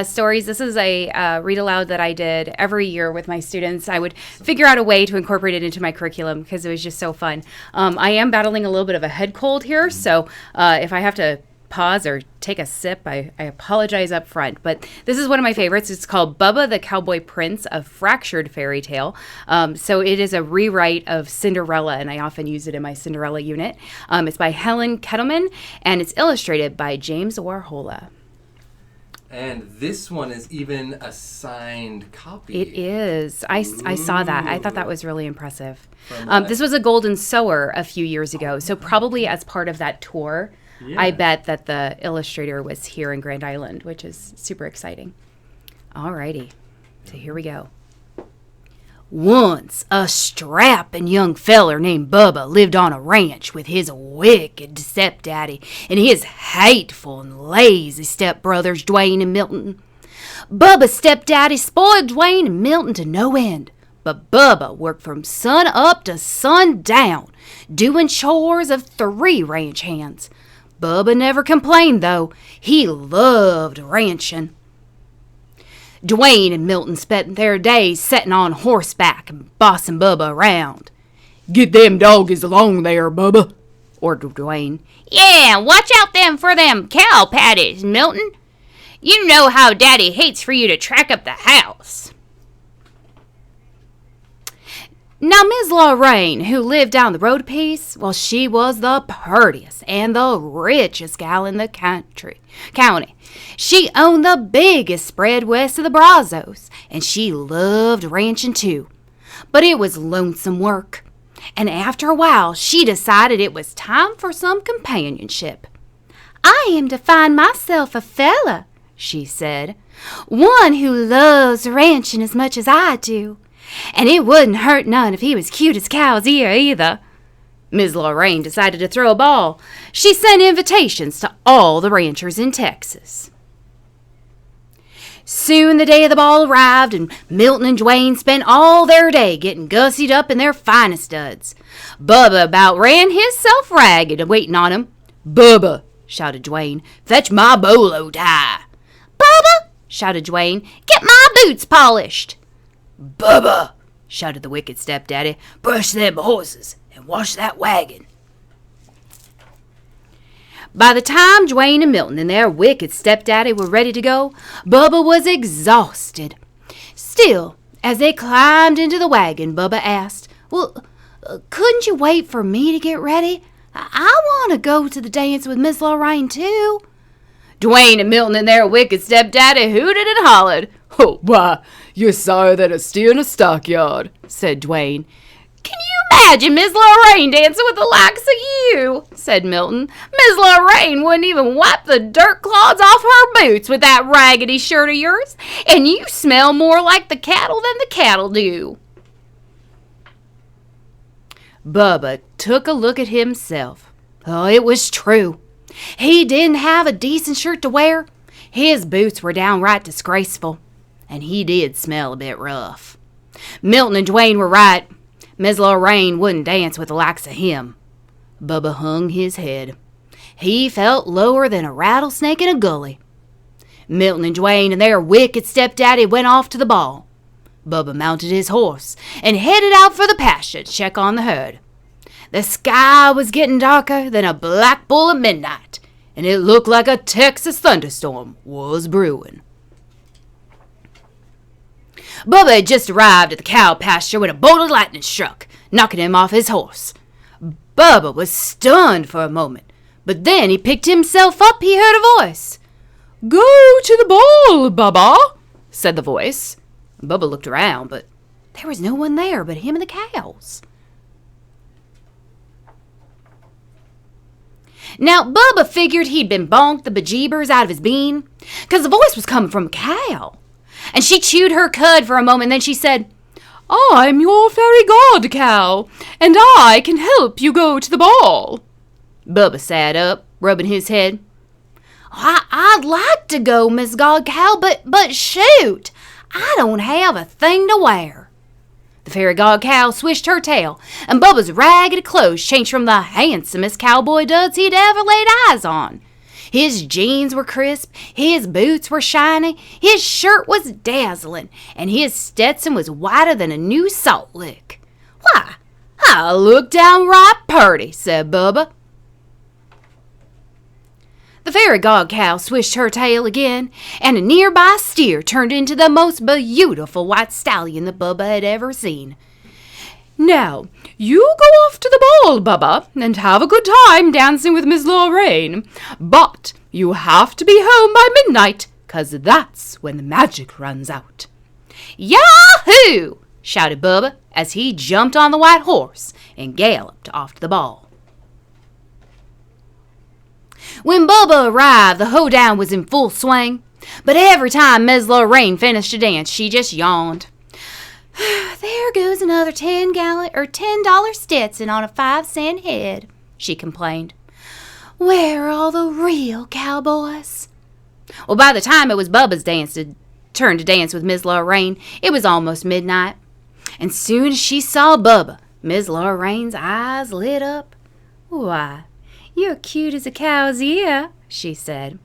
stories. This is a read aloud that I did every year with my students. I would figure out a way to incorporate it into my curriculum because it was just so fun. I am battling a little bit of a head cold here, so if I have to pause or take a sip, I apologize up front. But this is one of my favorites. It's called Bubba the Cowboy Prince, a fractured fairy tale. So it is a rewrite of Cinderella, and I often use it in my Cinderella unit. It's by Helen Kettleman, and it's illustrated by James Warhola. And this one is even a signed copy. It is. I saw that. I thought that was really impressive. From, This was a Golden Sower a few years ago, so probably as part of that tour. Yeah. I bet that the illustrator was here in Grand Island, which is super exciting. Alrighty, so here we go. Once, a strapping young feller named Bubba lived on a ranch with his wicked stepdaddy and his hateful and lazy stepbrothers Dwayne and Milton. Bubba's stepdaddy spoiled Dwayne and Milton to no end, but Bubba worked from sun up to sun down, doing chores of 3 ranch hands. Bubba never complained, though. He loved ranching. Dwayne and Milton spent their days sitting on horseback and bossing Bubba around. "Get them doggies along there, Bubba," ordered Dwayne. "Yeah, watch out for them cow patties, Milton. You know how Daddy hates for you to track up the house." Now, Miss Lorraine, who lived down the road a piece, well, she was the purtiest and the richest gal in the county. She owned the biggest spread west of the Brazos, and she loved ranching too. But it was lonesome work, and after a while, she decided it was time for some companionship. "I am to find myself a fella," she said, "one who loves ranching as much as I do. And it wouldn't hurt none if he was cute as cow's ear either." Miss Lorraine decided to throw a ball. She sent invitations to all the ranchers in Texas. Soon the day of the ball arrived, and Milton and Dwayne spent all their day getting gussied up in their finest duds. Bubba about ran hisself ragged waiting on him. "Bubba," shouted Dwayne, "fetch my bolo tie." "Bubba," shouted Dwayne, "get my boots polished." "Bubba," shouted the wicked stepdaddy, "brush them horses and wash that wagon." By the time Dwayne and Milton and their wicked stepdaddy were ready to go, Bubba was exhausted. Still, as they climbed into the wagon, Bubba asked, "Well, couldn't you wait for me to get ready? I want to go to the dance with Miss Lorraine, too." Dwayne and Milton and their wicked stepdaddy hooted and hollered. "Oh, why, you're sorry that it's still in a stockyard," said Dwayne. "Can you imagine Miss Lorraine dancing with the likes of you?" said Milton. "Miss Lorraine wouldn't even wipe the dirt clods off her boots with that raggedy shirt of yours, and you smell more like the cattle than the cattle do." Bubba took a look at himself. Oh, it was true. He didn't have a decent shirt to wear. His boots were downright disgraceful, and he did smell a bit rough. Milton and Dwayne were right. Miss Lorraine wouldn't dance with the likes of him. Bubba hung his head. He felt lower than a rattlesnake in a gully. Milton and Dwayne and their wicked stepdaddy went off to the ball. Bubba mounted his horse and headed out for the pasture to check on the herd. The sky was getting darker than a black bull at midnight, and it looked like a Texas thunderstorm was brewing. Bubba had just arrived at the cow pasture when a bolt of lightning struck, knocking him off his horse. Bubba was stunned for a moment, but then he picked himself up. He heard a voice. "Go to the ball, Bubba," said the voice. Bubba looked around, but there was no one there but him and the cows. Now, Bubba figured he'd been bonked the bejeebers out of his bean, 'cause the voice was coming from a cow. And she chewed her cud for a moment, then she said, "I'm your fairy god cow, and I can help you go to the ball." Bubba sat up, rubbing his head. I'd like to go, Miss God Cow, but shoot, I don't have a thing to wear." The fairy god cow swished her tail, and Bubba's raggedy clothes changed from the handsomest cowboy duds he'd ever laid eyes on. His jeans were crisp, his boots were shiny, his shirt was dazzling, and his Stetson was whiter than a new salt lick. "Why, I look downright purty," said Bubba. The fairy god cow swished her tail again, and a nearby steer turned into the most beautiful white stallion that Bubba had ever seen. "Now, you go off to the ball, Bubba, and have a good time dancing with Miss Lorraine. But you have to be home by midnight, 'cause that's when the magic runs out." "Yahoo!" shouted Bubba as he jumped on the white horse and galloped off to the ball. When Bubba arrived, the hoedown was in full swing, but every time Miss Lorraine finished a dance, she just yawned. "There goes another $10 Stetson on a 5-cent head," she complained. "Where are all the real cowboys?" Well, by the time it was Bubba's turn to dance with Miss Lorraine, it was almost midnight. And soon as she saw Bubba, Miss Lorraine's eyes lit up. "Why, you're cute as a cow's ear," she said.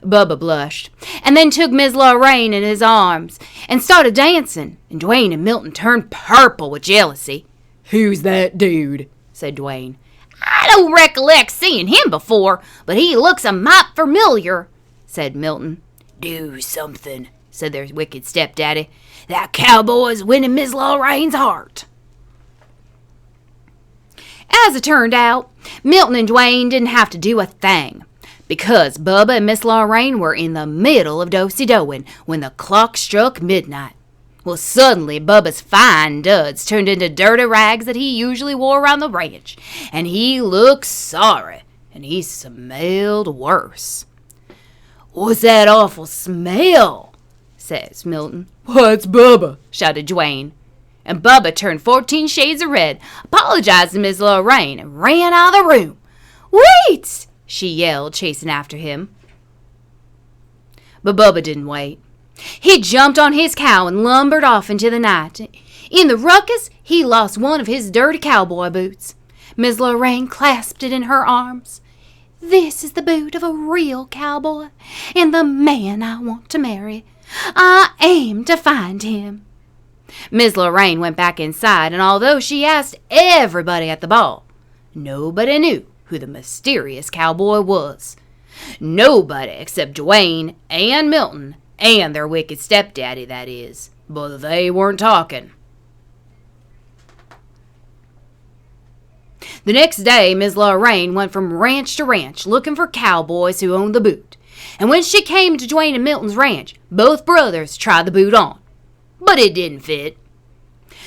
Bubba blushed, and then took Miss Lorraine in his arms and started dancing, and Dwayne and Milton turned purple with jealousy. "Who's that dude?" said Dwayne. "I don't recollect seeing him before, but he looks a mite familiar," said Milton. "Do something," said their wicked stepdaddy. "That cowboy's winning Miss Lorraine's heart." As it turned out, Milton and Dwayne didn't have to do a thing, because Bubba and Miss Lorraine were in the middle of do-si-doing when the clock struck midnight. Well, suddenly Bubba's fine duds turned into dirty rags that he usually wore around the ranch, and he looked sorry, and he smelled worse. "What's that awful smell?" says Milton. "What's Bubba?" shouted Dwayne. And Bubba turned 14 shades of red, apologized to Miss Lorraine, and ran out of the room. "Wait!" she yelled, chasing after him. But Bubba didn't wait. He jumped on his cow and lumbered off into the night. In the ruckus, he lost one of his dirty cowboy boots. Miss Lorraine clasped it in her arms. "This is the boot of a real cowboy, and the man I want to marry. I aim to find him." Miss Lorraine went back inside, and although she asked everybody at the ball, nobody knew who the mysterious cowboy was. Nobody except Dwayne and Milton and their wicked stepdaddy, that is. But they weren't talking. The next day, Miss Lorraine went from ranch to ranch looking for cowboys who owned the boot. And when she came to Dwayne and Milton's ranch, both brothers tried the boot on. But it didn't fit.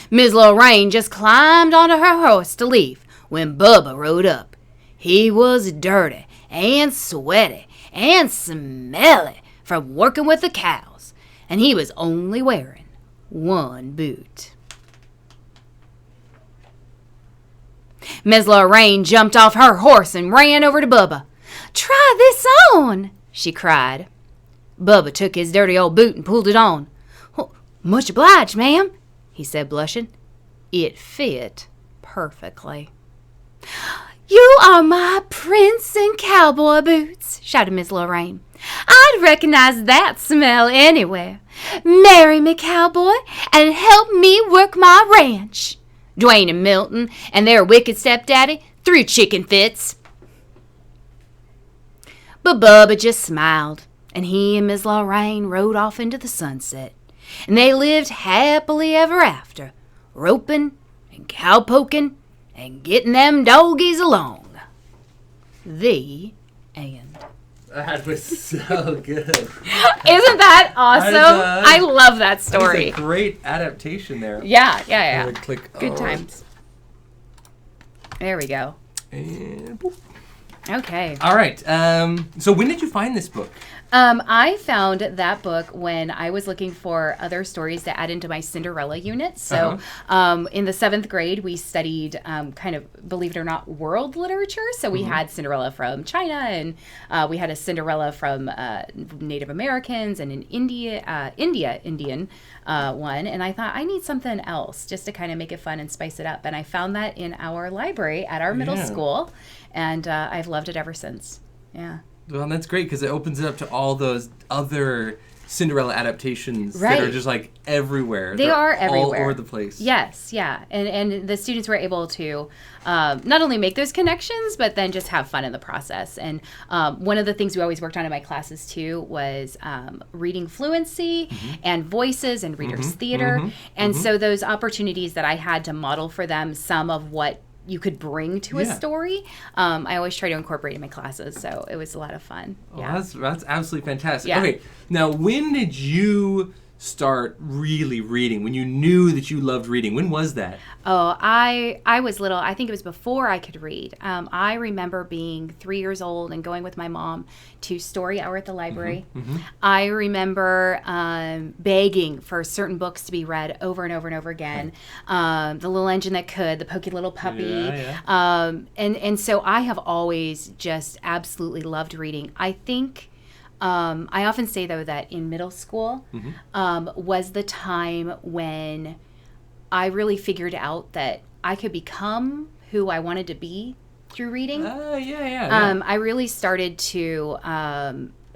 Miss Lorraine just climbed onto her horse to leave when Bubba rode up. He was dirty and sweaty and smelly from working with the cows, and he was only wearing one boot. Miss Lorraine jumped off her horse and ran over to Bubba. "Try this on," she cried. Bubba took his dirty old boot and pulled it on. "Much obliged, ma'am," he said, blushing. It fit perfectly. "You are my prince in cowboy boots," shouted Miss Lorraine. "I'd recognize that smell anywhere. Marry me, cowboy, and help me work my ranch." Dwayne and Milton and their wicked stepdaddy threw chicken fits. But Bubba just smiled, and he and Miss Lorraine rode off into the sunset. And they lived happily ever after, roping and cowpoking and getting them doggies along. The end. That was so good. Isn't that awesome? I love that story. That was a great adaptation there. Yeah. Click. Good times. There we go. And boop. Okay. All right. So when did you find this book? I found that book when I was looking for other stories to add into my Cinderella unit. So in the 7th grade, we studied kind of, believe it or not, world literature. So we had Cinderella from China, and we had a Cinderella from Native Americans and an Indian one. And I thought, I need something else just to kind of make it fun and spice it up. And I found that in our library at our middle school. And I've loved it ever since. Yeah. Well, that's great because it opens it up to all those other Cinderella adaptations that are just like everywhere. They are everywhere. All over the place. Yes, yeah. And the students were able to not only make those connections, but then just have fun in the process. And one of the things we always worked on in my classes too was reading fluency and voices and readers theater. And so those opportunities that I had to model for them some of what you could bring to a story. I always try to incorporate in my classes, so it was a lot of fun. Yeah, that's absolutely fantastic. Yeah. Okay, now when did you start really reading? When you knew that you loved reading, when was that? Oh, I was little. I think it was before I could read. I remember being 3 years old and going with my mom to story hour at the library. I remember begging for certain books to be read over and over and over again. The Little Engine That Could, The Pokey Little Puppy. And so I have always just absolutely loved reading. I think I often say, though, that in middle school was the time when I really figured out that I could become who I wanted to be through reading. I really started to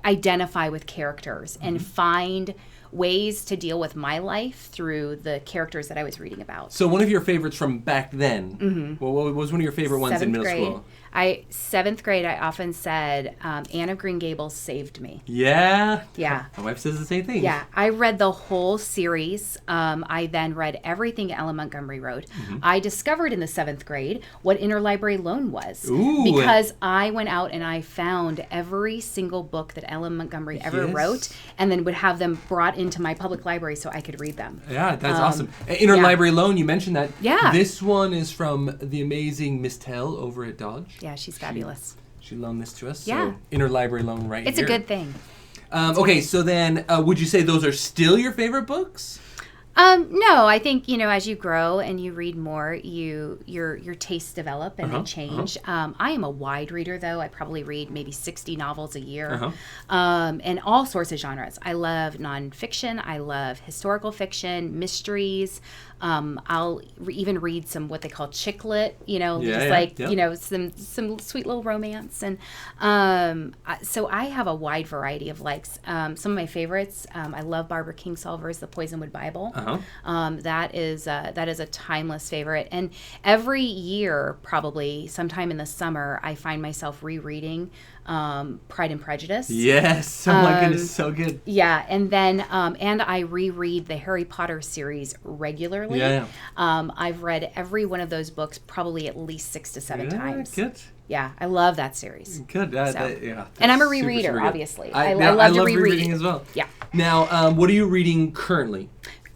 identify with characters and find ways to deal with my life through the characters that I was reading about. So one of your favorites from back then, what was one of your favorite ones in middle school? 7th grade, I often said, Anne of Green Gables saved me. Yeah? Yeah. My wife says the same thing. Yeah. I read the whole series. I then read everything Ellen Montgomery wrote. I discovered in the 7th grade what interlibrary loan was. Ooh. Because I went out and I found every single book that Ellen Montgomery ever wrote and then would have them brought into my public library so I could read them. Yeah, that's awesome. Interlibrary loan, you mentioned that. Yeah. This one is from the amazing Miss Tell over at Dodge. Yeah, she's fabulous. She loaned this to us. Yeah. So interlibrary loan right It's here. a good thing. Okay, so then would you say those are still your favorite books? No, I think, as you grow and you read more, your tastes develop and they change. I am a wide reader, though. I probably read maybe 60 novels a year, and all sorts of genres. I love nonfiction. I love historical fiction, mysteries. I'll even read some what they call chick lit, some sweet little romance. And so I have a wide variety of likes. Some of my favorites, I love Barbara Kingsolver's The Poisonwood Bible. That is a timeless favorite. And every year, probably sometime in the summer, I find myself rereading Pride and Prejudice. Yes. Oh my goodness, so good. Yeah, and then and I reread the Harry Potter series regularly. Yeah. I've read every one of those books probably at least 6 to 7 times. Good. Yeah, I love that series. Good. And I'm a rereader, super good. obviously. I love to love reread. rereading as well. Yeah. Now, what are you reading currently?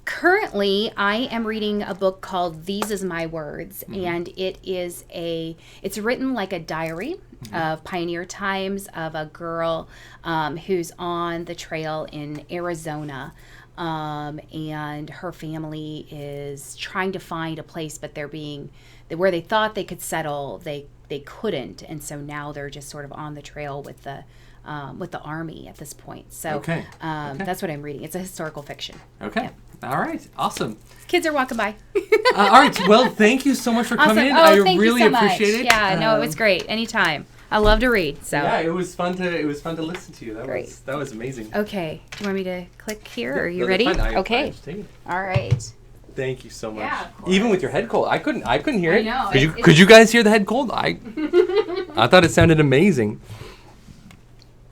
Currently, I am reading a book called These Is My Words, and it's written like a diary of pioneer times of a girl who's on the trail in Arizona, and her family is trying to find a place, but where they thought they could settle, they couldn't, and so now they're just sort of on the trail with the army at this point. So that's what I'm reading. It's a historical fiction. Okay. Yep. All right. Awesome. Kids are walking by. All right. Well, thank you so much for coming in. Oh, I thank really you so appreciate much. it. Yeah, no, it was great. Anytime. I love to read. So yeah, it was fun to listen to you. That was amazing. Okay. Do you want me to click here? Are you No, ready? that's fine. Okay. Just take it. All right. Thank you so much. Yeah, of course. Even with your head cold, I couldn't hear it. I know. Could you guys hear the head cold? I thought it sounded amazing.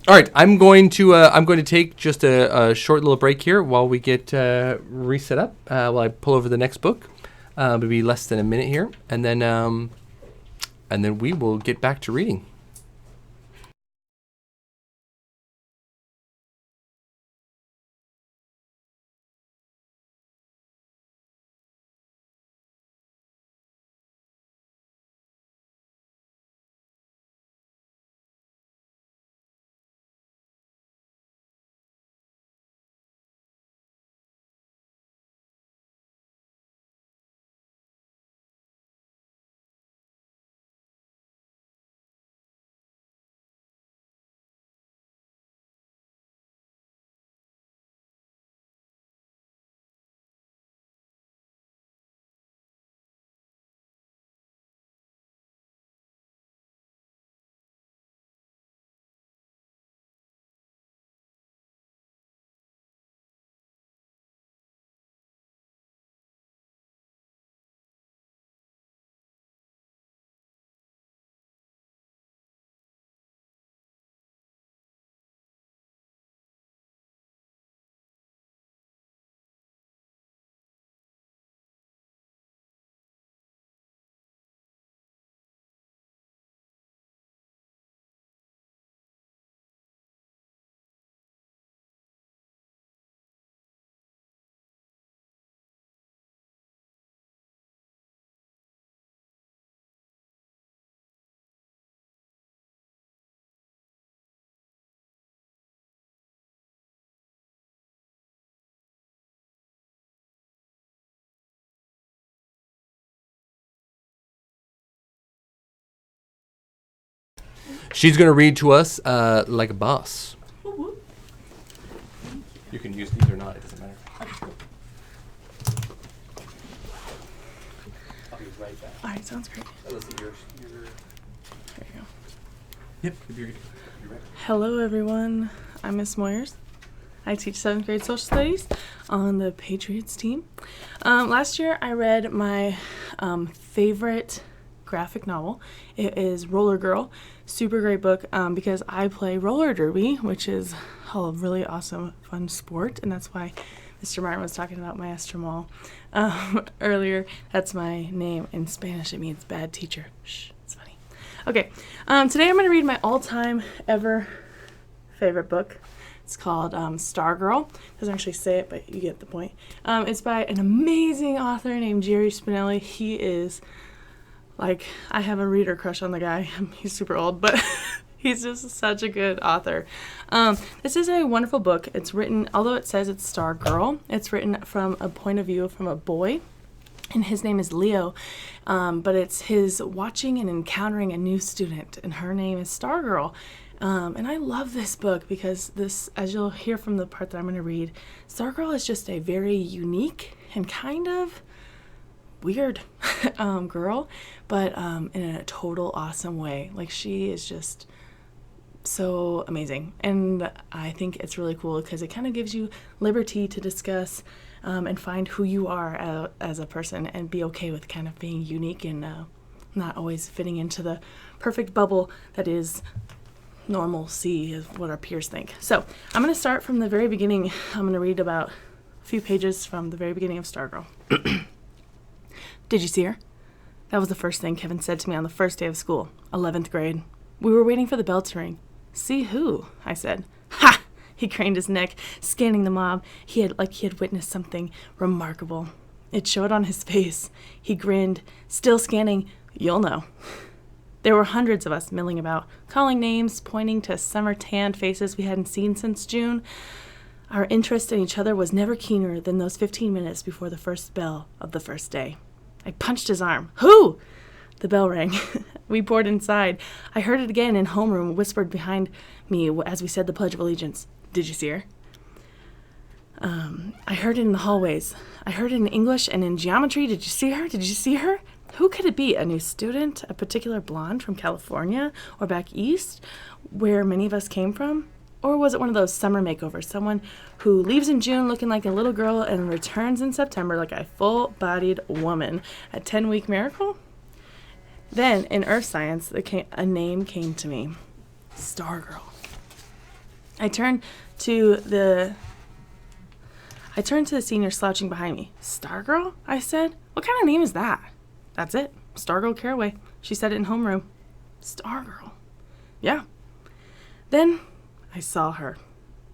All right, I'm going to take just a short little break here while we get reset up. While I pull over the next book, maybe less than a minute here, and then we will get back to reading. she's going to read to us like a boss. You can use these or not. It doesn't matter. I'll be right back. All right, sounds great. There you go. Yep. You're ready. Hello, everyone. I'm Miss Moyers. I teach 7th grade social studies on the Patriots team. Last year, I read my favorite graphic novel. It is Roller Girl. Super great book because I play roller derby, which is a really awesome, fun sport, and that's why Mr. Marten was talking about Maestro Mall earlier. That's my name. In Spanish, it means bad teacher. Shh, it's funny. Okay, today I'm going to read my all-time ever favorite book. It's called Stargirl. Doesn't actually say it, but you get the point. It's by an amazing author named Jerry Spinelli. He is, like, I have a reader crush on the guy. He's super old, but he's just such a good author. This is a wonderful book. It's written, although it says it's Stargirl, it's written from a point of view from a boy, and his name is Leo, but it's his watching and encountering a new student, and her name is Stargirl. And I love this book because this, as you'll hear from the part that I'm going to read, Stargirl is just a very unique and kind of weird girl, but in a total awesome way. Like, she is just so amazing. And I think it's really cool because it kind of gives you liberty to discuss and find who you are as a person and be okay with kind of being unique and not always fitting into the perfect bubble that is normalcy, is what our peers think. So I'm going to start from the very beginning. I'm going to read about a few pages from the very beginning of Stargirl. Did you see her? That was the first thing Kevin said to me on the first day of school, 11th grade. We were waiting for the bell to ring. See who? I said. Ha! He craned his neck, scanning the mob. He had witnessed something remarkable. It showed on his face. He grinned, still scanning. You'll know. There were hundreds of us milling about, calling names, pointing to summer-tanned faces we hadn't seen since June. Our interest in each other was never keener than those 15 minutes before the first bell of the first day. I punched his arm. Who? The bell rang. We poured inside. I heard it again in homeroom, whispered behind me as we said the Pledge of Allegiance. Did you see her? I heard it in the hallways. I heard it in English and in geometry. Did you see her? Did you see her? Who could it be? A new student? A particular blonde from California or back east, where many of us came from? Or was it one of those summer makeovers, someone who leaves in June looking like a little girl and returns in September like a full-bodied woman? A 10-week miracle? Then, in earth science, a name came to me. Stargirl. I turned to the senior slouching behind me. Stargirl? I said. What kind of name is that? That's it. Stargirl Caraway. She said it in homeroom. Stargirl. Yeah. Then I saw her.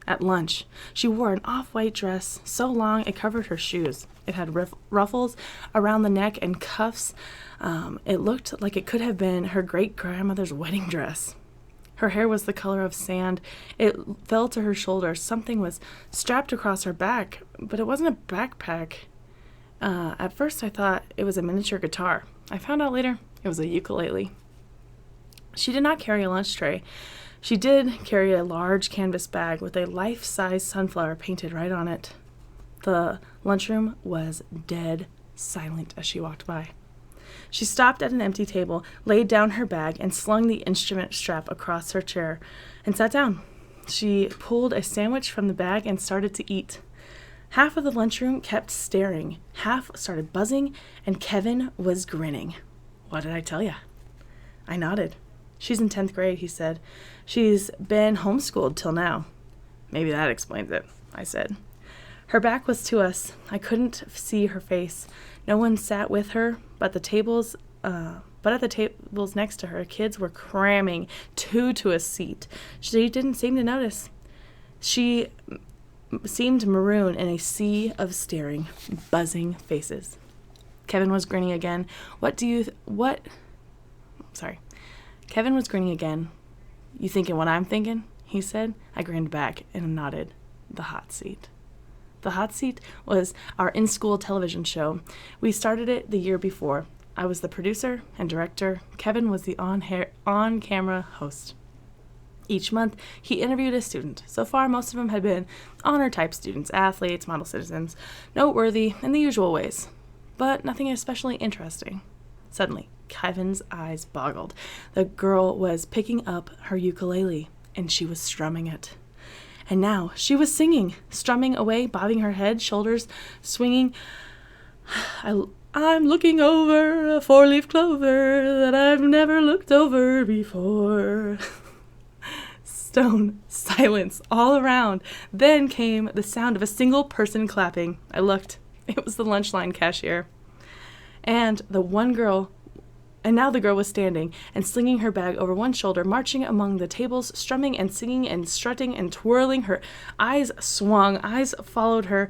At lunch. She wore an off-white dress so long it covered her shoes. It had ruffles around the neck and cuffs. It looked like it could have been her great-grandmother's wedding dress. Her hair was the color of sand. It fell to her shoulders. Something was strapped across her back, but it wasn't a backpack. At first I thought it was a miniature guitar. I found out later it was a ukulele. She did not carry a lunch tray. She did carry a large canvas bag with a life-size sunflower painted right on it. The lunchroom was dead silent as she walked by. She stopped at an empty table, laid down her bag, and slung the instrument strap across her chair and sat down. She pulled a sandwich from the bag and started to eat. Half of the lunchroom kept staring, half started buzzing, and Kevin was grinning. What did I tell ya? I nodded. She's in 10th grade, he said. She's been homeschooled till now. Maybe that explains it, I said. Her back was to us. I couldn't see her face. No one sat with her, but at the tables next to her, kids were cramming two to a seat. She didn't seem to notice. She seemed maroon in a sea of staring, buzzing faces. Kevin was grinning again. Kevin was grinning again. You thinking what I'm thinking? He said. I grinned back and nodded. The hot seat. The Hot Seat was our in-school television show. We started it the year before. I was the producer and director. Kevin was the on-camera host. Each month, he interviewed a student. So far, most of them had been honor-type students, athletes, model citizens, noteworthy in the usual ways, but nothing especially interesting. Suddenly, Kevin's eyes boggled. The girl was picking up her ukulele, and she was strumming it. And now she was singing, strumming away, bobbing her head, shoulders swinging. I'm looking over a four-leaf clover that I've never looked over before. Stone silence all around. Then came the sound of a single person clapping. I looked. It was the lunch line cashier. And now the girl was standing and slinging her bag over one shoulder, marching among the tables, strumming and singing and strutting and twirling. Her eyes swung, eyes followed her,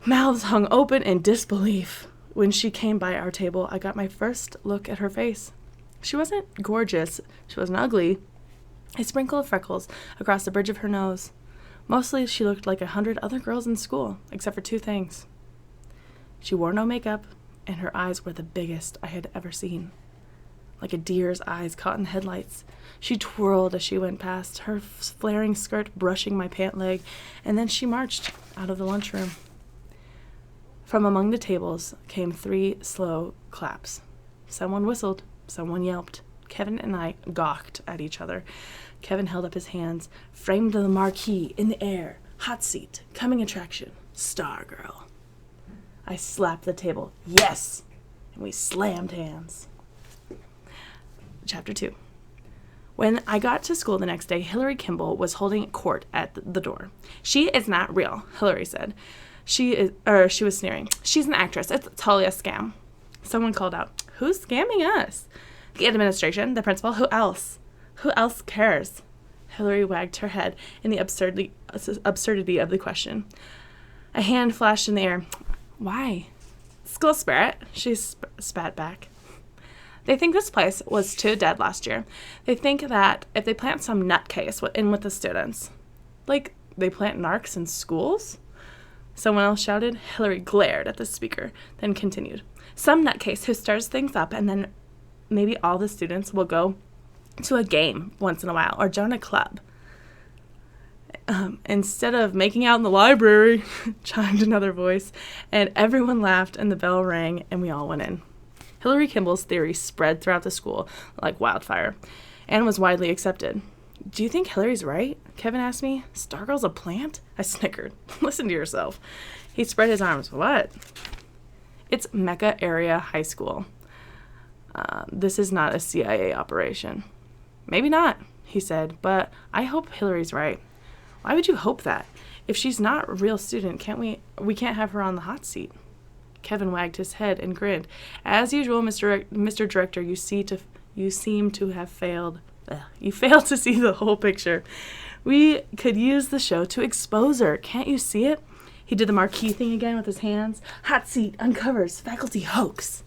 mouths hung open in disbelief. When she came by our table, I got my first look at her face. She wasn't gorgeous. She wasn't ugly. A sprinkle of freckles across the bridge of her nose. Mostly she looked like 100 other girls in school, except for two things. She wore no makeup, and her eyes were the biggest I had ever seen. Like a deer's eyes caught in headlights. She twirled as she went past, her flaring skirt brushing my pant leg, and then she marched out of the lunchroom. From among the tables came 3 slow claps. Someone whistled, someone yelped. Kevin and I gawked at each other. Kevin held up his hands, framed the marquee in the air. Hot seat, coming attraction, star girl. I slapped the table. Yes! And we slammed hands. Chapter 2. When I got to school the next day, Hillary Kimball was holding court at the door. She is not real, Hillary said. She was sneering. She's an actress. It's totally a scam. Someone called out, "Who's scamming us?" "The administration, the principal. Who else? Who else cares?" Hillary wagged her head in the absurdity of the question. A hand flashed in the air. "Why?" "School spirit," she spat back. "They think this place was too dead last year. They think that if they plant some nutcase in with the students." "Like they plant narcs in schools?" Someone else shouted. Hillary glared at the speaker, then continued. "Some nutcase who stirs things up, and then maybe all the students will go to a game once in a while or join a club. Instead of making out in the library," chimed another voice, and everyone laughed and the bell rang and we all went in. Hillary Kimball's theory spread throughout the school like wildfire and was widely accepted. "Do you think Hillary's right?" Kevin asked me. "Stargirl's a plant?" I snickered. "Listen to yourself." He spread his arms. "What?" "It's Mecca Area High School. This is not a CIA operation." "Maybe not," he said, "but I hope Hillary's right." "Why would you hope that? If she's not a real student, we can't have her on the hot seat." Kevin wagged his head and grinned. "As usual, Mr. Director, you seem to have failed. You failed to see the whole picture. We could use the show to expose her. Can't you see it?" He did the marquee thing again with his hands. "Hot seat uncovers faculty hoax."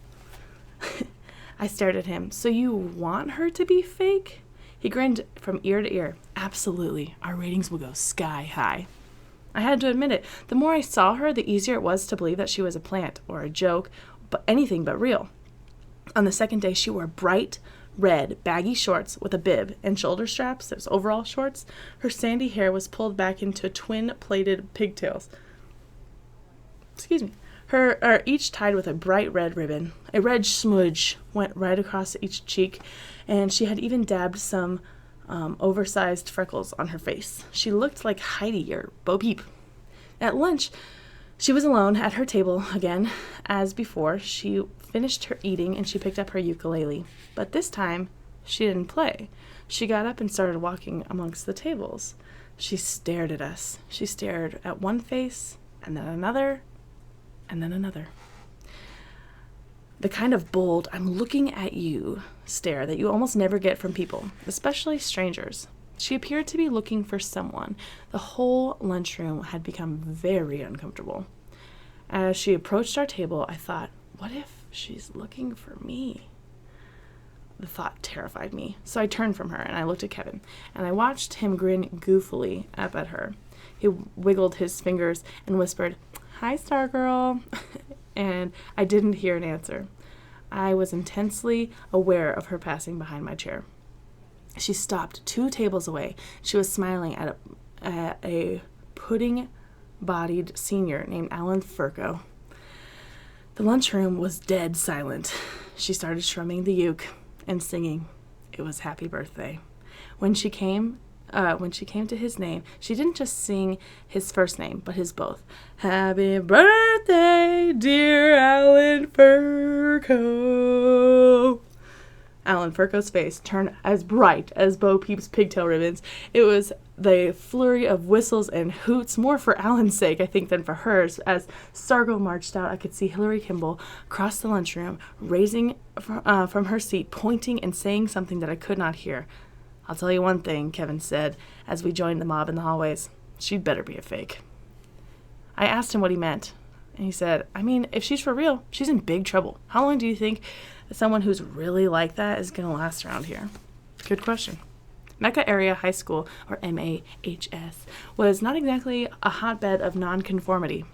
I stared at him. "So you want her to be fake?" He grinned from ear to ear. "Absolutely. Our ratings will go sky high." I had to admit it. The more I saw her, the easier it was to believe that she was a plant or a joke, but anything but real. On the second day, she wore bright red baggy shorts with a bib and shoulder straps. Those overall shorts. Her sandy hair was pulled back into twin plaited pigtails. Her each tied with a bright red ribbon. A red smudge went right across each cheek, and she had even dabbed some oversized freckles on her face. She looked like Heidi or Bo Peep. At lunch, she was alone at her table again. As before, she finished her eating and she picked up her ukulele. But this time, she didn't play. She got up and started walking amongst the tables. She stared at us. She stared at one face, and then another, and then another. The kind of bold, "I'm looking at you" stare that you almost never get from people, especially strangers. She appeared to be looking for someone. The whole lunchroom had become very uncomfortable. As she approached our table, I thought, what if she's looking for me? The thought terrified me, so I turned from her and I looked at Kevin, and I watched him grin goofily up at her. He wiggled his fingers and whispered, "Hi, Stargirl," and I didn't hear an answer. I was intensely aware of her passing behind my chair. She stopped 2 tables away. She was smiling at a pudding-bodied senior named Alan Furco. The lunchroom was dead silent. She started strumming the uke and singing. It was Happy Birthday. When she came to his name, she didn't just sing his first name, but his both. Happy birthday, dear Alan Furco. Alan Furco's face turned as bright as Bo Peep's pigtail ribbons. It was the flurry of whistles and hoots, more for Alan's sake, I think, than for hers. As Stargirl marched out, I could see Hillary Kimball cross the lunchroom, raising from her seat, pointing and saying something that I could not hear. I'll tell you one thing, Kevin said, as we joined the mob in the hallways. She'd better be a fake. I asked him what he meant, and he said, I mean, if she's for real, she's in big trouble. How long do you think someone who's really like that is going to last around here? Good question. Mecca Area High School, or MAHS, was not exactly a hotbed of nonconformity.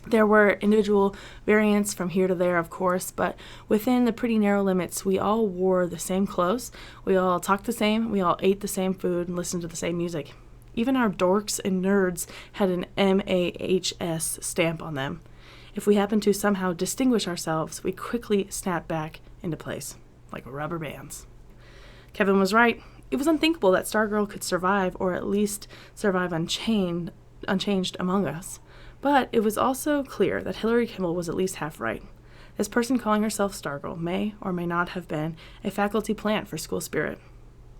There were individual variants from here to there, of course, but within the pretty narrow limits, we all wore the same clothes, we all talked the same, we all ate the same food and listened to the same music. Even our dorks and nerds had an MAHS stamp on them. If we happened to somehow distinguish ourselves, we quickly snapped back into place, like rubber bands. Kevin was right. It was unthinkable that Stargirl could survive, or at least survive unchanged among us. But it was also clear that Hillary Kimball was at least half right. This person calling herself Stargirl may or may not have been a faculty plant for school spirit.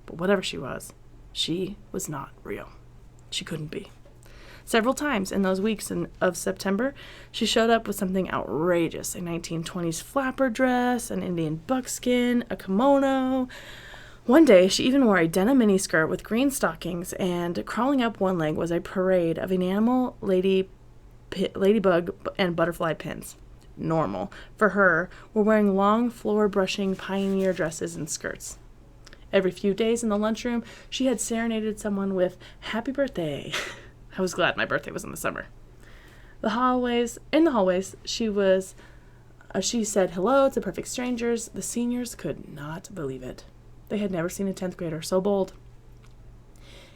But whatever she was not real. She couldn't be. Several times in those weeks of September, she showed up with something outrageous, a 1920s flapper dress, an Indian buckskin, a kimono. One day, she even wore a denim miniskirt with green stockings, and crawling up one leg was a parade of enamel ladybug and butterfly pins. Normal. For her, were wearing long, floor-brushing pioneer dresses and skirts. Every few days in the lunchroom, she had serenaded someone with Happy Birthday. I was glad my birthday was in the summer. In the hallways, she said hello to perfect strangers. The seniors could not believe it. They had never seen a 10th grader so bold.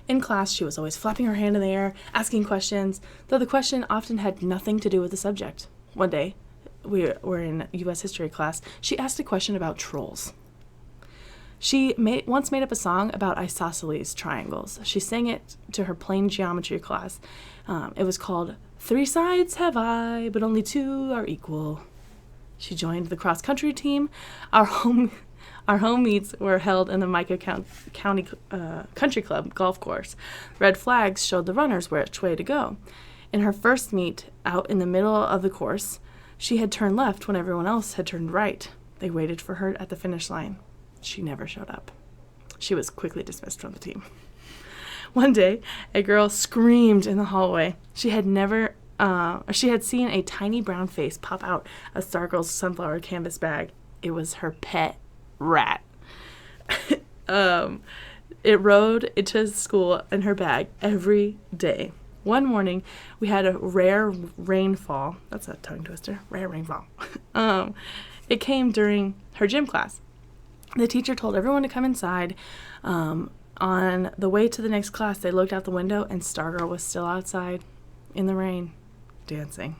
In class, she was always flapping her hand in the air, asking questions, though the question often had nothing to do with the subject. One day, we were in U.S. history class, she asked a question about trolls. She once made up a song about isosceles triangles. She sang it to her plane geometry class. It was called 3 Sides Have I, but only 2 are equal. She joined the cross-country team. Our home meets were held in the Micah County Country Club golf course. Red flags showed the runners which way to go. In her first meet, out in the middle of the course, she had turned left when everyone else had turned right. They waited for her at the finish line. She never showed up. She was quickly dismissed from the team. One day, a girl screamed in the hallway. She had seen a tiny brown face pop out of Stargirl's sunflower canvas bag. It was her pet rat. It rode into school in her bag every day. One morning, we had a rare rainfall. That's a tongue twister. Rare rainfall. It came during her gym class. The teacher told everyone to come inside. On the way to the next class, they looked out the window, and Stargirl was still outside in the rain, dancing.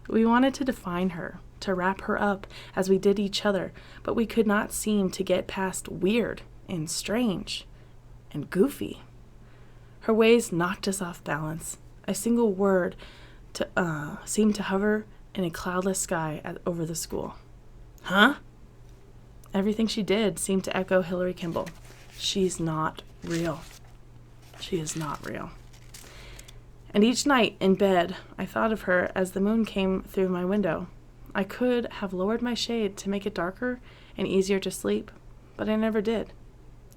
We wanted to define her, to wrap her up as we did each other, but we could not seem to get past weird and strange and goofy. Her ways knocked us off balance. A single word seemed to hover in a cloudless sky over the school. Huh? Everything she did seemed to echo Hillary Kimball. She's not real. She is not real. And each night in bed, I thought of her as the moon came through my window. I could have lowered my shade to make it darker and easier to sleep, but I never did.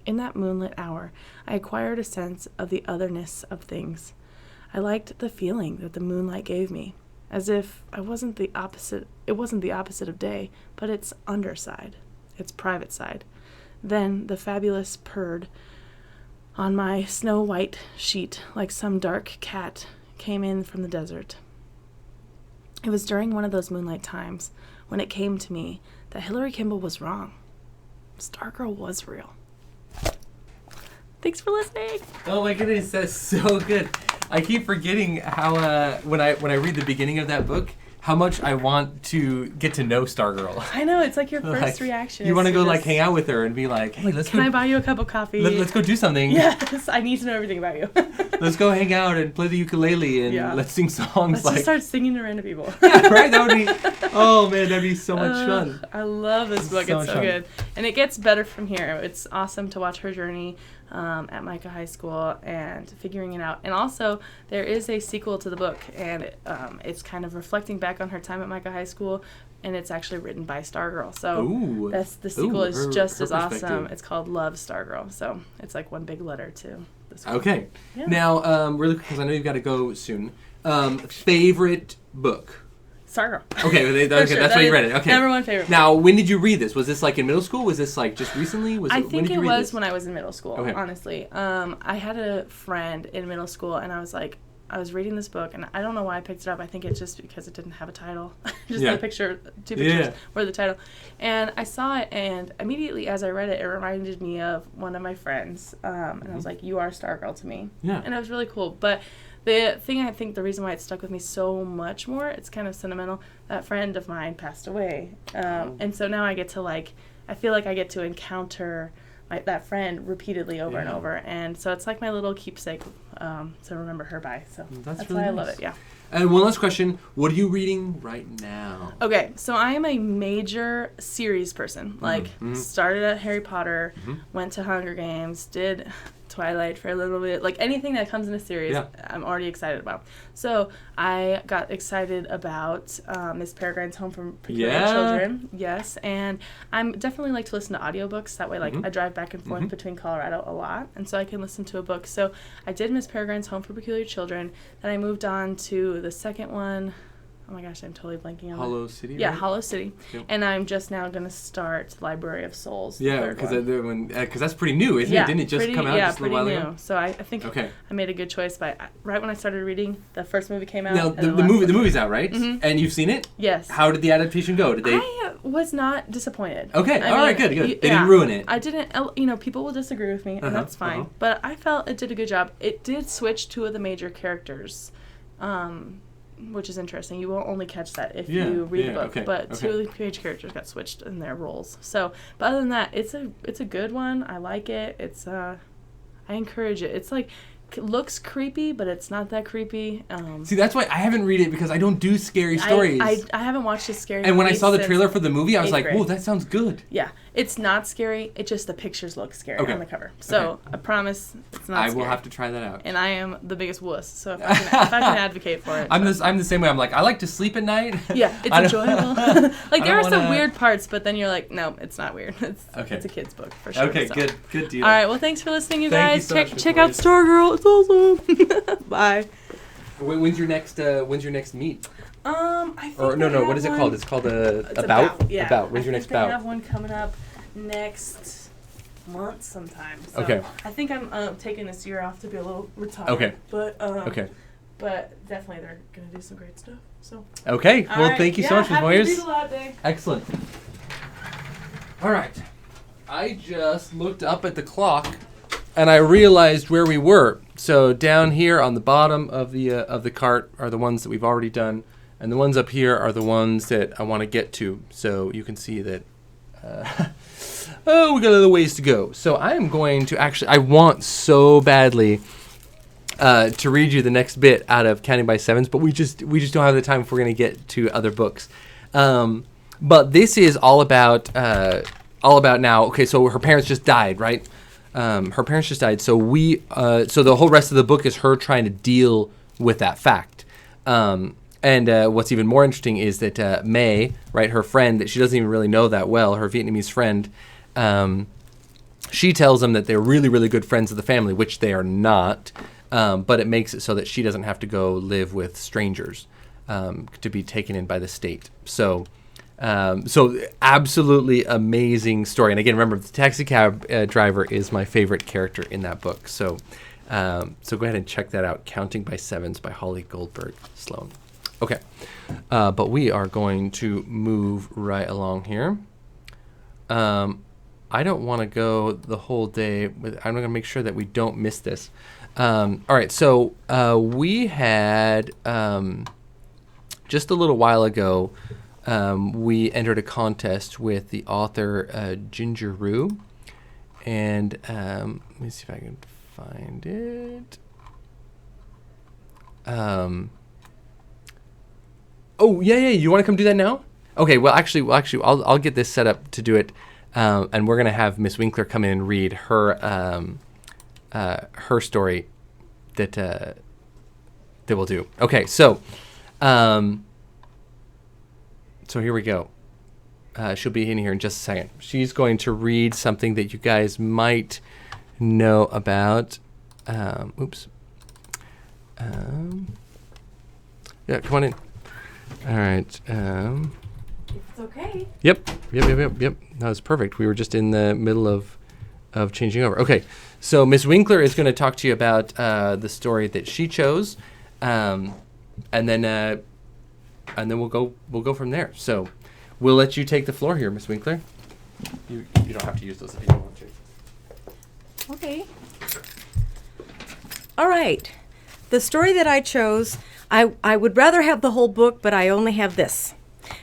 In that moonlit hour, I acquired a sense of the otherness of things. I liked the feeling that the moonlight gave me, as if it wasn't the opposite of day, but its underside. Its private side. Then the fabulous purred on my snow-white sheet like some dark cat came in from the desert. It was during one of those moonlight times when it came to me that Hillary Kimball was wrong. Stargirl was real. Thanks for listening. Oh my goodness, that's so good. I keep forgetting how when I read the beginning of that book, how much I want to get to know Stargirl. I know, it's like your first Like, reaction. You want to go just, like hang out with her and be like, hey, Can I buy you a cup of coffee? Let's go do something. Yes, I need to know everything about you. Let's go hang out and play the ukulele and let's sing songs. Let's just start singing to random people. Yeah, right? That would be, oh man, that'd be so much fun. I love this book. So It's much so fun. good. And it gets better from here. It's awesome to watch her journey at Micah High School and figuring it out. And also, there is a sequel to the book, and it's kind of reflecting back on her time at Micah High School, and it's actually written by Stargirl. So Ooh. the sequel is just her as awesome. perspective. It's called Love Stargirl. So it's like one big letter to the school. Okay. Yeah. Now, really quick, because I know you've got to go soon. Favorite book? Stargirl. Okay, For sure. that's why you read it. Okay. Number one favorite. Now, when did you read this? Was this like in middle school? Was this like just recently? I when think did you it read was this? when I was in middle school, Okay. honestly. I had a friend in middle school, and I was like, I was reading this book, and I don't know why I picked it up. I think it's just because it didn't have a title. Just Yeah. the picture, two pictures Yeah. were the title. And I saw it, and immediately as I read it, it reminded me of one of my friends. And I was like, you are Stargirl to me. Yeah. And it was really cool. But the thing, I think the reason why it stuck with me so much more, it's kind of sentimental, that friend of mine passed away. And so now I get to I feel like I get to encounter that friend repeatedly over and over. And so it's like my little keepsake to remember her by. So that's really why I nice. love it, yeah. And one last question. What are you reading right now? Okay, so I am a major series person. Started at Harry Potter, went to Hunger Games, did Twilight for a little bit. Like anything that comes in a series, I'm already excited about. So I got excited about Miss Peregrine's Home for Peculiar Children. Yes, and I'm definitely like to listen to audiobooks. That way, I drive back and forth between Colorado a lot, and so I can listen to a book. So I did Miss Peregrine's Home for Peculiar Children. Then I moved on to the second one. Oh my gosh, I'm totally blanking on Hollow City? Yeah, right? Hollow City. Yep. And I'm just now going to start Library of Souls. Yeah, because that's pretty new, isn't it? Didn't it just come out just a little while ago? So I think I made a good choice by right when I started reading, the first movie came out. Now, the movie's out, right? Mhm. And you've seen it? Yes. How did the adaptation go? Did they? I was not disappointed. Okay, I all right, mean, good. They didn't ruin it. I didn't, people will disagree with me, and that's fine. But I felt it did a good job. It did switch two of the major characters, which is interesting. You won't only catch that if you read the book. But two of the major characters got switched in their roles. So, but other than that, it's a good one. I like it. It's I encourage it. It's like looks creepy, but it's not that creepy. See, that's why I haven't read it, because I don't do scary stories. I haven't watched a scary And when I movie saw the since trailer for the movie, I was 8th like, grade. whoa, that sounds good. Yeah, it's not scary. It just the pictures look scary on the cover. So I promise it's not I scary. will have to try that out. And I am the biggest wuss, so if I can advocate for it. I'm the same way. I'm like, I like to sleep at night. Yeah, it's enjoyable. Like there are some weird parts, but then you're like, no, it's not weird. It's a kid's book for sure. Okay, so. good deal. All right, well, thanks for listening, you Thank you guys. so much, Miss Check out Boyce. Stargirl. It's awesome. Bye. When's your next meet? I think Or no, they have what is it one- called? It's called It's about. Yeah. About. When's your next They bout? have one coming up next month sometime. So Okay. I think I'm taking this year off to be a little retired. Okay. But Okay. But definitely they're gonna do some great stuff. So. Okay. All Well, right. thank you so much, Ms. happy Moyers. Read Aloud Day. Excellent. All right. I just looked up at the clock, and I realized where we were. So down here on the bottom of the cart are the ones that we've already done, and the ones up here are the ones that I want to get to. So you can see that. We got a little ways to go. So I am going to I want so badly to read you the next bit out of Counting by Sevens, but we just don't have the time if we're going to get to other books. But this is all about now. Okay, so her parents just died, right? Her parents just died. So so the whole rest of the book is her trying to deal with that fact. And what's even more interesting is that May, right, her friend that she doesn't even really know that well, her Vietnamese friend, she tells them that they're really, really good friends of the family, which they are not. But it makes it so that she doesn't have to go live with strangers to be taken in by the state. So absolutely amazing story. And again, remember, the taxi cab driver is my favorite character in that book. So go ahead and check that out. Counting by Sevens by Holly Goldberg Sloan. Okay, but we are going to move right along here. I don't want to go the whole day. I'm going to make sure that we don't miss this. All right, so we had just a little while ago, we entered a contest with the author Ginger Rue, and let me see if I can find it. Oh yeah, you want to come do that now? Okay, well actually, I'll get this set up to do it, and we're gonna have Miss Winkler come in and read her story that we'll do. Okay, so here we go. She'll be in here in just a second. She's going to read something that you guys might know about. Oops. Yeah, come on in. All right. It's okay. Yep. That was perfect. We were just in the middle of changing over. Okay, so Miss Winkler is going to talk to you about the story that she chose, and then we'll go from there. So we'll let you take the floor here, Miss Winkler. You don't have to use those if you don't want to. Okay. All right. The story that I chose, I would rather have the whole book, but I only have this.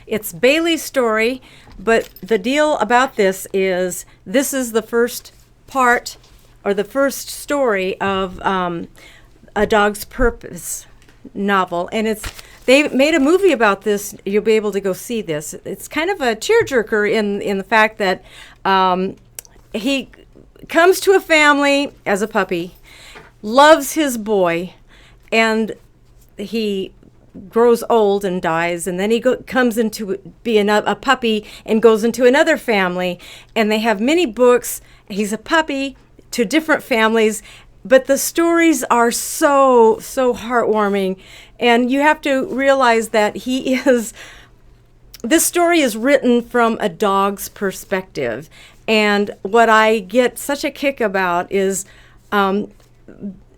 It's Bailey's story, but the deal about this is the first part, or the first story of A Dog's Purpose novel, and they made a movie about this. You'll be able to go see this. It's kind of a tearjerker in the fact that he comes to a family as a puppy, loves his boy, and he grows old and dies, and then he comes into being a puppy and goes into another family, and they have many books. He's a puppy to different families, but the stories are so heartwarming, and you have to realize that this story is written from a dog's perspective, and what I get such a kick about is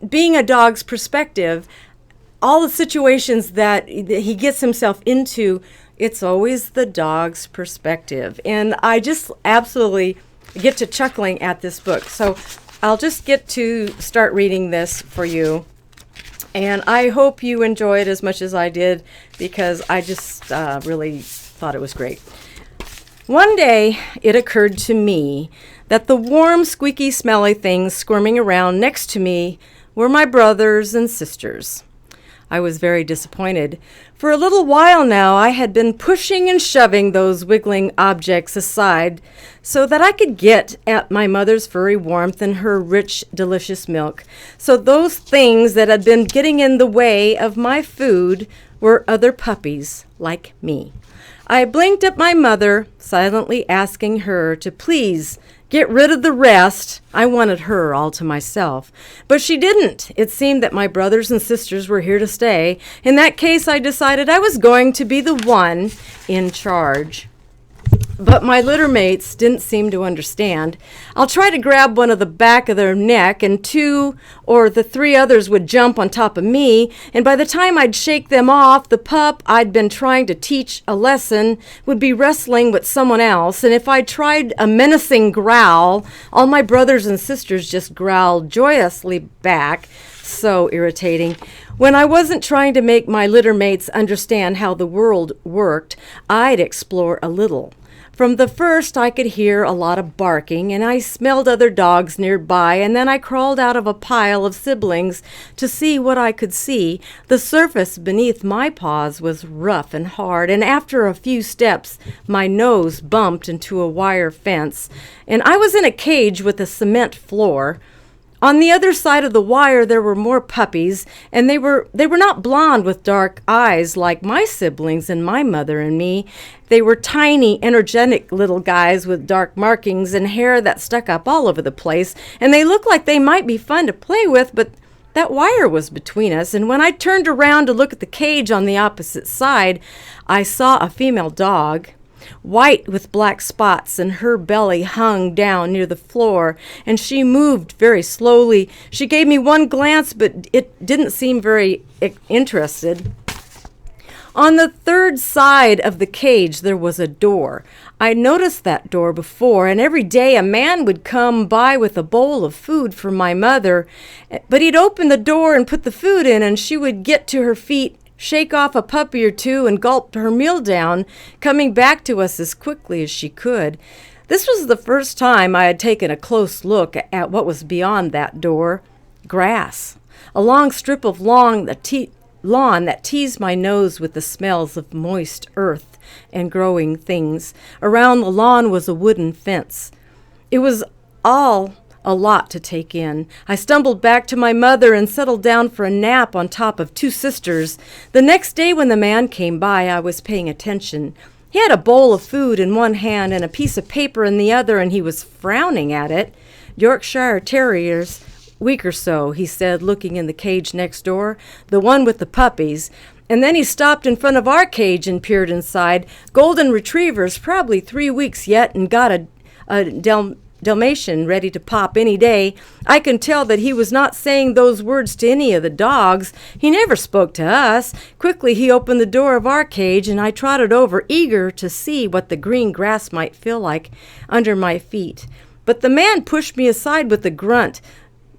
being a dog's perspective. All the situations that he gets himself into, it's always the dog's perspective. And I just absolutely get to chuckling at this book. So I'll just get to start reading this for you. And I hope you enjoy it as much as I did, because I just really thought it was great. One day, it occurred to me that the warm, squeaky, smelly things squirming around next to me were my brothers and sisters. I was very disappointed. For a little while now, I had been pushing and shoving those wiggling objects aside so that I could get at my mother's furry warmth and her rich, delicious milk. So those things that had been getting in the way of my food were other puppies like me. I blinked at my mother, silently asking her to please get rid of the rest. I wanted her all to myself. But she didn't. It seemed that my brothers and sisters were here to stay. In that case, I decided I was going to be the one in charge. But my litter mates didn't seem to understand. I'll try to grab one of the back of their neck, and 2 or the 3 others would jump on top of me, and by the time I'd shake them off, the pup I'd been trying to teach a lesson would be wrestling with someone else, and if I tried a menacing growl, all my brothers and sisters just growled joyously back. So irritating. When I wasn't trying to make my litter mates understand how the world worked, I'd explore a little. From the first, I could hear a lot of barking, and I smelled other dogs nearby, and then I crawled out of a pile of siblings to see what I could see. The surface beneath my paws was rough and hard, and after a few steps, my nose bumped into a wire fence, and I was in a cage with a cement floor. On the other side of the wire, there were more puppies, and they were not blonde with dark eyes like my siblings and my mother and me. They were tiny, energetic little guys with dark markings and hair that stuck up all over the place, and they looked like they might be fun to play with, but that wire was between us, and when I turned around to look at the cage on the opposite side, I saw a female dog, white with black spots, and her belly hung down near the floor, and she moved very slowly. She gave me one glance, but it didn't seem very interested. On the third side of the cage, there was a door. I noticed that door before, and every day a man would come by with a bowl of food for my mother, but he'd open the door and put the food in, and she would get to her feet, shake off a puppy or two, and gulp her meal down, coming back to us as quickly as she could. This was the first time I had taken a close look at what was beyond that door. Grass. A long strip of lawn that teased my nose with the smells of moist earth and growing things. Around the lawn was a wooden fence. It was all a lot to take in. I stumbled back to my mother and settled down for a nap on top of two sisters. The next day when the man came by, I was paying attention. He had a bowl of food in one hand and a piece of paper in the other, and he was frowning at it. Yorkshire Terriers, week or so, he said, looking in the cage next door, the one with the puppies. And then he stopped in front of our cage and peered inside. Golden retrievers, probably 3 weeks yet, and got a Dalmatian ready to pop any day. I can tell that he was not saying those words to any of the dogs. He never spoke to us. Quickly he opened the door of our cage, and I trotted over, eager to see what the green grass might feel like under my feet. But the man pushed me aside with a grunt.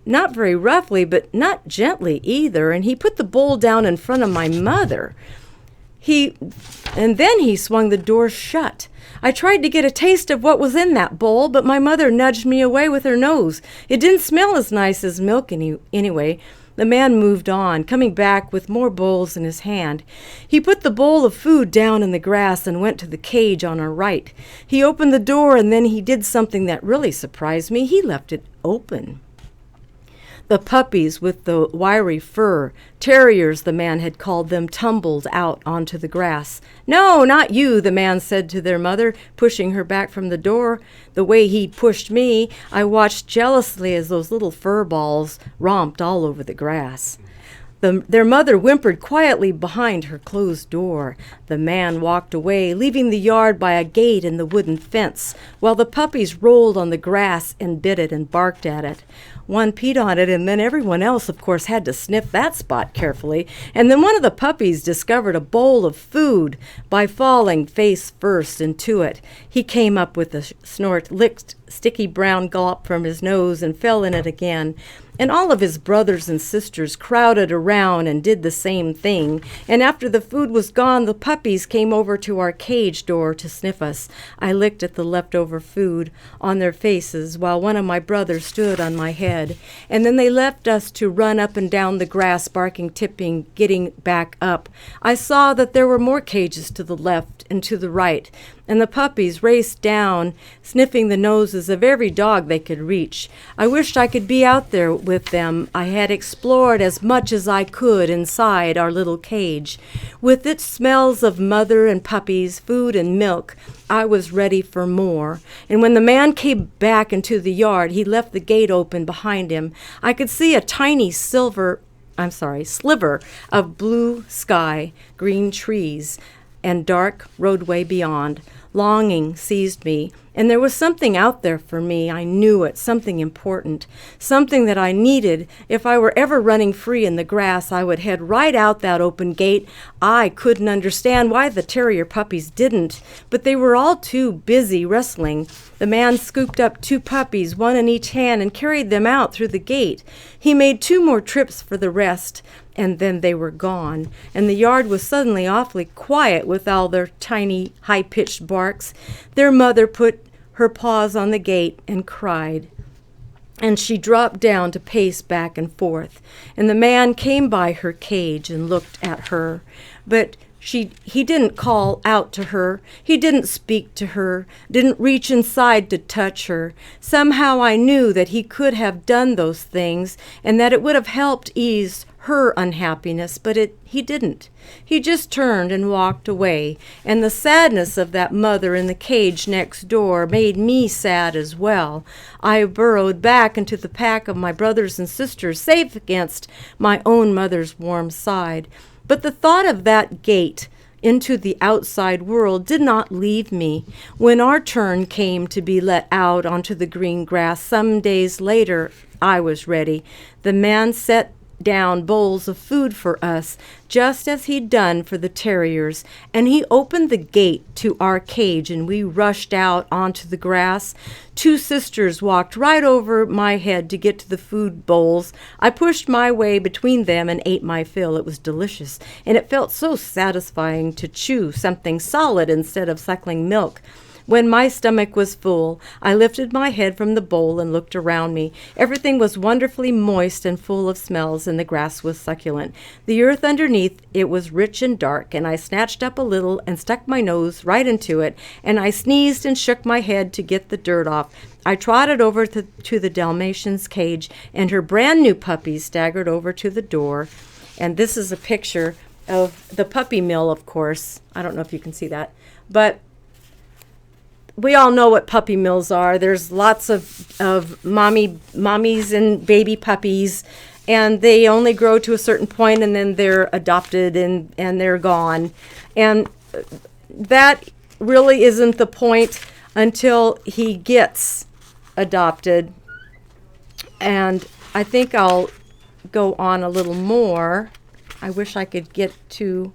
Not very roughly, but not gently either, and he put the bowl down in front of my mother. And then he swung the door shut. I tried to get a taste of what was in that bowl, but my mother nudged me away with her nose. It didn't smell as nice as milk anyway. The man moved on, coming back with more bowls in his hand. He put the bowl of food down in the grass and went to the cage on our right. He opened the door, and then he did something that really surprised me. He left it open. The puppies with the wiry fur, terriers the man had called them, tumbled out onto the grass. "No, not you," the man said to their mother, pushing her back from the door. The way he pushed me, I watched jealously as those little fur balls romped all over the grass. Their mother whimpered quietly behind her closed door. The man walked away, leaving the yard by a gate in the wooden fence, while the puppies rolled on the grass and bit it and barked at it. One peed on it, and then everyone else, of course, had to sniff that spot carefully. And then one of the puppies discovered a bowl of food by falling face first into it. He came up with a snort, licked sticky brown gulp from his nose, and fell in it again. And all of his brothers and sisters crowded around and did the same thing. And after the food was gone, the puppies came over to our cage door to sniff us. I licked at the leftover food on their faces while one of my brothers stood on my head. And then they left us to run up and down the grass, barking, tipping, getting back up. I saw that there were more cages to the left and to the right, and the puppies raced down, sniffing the noses of every dog they could reach. I wished I could be out there with them. I had explored as much as I could inside our little cage. With its smells of mother and puppies, food and milk, I was ready for more. And when the man came back into the yard, he left the gate open behind him. I could see a tiny sliver of blue sky, green trees, and dark roadway beyond. Longing seized me, and there was something out there for me. I knew it, something important, something that I needed. If I were ever running free in the grass, I would head right out that open gate. I couldn't understand why the terrier puppies didn't, but they were all too busy wrestling. The man scooped up 2 puppies, one in each hand, and carried them out through the gate. He made 2 more trips for the rest, and then they were gone, and the yard was suddenly awfully quiet with all their tiny, high-pitched barks. Their mother put her paws on the gate and cried, and she dropped down to pace back and forth, and the man came by her cage and looked at her, but he didn't call out to her. He didn't speak to her, didn't reach inside to touch her. Somehow I knew that he could have done those things and that it would have helped ease her unhappiness, but he didn't. He just turned and walked away, and the sadness of that mother in the cage next door made me sad as well. I burrowed back into the pack of my brothers and sisters, safe against my own mother's warm side. But the thought of that gate into the outside world did not leave me. When our turn came to be let out onto the green grass some days later, I was ready. The man set down bowls of food for us, just as he'd done for the terriers, and he opened the gate to our cage, and we rushed out onto the grass. Two sisters walked right over my head to get to the food bowls. I pushed my way between them and ate my fill. It was delicious, and it felt so satisfying to chew something solid instead of suckling milk. When my stomach was full, I lifted my head from the bowl and looked around me. Everything was wonderfully moist and full of smells, and the grass was succulent. The earth underneath it was rich and dark, and I snatched up a little and stuck my nose right into it, and I sneezed and shook my head to get the dirt off. I trotted over to the Dalmatian's cage, and her brand new puppies staggered over to the door. And this is a picture of the puppy mill, of course. I don't know if you can see that, but we all know what puppy mills are. There's lots of mommies and baby puppies, and they only grow to a certain point, and then they're adopted and they're gone. And that really isn't the point until he gets adopted. And I think I'll go on a little more. I wish I could get to...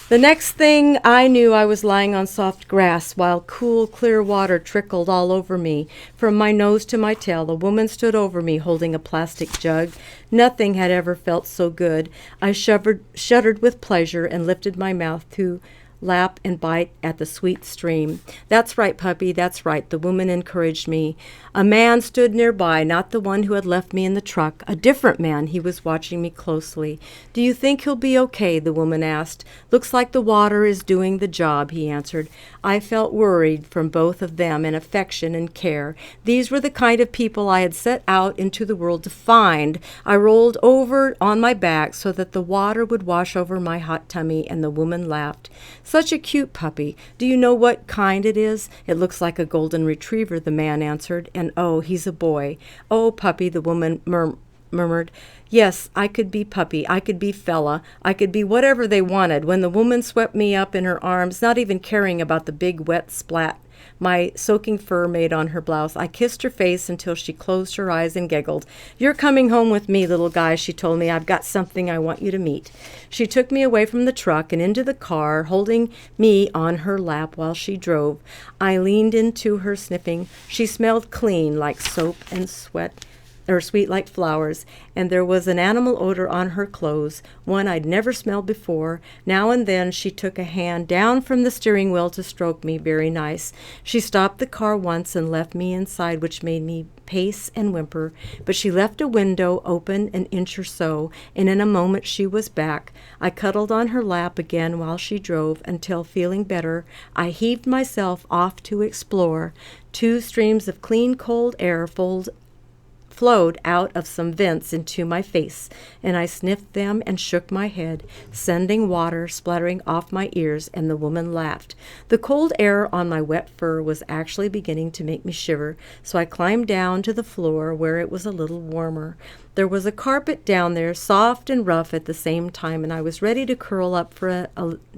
The next thing I knew, I was lying on soft grass while cool, clear water trickled all over me. From my nose to my tail, a woman stood over me holding a plastic jug. Nothing had ever felt so good. I shuddered with pleasure and lifted my mouth to lap and bite at the sweet stream. "That's right, puppy, that's right," the woman encouraged me. A man stood nearby, not the one who had left me in the truck, a different man. He was watching me closely. "Do you think he'll be okay?" the woman asked. "Looks like the water is doing the job," he answered. I felt worried from both of them, and affection and care. These were the kind of people I had set out into the world to find. I rolled over on my back so that the water would wash over my hot tummy, and the woman laughed. "Such a cute puppy. Do you know what kind it is?" "It looks like a golden retriever," the man answered. "And oh, he's a boy." "Oh, puppy," the woman murmured. Yes, I could be puppy, I could be fella, I could be whatever they wanted. When the woman swept me up in her arms, not even caring about the big wet splat my soaking fur made on her blouse, I kissed her face until she closed her eyes and giggled. "You're coming home with me, little guy," she told me. "I've got something I want you to meet." She took me away from the truck and into the car, holding me on her lap while she drove. I leaned into her, sniffing. She smelled clean, like soap, and sweet like flowers, and there was an animal odor on her clothes, one I'd never smelled before. Now and then she took a hand down from the steering wheel to stroke me. Very nice. She stopped the car once and left me inside, which made me pace and whimper, but she left a window open an inch or so, and in a moment she was back. I cuddled on her lap again while she drove, until, feeling better, I heaved myself off to explore. 2 streams of clean, cold air flowed out of some vents into my face, and I sniffed them and shook my head, sending water splattering off my ears, and the woman laughed. The cold air on my wet fur was actually beginning to make me shiver, so I climbed down to the floor where it was a little warmer. There was a carpet down there, soft and rough at the same time, and I was ready to curl up for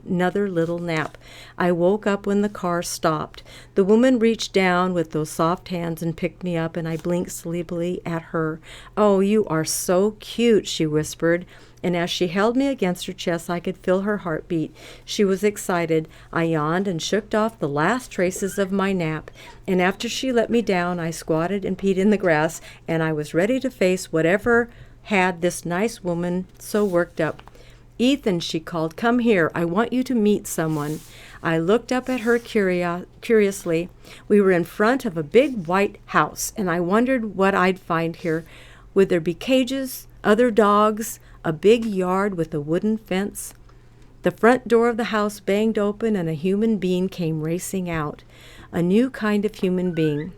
another little nap. I woke up when the car stopped. The woman reached down with those soft hands and picked me up, and I blinked sleepily at her. "Oh, you are so cute," she whispered. And as she held me against her chest, I could feel her heartbeat. She was excited. I yawned and shook off the last traces of my nap. And after she let me down, I squatted and peed in the grass, and I was ready to face whatever had this nice woman so worked up. "Ethan," she called, "come here. I want you to meet someone." I looked up at her curiously. We were in front of a big white house, and I wondered what I'd find here. Would there be cages, other dogs, a big yard with a wooden fence? The front door of the house banged open, and a human being came racing out. A new kind of human being.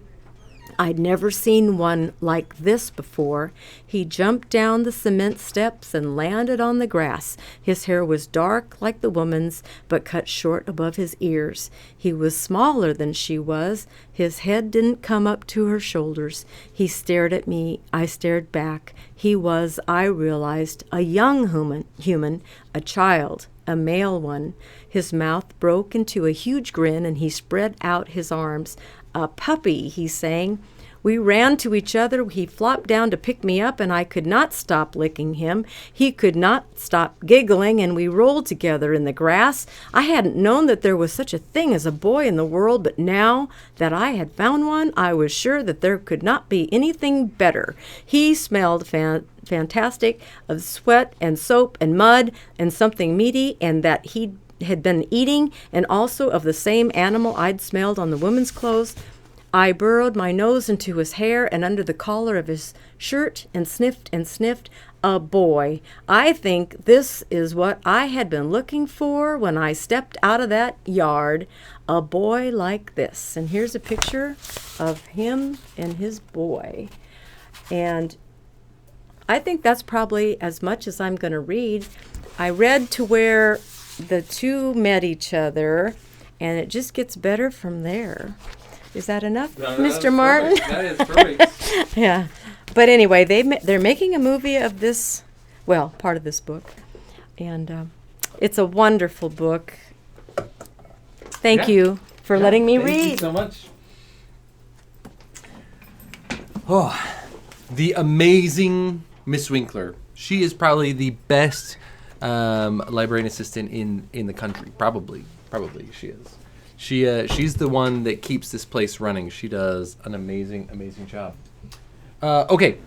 I'd never seen one like this before. He jumped down the cement steps and landed on the grass. His hair was dark like the woman's, but cut short above his ears. He was smaller than she was. His head didn't come up to her shoulders. He stared at me. I stared back. He was, I realized, a young human, a child, a male one. His mouth broke into a huge grin, and he spread out his arms. "A puppy," he sang. We ran to each other. He flopped down to pick me up, and I could not stop licking him. He could not stop giggling, and we rolled together in the grass. I hadn't known that there was such a thing as a boy in the world, but now that I had found one, I was sure that there could not be anything better. He smelled fantastic of sweat and soap and mud and something meaty, and that he had been eating, and also of the same animal I'd smelled on the woman's clothes. I burrowed my nose into his hair and under the collar of his shirt and sniffed and sniffed. A boy. I think this is what I had been looking for when I stepped out of that yard. A boy like this. And here's a picture of him and his boy. And I think that's probably as much as I'm going to read. I read to where the two met each other, and it just gets better from there. Is that enough, Mr. Marten? That is perfect. Yeah. But anyway, they're making a movie of this, well, part of this book. And it's a wonderful book. Thank you for letting me read. Thank you so much. Oh, the amazing Miss Winkler. She is probably the best librarian assistant in the country. Probably she is. She's the one that keeps this place running. She does an amazing job. Okay,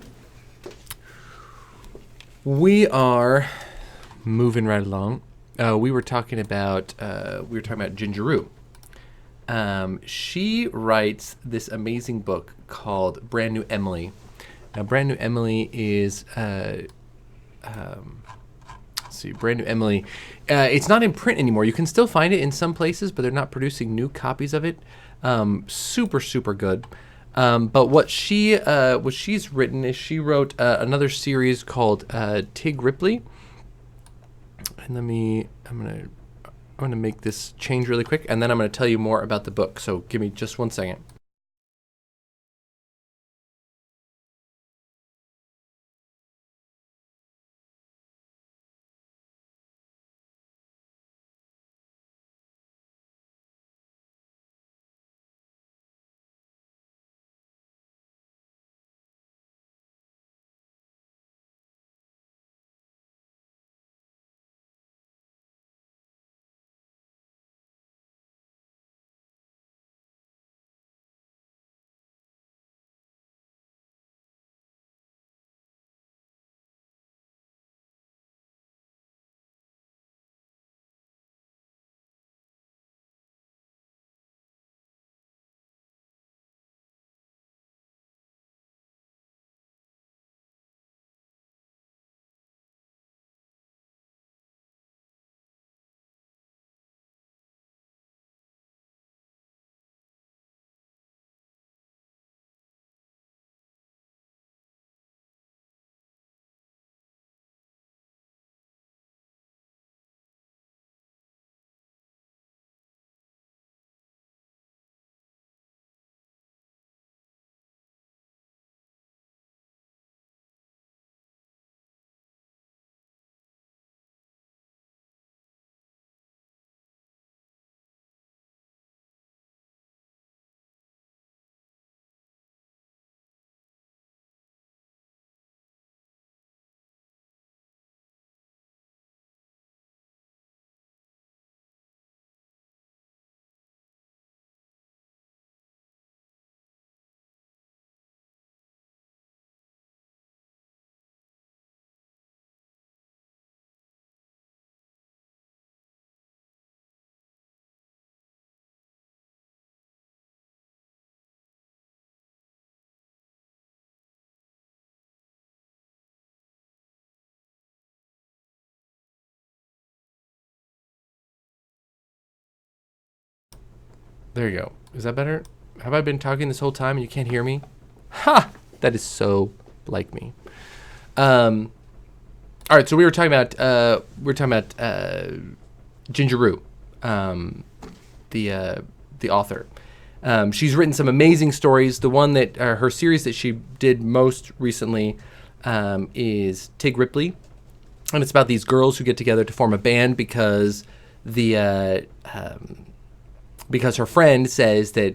we are moving right along. We were talking about Gingeroo. She writes this amazing book called Brand New Emily. Now, Brand New Emily is Brand New Emily. It's not in print anymore. You can still find it in some places, but they're not producing new copies of it. Super good. But what she's written is she wrote another series called Tig Ripley. And I'm gonna make this change really quick, and then I'm gonna tell you more about the book. So give me just 1 second. There you go. Is that better? Have I been talking this whole time and you can't hear me? Ha! That is so like me. All right, so we were talking about Gingeroo, the author. She's written some amazing stories. The one that her series that she did most recently is Tig Ripley, and it's about these girls who get together to form a band because the because her friend says that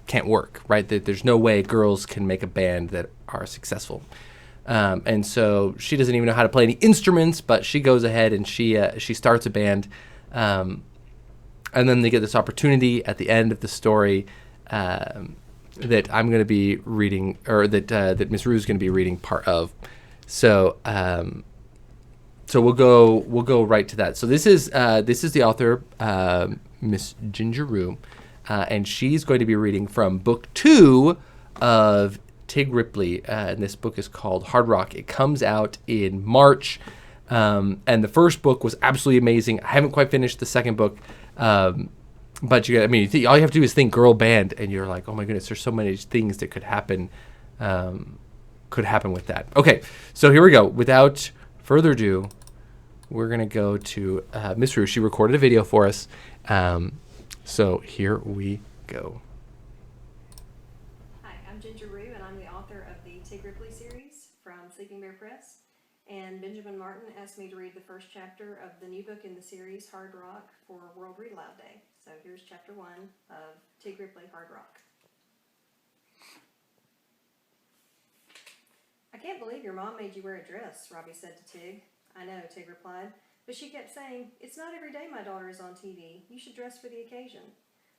can't work, right? That there's no way girls can make a band that are successful. And so she doesn't even know how to play any instruments, but she goes ahead and she starts a band. And then they get this opportunity at the end of the story that I'm going to be reading, or that Miss Rue's going to be reading part of. So we'll go right to that. So this is the author, Miss Ginger Rue, and she's going to be reading from book 2 of Tig Ripley, and this book is called Hard Rock. It comes out in March, and the first book was absolutely amazing. I haven't quite finished the second book, but all you have to do is think girl band, and you're like, oh my goodness, there's so many things that could happen with that. Okay, so here we go. Without further ado, we're gonna go to Miss Rue. She recorded a video for us, so here we go. Hi, I'm Ginger Rue, and I'm the author of the Tig Ripley series from Sleeping Bear Press. And Benjamin Marten asked me to read the first chapter of the new book in the series, Hard Rock, for World Read Aloud Day. So here's chapter 1 of Tig Ripley, Hard Rock. I can't believe your mom made you wear a dress, Robbie said to Tig. I know, Tig replied, but she kept saying, it's not every day my daughter is on TV. You should dress for the occasion.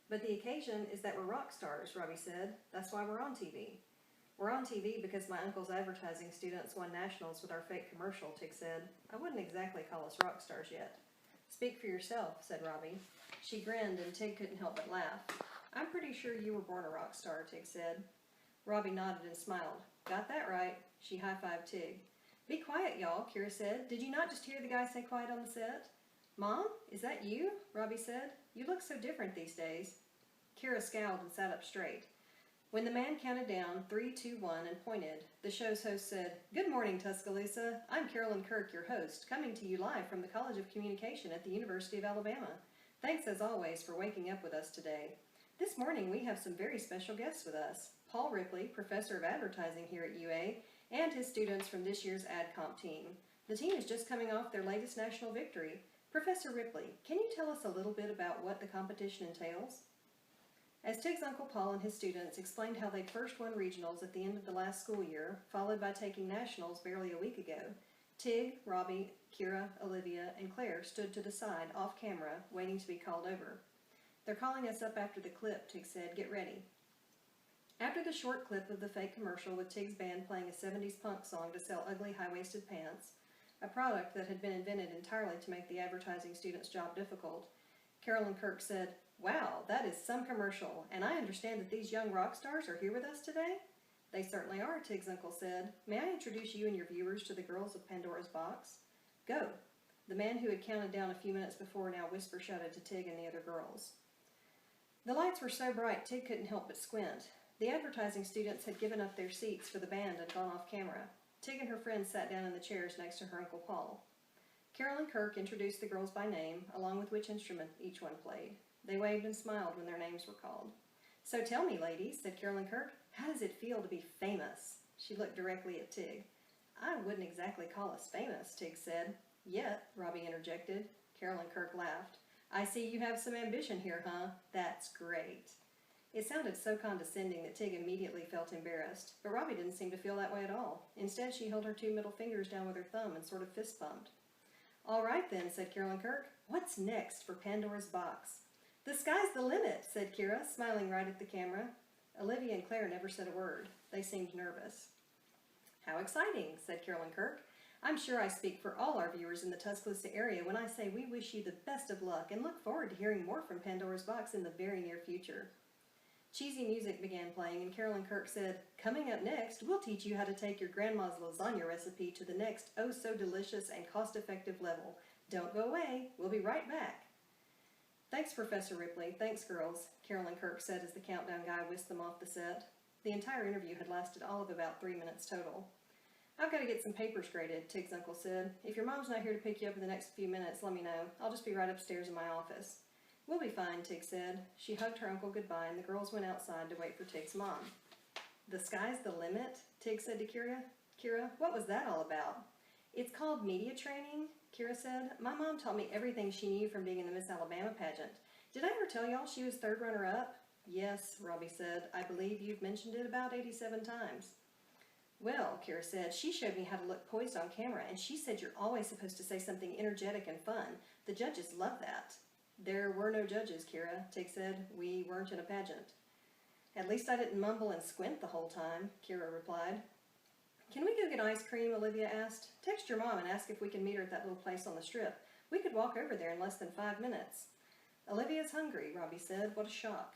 But the occasion is that we're rock stars, Robbie said. That's why we're on TV. We're on TV because my uncle's advertising students won nationals with our fake commercial, Tig said. I wouldn't exactly call us rock stars yet. Speak for yourself, said Robbie. She grinned and Tig couldn't help but laugh. I'm pretty sure you were born a rock star, Tig said. Robbie nodded and smiled. Got that right. She high-fived Tig. Be quiet, y'all, Kira said. Did you not just hear the guy say quiet on the set? Mom, is that you? Robbie said. You look so different these days. Kira scowled and sat up straight. When the man counted down 3, 2, 1 and pointed, the show's host said, Good morning, Tuscaloosa. I'm Carolyn Kirk, your host, coming to you live from the College of Communication at the University of Alabama. Thanks, as always, for waking up with us today. This morning, we have some very special guests with us. Paul Ripley, professor of advertising here at UA, and his students from this year's AdComp team. The team is just coming off their latest national victory. Professor Ripley, can you tell us a little bit about what the competition entails? As Tig's Uncle Paul and his students explained how they'd first won regionals at the end of the last school year, followed by taking nationals barely a week ago, Tig, Robbie, Kira, Olivia, and Claire stood to the side, off camera, waiting to be called over. They're calling us up after the clip, Tig said. Get ready. After the short clip of the fake commercial with Tig's band playing a 70s punk song to sell ugly high-waisted pants, a product that had been invented entirely to make the advertising student's job difficult, Carolyn Kirk said, Wow, that is some commercial, and I understand that these young rock stars are here with us today? They certainly are, Tig's uncle said. May I introduce you and your viewers to the girls of Pandora's Box? Go. The man who had counted down a few minutes before now whisper-shouted to Tig and the other girls. The lights were so bright Tig couldn't help but squint. The advertising students had given up their seats for the band and gone off camera. Tig and her friends sat down in the chairs next to her Uncle Paul. Carolyn Kirk introduced the girls by name, along with which instrument each one played. They waved and smiled when their names were called. So tell me, ladies, said Carolyn Kirk, how does it feel to be famous? She looked directly at Tig. I wouldn't exactly call us famous, Tig said. Yet, Robbie interjected. Carolyn Kirk laughed. I see you have some ambition here, huh? That's great. It sounded so condescending that Tig immediately felt embarrassed, but Robbie didn't seem to feel that way at all. Instead, she held her 2 middle fingers down with her thumb and sort of fist-bumped. All right then, said Carolyn Kirk. What's next for Pandora's Box? The sky's the limit, said Kira, smiling right at the camera. Olivia and Claire never said a word. They seemed nervous. How exciting, said Carolyn Kirk. I'm sure I speak for all our viewers in the Tuscaloosa area when I say we wish you the best of luck and look forward to hearing more from Pandora's Box in the very near future. Cheesy music began playing, and Carolyn Kirk said, Coming up next, we'll teach you how to take your grandma's lasagna recipe to the next oh-so-delicious and cost-effective level. Don't go away. We'll be right back. Thanks, Professor Ripley. Thanks, girls, Carolyn Kirk said as the countdown guy whisked them off the set. The entire interview had lasted all of about 3 minutes total. I've got to get some papers graded, Tig's uncle said. If your mom's not here to pick you up in the next few minutes, let me know. I'll just be right upstairs in my office. We'll be fine, Tig said. She hugged her uncle goodbye, and the girls went outside to wait for Tig's mom. The sky's the limit, Tig said to Kira. Kira, what was that all about? It's called media training, Kira said. My mom taught me everything she knew from being in the Miss Alabama pageant. Did I ever tell y'all she was third runner-up? Yes, Robbie said. I believe you've mentioned it about 87 times. Well, Kira said, she showed me how to look poised on camera, and she said you're always supposed to say something energetic and fun. The judges love that. There were no judges, Kira, Tig said. We weren't in a pageant. At least I didn't mumble and squint the whole time, Kira replied. Can we go get ice cream, Olivia asked. Text your mom and ask if we can meet her at that little place on the strip. We could walk over there in less than 5 minutes. Olivia's hungry, Robbie said. What a shock.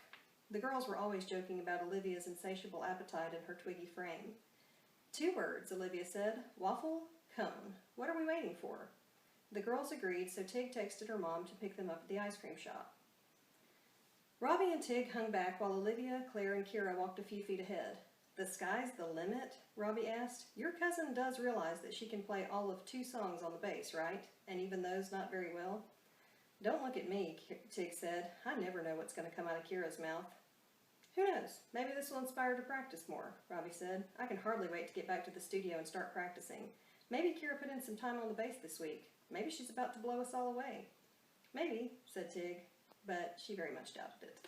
The girls were always joking about Olivia's insatiable appetite and her twiggy frame. 2 words, Olivia said. Waffle, cone. What are we waiting for? The girls agreed, so Tig texted her mom to pick them up at the ice cream shop. Robbie and Tig hung back while Olivia, Claire, and Kira walked a few feet ahead. The sky's the limit? Robbie asked. Your cousin does realize that she can play all of 2 songs on the bass, right? And even those not very well? Don't look at me, Tig said. I never know what's going to come out of Kira's mouth. Who knows? Maybe this will inspire her to practice more, Robbie said. I can hardly wait to get back to the studio and start practicing. Maybe Kira put in some time on the bass this week. Maybe she's about to blow us all away. Maybe, said Tig, but she very much doubted it.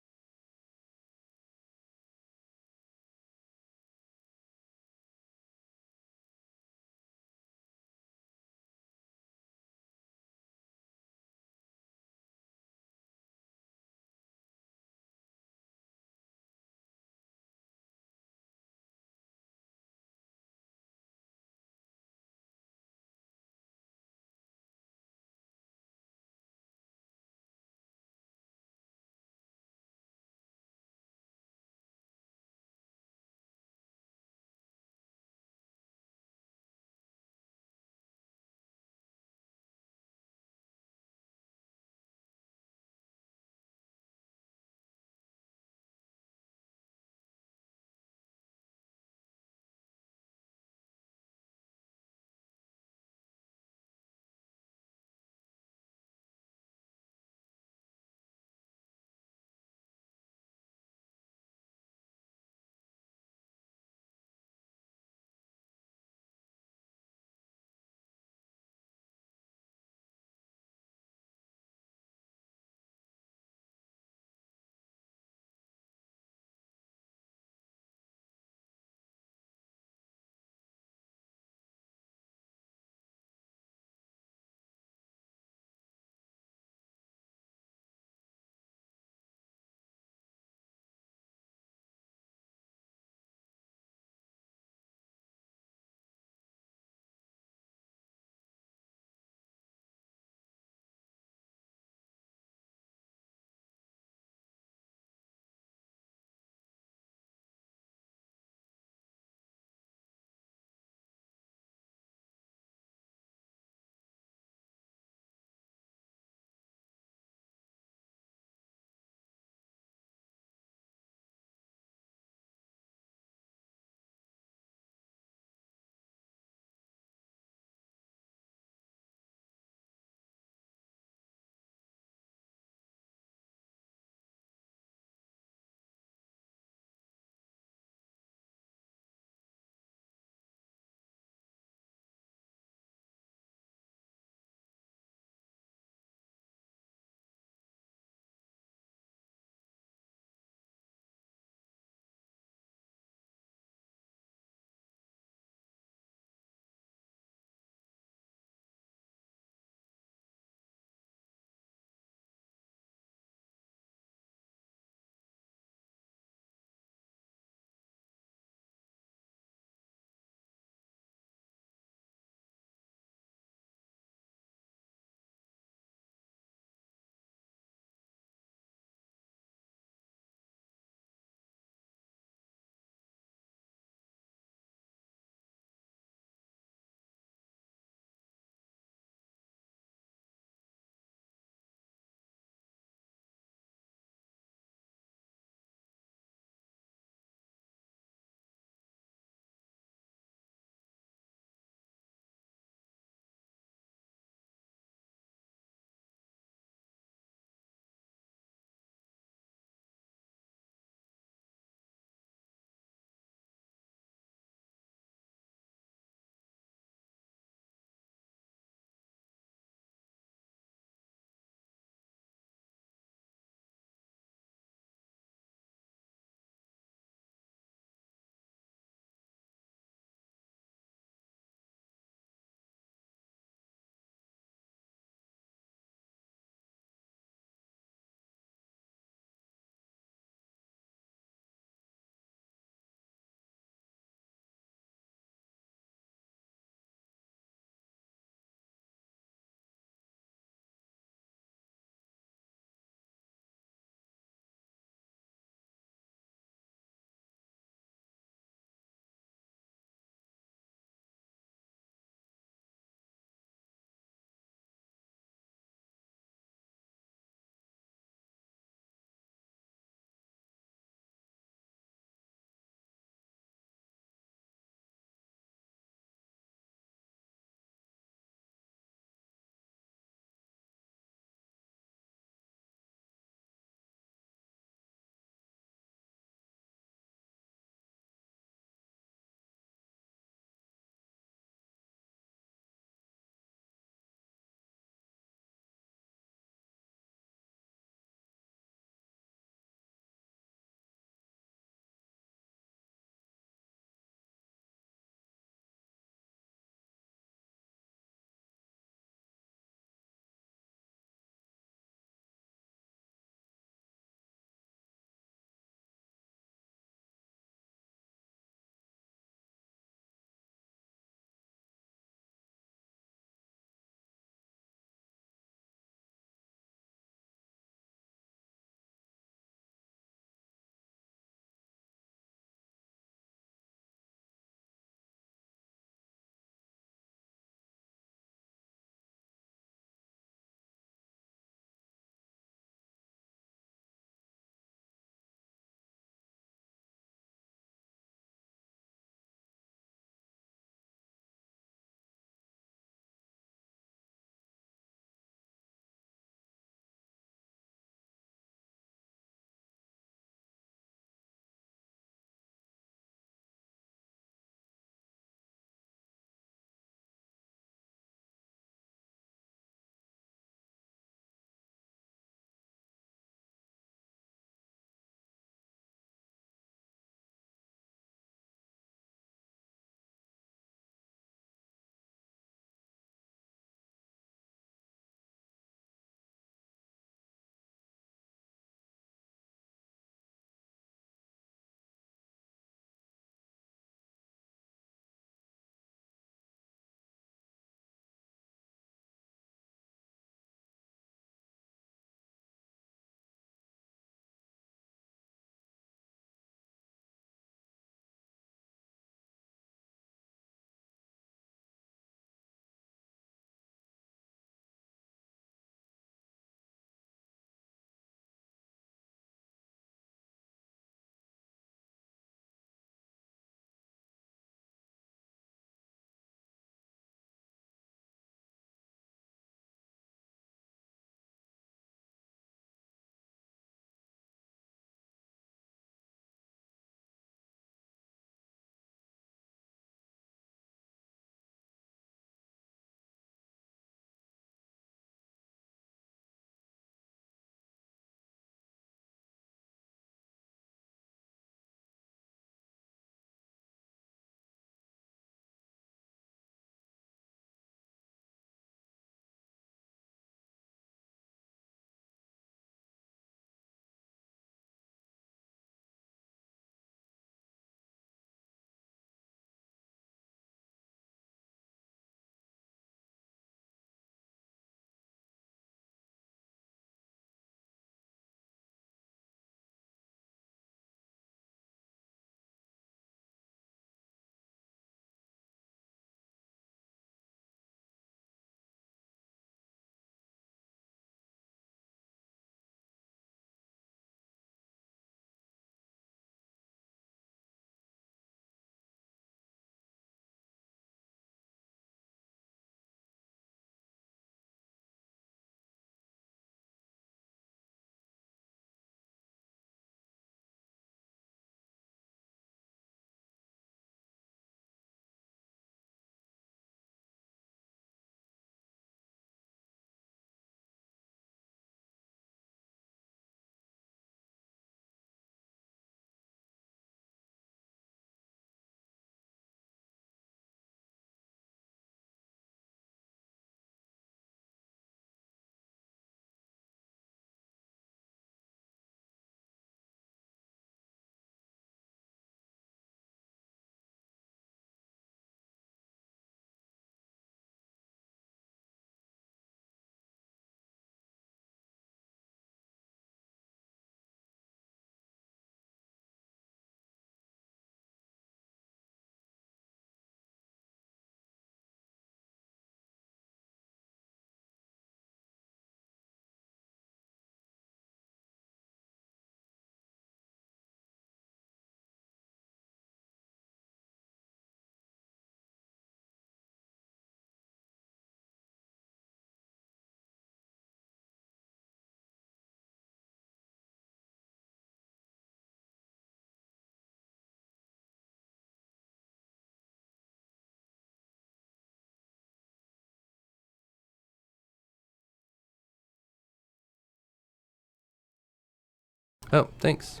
Oh, thanks.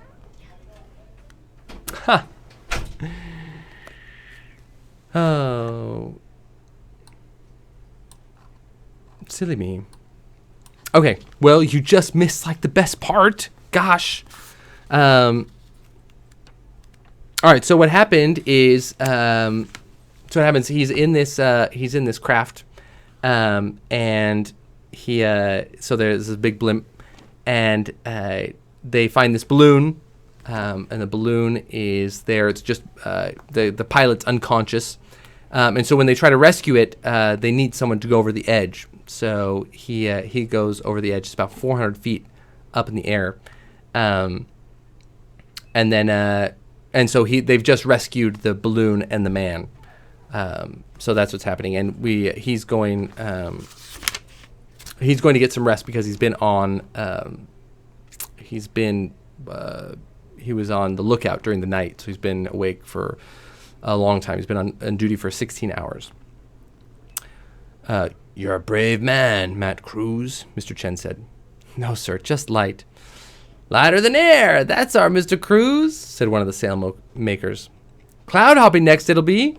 Ha! Oh. Silly me. Okay, well, you just missed, like, the best part. Gosh. All right, so what happened is, he's in this craft, and so there's this big blimp, and they find this balloon, and the balloon is there. It's just the pilot's unconscious, and so when they try to rescue it, they need someone to go over the edge. So he goes over the edge. It's about 400 feet up in the air, and so they've just rescued the balloon and the man. So that's what's happening, and he's going to get some rest because he was on the lookout during the night, so he's been awake for a long time. He's been on duty for 16 hours. You're a brave man, Matt Cruz, Mr. Chen said. No, sir, just light. Lighter than air, that's our Mr. Cruz, said one of the sail makers. Cloud hopping next it'll be.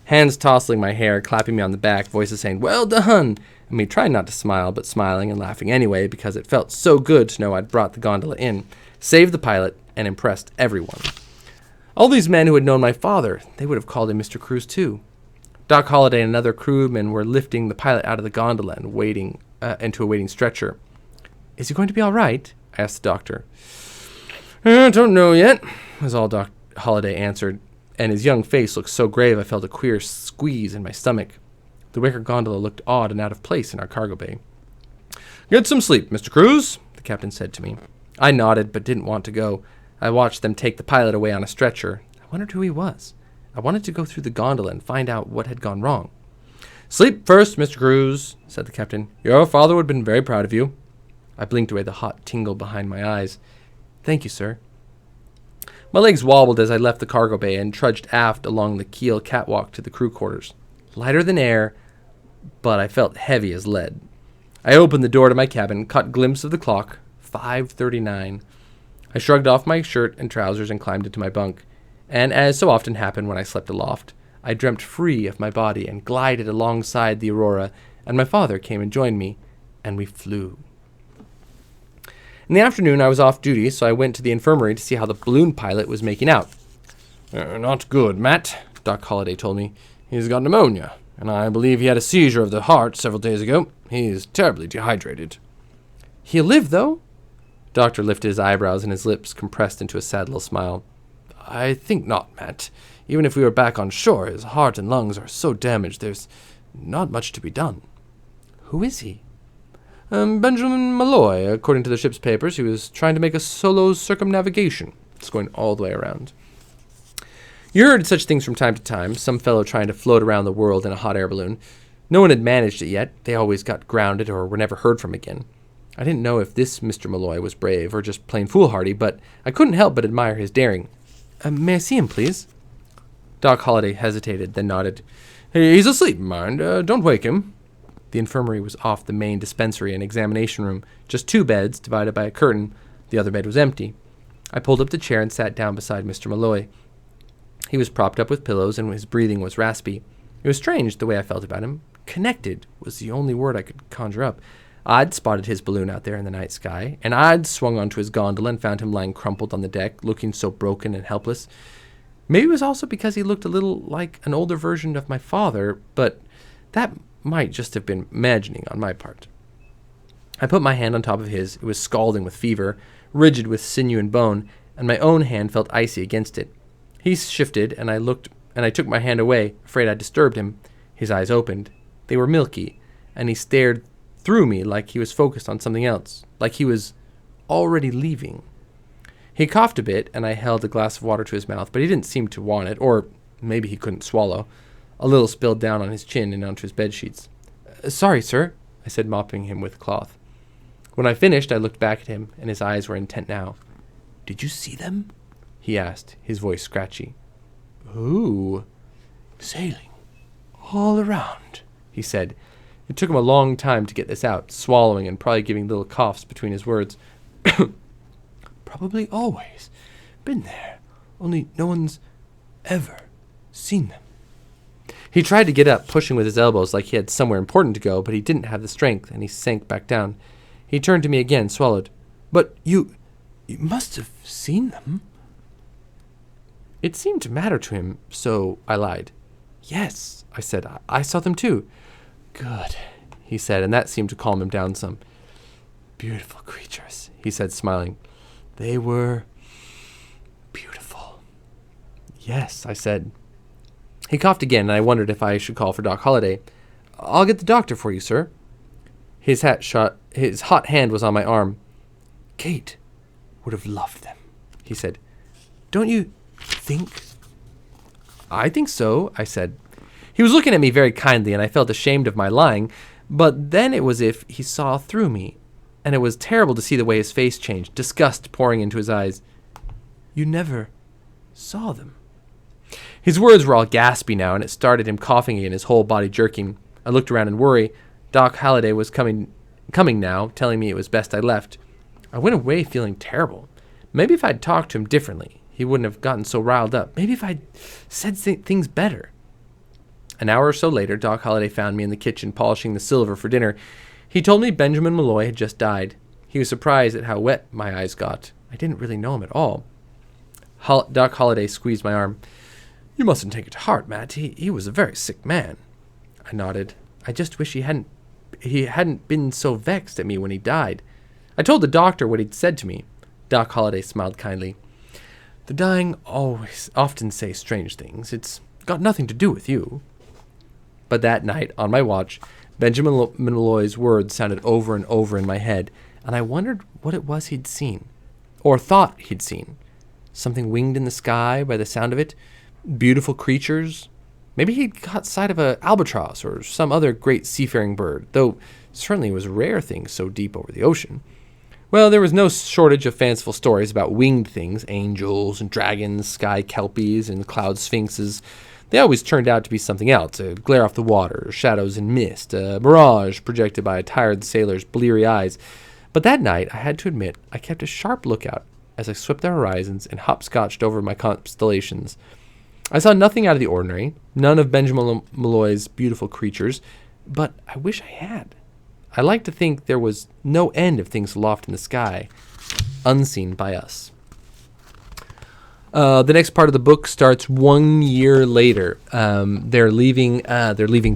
Hands tousling my hair, clapping me on the back, voices saying, well done, and me trying not to smile, but smiling and laughing anyway, because it felt so good to know I'd brought the gondola in, saved the pilot, and impressed everyone. All these men who had known my father, they would have called him Mr. Cruz too. Doc Holliday and another crewman were lifting the pilot out of the gondola and into a waiting stretcher. Is he going to be all right? I asked the doctor. I don't know yet, was all Doc Holliday answered, and his young face looked so grave I felt a queer squeeze in my stomach. The wicker gondola looked odd and out of place in our cargo bay. Get some sleep, Mr. Cruz, the captain said to me. I nodded, but didn't want to go. I watched them take the pilot away on a stretcher. I wondered who he was. I wanted to go through the gondola and find out what had gone wrong. Sleep first, Mr. Cruz, said the captain. Your father would have been very proud of you. I blinked away the hot tingle behind my eyes. Thank you, sir. My legs wobbled as I left the cargo bay and trudged aft along the keel catwalk to the crew quarters. Lighter than air, but I felt heavy as lead. I opened the door to my cabin, caught a glimpse of the clock, 5:39. I shrugged off my shirt and trousers and climbed into my bunk. And as so often happened when I slept aloft, I dreamt free of my body and glided alongside the Aurora, and my father came and joined me, and we flew. In the afternoon, I was off duty, so I went to the infirmary to see how the balloon pilot was making out. Not good, Matt, Doc Holliday told me. He's got pneumonia, and I believe he had a seizure of the heart several days ago. He's terribly dehydrated. He'll live, though? Doctor lifted his eyebrows and his lips compressed into a sad little smile. I think not, Matt. Even if we were back on shore, his heart and lungs are so damaged there's not much to be done. Who is he? Benjamin Malloy. According to the ship's papers, he was trying to make a solo circumnavigation. It's going all the way around. You heard such things from time to time, some fellow trying to float around the world in a hot air balloon. No one had managed it yet. They always got grounded or were never heard from again. I didn't know if this Mr. Malloy was brave or just plain foolhardy, but I couldn't help but admire his daring. May I see him, please? Doc Holliday hesitated, then nodded. He's asleep, mind. Don't wake him. The infirmary was off the main dispensary and examination room, just 2 beds divided by a curtain. The other bed was empty. I pulled up the chair and sat down beside Mr. Malloy. He was propped up with pillows and his breathing was raspy. It was strange the way I felt about him. Connected was the only word I could conjure up. I'd spotted his balloon out there in the night sky, and I'd swung onto his gondola and found him lying crumpled on the deck, looking so broken and helpless. Maybe it was also because he looked a little like an older version of my father, but that might just have been imagining on my part. I put my hand on top of his. It was scalding with fever, rigid with sinew and bone, and my own hand felt icy against it. He shifted, and I took my hand away, afraid I disturbed him. His eyes opened. They were milky, and he stared through me like he was focused on something else, like he was already leaving. He coughed a bit, and I held a glass of water to his mouth, but he didn't seem to want it, or maybe he couldn't swallow. A little spilled down on his chin and onto his bedsheets. Sorry, sir, I said, mopping him with cloth. When I finished, I looked back at him, and his eyes were intent now. Did you see them? He asked, his voice scratchy. Who? Sailing. All around, he said. It took him a long time to get this out, swallowing and probably giving little coughs between his words. probably always been there, only no one's ever seen them. He tried to get up, pushing with his elbows like he had somewhere important to go, but he didn't have the strength, and he sank back down. He turned to me again, swallowed. But you must have seen them. It seemed to matter to him, so I lied. Yes, I said, I saw them too. Good, he said, and that seemed to calm him down some. Beautiful creatures, he said, smiling. They were beautiful. Yes, I said. He coughed again, and I wondered if I should call for Doc Holliday. I'll get the doctor for you, sir. His hot hand was on my arm. Kate would have loved them, he said. Don't you think? I think so, I said. He was looking at me very kindly, and I felt ashamed of my lying, but then it was as if he saw through me, and it was terrible to see the way his face changed, disgust pouring into his eyes. You never saw them. His words were all gaspy now, and it started him coughing again, his whole body jerking. I looked around in worry. Doc Holliday was coming now, telling me it was best I left. I went away feeling terrible. Maybe if I'd talked to him differently, he wouldn't have gotten so riled up. Maybe if I'd said things better. An hour or so later, Doc Holliday found me in the kitchen polishing the silver for dinner. He told me Benjamin Malloy had just died. He was surprised at how wet my eyes got. I didn't really know him at all. Doc Holliday squeezed my arm. You mustn't take it to heart, Matt. He was a very sick man. I nodded. I just wish he hadn't been so vexed at me when he died. I told the doctor what he'd said to me. Doc Holliday smiled kindly. The dying often say strange things. It's got nothing to do with you. But that night, on my watch, Benjamin Malloy's words sounded over and over in my head, and I wondered what it was he'd seen, or thought he'd seen. Something winged in the sky by the sound of it. Beautiful creatures. Maybe he'd caught sight of an albatross or some other great seafaring bird, though certainly it was rare things so deep over the ocean. Well, there was no shortage of fanciful stories about winged things, angels and dragons, sky kelpies and cloud sphinxes. They always turned out to be something else, a glare off the water, shadows and mist, a mirage projected by a tired sailor's bleary eyes. But that night, I had to admit, I kept a sharp lookout as I swept the horizons and hopscotched over my constellations. I saw nothing out of the ordinary, none of Benjamin Malloy's beautiful creatures, but I wish I had. I like to think there was no end of things aloft in the sky, unseen by us. The next part of the book starts 1 year later. They're leaving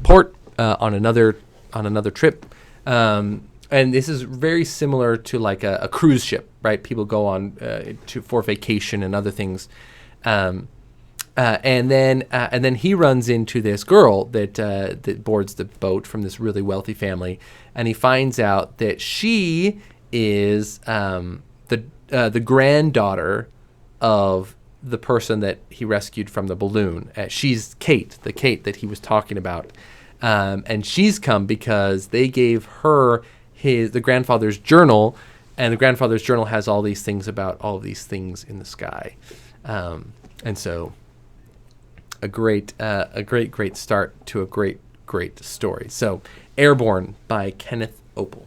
port on another trip, and this is very similar to like a cruise ship, right? People go on for vacation and other things. And then he runs into this girl that boards the boat from this really wealthy family, and he finds out that she is the granddaughter of the person that he rescued from the balloon. She's Kate, the Kate that he was talking about, and she's come because they gave her the grandfather's journal, and the grandfather's journal has all these things about all of these things in the sky, and so. A great start to a great story. So, Airborne by Kenneth Opel.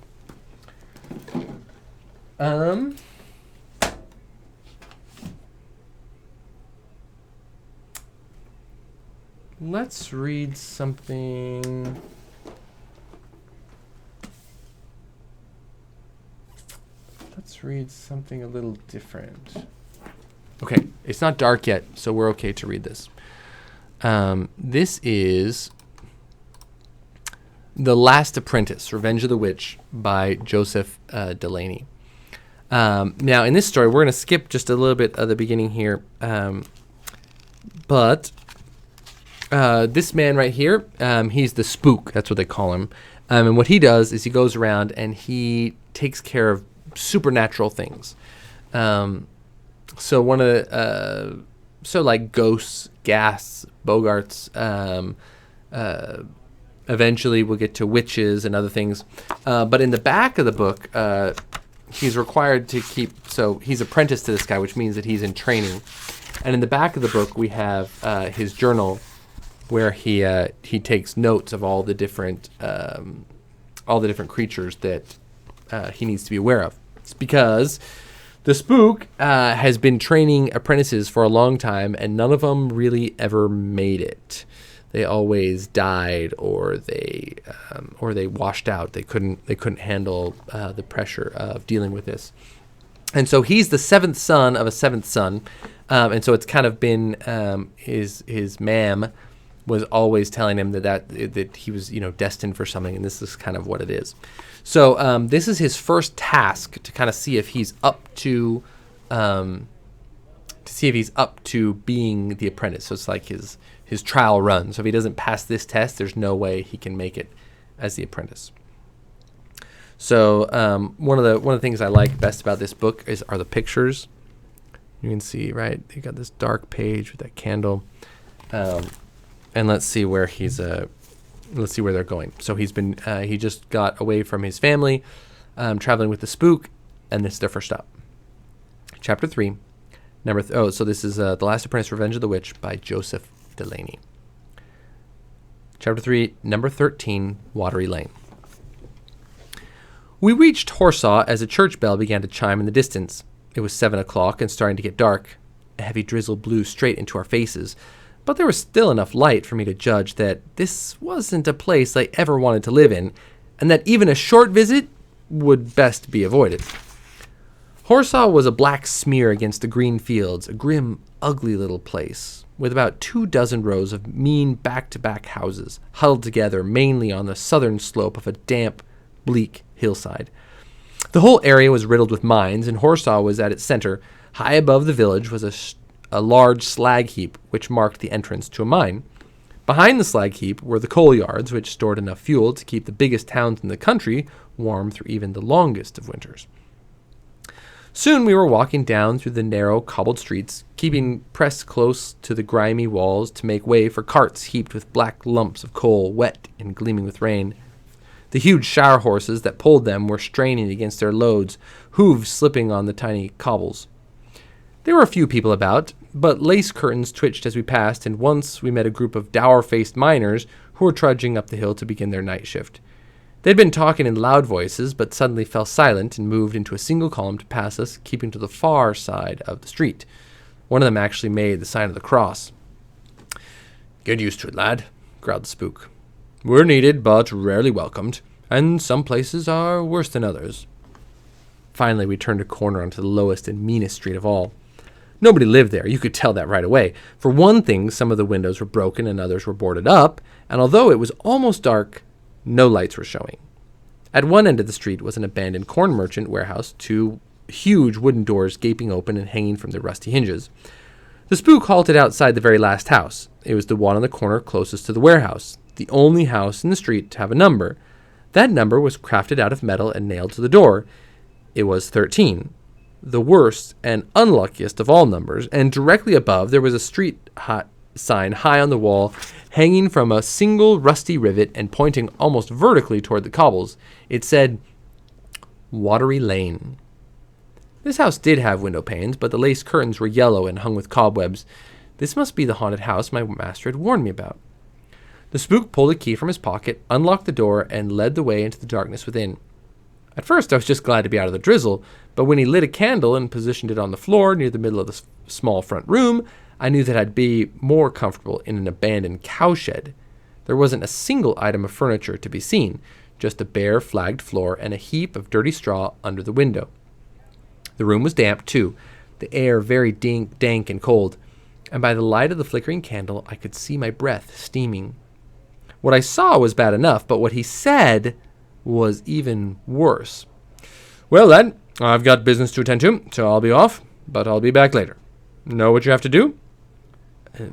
Let's read something. Let's read something a little different. Okay, it's not dark yet, so we're okay to read this. This is The Last Apprentice, Revenge of the Witch by Joseph Delaney. Now, in this story, we're going to skip just a little bit of the beginning here. But this man right here, he's the spook. That's what they call him. And what he does is he goes around and he takes care of supernatural things. So one of the... So like ghosts, ghasts, bogarts, eventually we'll get to witches and other things. But in the back of the book, he's required to keep, so he's apprenticed to this guy, which means that he's in training. And in the back of the book, we have his journal where he takes notes of all the different creatures that he needs to be aware of. It's because The spook has been training apprentices for a long time, and none of them really ever made it. They always died, or they washed out. They couldn't handle the pressure of dealing with this. And so he's the seventh son of a seventh son, and so it's kind of been his ma'am was always telling him that he was destined for something, and this is kind of what it is. So this is his first task to kind of see if he's up to being the apprentice. So it's like his trial run. So if he doesn't pass this test, there's no way he can make it as the apprentice. So one of the things I like best about this book are the pictures. You can see, right? You got this dark page with that candle, and let's see where they're going. So he just got away from his family, traveling with the spook, and this is their first stop. Chapter 3, so this is The Last Apprentice, Revenge of the Witch by Joseph Delaney. Chapter 3, number 13, Watery Lane. We reached Horsaw as a church bell began to chime in the distance. It was 7 o'clock and starting to get dark. A heavy drizzle blew straight into our faces, but there was still enough light for me to judge that this wasn't a place I ever wanted to live in, and that even a short visit would best be avoided. Horsaw was a black smear against the green fields, a grim, ugly little place, with about 24 rows of mean back-to-back houses, huddled together mainly on the southern slope of a damp, bleak hillside. The whole area was riddled with mines, and Horsaw was at its center. High above the village was a large slag heap, which marked the entrance to a mine. Behind the slag heap were the coal yards, which stored enough fuel to keep the biggest towns in the country warm through even the longest of winters. Soon we were walking down through the narrow, cobbled streets, keeping pressed close to the grimy walls to make way for carts heaped with black lumps of coal, wet and gleaming with rain. The huge shower horses that pulled them were straining against their loads, hooves slipping on the tiny cobbles. There were a few people about, but lace curtains twitched as we passed, and once we met a group of dour-faced miners who were trudging up the hill to begin their night shift. They'd been talking in loud voices, but suddenly fell silent and moved into a single column to pass us, keeping to the far side of the street. One of them actually made the sign of the cross. "Get used to it, lad," growled the spook. "We're needed, but rarely welcomed, and some places are worse than others." Finally, we turned a corner onto the lowest and meanest street of all. Nobody lived there, you could tell that right away. For one thing, some of the windows were broken and others were boarded up, and although it was almost dark, no lights were showing. At one end of the street was an abandoned corn merchant warehouse, 2 huge wooden doors gaping open and hanging from their rusty hinges. The spook halted outside the very last house. It was the one on the corner closest to the warehouse, the only house in the street to have a number. That number was crafted out of metal and nailed to the door. It was 13, the worst and unluckiest of all numbers, and directly above there was a street sign high on the wall, hanging from a single rusty rivet and pointing almost vertically toward the cobbles. It said, Watery Lane. This house did have window panes, but the lace curtains were yellow and hung with cobwebs. This must be the haunted house my master had warned me about. The spook pulled a key from his pocket, unlocked the door, and led the way into the darkness within. At first, I was just glad to be out of the drizzle, but when he lit a candle and positioned it on the floor near the middle of the small front room, I knew that I'd be more comfortable in an abandoned cowshed. There wasn't a single item of furniture to be seen, just a bare flagged floor and a heap of dirty straw under the window. The room was damp, too, the air very dank and cold, and by the light of the flickering candle, I could see my breath steaming. What I saw was bad enough, but what he said was even worse. "Well, lad, I've got business to attend to, so I'll be off, but I'll be back later. Know what you have to do?"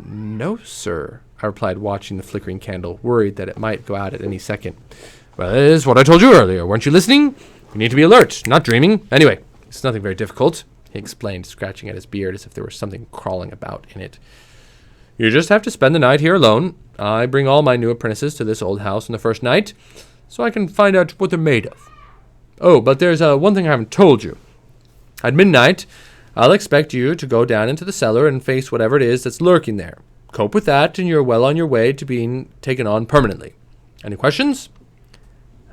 "No, sir," I replied, watching the flickering candle, worried that it might go out at any second. "Well, that is what I told you earlier. Weren't you listening? You need to be alert, not dreaming. Anyway, it's nothing very difficult," he explained, scratching at his beard as if there was something crawling about in it. "You just have to spend the night here alone. I bring all my new apprentices to this old house on the first night, so I can find out what they're made of. Oh, but there's one thing I haven't told you. At midnight, I'll expect you to go down into the cellar and face whatever it is that's lurking there. Cope with that, and you're well on your way to being taken on permanently. Any questions?"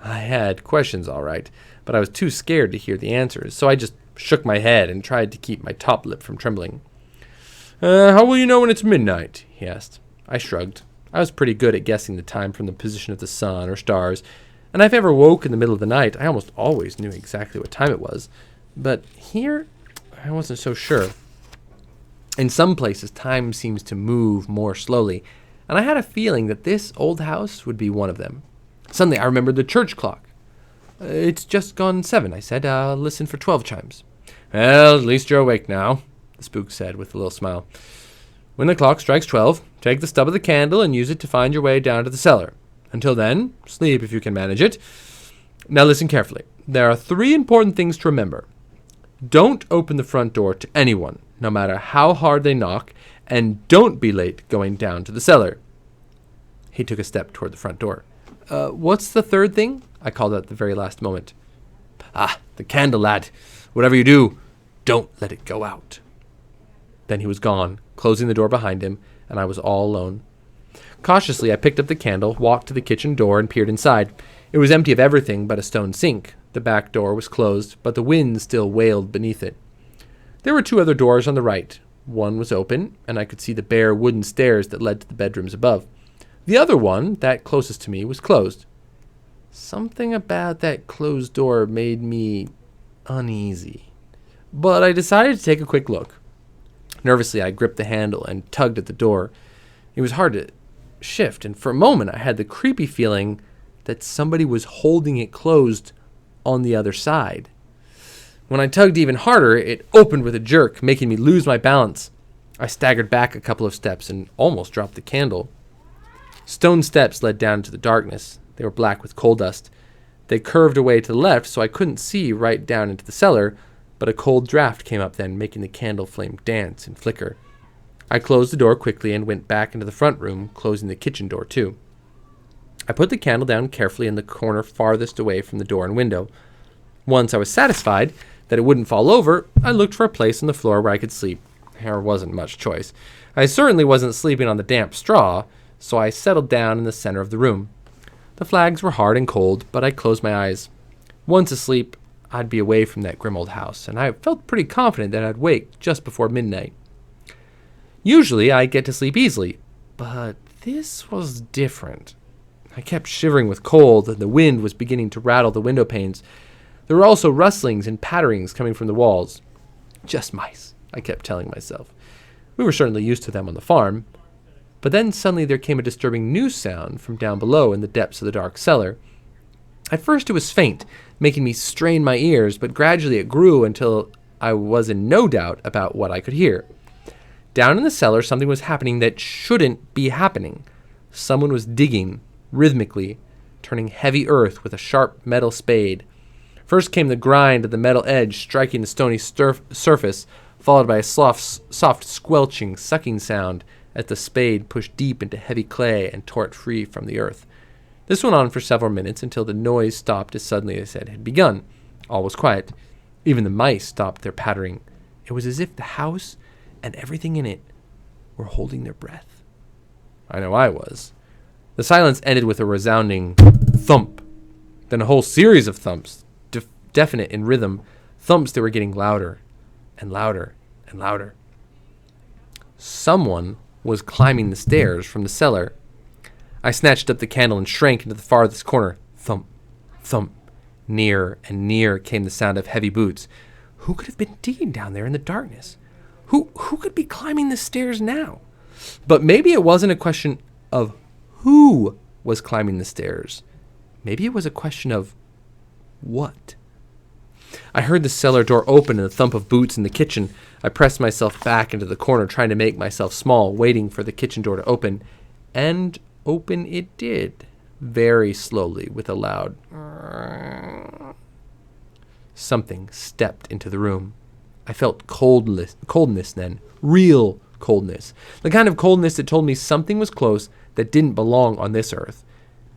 I had questions, all right, but I was too scared to hear the answers, so I just shook my head and tried to keep my top lip from trembling. How will you know when it's midnight? He asked. I shrugged. I was pretty good at guessing the time from the position of the sun or stars, and if I ever woke in the middle of the night, I almost always knew exactly what time it was. But here, I wasn't so sure. In some places, time seems to move more slowly, and I had a feeling that this old house would be one of them. Suddenly, I remembered the church clock. It's just gone 7, I said. I'll listen for 12 chimes. Well, at least you're awake now, the spook said with a little smile. When the clock strikes 12, take the stub of the candle and use it to find your way down to the cellar. Until then, sleep if you can manage it. Now listen carefully. There are 3 important things to remember. Don't open the front door to anyone, no matter how hard they knock, and don't be late going down to the cellar. He took a step toward the front door. What's the 3rd thing? I called out at the very last moment. The candle, lad. Whatever you do, don't let it go out. Then he was gone, closing the door behind him, and I was all alone. Cautiously, I picked up the candle, walked to the kitchen door, and peered inside. It was empty of everything but a stone sink. The back door was closed, but the wind still wailed beneath it. There were 2 other doors on the right. One was open, and I could see the bare wooden stairs that led to the bedrooms above. The other one, that closest to me, was closed. Something about that closed door made me uneasy, but I decided to take a quick look. Nervously, I gripped the handle and tugged at the door. It was hard to shift, and for a moment I had the creepy feeling that somebody was holding it closed on the other side. When I tugged even harder, it opened with a jerk, making me lose my balance. I staggered back a couple of steps and almost dropped the candle. Stone steps led down into the darkness. They were black with coal dust. They curved away to the left, so I couldn't see right down into the cellar, but a cold draft came up then, making the candle flame dance and flicker. I closed the door quickly and went back into the front room, closing the kitchen door too. I put the candle down carefully in the corner farthest away from the door and window. Once I was satisfied that it wouldn't fall over, I looked for a place on the floor where I could sleep. There wasn't much choice. I certainly wasn't sleeping on the damp straw, so I settled down in the center of the room. The flags were hard and cold, but I closed my eyes. Once asleep, I'd be away from that grim old house, and I felt pretty confident that I'd wake just before midnight. Usually, I get to sleep easily, but this was different. I kept shivering with cold, and the wind was beginning to rattle the window panes. There were also rustlings and patterings coming from the walls. Just mice, I kept telling myself. We were certainly used to them on the farm. But then suddenly there came a disturbing new sound from down below in the depths of the dark cellar. At first it was faint, making me strain my ears, but gradually it grew until I was in no doubt about what I could hear. Down in the cellar, something was happening that shouldn't be happening. Someone was digging, rhythmically, turning heavy earth with a sharp metal spade. First came the grind of the metal edge striking the stony surface, followed by a soft squelching, sucking sound as the spade pushed deep into heavy clay and tore it free from the earth. This went on for several minutes until the noise stopped as suddenly as it had begun. All was quiet. Even the mice stopped their pattering. It was as if the house and everything in it were holding their breath. I know I was. The silence ended with a resounding thump, then a whole series of thumps, definite in rhythm, thumps that were getting louder and louder and louder. Someone was climbing the stairs from the cellar. I snatched up the candle and shrank into the farthest corner. Thump, thump. Nearer and nearer came the sound of heavy boots. Who could have been digging down there in the darkness? Who could be climbing the stairs now? But maybe it wasn't a question of who was climbing the stairs. Maybe it was a question of what? I heard the cellar door open and the thump of boots in the kitchen. I pressed myself back into the corner, trying to make myself small, waiting for the kitchen door to open. And open it did, very slowly, with a loud... Something stepped into the room. I felt coldness then, real coldness. The kind of coldness that told me something was close that didn't belong on this earth.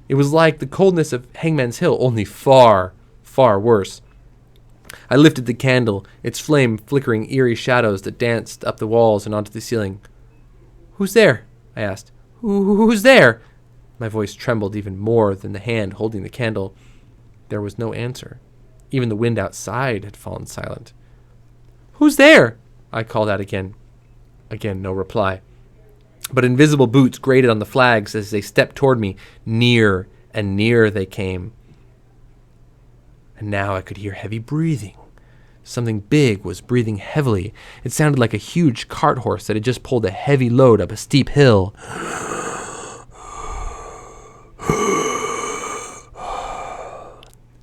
It was like the coldness of Hangman's Hill, only far, far worse. I lifted the candle, its flame flickering eerie shadows that danced up the walls and onto the ceiling. "Who's there?" I asked. Who's there?" My voice trembled even more than the hand holding the candle. There was no answer. Even the wind outside had fallen silent. "Who's there?" I called out again. Again, no reply. But invisible boots grated on the flags as they stepped toward me. Near and nearer they came. And now I could hear heavy breathing. Something big was breathing heavily. It sounded like a huge cart horse that had just pulled a heavy load up a steep hill.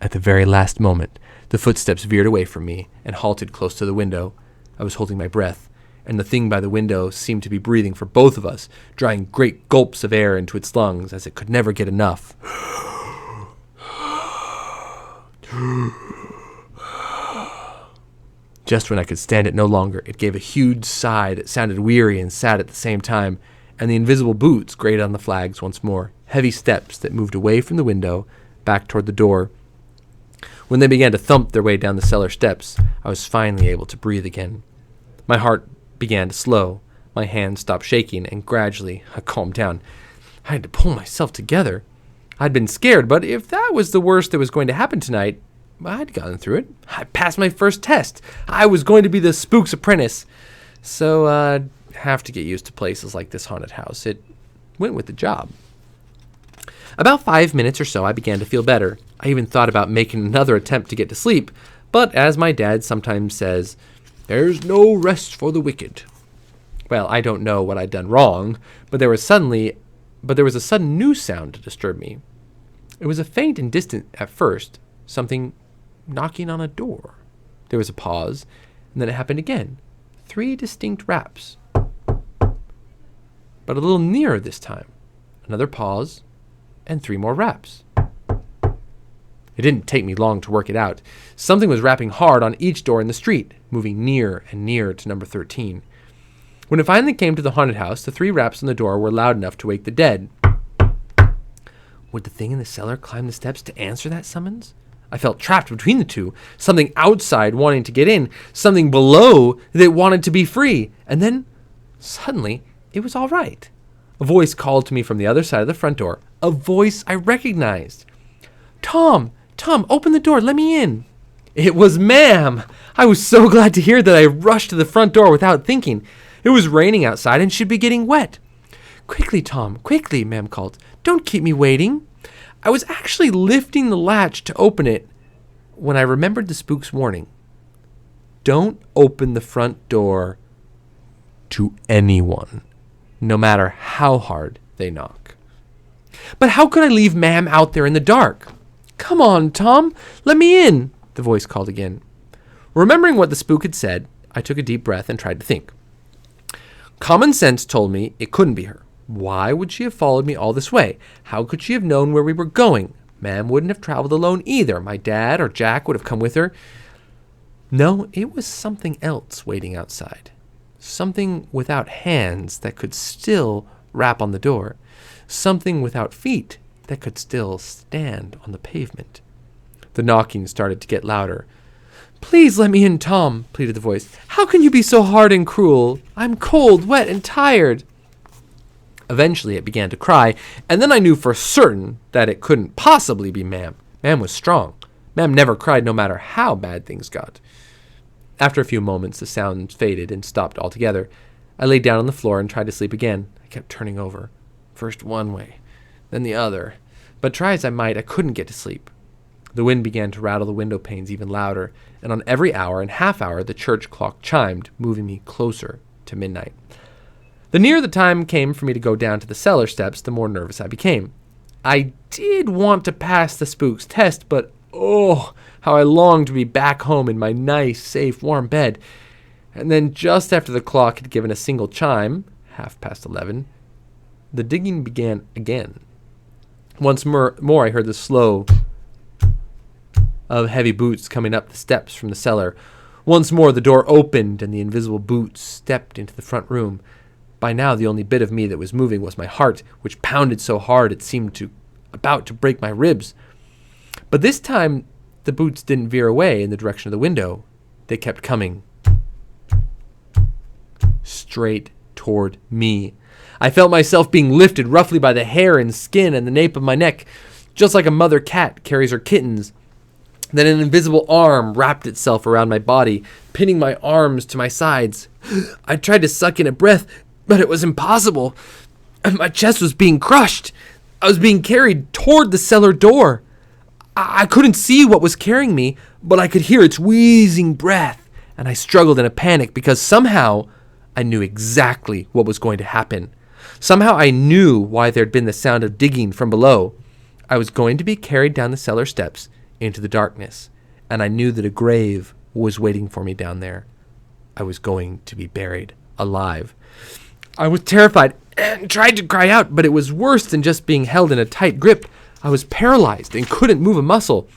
At the very last moment, the footsteps veered away from me and halted close to the window. I was holding my breath, and the thing by the window seemed to be breathing for both of us, drawing great gulps of air into its lungs as it could never get enough. Just when I could stand it no longer, it gave a huge sigh that sounded weary and sad at the same time, and the invisible boots grated on the flags once more, heavy steps that moved away from the window, back toward the door. When they began to thump their way down the cellar steps, I was finally able to breathe again. My heart began to slow, my hands stopped shaking, and gradually I calmed down. I had to pull myself together. I'd been scared, but if that was the worst that was going to happen tonight, I'd gotten through it. I passed my first test. I was going to be the spook's apprentice. So I'd have to get used to places like this haunted house. It went with the job. About 5 minutes or so, I began to feel better. I even thought about making another attempt to get to sleep. But as my dad sometimes says, "There's no rest for the wicked." Well, I don't know what I'd done wrong, but there was a sudden new sound to disturb me. It was a faint and distant at first, something knocking on a door. There was a pause, and then it happened again. 3 distinct raps. But a little nearer this time. Another pause, and 3 more raps. It didn't take me long to work it out. Something was rapping hard on each door in the street, moving nearer and nearer to number 13. When it finally came to the haunted house, the 3 raps on the door were loud enough to wake the dead. Would the thing in the cellar climb the steps to answer that summons? I felt trapped between the two, something outside wanting to get in, something below that wanted to be free. And then, suddenly, it was all right. A voice called to me from the other side of the front door, a voice I recognized. Tom, open the door, let me in." It was Ma'am. I was so glad to hear that I rushed to the front door without thinking. It was raining outside and she'd be getting wet. "Quickly, Tom, quickly," Ma'am called. "Don't keep me waiting." I was actually lifting the latch to open it when I remembered the spook's warning. Don't open the front door to anyone, no matter how hard they knock. But how could I leave Ma'am out there in the dark? "Come on, Tom, let me in," the voice called again. Remembering what the spook had said, I took a deep breath and tried to think. Common sense told me it couldn't be her. Why would she have followed me all this way? How could she have known where we were going? Ma'am wouldn't have traveled alone either. My dad or Jack would have come with her. No, it was something else waiting outside. Something without hands that could still rap on the door. Something without feet that could still stand on the pavement. The knocking started to get louder. "Please let me in, Tom," pleaded the voice. "How can you be so hard and cruel? I'm cold, wet, and tired." Eventually it began to cry, and then I knew for certain that it couldn't possibly be Ma'am. Ma'am was strong. Ma'am never cried no matter how bad things got. After a few moments, the sound faded and stopped altogether. I laid down on the floor and tried to sleep again. I kept turning over, first one way, then the other. But try as I might, I couldn't get to sleep. The wind began to rattle the window panes even louder, and on every hour and half hour the church clock chimed, moving me closer to midnight. The nearer the time came for me to go down to the cellar steps, the more nervous I became. I did want to pass the spook's test, but oh, how I longed to be back home in my nice, safe, warm bed. And then just after the clock had given a single chime, 11:30, the digging began again. Once more I heard the slow of heavy boots coming up the steps from the cellar. Once more the door opened and the invisible boots stepped into the front room. By now the only bit of me that was moving was my heart, which pounded so hard it seemed about to break my ribs. But this time the boots didn't veer away in the direction of the window. They kept coming straight toward me. I felt myself being lifted roughly by the hair and skin and the nape of my neck, just like a mother cat carries her kittens. Then an invisible arm wrapped itself around my body, pinning my arms to my sides. I tried to suck in a breath, but it was impossible. My chest was being crushed. I was being carried toward the cellar door. I couldn't see what was carrying me, but I could hear its wheezing breath, and I struggled in a panic because somehow I knew exactly what was going to happen. Somehow I knew why there'd been the sound of digging from below. I was going to be carried down the cellar steps into the darkness, and I knew that a grave was waiting for me down there. I was going to be buried alive. I was terrified and tried to cry out, but it was worse than just being held in a tight grip. I was paralyzed and couldn't move a muscle.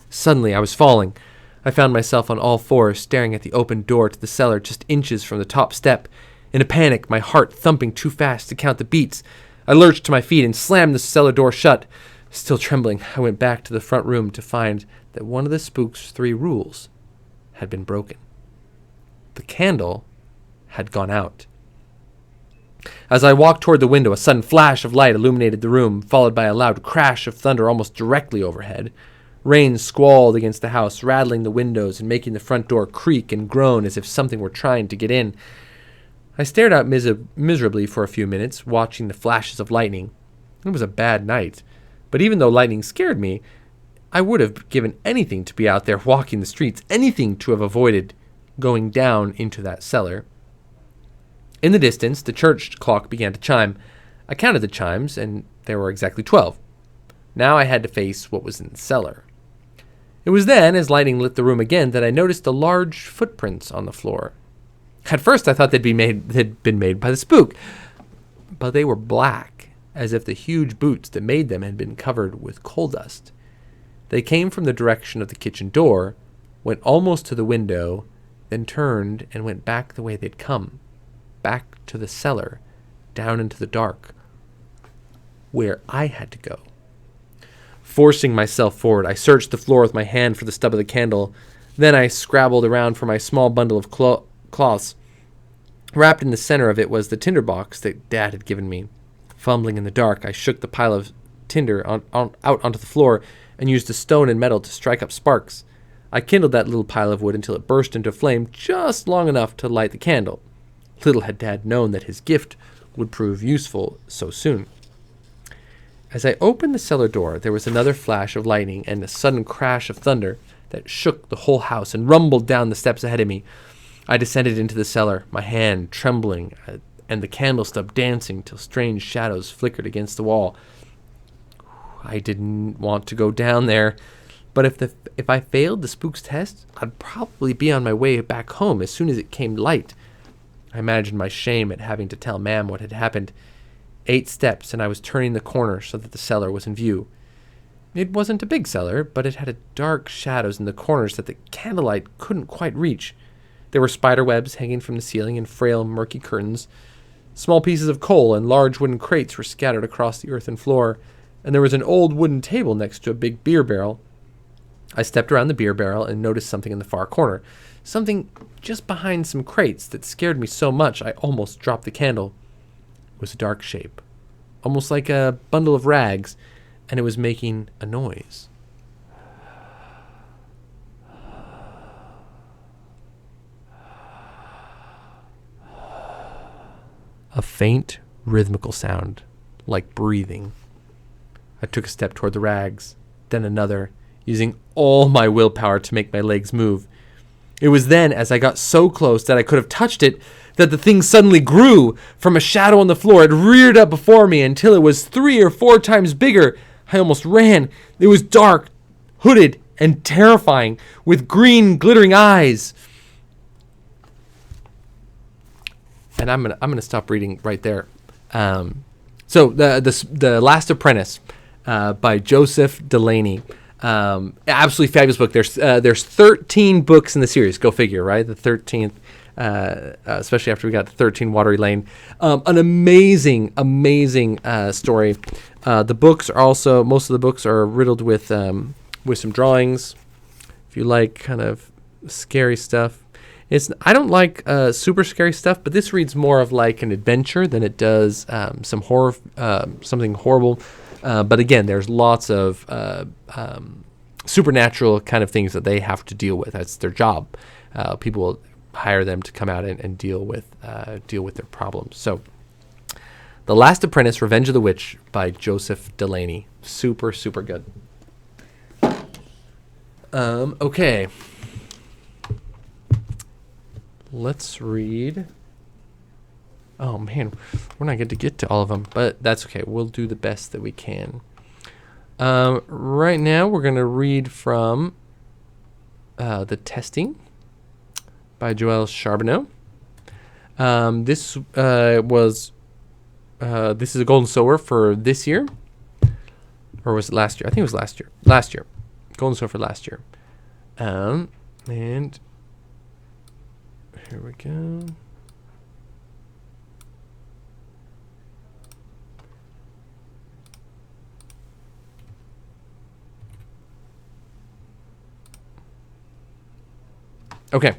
Suddenly, I was falling. I found myself on all fours, staring at the open door to the cellar just inches from the top step. In a panic, my heart thumping too fast to count the beats, I lurched to my feet and slammed the cellar door shut. Still trembling, I went back to the front room to find that one of the spook's 3 rules had been broken. The candle had gone out. As I walked toward the window, a sudden flash of light illuminated the room, followed by a loud crash of thunder almost directly overhead. Rain squalled against the house, rattling the windows and making the front door creak and groan as if something were trying to get in. I stared out miserably for a few minutes, watching the flashes of lightning. It was a bad night. But even though lightning scared me, I would have given anything to be out there walking the streets, anything to have avoided going down into that cellar. In the distance, the church clock began to chime. I counted the chimes, and there were exactly 12. Now I had to face what was in the cellar. It was then, as lightning lit the room again, that I noticed the large footprints on the floor. At first, I thought they'd been made by the spook, but they were black, as if the huge boots that made them had been covered with coal dust. They came from the direction of the kitchen door, went almost to the window, then turned and went back the way they'd come, back to the cellar, down into the dark, where I had to go. Forcing myself forward, I searched the floor with my hand for the stub of the candle. Then I scrabbled around for my small bundle of cloths. Wrapped in the center of it was the tinder box that Dad had given me. Fumbling in the dark, I shook the pile of tinder out onto the floor and used a stone and metal to strike up sparks. I kindled that little pile of wood until it burst into flame just long enough to light the candle. Little had Dad known that his gift would prove useful so soon. As I opened the cellar door, there was another flash of lightning and a sudden crash of thunder that shook the whole house and rumbled down the steps ahead of me. I descended into the cellar, my hand trembling and the candle stub dancing till strange shadows flickered against the wall. I didn't want to go down there, but if I failed the spook's test, I'd probably be on my way back home as soon as it came light. I imagined my shame at having to tell Mam what had happened. 8 steps, and I was turning the corner so that the cellar was in view. It wasn't a big cellar, but it had dark shadows in the corners that the candlelight couldn't quite reach. There were spider webs hanging from the ceiling and frail, murky curtains. Small pieces of coal and large wooden crates were scattered across the earthen floor, and there was an old wooden table next to a big beer barrel. I stepped around the beer barrel and noticed something in the far corner, something just behind some crates that scared me so much I almost dropped the candle. It was a dark shape, almost like a bundle of rags, and it was making a noise. A faint, rhythmical sound, like breathing. I took a step toward the rags, then another, using all my willpower to make my legs move. It was then, as I got so close that I could have touched it, that the thing suddenly grew. From a shadow on the floor, it reared up before me until it was 3 or 4 times bigger. I almost ran. It was dark, hooded, and terrifying, with green, glittering eyes. And I'm gonna stop reading right there. So the Last Apprentice by Joseph Delaney. Absolutely fabulous book. There's 13 books in the series. Go figure, right? The 13th, especially after we got to 13 Watery Lane. An amazing story. The books are also, most of the books are riddled with some drawings. If you like kind of scary stuff. I don't like super scary stuff, but this reads more of like an adventure than it does some horror, something horrible. But again, there's lots of supernatural kind of things that they have to deal with. That's their job. People will hire them to come out and deal with their problems. So, The Last Apprentice: Revenge of the Witch by Joseph Delaney. Super, super good. Okay. Let's read. Oh man, we're not going to get to all of them, but that's okay. We'll do the best that we can. Right now, we're going to read from The Testing by Joël Charbonneau. This is a Golden Sower for this year, or was it last year? I think it was last year. Last year, Golden Sower for last year. And here we go. Okay.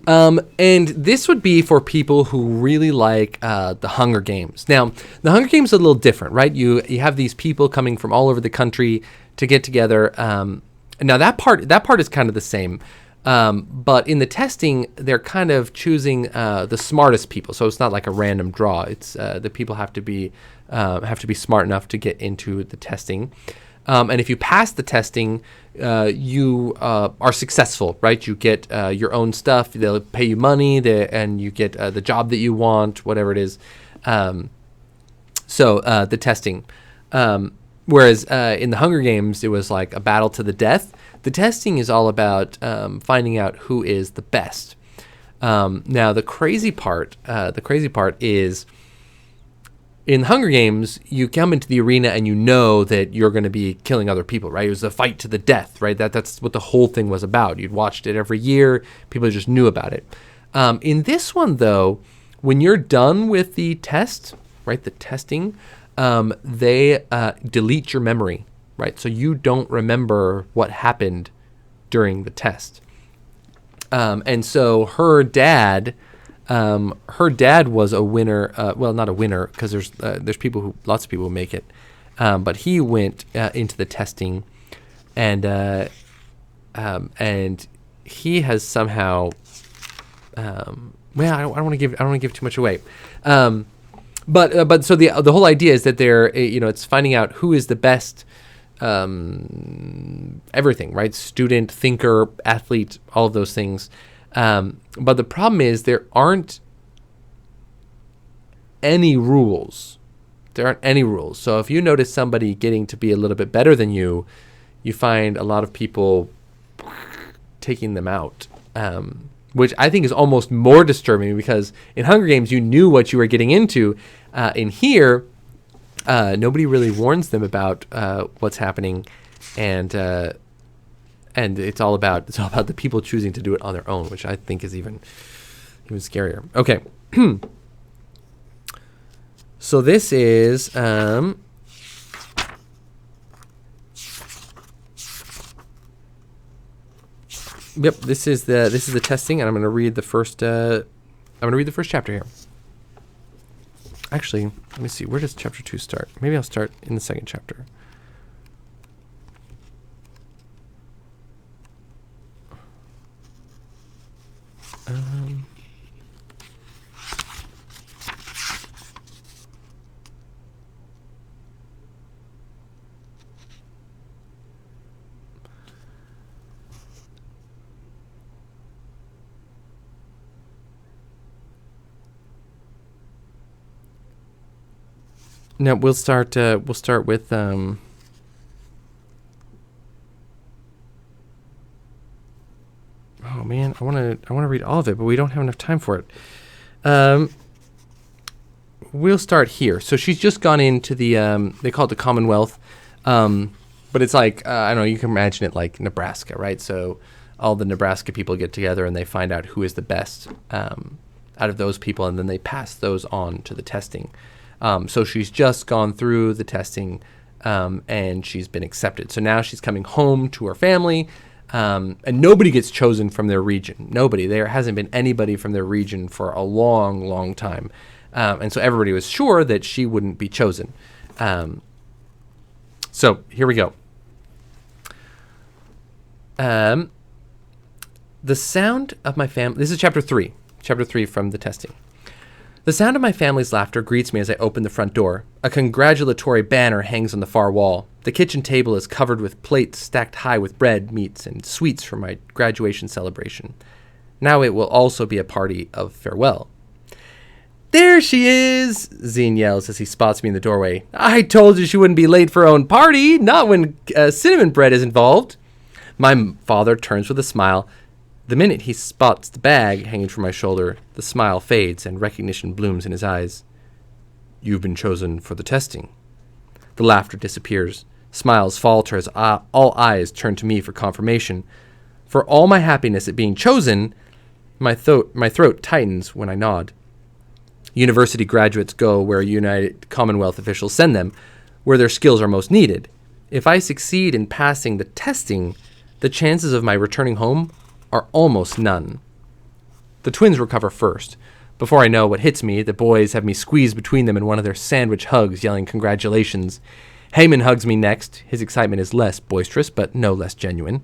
And this would be for people who really like the Hunger Games. Now, the Hunger Games are a little different, right? You have these people coming from all over the country to get together. Now that part is kind of the same, but in the testing, they're kind of choosing the smartest people. So it's not like a random draw. It's the people have to be smart enough to get into the testing. And if you pass the testing, you are successful, right? You get your own stuff. They'll pay you money, and you get the job that you want, whatever it is. So the testing. Whereas in the Hunger Games, it was like a battle to the death. The testing is all about finding out who is the best. Now, the crazy part is, in Hunger Games, you come into the arena and you know that you're going to be killing other people, right? It was a fight to the death, right? That's what the whole thing was about. You'd watched it every year. People just knew about it. In this one, though, when you're done with the test, right, the testing, they delete your memory, right? So you don't remember what happened during the test. And so her dad was a winner. Well, not a winner, because there's lots of people who make it. But he went into the testing, and he has somehow. Well, I don't want to give too much away. But so the whole idea is that it's finding out who is the best. Everything, right? Student, thinker, athlete, all of those things. But the problem is there aren't any rules. So if you notice somebody getting to be a little bit better than you, you find a lot of people taking them out, which I think is almost more disturbing, because in Hunger Games, you knew what you were getting into. In here, nobody really warns them about what's happening, and it's all about the people choosing to do it on their own, which I think is even scarier. Okay. So this is yep, this is the testing, and I'm going to read the first chapter here. Actually, let me see, where does chapter 2 start? Maybe I'll start in the second chapter. No, we'll start with oh man, I want to read all of it, but we don't have enough time for it. We'll start here. So she's just gone into the they call it the Commonwealth, but it's like I don't know, you can imagine it like Nebraska, right? So all the Nebraska people get together and they find out who is the best out of those people, and then they pass those on to the testing. So she's just gone through the testing, and she's been accepted. So now she's coming home to her family, and nobody gets chosen from their region. Nobody. There hasn't been anybody from their region for a long, long time. And so everybody was sure that she wouldn't be chosen. So here we go. The sound of my family... This is chapter 3. Chapter 3 from the testing. The sound of my family's laughter greets me as I open the front door. A congratulatory banner hangs on the far wall. The kitchen table is covered with plates stacked high with bread, meats, and sweets for my graduation celebration. Now it will also be a party of farewell. There she is, Zine yells as he spots me in the doorway. I told you she wouldn't be late for her own party, not when cinnamon bread is involved. My father turns with a smile. The minute he spots the bag hanging from my shoulder, the smile fades and recognition blooms in his eyes. You've been chosen for the testing. The laughter disappears. Smiles falter as all eyes turn to me for confirmation. For all my happiness at being chosen, my throat tightens when I nod. University graduates go where United Commonwealth officials send them, where their skills are most needed. If I succeed in passing the testing, the chances of my returning home are almost none. The twins recover first. Before I know what hits me, the boys have me squeezed between them in one of their sandwich hugs, yelling congratulations. Heyman hugs me next. His excitement is less boisterous, but no less genuine.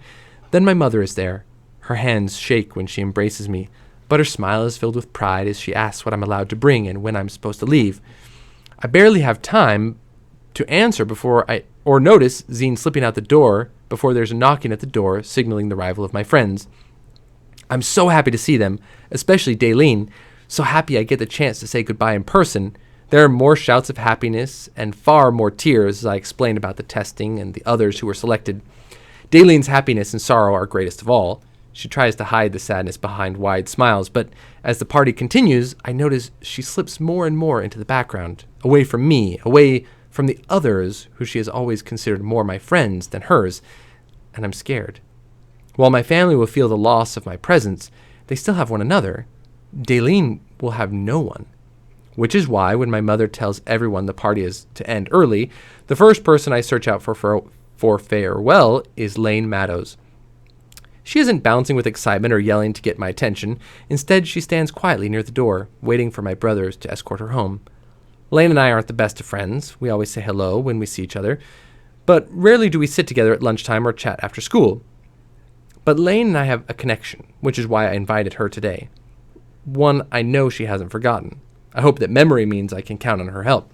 Then my mother is there. Her hands shake when she embraces me, but her smile is filled with pride as she asks what I'm allowed to bring and when I'm supposed to leave. I barely have time to answer or notice Zine slipping out the door before there's a knocking at the door, signaling the arrival of my friends. I'm so happy to see them, especially Daleen. So happy I get the chance to say goodbye in person. There are more shouts of happiness and far more tears as I explain about the testing and the others who were selected. Daleen's happiness and sorrow are greatest of all. She tries to hide the sadness behind wide smiles, but as the party continues, I notice she slips more and more into the background, away from me, away from the others who she has always considered more my friends than hers, and I'm scared. While my family will feel the loss of my presence, they still have one another. Daleen will have no one. Which is why, when my mother tells everyone the party is to end early, the first person I search out for farewell is Lane Maddows. She isn't bouncing with excitement or yelling to get my attention. Instead, she stands quietly near the door, waiting for my brothers to escort her home. Lane and I aren't the best of friends. We always say hello when we see each other, but rarely do we sit together at lunchtime or chat after school. But Lane and I have a connection, which is why I invited her today. One I know she hasn't forgotten. I hope that memory means I can count on her help.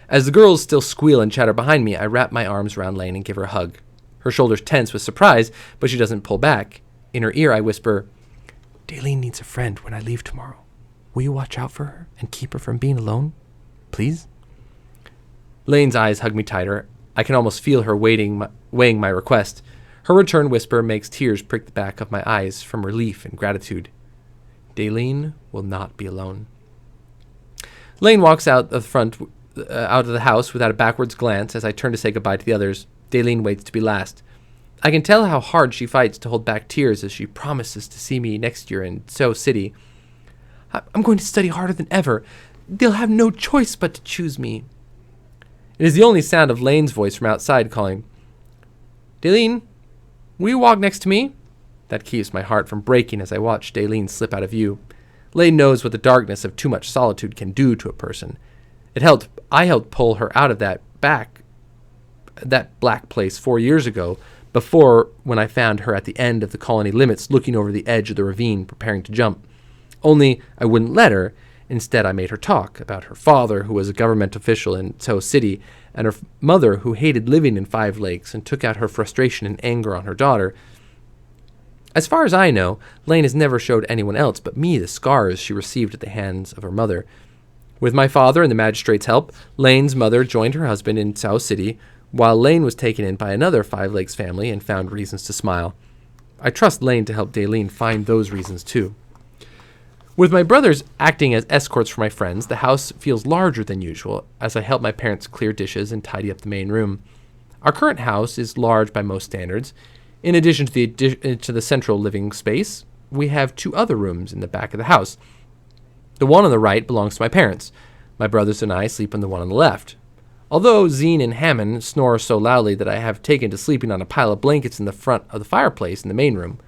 As the girls still squeal and chatter behind me, I wrap my arms around Lane and give her a hug. Her shoulders tense with surprise, but she doesn't pull back. In her ear, I whisper, Daleen needs a friend when I leave tomorrow. Will you watch out for her and keep her from being alone? Please? Lane's eyes hug me tighter. I can almost feel her weighing my request. Her return whisper makes tears prick the back of my eyes from relief and gratitude. Daleen will not be alone. Lane walks out of the house without a backwards glance as I turn to say goodbye to the others. Daleen waits to be last. I can tell how hard she fights to hold back tears as she promises to see me next year in Seoul City. I'm going to study harder than ever. They'll have no choice but to choose me. It is the only sound of Lane's voice from outside calling, Daleen, will you walk next to me? That keeps my heart from breaking as I watch Daleen slip out of view. Lane knows what the darkness of too much solitude can do to a person. I helped pull her out of that black place 4 years ago, before when I found her at the end of the colony limits looking over the edge of the ravine preparing to jump. Only I wouldn't let her. Instead, I made her talk about her father, who was a government official in Seoul City, and her mother, who hated living in Five Lakes and took out her frustration and anger on her daughter. As far as I know, Lane has never showed anyone else but me the scars she received at the hands of her mother. With my father and the magistrate's help, Lane's mother joined her husband in Seoul City, while Lane was taken in by another Five Lakes family and found reasons to smile. I trust Lane to help Daleen find those reasons too. With my brothers acting as escorts for my friends, the house feels larger than usual as I help my parents clear dishes and tidy up the main room. Our current house is large by most standards. In addition to the central living space, we have 2 other rooms in the back of the house. The one on the right belongs to my parents. My brothers and I sleep in the one on the left. Although Zine and Hammond snore so loudly that I have taken to sleeping on a pile of blankets in the front of the fireplace in the main room.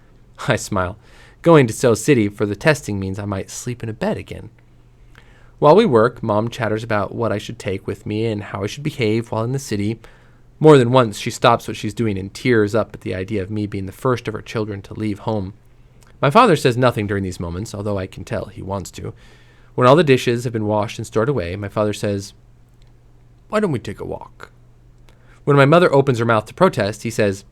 I smile. Going to Seoul City for the testing means I might sleep in a bed again. While we work, Mom chatters about what I should take with me and how I should behave while in the city. More than once, she stops what she's doing and tears up at the idea of me being the first of her children to leave home. My father says nothing during these moments, although I can tell he wants to. When all the dishes have been washed and stored away, my father says, "Why don't we take a walk?" When my mother opens her mouth to protest, he says,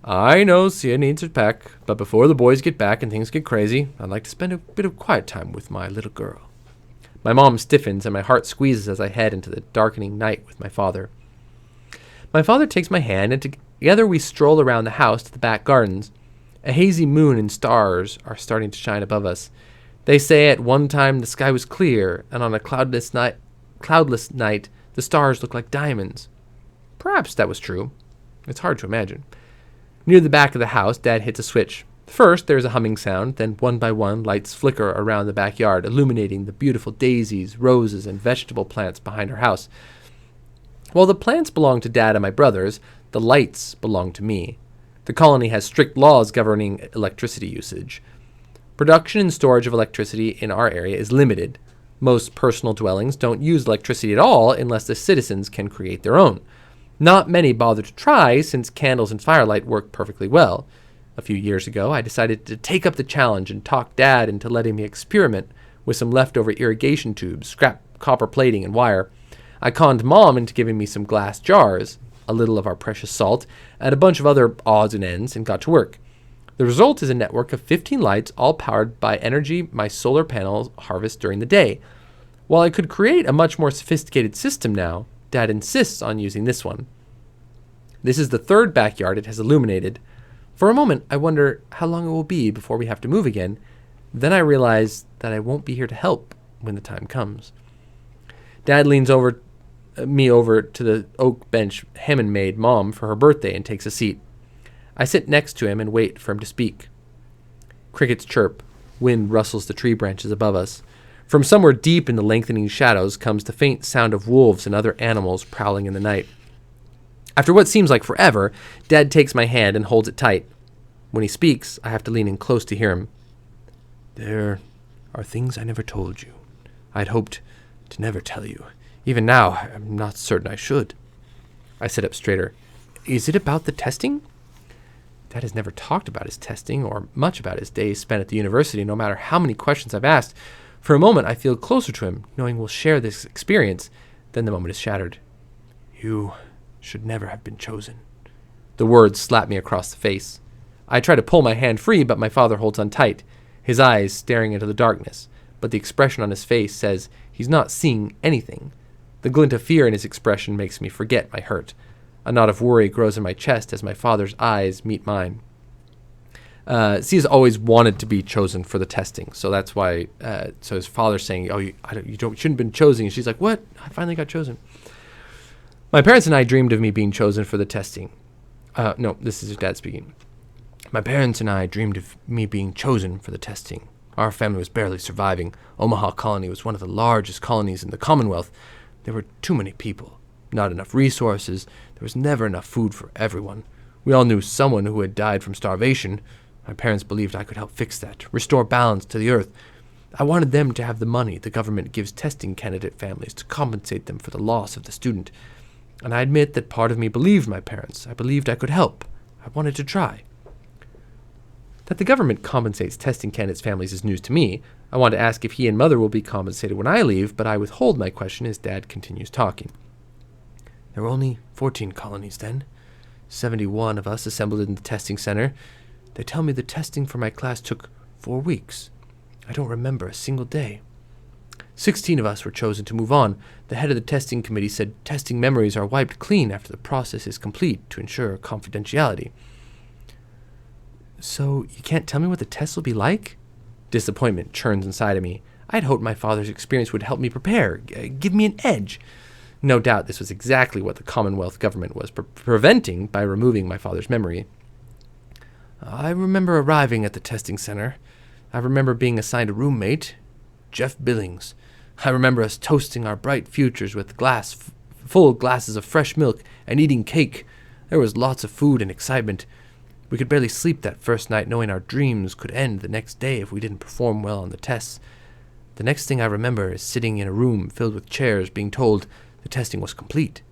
"I know Sia needs her pack, but before the boys get back and things get crazy, I'd like to spend a bit of quiet time with my little girl." My mom stiffens and my heart squeezes as I head into the darkening night with my father. My father takes my hand and together we stroll around the house to the back gardens. A hazy moon and stars are starting to shine above us. They say at one time the sky was clear, and on a cloudless night, the stars looked like diamonds. Perhaps that was true. It's hard to imagine. Near the back of the house, Dad hits a switch. First, there's a humming sound, then one by one, lights flicker around the backyard, illuminating the beautiful daisies, roses, and vegetable plants behind our house. While the plants belong to Dad and my brothers, the lights belong to me. The colony has strict laws governing electricity usage. Production and storage of electricity in our area is limited. Most personal dwellings don't use electricity at all unless the citizens can create their own. Not many bother to try since candles and firelight work perfectly well. A few years ago, I decided to take up the challenge and talk Dad into letting me experiment with some leftover irrigation tubes, scrap copper plating, and wire. I conned Mom into giving me some glass jars, a little of our precious salt, and a bunch of other odds and ends, and got to work. The result is a network of 15 lights, all powered by energy my solar panels harvest during the day. While I could create a much more sophisticated system now, Dad insists on using this one. This is the third backyard it has illuminated. For a moment, I wonder how long it will be before we have to move again. Then I realize that I won't be here to help when the time comes. Dad leans me over to the oak bench Hammond made Mom for her birthday and takes a seat. I sit next to him and wait for him to speak. Crickets chirp. Wind rustles the tree branches above us. From somewhere deep in the lengthening shadows comes the faint sound of wolves and other animals prowling in the night. After what seems like forever, Dad takes my hand and holds it tight. When he speaks, I have to lean in close to hear him. "There are things I never told you. I'd hoped to never tell you. Even now, I'm not certain I should." I sit up straighter. "Is it about the testing?" Dad has never talked about his testing or much about his days spent at the university, no matter how many questions I've asked. For a moment, I feel closer to him, knowing we'll share this experience. Then the moment is shattered. "You should never have been chosen." The words slap me across the face. I try to pull my hand free, but my father holds on tight, his eyes staring into the darkness, but the expression on his face says he's not seeing anything. The glint of fear in his expression makes me forget my hurt. A knot of worry grows in my chest as my father's eyes meet mine. Sia's always wanted to be chosen for the testing, so that's why. So his father's saying, "Oh, you shouldn't have been chosen." And she's like, "What? I finally got chosen." My parents and I dreamed of me being chosen for the testing. No, this is Dad speaking. "My parents and I dreamed of me being chosen for the testing. Our family was barely surviving. Omaha Colony was one of the largest colonies in the Commonwealth. There were too many people, not enough resources. There was never enough food for everyone. We all knew someone who had died from starvation. My parents believed I could help fix that, restore balance to the earth. I wanted them to have the money the government gives testing candidate families to compensate them for the loss of the student. And I admit that part of me believed my parents. I believed I could help. I wanted to try." That the government compensates testing candidates' families is news to me. I want to ask if he and Mother will be compensated when I leave, but I withhold my question as Dad continues talking. "There were only 14 colonies then. 71 of us assembled in the testing center. They tell me the testing for my class took 4 weeks. I don't remember a single day. 16 of us were chosen to move on. The head of the testing committee said testing memories are wiped clean after the process is complete to ensure confidentiality." "So you can't tell me what the test will be like?" Disappointment churns inside of me. I'd hoped my father's experience would help me prepare, give me an edge. No doubt this was exactly what the Commonwealth government was preventing by removing my father's memory. "I remember arriving at the testing center. I remember being assigned a roommate, Jeff Billings. I remember us toasting our bright futures with full glasses of fresh milk and eating cake. There was lots of food and excitement. We could barely sleep that first night knowing our dreams could end the next day if we didn't perform well on the tests. The next thing I remember is sitting in a room filled with chairs being told the testing was complete.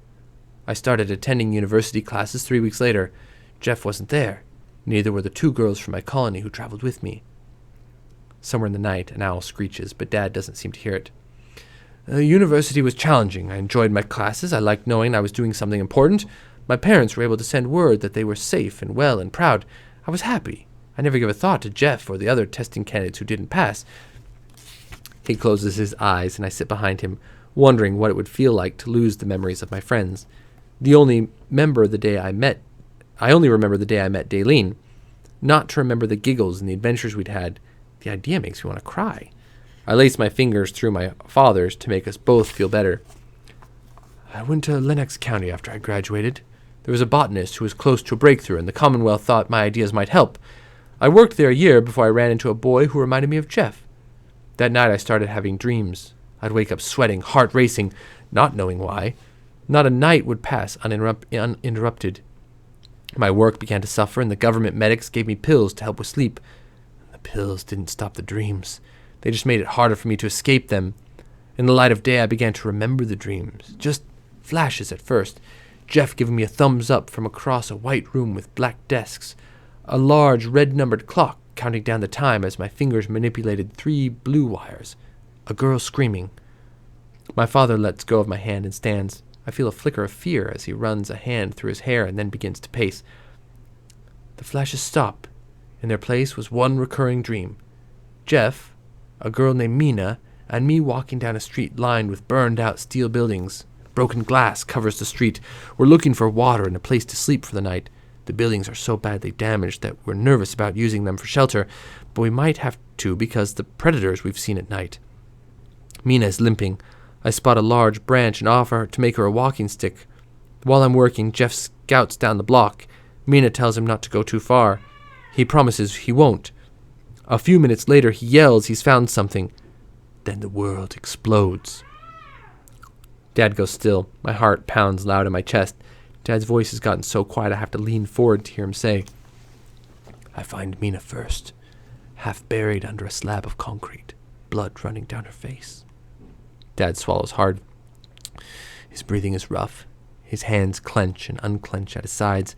I started attending university classes 3 weeks later. Jeff wasn't there. Neither were the 2 girls from my colony who traveled with me. Somewhere in the night, an owl screeches, but Dad doesn't seem to hear it. University was challenging. I enjoyed my classes. I liked knowing I was doing something important. My parents were able to send word that they were safe and well and proud. I was happy. I never gave a thought to Jeff or the other testing candidates who didn't pass. He closes his eyes, and I sit behind him, wondering what it would feel like to lose the memories of my friends. I only remember the day I met Daleen, not to remember the giggles and the adventures we'd had. The idea makes me want to cry. I lace my fingers through my father's to make us both feel better. I went to Lennox County after I graduated. There was a botanist who was close to a breakthrough, and the Commonwealth thought my ideas might help. I worked there a year before I ran into a boy who reminded me of Jeff. That night I started having dreams. I'd wake up sweating, heart racing, not knowing why. Not a night would pass uninterrupted. My work began to suffer, and the government medics gave me pills to help with sleep. The pills didn't stop the dreams. They just made it harder for me to escape them. In the light of day, I began to remember the dreams. Just flashes at first. Jeff giving me a thumbs up from across a white room with black desks. A large red-numbered clock counting down the time as my fingers manipulated 3 blue wires. A girl screaming. My father lets go of my hand and stands. I feel a flicker of fear as he runs a hand through his hair and then begins to pace. The flashes stop. In their place was one recurring dream. Jeff, a girl named Mina, and me walking down a street lined with burned-out steel buildings. Broken glass covers the street. We're looking for water and a place to sleep for the night. The buildings are so badly damaged that we're nervous about using them for shelter, but we might have to because the predators we've seen at night. Mina is limping. I spot a large branch and offer to make her a walking stick. While I'm working, Jeff scouts down the block. Mina tells him not to go too far. He promises he won't. A few minutes later, he yells he's found something. Then the world explodes. Dad goes still. My heart pounds loud in my chest. Dad's voice has gotten so quiet I have to lean forward to hear him say, I find Mina first, half buried under a slab of concrete, blood running down her face. Dad swallows hard. His breathing is rough. His hands clench and unclench at his sides.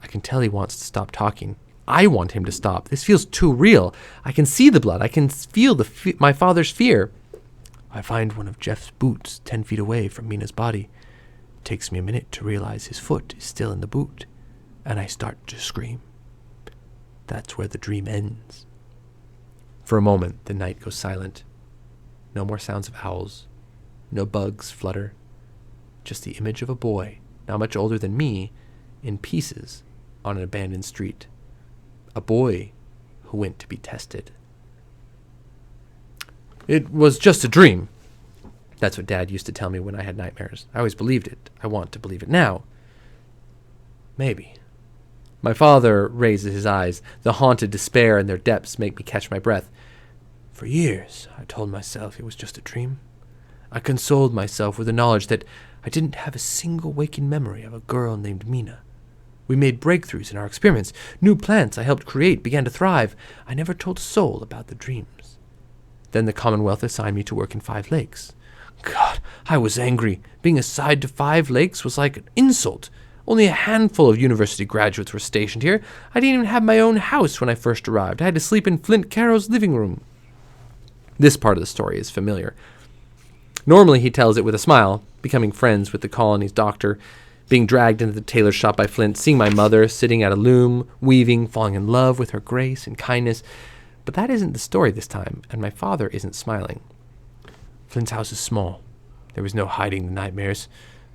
I can tell he wants to stop talking. I want him to stop. This feels too real. I can see the blood. I can feel my father's fear. I find one of Jeff's boots 10 feet away from Mina's body. It takes me a minute to realize his foot is still in the boot, and I start to scream. That's where the dream ends. For a moment, the night goes silent. No more sounds of owls. No bugs flutter. Just the image of a boy, not much older than me, in pieces on an abandoned street. A boy who went to be tested. It was just a dream. That's what Dad used to tell me when I had nightmares. I always believed it. I want to believe it now. Maybe. My father raises his eyes. The haunted despair in their depths make me catch my breath. For years, I told myself it was just a dream. I consoled myself with the knowledge that I didn't have a single waking memory of a girl named Mina. We made breakthroughs in our experiments. New plants I helped create began to thrive. I never told a soul about the dreams. Then the Commonwealth assigned me to work in 5 Lakes. God, I was angry. Being assigned to 5 Lakes was like an insult. Only a handful of university graduates were stationed here. I didn't even have my own house when I first arrived. I had to sleep in Flint Carroll's living room. This part of the story is familiar. Normally he tells it with a smile, becoming friends with the colony's doctor, being dragged into the tailor shop by Flint, seeing my mother sitting at a loom, weaving, falling in love with her grace and kindness. But that isn't the story this time, and my father isn't smiling. Flint's house is small. There was no hiding the nightmares.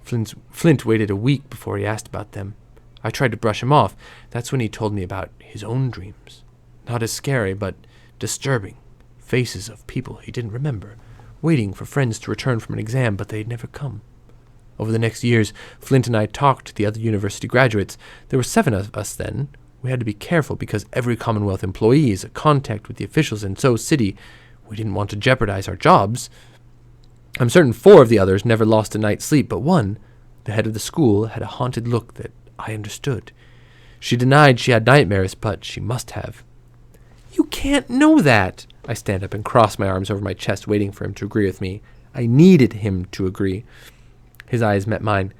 Flint waited a week before he asked about them. I tried to brush him off. That's when he told me about his own dreams. Not as scary, but disturbing. Faces of people he didn't remember, waiting for friends to return from an exam, but they'd never come. Over the next years, Flint and I talked to the other university graduates. There were 7 of us then. We had to be careful because every Commonwealth employee is a contact with the officials in So City. We didn't want to jeopardize our jobs. I'm certain 4 of the others never lost a night's sleep, but one, the head of the school, had a haunted look that I understood. She denied she had nightmares, but she must have. You can't know that! I stand up and cross my arms over my chest, waiting for him to agree with me. I needed him to agree. His eyes met mine.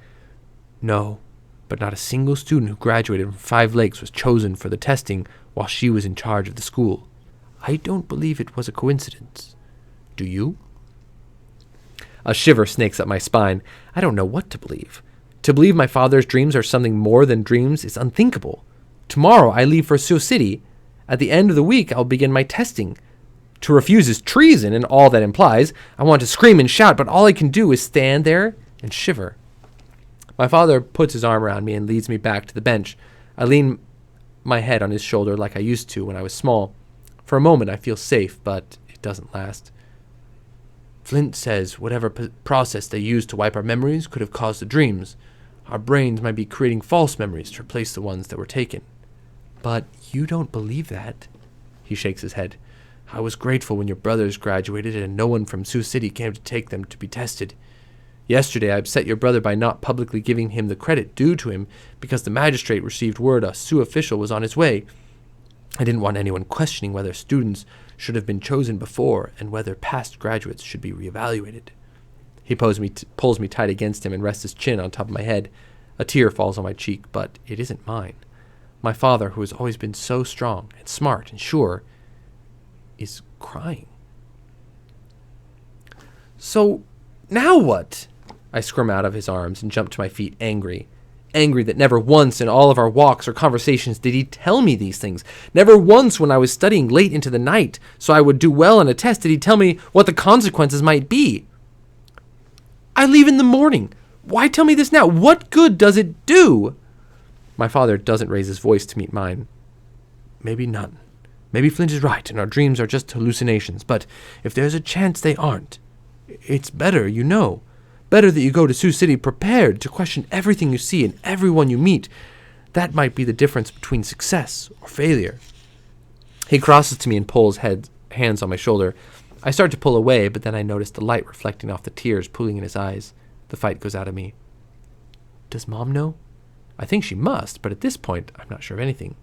No, but not a single student who graduated from 5 Lakes was chosen for the testing while she was in charge of the school. I don't believe it was a coincidence. Do you? A shiver snakes up my spine. I don't know what to believe. To believe my father's dreams are something more than dreams is unthinkable. Tomorrow I leave for Sioux City. At the end of the week I'll begin my testing. To refuse is treason and all that implies. I want to scream and shout, but all I can do is stand there and shiver. My father puts his arm around me and leads me back to the bench. I lean my head on his shoulder like I used to when I was small. For a moment I feel safe, but it doesn't last. Flint says whatever process they used to wipe our memories could have caused the dreams. Our brains might be creating false memories to replace the ones that were taken. But you don't believe that? He shakes his head. I was grateful when your brothers graduated and no one from Sioux City came to take them to be tested. Yesterday I upset your brother by not publicly giving him the credit due to him because the magistrate received word a Sioux official was on his way. I didn't want anyone questioning whether students should have been chosen before and whether past graduates should be reevaluated. He pulls me tight against him and rests his chin on top of my head. A tear falls on my cheek, but it isn't mine. My father, who has always been so strong and smart and sure, is crying. So, now what? I squirm out of his arms and jump to my feet, angry. Angry that never once in all of our walks or conversations did he tell me these things. Never once when I was studying late into the night so I would do well on a test did he tell me what the consequences might be. I leave in the morning. Why tell me this now? What good does it do? My father doesn't raise his voice to meet mine. Maybe none. Maybe Flint is right and our dreams are just hallucinations, but if there's a chance they aren't, it's better, you know. Better that you go to Sioux City prepared to question everything you see and everyone you meet. That might be the difference between success or failure. He crosses to me and pulls hands on my shoulder. I start to pull away, but then I notice the light reflecting off the tears pooling in his eyes. The fight goes out of me. Does Mom know? I think she must, but at this point, I'm not sure of anything.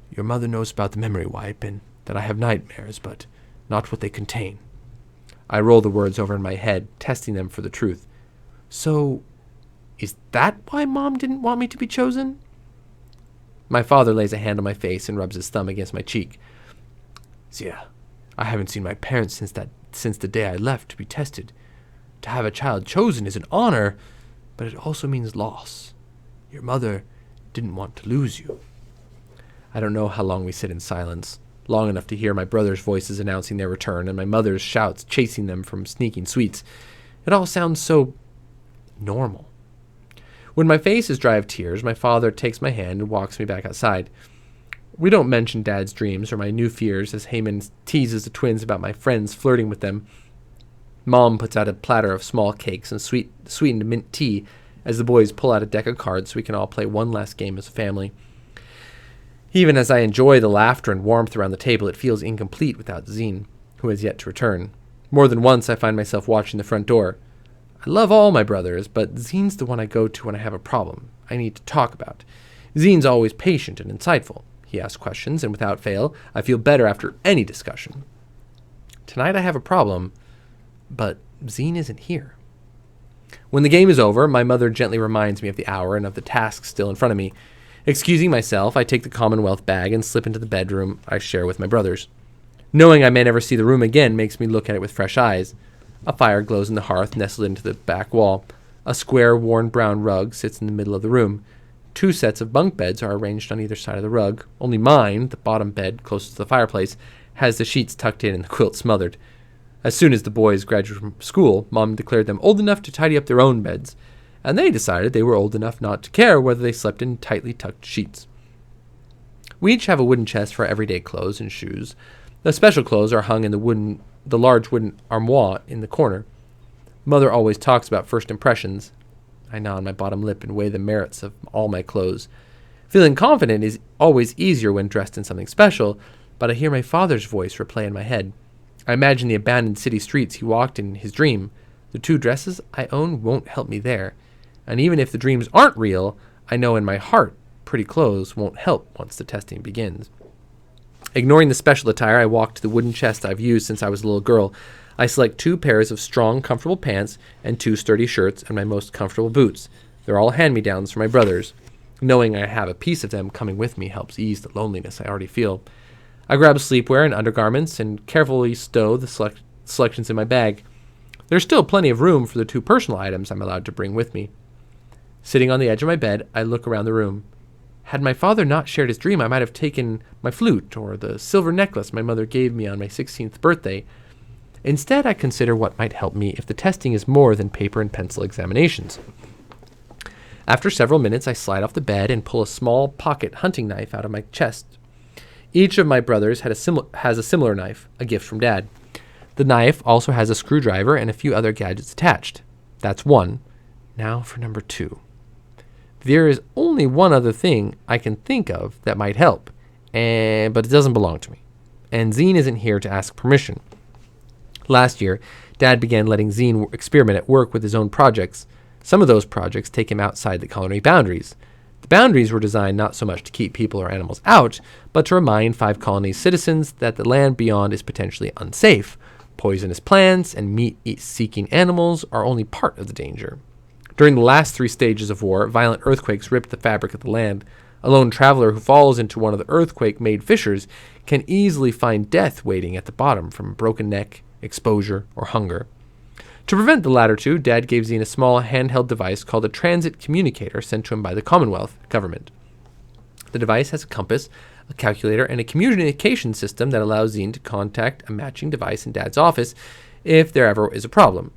Your mother knows about the memory wipe and that I have nightmares, but not what they contain. I roll the words over in my head, testing them for the truth. So, is that why Mom didn't want me to be chosen? My father lays a hand on my face and rubs his thumb against my cheek. Zia, I haven't seen my parents since the day I left to be tested. To have a child chosen is an honor, but it also means loss. Your mother didn't want to lose you. I don't know how long we sit in silence. Long enough to hear my brother's voices announcing their return and my mother's shouts chasing them from sneaking sweets. It all sounds so normal. When my face is dry of tears, my father takes my hand and walks me back outside. We don't mention Dad's dreams or my new fears as Heyman teases the twins about my friends flirting with them. Mom puts out a platter of small cakes and sweetened mint tea as the boys pull out a deck of cards so we can all play one last game as a family. Even as I enjoy the laughter and warmth around the table, it feels incomplete without Zine, who has yet to return. More than once I find myself watching the front door. I love all my brothers, but Zine's the one I go to when I have a problem I need to talk about. Zine's always patient and insightful. He asks questions, and without fail, I feel better after any discussion. Tonight I have a problem, but Zine isn't here. When the game is over, my mother gently reminds me of the hour and of the tasks still in front of me. Excusing myself, I take the Commonwealth bag and slip into the bedroom I share with my brothers. Knowing I may never see the room again makes me look at it with fresh eyes. A fire glows in the hearth nestled into the back wall. A square, worn brown rug sits in the middle of the room. 2 sets of bunk beds are arranged on either side of the rug. Only mine, the bottom bed closest to the fireplace, has the sheets tucked in and the quilt smothered. As soon as the boys graduated from school, Mom declared them old enough to tidy up their own beds, and they decided they were old enough not to care whether they slept in tightly tucked sheets. We each have a wooden chest for our everyday clothes and shoes. The special clothes are hung in the large wooden armoire in the corner. Mother always talks about first impressions. I gnaw on my bottom lip and weigh the merits of all my clothes. Feeling confident is always easier when dressed in something special, but I hear my father's voice replay in my head. I imagine the abandoned city streets he walked in his dream. The 2 dresses I own won't help me there. And even if the dreams aren't real, I know in my heart pretty clothes won't help once the testing begins. Ignoring the special attire, I walk to the wooden chest I've used since I was a little girl. I select 2 pairs of strong, comfortable pants and 2 sturdy shirts and my most comfortable boots. They're all hand-me-downs from my brothers. Knowing I have a piece of them coming with me helps ease the loneliness I already feel. I grab sleepwear and undergarments and carefully stow the selections in my bag. There's still plenty of room for the 2 personal items I'm allowed to bring with me. Sitting on the edge of my bed, I look around the room. Had my father not shared his dream, I might have taken my flute or the silver necklace my mother gave me on my 16th birthday. Instead, I consider what might help me if the testing is more than paper and pencil examinations. After several minutes, I slide off the bed and pull a small pocket hunting knife out of my chest. Each of my brothers has a similar knife, a gift from Dad. The knife also has a screwdriver and a few other gadgets attached. That's 1. Now for number 2. There is only one other thing I can think of that might help, but it doesn't belong to me. And Zine isn't here to ask permission. Last year, Dad began letting Zine experiment at work with his own projects. Some of those projects take him outside the colony boundaries. The boundaries were designed not so much to keep people or animals out, but to remind 5 colonies' citizens that the land beyond is potentially unsafe. Poisonous plants and meat-seeking animals are only part of the danger. During the last 3 stages of war, violent earthquakes ripped the fabric of the land. A lone traveler who falls into one of the earthquake-made fissures can easily find death waiting at the bottom from a broken neck, exposure, or hunger. To prevent the latter 2, Dad gave Zine a small handheld device called a transit communicator sent to him by the Commonwealth government. The device has a compass, a calculator, and a communication system that allows Zine to contact a matching device in Dad's office if there ever is a problem.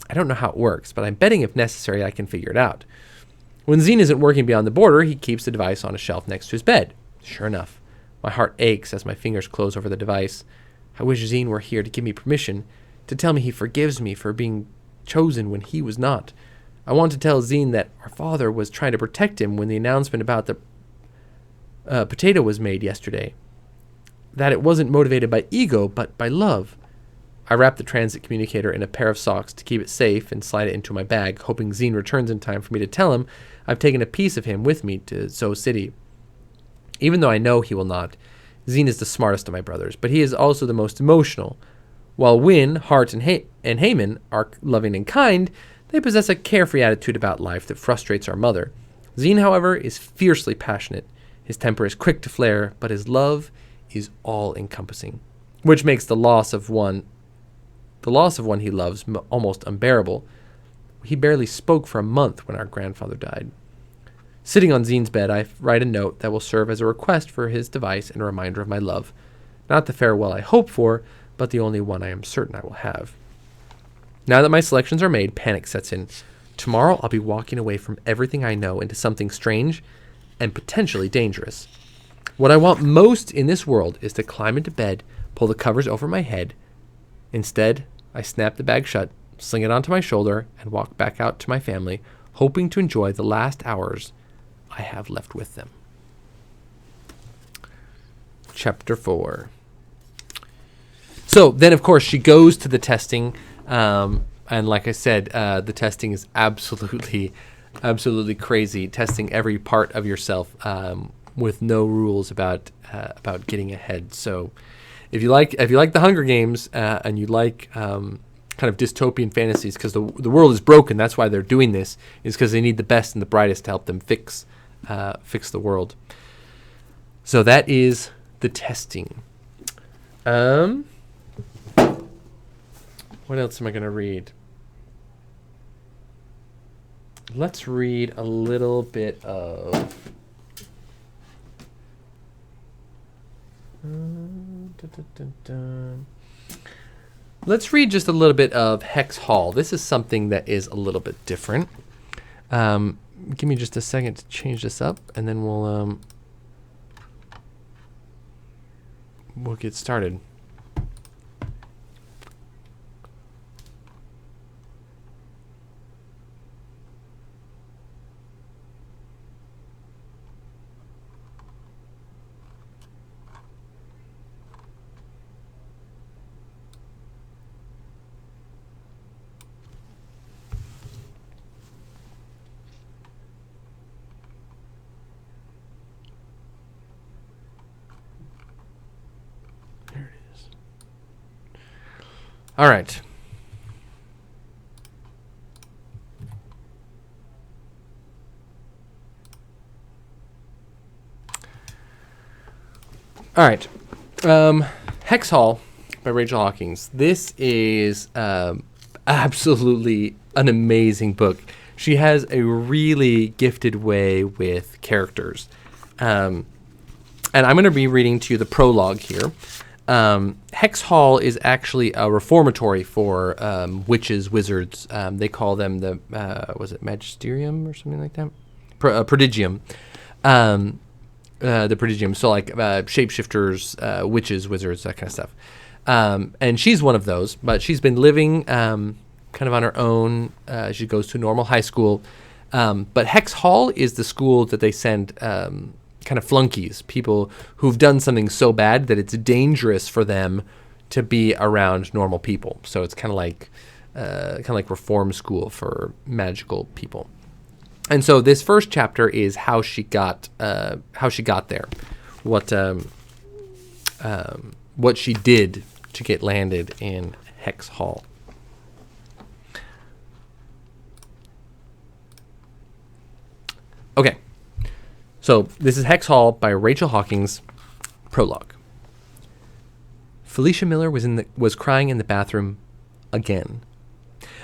I don't know how it works, but I'm betting if necessary I can figure it out. When Zine isn't working beyond the border, he keeps the device on a shelf next to his bed. Sure enough, my heart aches as my fingers close over the device. I wish Zine were here to give me permission, to tell me he forgives me for being chosen when he was not. I want to tell Zine that our father was trying to protect him when the announcement about the potato was made yesterday. That it wasn't motivated by ego, but by love. I wrap the transit communicator in a pair of socks to keep it safe and slide it into my bag, hoping Zine returns in time for me to tell him I've taken a piece of him with me to Zo City. Even though I know he will not, Zine is the smartest of my brothers, but he is also the most emotional. While Win, Hart, and Heyman are loving and kind, they possess a carefree attitude about life that frustrates our mother. Zine, however, is fiercely passionate. His temper is quick to flare, but his love is all-encompassing, which makes the loss of one he loves almost unbearable. He barely spoke for a month when our grandfather died. Sitting on Zine's bed, I write a note that will serve as a request for his device and a reminder of my love. Not the farewell I hope for, but the only one I am certain I will have. Now that my selections are made, panic sets in. Tomorrow I'll be walking away from everything I know into something strange and potentially dangerous. What I want most in this world is to climb into bed, pull the covers over my head. Instead, I snap the bag shut, sling it onto my shoulder, and walk back out to my family, hoping to enjoy the last hours I have left with them. Chapter 4. So then, of course, she goes to the testing, and like I said, the testing is absolutely crazy. Testing every part of yourself with no rules about getting ahead. So, if you like the Hunger Games and you like kind of dystopian fantasies, because the world is broken, that's why they're doing this, is because they need the best and the brightest to help them fix the world. So that is the testing. What else am I going to read? Let's read a little bit of... Let's read just a little bit of Hex Hall. This is something that is a little bit different. Give me just a second to change this up, and then we'll get started. All right. All right. Hex Hall by Rachel Hawkins. This is absolutely an amazing book. She has a really gifted way with characters. And I'm going to be reading to you the prologue here. Hex Hall is actually a reformatory for witches, wizards. They call them the, was it Magisterium or something like that? Prodigium. The Prodigium. So like shapeshifters, witches, wizards, that kind of stuff. And she's one of those, but she's been living kind of on her own. She goes to a normal high school. But Hex Hall is the school that they send kind of flunkies, people who've done something so bad that it's dangerous for them to be around normal people. So it's kind of like reform school for magical people. And so this first chapter is how she got there, what she did to get landed in Hex Hall. Okay. So this is Hex Hall by Rachel Hawkins, prologue. Felicia Miller was crying in the bathroom again.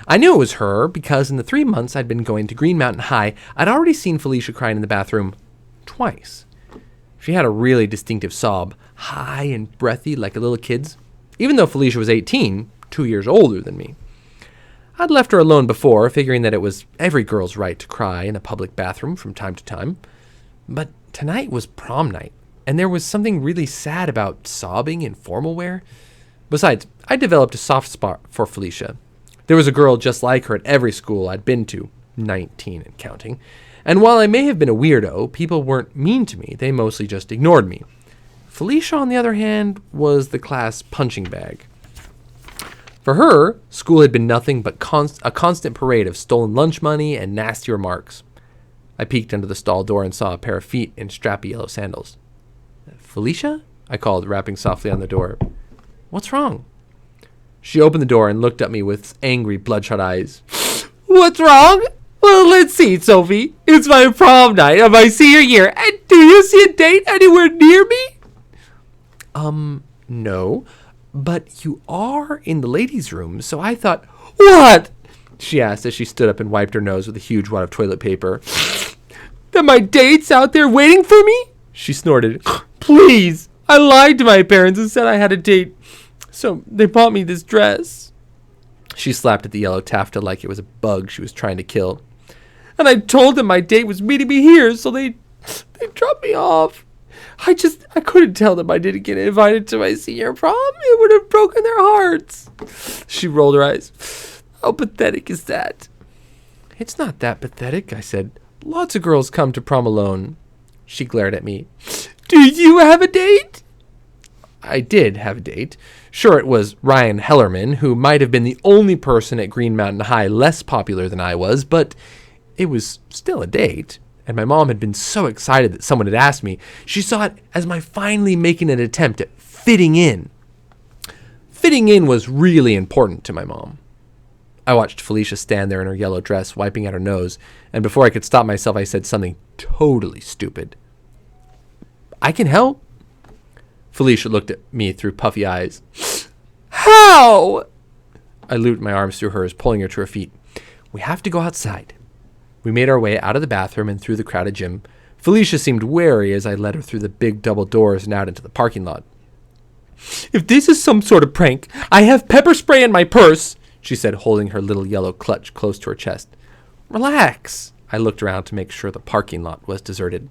I knew it was her because in the 3 months I'd been going to Green Mountain High, I'd already seen Felicia crying in the bathroom twice. She had a really distinctive sob, high and breathy like a little kid's, even though Felicia was 18, 2 years older than me. I'd left her alone before, figuring that it was every girl's right to cry in a public bathroom from time to time. But tonight was prom night, and there was something really sad about sobbing in formal wear. Besides, I developed a soft spot for Felicia. There was a girl just like her at every school I'd been to, 19 and counting, and while I may have been a weirdo, people weren't mean to me, they mostly just ignored me. Felicia, on the other hand, was the class punching bag. For her, school had been nothing but a constant parade of stolen lunch money and nasty remarks. I peeked under the stall door and saw a pair of feet in strappy yellow sandals. "Felicia?" I called, rapping softly on the door. "What's wrong?" She opened the door and looked at me with angry, bloodshot eyes. "What's wrong? Well, let's see, Sophie. It's my prom night of my senior year, and do you see a date anywhere near me?" No, but you are in the ladies' room, so I thought, "What?" she asked as she stood up and wiped her nose with a huge wad of toilet paper. "That my date's out there waiting for me?" She snorted. "Please, I lied to my parents and said I had a date, so they bought me this dress." She slapped at the yellow taffeta like it was a bug she was trying to kill. "And I told them my date was meeting me here, so they dropped me off. I couldn't tell them I didn't get invited to my senior prom. It would have broken their hearts." She rolled her eyes. "How pathetic is that?" "It's not that pathetic," I said. "Lots of girls come to prom alone." She glared at me. "Do you have a date?" I did have a date. Sure, it was Ryan Hellerman, who might have been the only person at Green Mountain High less popular than I was, but it was still a date. And my mom had been so excited that someone had asked me. She saw it as my finally making an attempt at fitting in. Fitting in was really important to my mom. I watched Felicia stand there in her yellow dress, wiping at her nose, and before I could stop myself, I said something totally stupid. "I can help." Felicia looked at me through puffy eyes. "How?" I looped my arms through hers, pulling her to her feet. "We have to go outside." We made our way out of the bathroom and through the crowded gym. Felicia seemed wary as I led her through the big double doors and out into the parking lot. "If this is some sort of prank, I have pepper spray in my purse," she said, holding her little yellow clutch close to her chest. "Relax." I looked around to make sure the parking lot was deserted.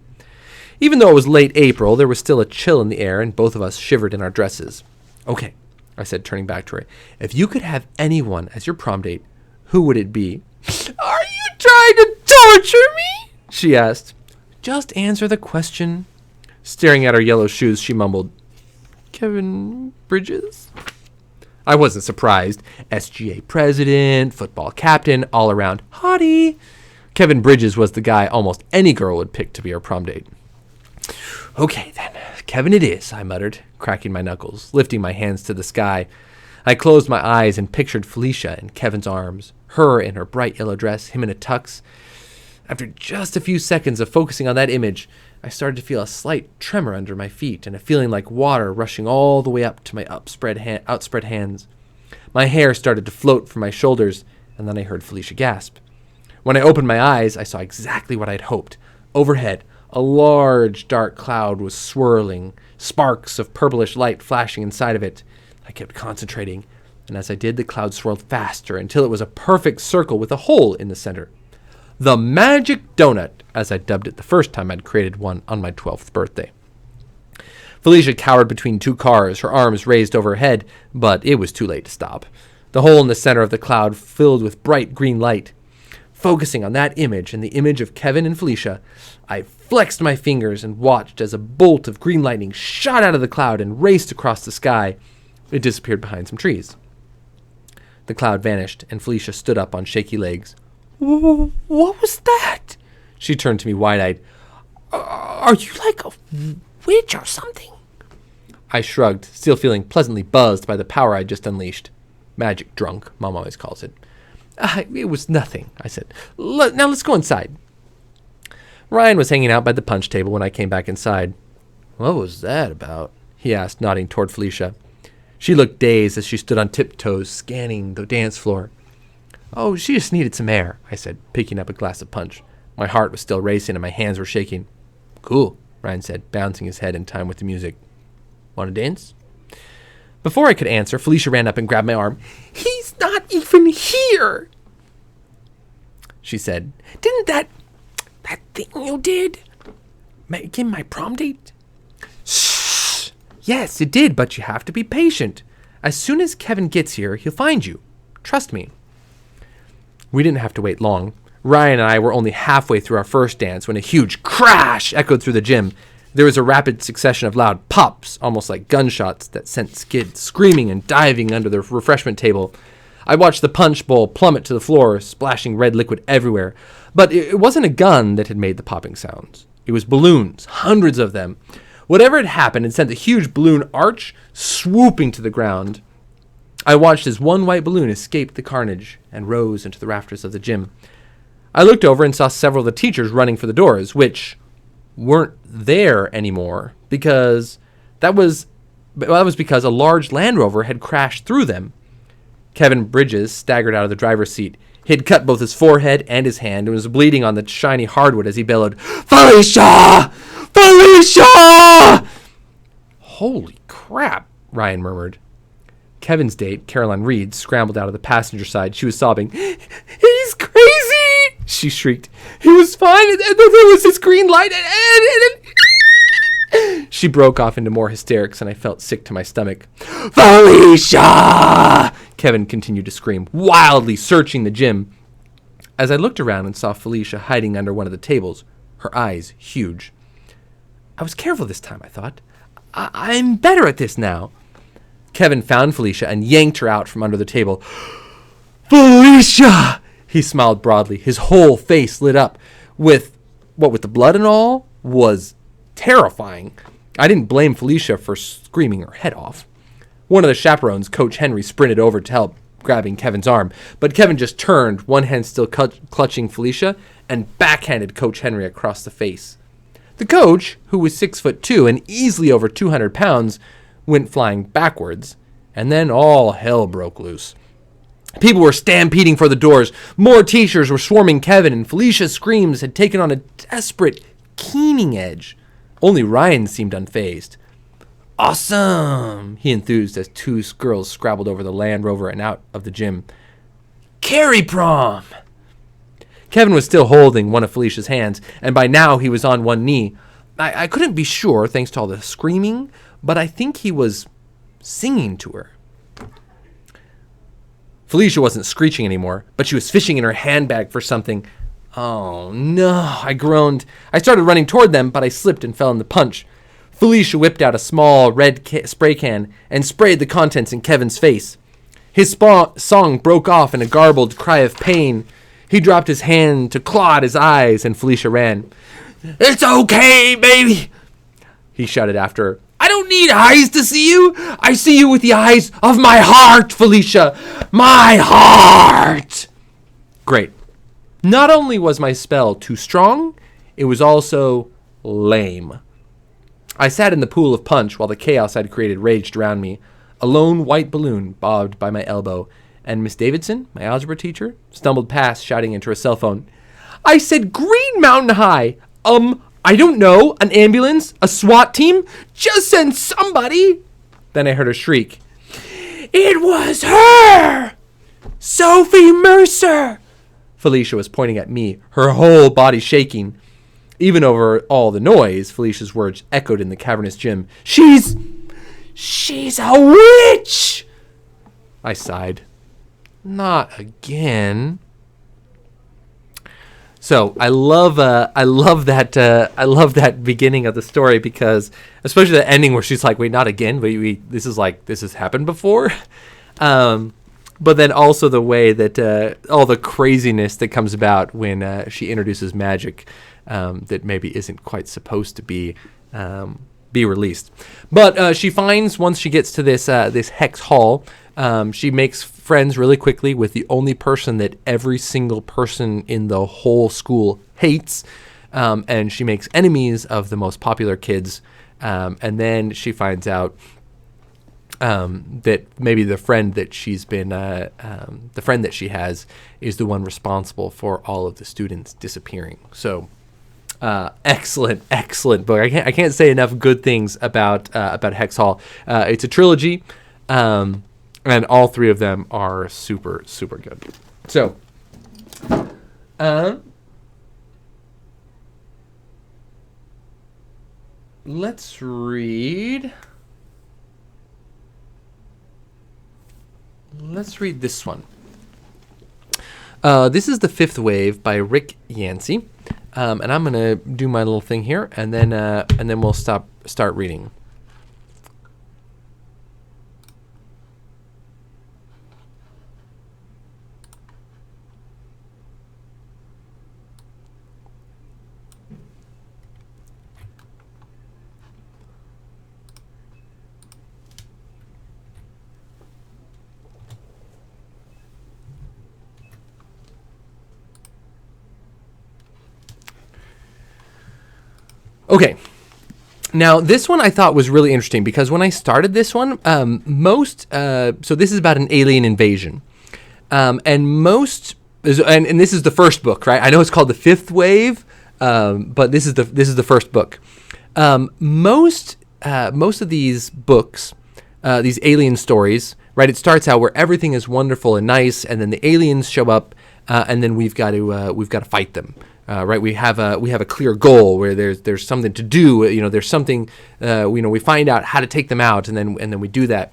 Even though it was late April, there was still a chill in the air, and both of us shivered in our dresses. "Okay," I said, turning back to her. "If you could have anyone as your prom date, who would it be?" "Are you trying to torture me?" she asked. "Just answer the question." Staring at her yellow shoes, she mumbled, "Kevin Bridges?" I wasn't surprised. SGA president, football captain, all-around hottie. Kevin Bridges was the guy almost any girl would pick to be her prom date. "Okay, then. Kevin it is," I muttered, cracking my knuckles, lifting my hands to the sky. I closed my eyes and pictured Felicia in Kevin's arms, her in her bright yellow dress, him in a tux. After just a few seconds of focusing on that image, I started to feel a slight tremor under my feet and a feeling like water rushing all the way up to my outspread hands. My hair started to float from my shoulders, and then I heard Felicia gasp. When I opened my eyes, I saw exactly what I'd hoped. Overhead, a large dark cloud was swirling, sparks of purplish light flashing inside of it. I kept concentrating, and as I did, the cloud swirled faster until it was a perfect circle with a hole in the center. The magic donut, as I dubbed it the first time I'd created one on my 12th birthday. Felicia cowered between two cars, her arms raised over her head, but it was too late to stop. The hole in the center of the cloud filled with bright green light. Focusing on that image and the image of Kevin and Felicia, I flexed my fingers and watched as a bolt of green lightning shot out of the cloud and raced across the sky. It disappeared behind some trees. The cloud vanished, and Felicia stood up on shaky legs. "What was that?" She turned to me wide-eyed. "Are you like a witch or something?" I shrugged, still feeling pleasantly buzzed by the power I'd just unleashed. Magic drunk, Mom always calls it. It was nothing, I said. Now let's go inside. Ryan was hanging out by the punch table when I came back inside. "What was that about?" he asked, nodding toward Felicia. She looked dazed as she stood on tiptoes, scanning the dance floor. "Oh, she just needed some air," I said, picking up a glass of punch. My heart was still racing and my hands were shaking. "Cool," Ryan said, bouncing his head in time with the music. "Want to dance?" Before I could answer, Felicia ran up and grabbed my arm. "He's not even here," she said. "Didn't that thing you did make him my prom date?" "Shh! Yes, it did, but you have to be patient. As soon as Kevin gets here, he'll find you. Trust me." We didn't have to wait long. Ryan and I were only halfway through our first dance when a huge crash echoed through the gym. There was a rapid succession of loud pops, almost like gunshots, that sent kids screaming and diving under the refreshment table. I watched the punch bowl plummet to the floor, splashing red liquid everywhere. But it wasn't a gun that had made the popping sounds. It was balloons, hundreds of them. Whatever had happened had sent the huge balloon arch swooping to the ground. I watched as one white balloon escaped the carnage and rose into the rafters of the gym. I looked over and saw several of the teachers running for the doors, which weren't there anymore because that was because a large Land Rover had crashed through them. Kevin Bridges staggered out of the driver's seat. He had cut both his forehead and his hand and was bleeding on the shiny hardwood as he bellowed, "Felicia! Felicia!" "Holy crap," Ryan murmured. Kevin's date, Caroline Reed, scrambled out of the passenger side. She was sobbing. "He's crazy!" she shrieked. "He was fine, and then there was this green light, and She broke off into more hysterics, and I felt sick to my stomach. "Felicia!" Kevin continued to scream, wildly searching the gym. As I looked around and saw Felicia hiding under one of the tables, her eyes huge. I was careful this time, I thought. I'm better at this now. Kevin found Felicia and yanked her out from under the table. "Felicia!" He smiled broadly. His whole face lit up. With the blood and all, was terrifying. I didn't blame Felicia for screaming her head off. One of the chaperones, Coach Henry, sprinted over to help, grabbing Kevin's arm. But Kevin just turned, one hand still clutching Felicia, and backhanded Coach Henry across the face. The coach, who was 6'2" and easily over 200 pounds, went flying backwards, and then all hell broke loose. People were stampeding for the doors. More teachers were swarming Kevin, and Felicia's screams had taken on a desperate, keening edge. Only Ryan seemed unfazed. "Awesome!" he enthused as two girls scrabbled over the Land Rover and out of the gym. "Carry prom!" Kevin was still holding one of Felicia's hands, and by now he was on one knee. I couldn't be sure, thanks to all the screaming, but I think he was singing to her. Felicia wasn't screeching anymore, but she was fishing in her handbag for something. "Oh, no," I groaned. I started running toward them, but I slipped and fell in the punch. Felicia whipped out a small red spray can and sprayed the contents in Kevin's face. His song broke off in a garbled cry of pain. He dropped his hand to claw at his eyes, and Felicia ran. "It's okay, baby," he shouted after her. "I don't need eyes to see you. I see you with the eyes of my heart, Felicia. My heart." Great. Not only was my spell too strong, it was also lame. I sat in the pool of punch while the chaos I'd created raged around me. A lone white balloon bobbed by my elbow, and Miss Davidson, my algebra teacher, stumbled past, shouting into her cell phone, "I said Green Mountain High! I don't know, an ambulance, a SWAT team? Just send somebody!" Then I heard her shriek, "It was her! Sophie Mercer!" Felicia was pointing at me, her whole body shaking. Even over all the noise, Felicia's words echoed in the cavernous gym. She's a witch!" I sighed. Not again. So I love that beginning of the story, because especially the ending where she's like, "Wait, not again? This has happened before." But then also the way that all the craziness that comes about when she introduces magic that maybe isn't quite supposed to be released. But she finds, once she gets to this hex hall, she makes friends really quickly with the only person that every single person in the whole school hates, and she makes enemies of the most popular kids, and then she finds out that maybe the friend that she has is the one responsible for all of the students disappearing. So excellent book. I can't say enough good things about Hex Hall. It's a trilogy, and all three of them are super good. So let's read this one. This is The Fifth Wave by Rick Yancey. And I'm gonna do my little thing here, and then we'll start reading. Okay, now this one I thought was really interesting, because when I started this one, so this is about an alien invasion, and this is the first book, right? I know it's called The Fifth Wave, but this is the first book. Most of these books, these alien stories, right? It starts out where everything is wonderful and nice, and then the aliens show up, and then we've got to fight them. Right, we have a clear goal where there's something to do. There's something. We find out how to take them out, and then we do that.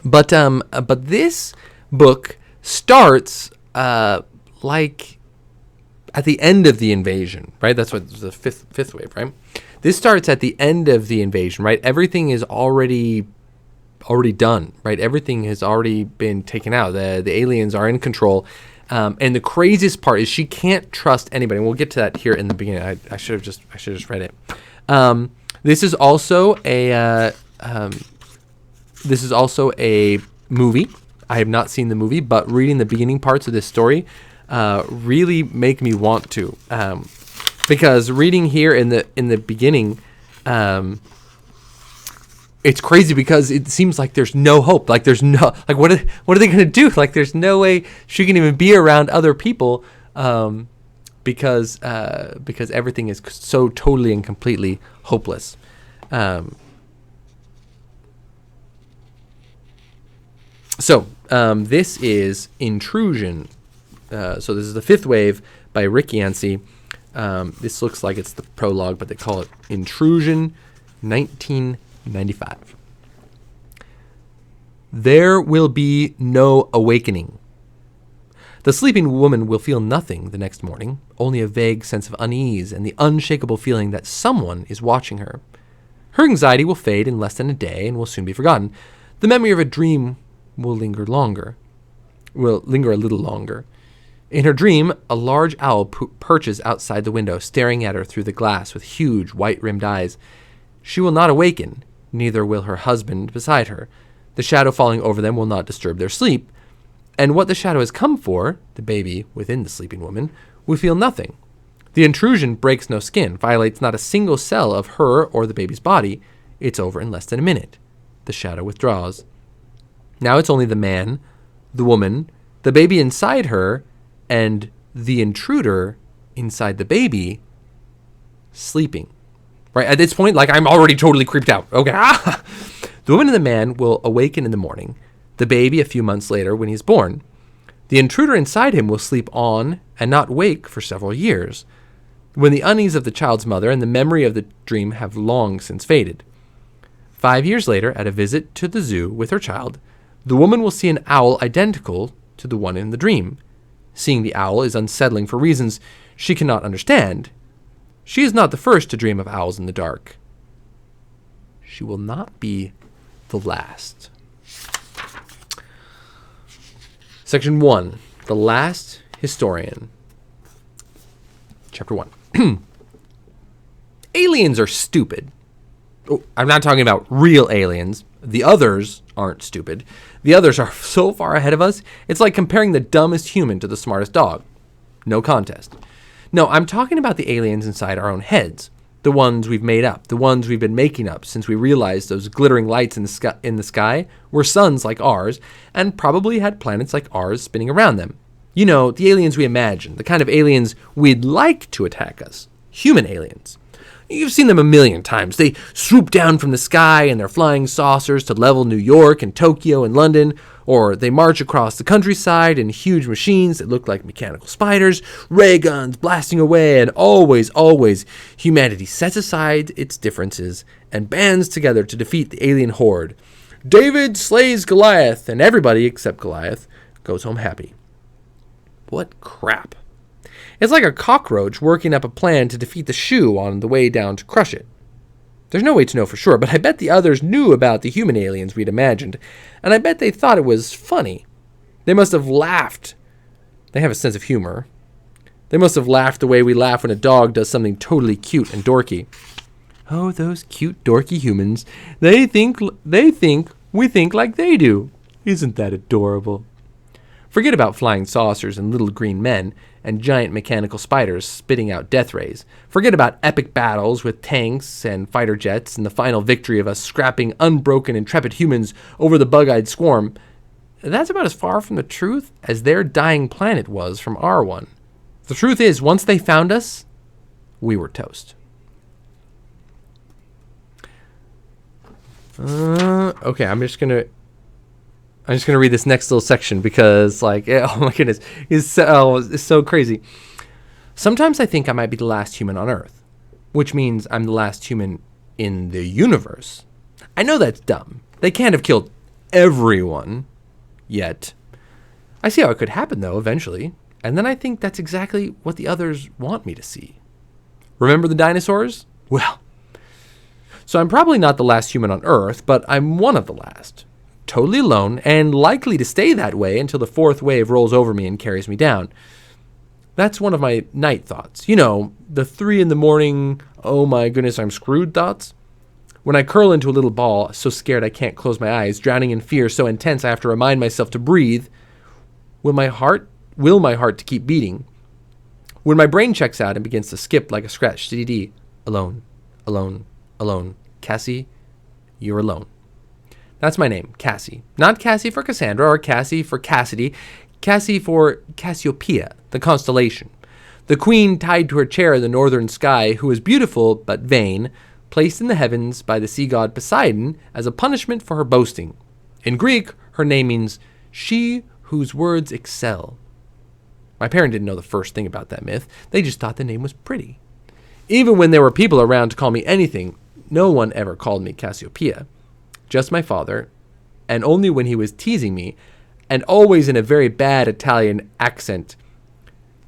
But this book starts like at the end of the invasion, right? That's what the fifth wave, right? This starts at the end of the invasion, right? Everything is already done, right? Everything has already been taken out. The aliens are in control. And the craziest part is she can't trust anybody. And we'll get to that here in the beginning. I should have just read it. This is also a movie. I have not seen the movie, but reading the beginning parts of this story really make me want to, because reading here in the beginning, it's crazy because it seems like there's no hope. Like there's no, like what are they going to do? Like there's no way she can even be around other people, because everything is so totally and completely hopeless. So this is Intrusion. So this is The Fifth Wave by Rick Yancey. This looks like it's the prologue, but they call it Intrusion 1995. There will be no awakening. The sleeping woman will feel nothing the next morning, only a vague sense of unease and the unshakable feeling that someone is watching her. Her anxiety will fade in less than a day and will soon be forgotten. The memory of a dream will linger a little longer. In her dream, a large owl perches outside the window, staring at her through the glass with huge white-rimmed eyes. She will not awaken, neither will her husband beside her. The shadow falling over them will not disturb their sleep, and what the shadow has come for, the baby within the sleeping woman, will feel nothing. The intrusion breaks no skin, violates not a single cell of her or the baby's body. It's over in less than a minute. The shadow withdraws. Now it's only the man, the woman, the baby inside her, and the intruder inside the baby sleeping. Right, at this point, like, I'm already totally creeped out. Okay. The woman and the man will awaken in the morning, the baby a few months later when he's born. The intruder inside him will sleep on and not wake for several years, when the unease of the child's mother and the memory of the dream have long since faded. 5 years later, at a visit to the zoo with her child, the woman will see an owl identical to the one in the dream. Seeing the owl is unsettling for reasons she cannot understand. She is not the first to dream of owls in the dark. She will not be the last. Section 1. The Last Historian. Chapter 1. Aliens are stupid. Oh, I'm not talking about real aliens. The others aren't stupid. The others are so far ahead of us, it's like comparing the dumbest human to the smartest dog. No contest. No, I'm talking about the aliens inside our own heads. The ones we've made up. The ones we've been making up since we realized those glittering lights in the sky were suns like ours and probably had planets like ours spinning around them. You know, the aliens we imagine. The kind of aliens we'd like to attack us. Human aliens. You've seen them a million times. They swoop down from the sky in their flying saucers to level New York and Tokyo and London, or they march across the countryside in huge machines that look like mechanical spiders, ray guns blasting away, and always, always, humanity sets aside its differences and bands together to defeat the alien horde. David slays Goliath, and everybody except Goliath goes home happy. What crap. It's like a cockroach working up a plan to defeat the shoe on the way down to crush it. There's no way to know for sure, but I bet the others knew about the human aliens we'd imagined, and I bet they thought it was funny. They must have laughed. They have a sense of humor. They must have laughed the way we laugh when a dog does something totally cute and dorky. Oh, those cute, dorky humans. They think we think like they do. Isn't that adorable? Forget about flying saucers and little green men and giant mechanical spiders spitting out death rays. Forget about epic battles with tanks and fighter jets and the final victory of us scrapping unbroken, intrepid humans over the bug-eyed swarm. That's about as far from the truth as their dying planet was from our one. The truth is, once they found us, we were toast. Okay, I'm just gonna read this next little section because, like, oh my goodness, it's so crazy. Sometimes I think I might be the last human on Earth, which means I'm the last human in the universe. I know that's dumb. They can't have killed everyone yet. I see how it could happen, though, eventually. And then I think that's exactly what the others want me to see. Remember the dinosaurs? Well, so I'm probably not the last human on Earth, but I'm one of the last. Totally alone, and likely to stay that way until the fourth wave rolls over me and carries me down. That's one of my night thoughts. You know, the 3 a.m, oh my goodness, I'm screwed thoughts. When I curl into a little ball, so scared I can't close my eyes, drowning in fear so intense I have to remind myself to breathe. Will my heart to keep beating? When my brain checks out and begins to skip like a scratch, CDD, alone, alone, alone. Cassie, you're alone. That's my name, Cassie. Not Cassie for Cassandra or Cassie for Cassidy. Cassie for Cassiopeia, the constellation. The queen tied to her chair in the northern sky, who is beautiful but vain, placed in the heavens by the sea god Poseidon as a punishment for her boasting. In Greek, her name means she whose words excel. My parents didn't know the first thing about that myth. They just thought the name was pretty. Even when there were people around to call me anything, no one ever called me Cassiopeia. Just my father, and only when he was teasing me, and always in a very bad Italian accent.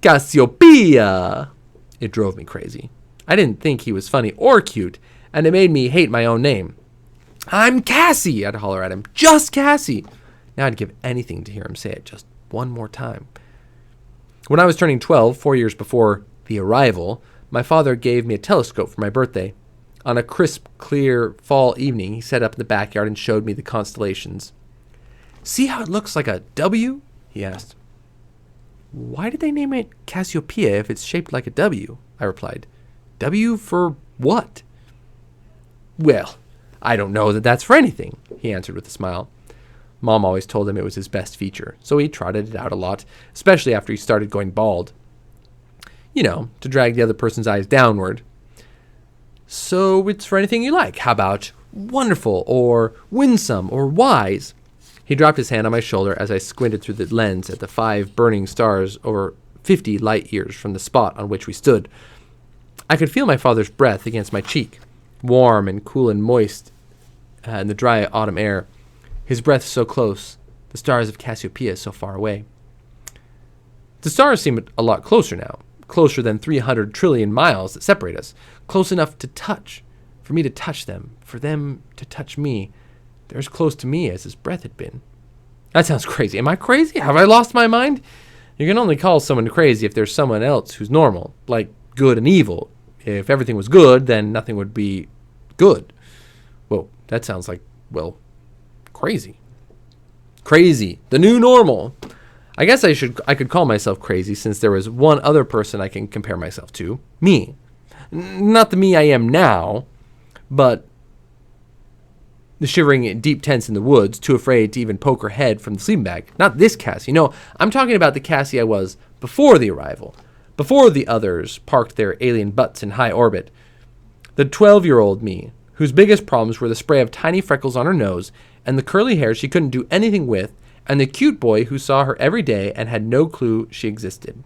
Cassiopeia! It drove me crazy. I didn't think he was funny or cute, and it made me hate my own name. I'm Cassie, I'd holler at him. Just Cassie! Now I'd give anything to hear him say it just one more time. When I was turning 12, 4 years before the arrival, my father gave me a telescope for my birthday. On a crisp, clear fall evening, he sat up in the backyard and showed me the constellations. See how it looks like a W? He asked. Why did they name it Cassiopeia if it's shaped like a W? I replied. W for what? Well, I don't know that that's for anything, he answered with a smile. Mom always told him it was his best feature, so he trotted it out a lot, especially after he started going bald. You know, to drag the other person's eyes downward. So it's for anything you like. How about wonderful, or winsome, or wise? He dropped his hand on my shoulder as I squinted through the lens at the 5 burning stars over 50 light years from the spot on which we stood. I could feel my father's breath against my cheek, warm and cool and moist in the dry autumn air. His breath so close, the stars of Cassiopeia so far away. The stars seem a lot closer now, closer than 300 trillion miles that separate us, close enough to touch, for me to touch them, for them to touch me. They're as close to me as his breath had been. That sounds crazy. Am I crazy? Have I lost my mind? You can only call someone crazy if there's someone else who's normal, like good and evil. If everything was good, then nothing would be good. Whoa, that sounds like, well, crazy. Crazy. The new normal. I guess I could call myself crazy since there was one other person I can compare myself to. Me. Not the me I am now, but the shivering deep tents in the woods, too afraid to even poke her head from the sleeping bag. Not this Cassie. No, I'm talking about the Cassie I was before the arrival. Before the others parked their alien butts in high orbit. The 12-year-old me, whose biggest problems were the spray of tiny freckles on her nose and the curly hair she couldn't do anything with, and the cute boy who saw her every day and had no clue she existed.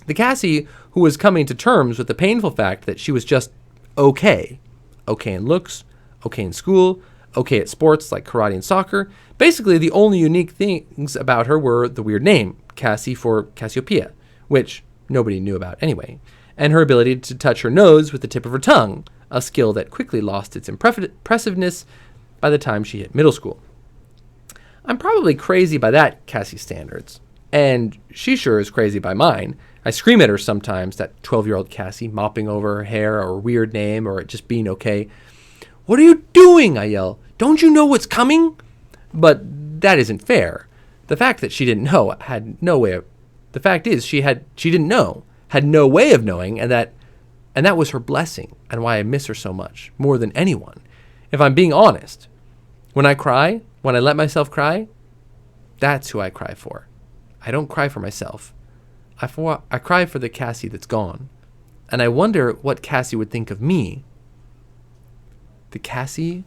The Cassie who was coming to terms with the painful fact that she was just okay. Okay in looks, okay in school, okay at sports like karate and soccer. Basically, the only unique things about her were the weird name, Cassie for Cassiopeia, which nobody knew about anyway, and her ability to touch her nose with the tip of her tongue, a skill that quickly lost its impressiveness by the time she hit middle school. I'm probably crazy by that Cassie's standards, and she sure is crazy by mine. I scream at her sometimes, that 12-year-old Cassie, mopping over her hair or a weird name or it just being okay. What are you doing? I yell. Don't you know what's coming? But that isn't fair. The fact that she didn't know had no way of... The fact is, she didn't know, had no way of knowing, and that was her blessing, and why I miss her so much, more than anyone. If I'm being honest, when I cry, when I let myself cry, that's who I cry for. I don't cry for myself. I cry for the Cassie that's gone. And I wonder what Cassie would think of me. The Cassie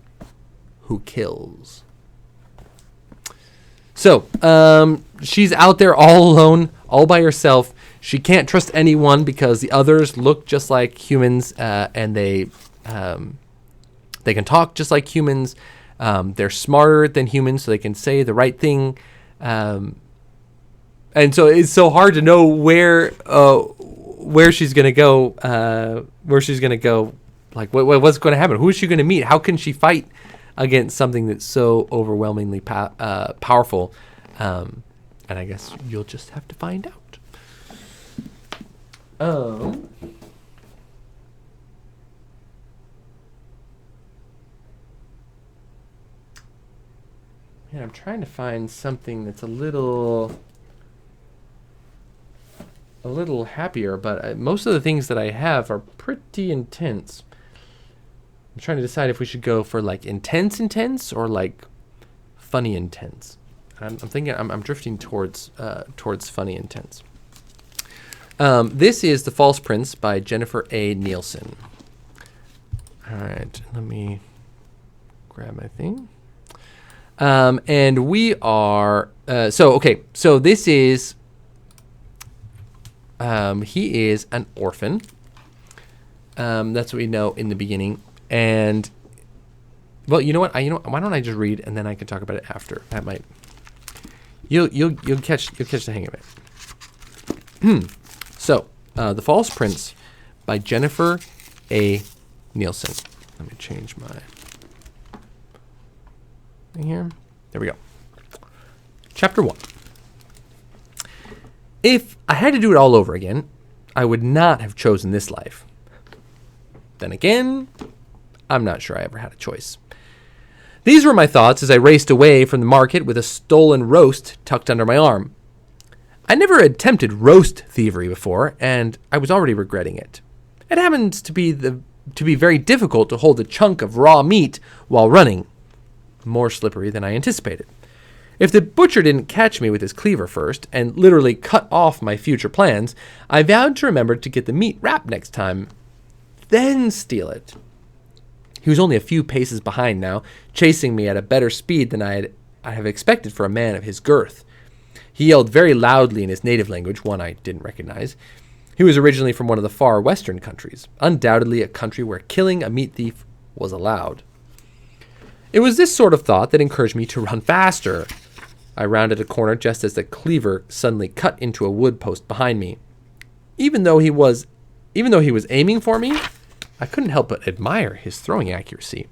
who kills. So, she's out there all alone, all by herself. She can't trust anyone because the others look just like humans, and they can talk just like humans. They're smarter than humans, so they can say the right thing. And so it's so hard to know where she's gonna go. Like what's going to happen? Who is she going to meet? How can she fight against something that's so overwhelmingly powerful? And I guess you'll just have to find out. Man, I'm trying to find something that's a little happier, but most of the things that I have are pretty intense. I'm trying to decide if we should go for like intense or like funny intense. I'm thinking I'm drifting towards funny intense. This is The False Prince by Jennifer A. Nielsen. All right, let me grab my thing. And we are so this is he is an orphan. That's what we know in the beginning. And well, you know what? Why don't I just read and then I can talk about it after? That might you'll catch the hang of it. So, The False Prince by Jennifer A. Nielsen. Let me change my thing here. There we go. Chapter 1. If I had to do it all over again, I would not have chosen this life. Then again, I'm not sure I ever had a choice. These were my thoughts as I raced away from the market with a stolen roast tucked under my arm. I never attempted roast thievery before, and I was already regretting it. It happens to be very difficult to hold a chunk of raw meat while running. More slippery than I anticipated. If the butcher didn't catch me with his cleaver first and literally cut off my future plans, I vowed to remember to get the meat wrapped next time, then steal it. He was only a few paces behind now, chasing me at a better speed than I have expected for a man of his girth. He yelled very loudly in his native language, one I didn't recognize. He was originally from one of the far western countries, undoubtedly a country where killing a meat thief was allowed. It was this sort of thought that encouraged me to run faster. I rounded a corner just as the cleaver suddenly cut into a wood post behind me. Even though he was aiming for me, I couldn't help but admire his throwing accuracy.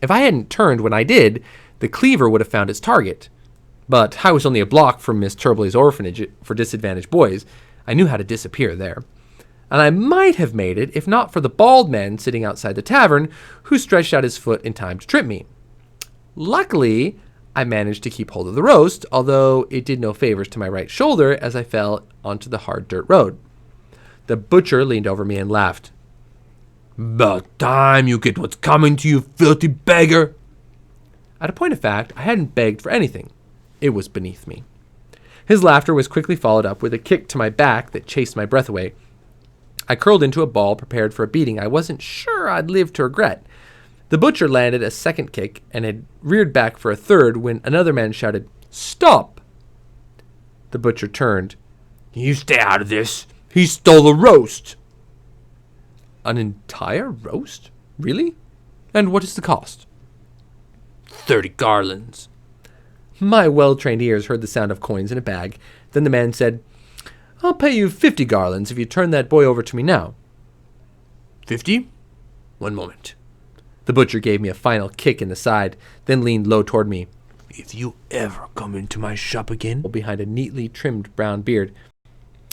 If I hadn't turned when I did, the cleaver would have found its target. But I was only a block from Miss Turbley's orphanage for disadvantaged boys. I knew how to disappear there. And I might have made it if not for the bald man sitting outside the tavern who stretched out his foot in time to trip me. Luckily, I managed to keep hold of the roast, although it did no favors to my right shoulder as I fell onto the hard dirt road. The butcher leaned over me and laughed. "About time you get what's coming to you, filthy beggar." At a point of fact, I hadn't begged for anything. It was beneath me. His laughter was quickly followed up with a kick to my back that chased my breath away. I curled into a ball, prepared for a beating I wasn't sure I'd live to regret. The butcher landed a second kick and had reared back for a third when another man shouted, "Stop!" The butcher turned. "You stay out of this. He stole the roast." "An entire roast? Really? And what is the cost?" 30 garlands. My well-trained ears heard the sound of coins in a bag. Then the man said, "I'll pay you 50 garlands if you turn that boy over to me now." 50? One moment. The butcher gave me a final kick in the side, then leaned low toward me. "If you ever come into my shop again," behind a neatly trimmed brown beard.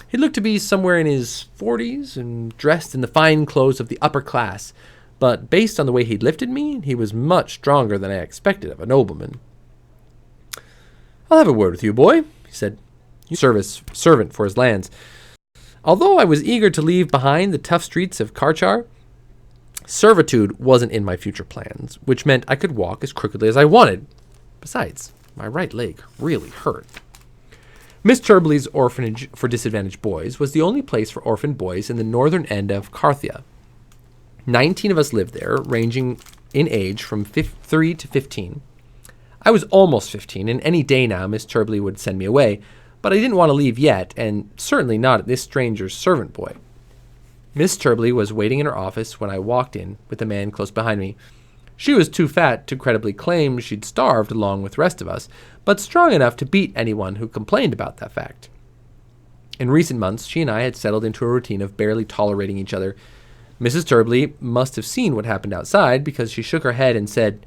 He looked to be somewhere in his 40s and dressed in the fine clothes of the upper class, but based on the way he'd lifted me, he was much stronger than I expected of a nobleman. "I'll have a word with you, boy," he said. Servant for his lands. Although I was eager to leave behind the tough streets of Karchar, servitude wasn't in my future plans, which meant I could walk as crookedly as I wanted. Besides, my right leg really hurt. Miss Turbley's orphanage for disadvantaged boys was the only place for orphaned boys in the northern end of Carthia. 19 of us lived there, ranging in age from 3 to 15. I was almost 15, and any day now Miss Turbley would send me away, but I didn't want to leave yet, and certainly not at this stranger's servant boy. Miss Turbley was waiting in her office when I walked in, with the man close behind me. She was too fat to credibly claim she'd starved along with the rest of us, but strong enough to beat anyone who complained about that fact. In recent months, she and I had settled into a routine of barely tolerating each other. Mrs. Turbley must have seen what happened outside, because she shook her head and said,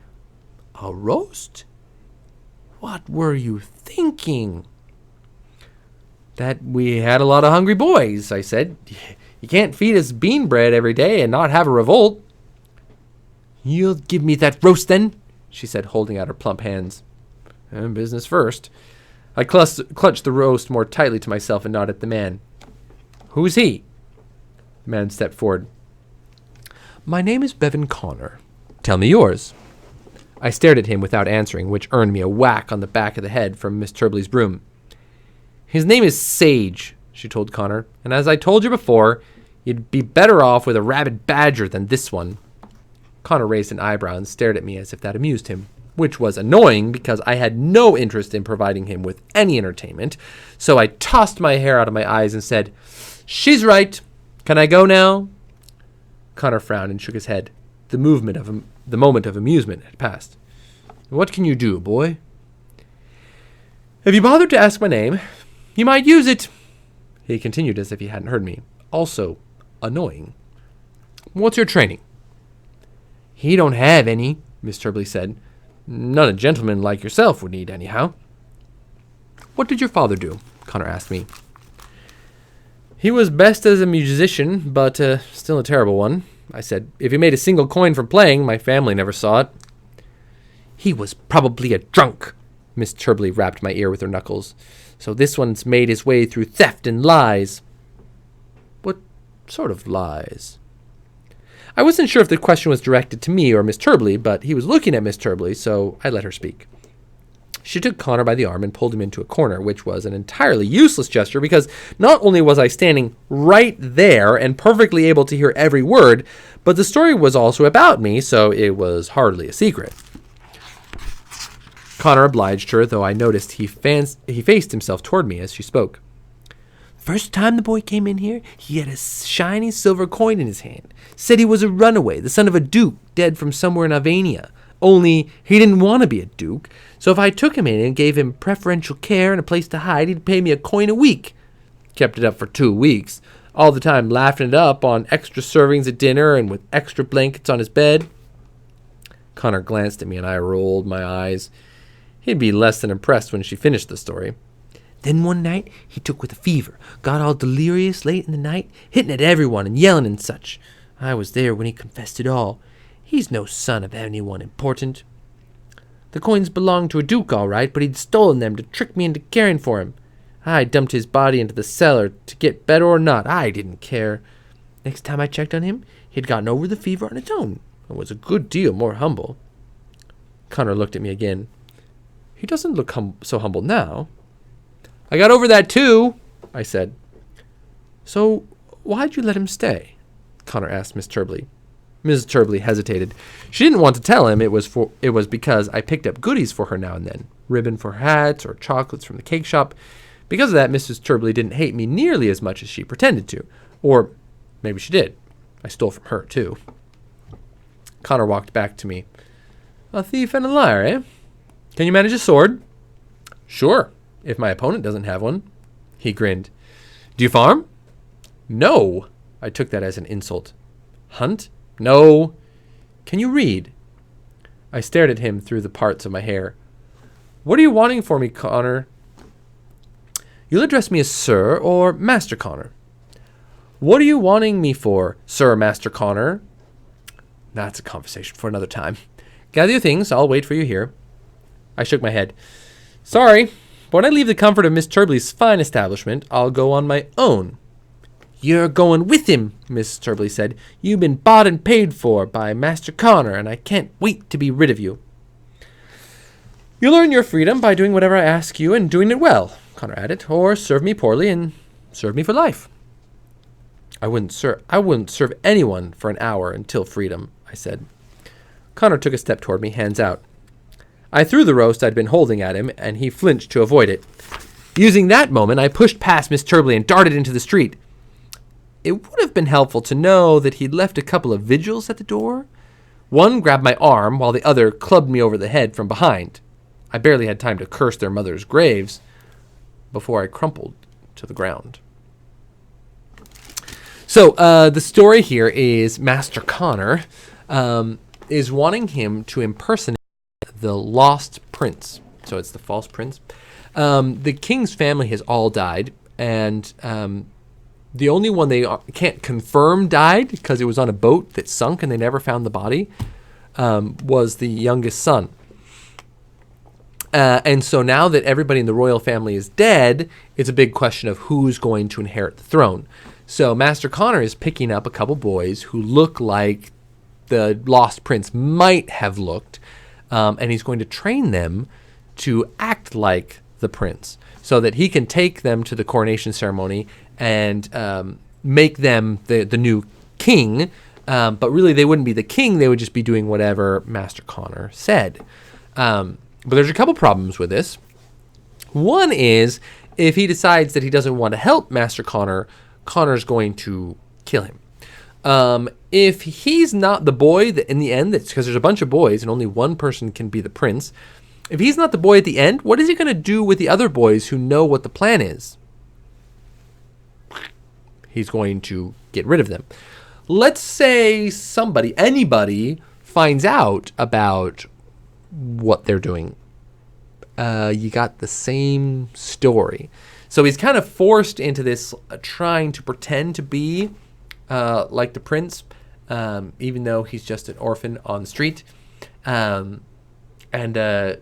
"A roast? What were you thinking?" "That we had a lot of hungry boys," I said. "You can't feed us bean bread every day and not have a revolt." "You'll give me that roast then?" she said, holding out her plump hands. Business first. I clutched the roast more tightly to myself and nodded at the man. "Who's he?" The man stepped forward. "My name is Bevan Connor. Tell me yours." I stared at him without answering, which earned me a whack on the back of the head from Miss Turbley's broom. "His name is Sage," she told Connor, "and as I told you before, you'd be better off with a rabid badger than this one." Connor raised an eyebrow and stared at me as if that amused him, which was annoying because I had no interest in providing him with any entertainment, so I tossed my hair out of my eyes and said, "She's right. Can I go now?" Connor frowned and shook his head. The moment of amusement had passed. "What can you do, boy?" "If you bothered to ask my name, you might use it," he continued as if he hadn't heard me. Also annoying. "What's your training?" "He don't have any," Miss Turbley said. "None a gentleman like yourself would need, anyhow." "What did your father do?" Connor asked me. "He was best as a musician, but still a terrible one," I said. "If he made a single coin from playing, my family never saw it." "He was probably a drunk." Miss Turbley rapped my ear with her knuckles. "So this one's made his way through theft and lies." sort of lies. I wasn't sure if the question was directed to me or Miss Turbley, but he was looking at Miss Turbley, so I let her speak. She took Connor by the arm and pulled him into a corner, which was an entirely useless gesture because not only was I standing right there and perfectly able to hear every word, but the story was also about me, so it was hardly a secret. Connor obliged her, though I noticed he faced himself toward me as she spoke. First time the boy came in here, he had a shiny silver coin in his hand. Said he was a runaway, the son of a duke, dead from somewhere in Albania. Only he didn't want to be a duke, so if I took him in and gave him preferential care and a place to hide, he'd pay me a coin a week. Kept it up for 2 weeks, all the time laughing it up on extra servings at dinner and with extra blankets on his bed. Connor glanced at me and I rolled my eyes. He'd be less than impressed when she finished the story. Then one night, he took with a fever, got all delirious late in the night, hitting at everyone and yelling and such. I was there when he confessed it all. He's no son of anyone important. The coins belonged to a duke, all right, but he'd stolen them to trick me into caring for him. I dumped his body into the cellar to get better or not. I didn't care. Next time I checked on him, he'd gotten over the fever on its own and was a good deal more humble. Connor looked at me again. He doesn't look so humble now. I got over that too, I said. So why'd you let him stay? Connor asked Miss Turbley. Mrs. Turbley hesitated. She didn't want to tell him it was because I picked up goodies for her now and then, ribbon for her hats or chocolates from the cake shop. Because of that, Mrs. Turbley didn't hate me nearly as much as she pretended to. Or maybe she did. I stole from her too. Connor walked back to me. A thief and a liar, eh? Can you manage a sword? Sure, if my opponent doesn't have one. He grinned. Do you farm? No. I took that as an insult. Hunt? No. Can you read? I stared at him through the parts of my hair. What are you wanting for me, Connor? You'll address me as Sir or Master Connor. What are you wanting me for, Sir Master Connor? That's a conversation for another time. Gather your things. I'll wait for you here. I shook my head. Sorry, but when I leave the comfort of Miss Turbley's fine establishment, I'll go on my own. You're going with him, Miss Turbley said. You've been bought and paid for by Master Connor, and I can't wait to be rid of you. You'll earn your freedom by doing whatever I ask you and doing it well, Connor added, or serve me poorly and serve me for life. I wouldn't serve anyone for an hour until freedom, I said. Connor took a step toward me, hands out. I threw the roast I'd been holding at him, and he flinched to avoid it. Using that moment, I pushed past Miss Turbley and darted into the street. It would have been helpful to know that he'd left a couple of vigils at the door. One grabbed my arm, while the other clubbed me over the head from behind. I barely had time to curse their mothers' graves before I crumpled to the ground. So, the story here is Master Connor is wanting him to impersonate the lost prince. So it's the false prince. The king's family has all died, and the only one they can't confirm died because it was on a boat that sunk and they never found the body was the youngest son. And so now that everybody in the royal family is dead, it's a big question of who's going to inherit the throne. So Master Connor is picking up a couple boys who look like the lost prince might have looked, and he's going to train them to act like the prince so that he can take them to the coronation ceremony and make them the new king. But really, they wouldn't be the king. They would just be doing whatever Master Connor said. But there's a couple problems with this. One is if he decides that he doesn't want to help Master Connor, Connor's going to kill him. If he's not the boy that in the end, that's because there's a bunch of boys and only one person can be the prince. If he's not the boy at the end, what is he going to do with the other boys who know what the plan is? He's going to get rid of them. Let's say anybody finds out about what they're doing. You got the same story. So he's kind of forced into this trying to pretend to be like the prince, even though he's just an orphan on the street. And the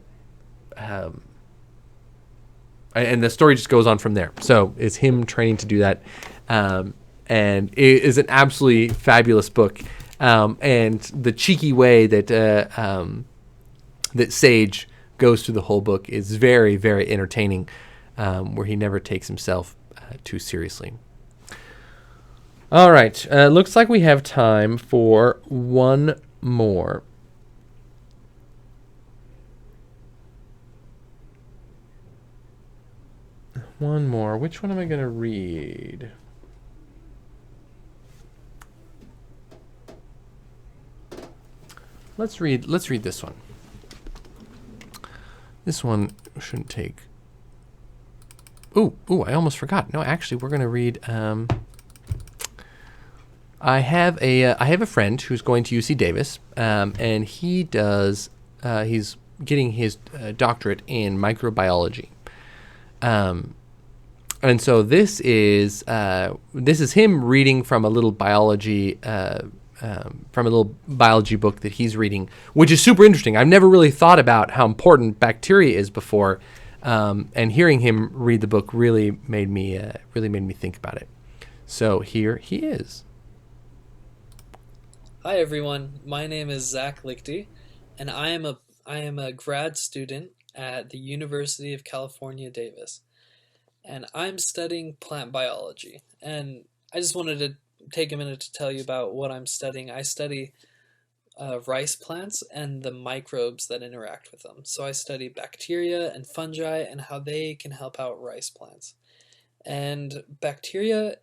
story just goes on from there. So it's him training to do that. and it is an absolutely fabulous book. And the cheeky way that that Sage goes through the whole book is very, very entertaining, where he never takes himself too seriously. All right, looks like we have time for one more. One more. Which one am I going to read? Let's read this one. This one shouldn't take. Ooh, I almost forgot. No, actually, we're going to read. I have a friend who's going to UC Davis, and he does. He's getting his doctorate in microbiology. And so this is him reading from a little biology book that he's reading, which is super interesting. I've never really thought about how important bacteria is before, and hearing him read the book really made me think about it. So here he is. Hi everyone, my name is Zach Lichty, and I am a grad student at the University of California, Davis. And I'm studying plant biology. And I just wanted to take a minute to tell you about what I'm studying. I study rice plants and the microbes that interact with them. So I study bacteria and fungi and how they can help out rice plants. And bacteria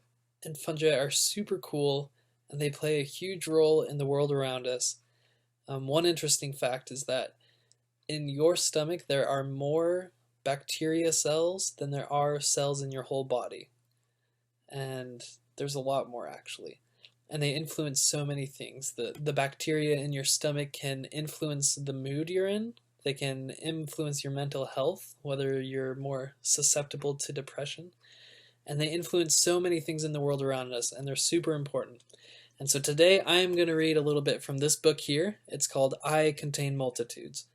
and fungi are super cool, and they play a huge role in the world around us. One interesting fact is that in your stomach there are more bacteria cells than there are cells in your whole body. And there's a lot more, actually. And they influence so many things. The bacteria in your stomach can influence the mood you're in. They can influence your mental health, whether you're more susceptible to depression. And they influence so many things in the world around us, and they're super important. And so today I'm going to read a little bit from this book here. It's called I Contain Multitudes.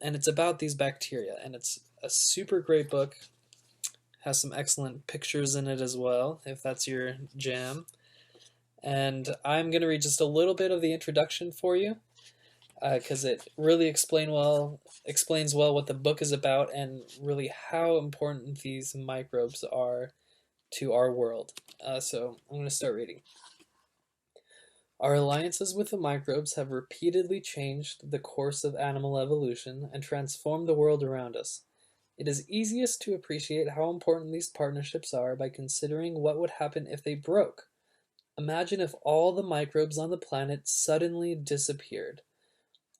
And it's about these bacteria, and it's a super great book. Has some excellent pictures in it as well, if that's your jam. And I'm going to read just a little bit of the introduction for you, because it really explains well what the book is about and really how important these microbes are to our world. So I'm going to start reading. Our alliances with the microbes have repeatedly changed the course of animal evolution and transformed the world around us. It is easiest to appreciate how important these partnerships are by considering what would happen if they broke. Imagine if all the microbes on the planet suddenly disappeared.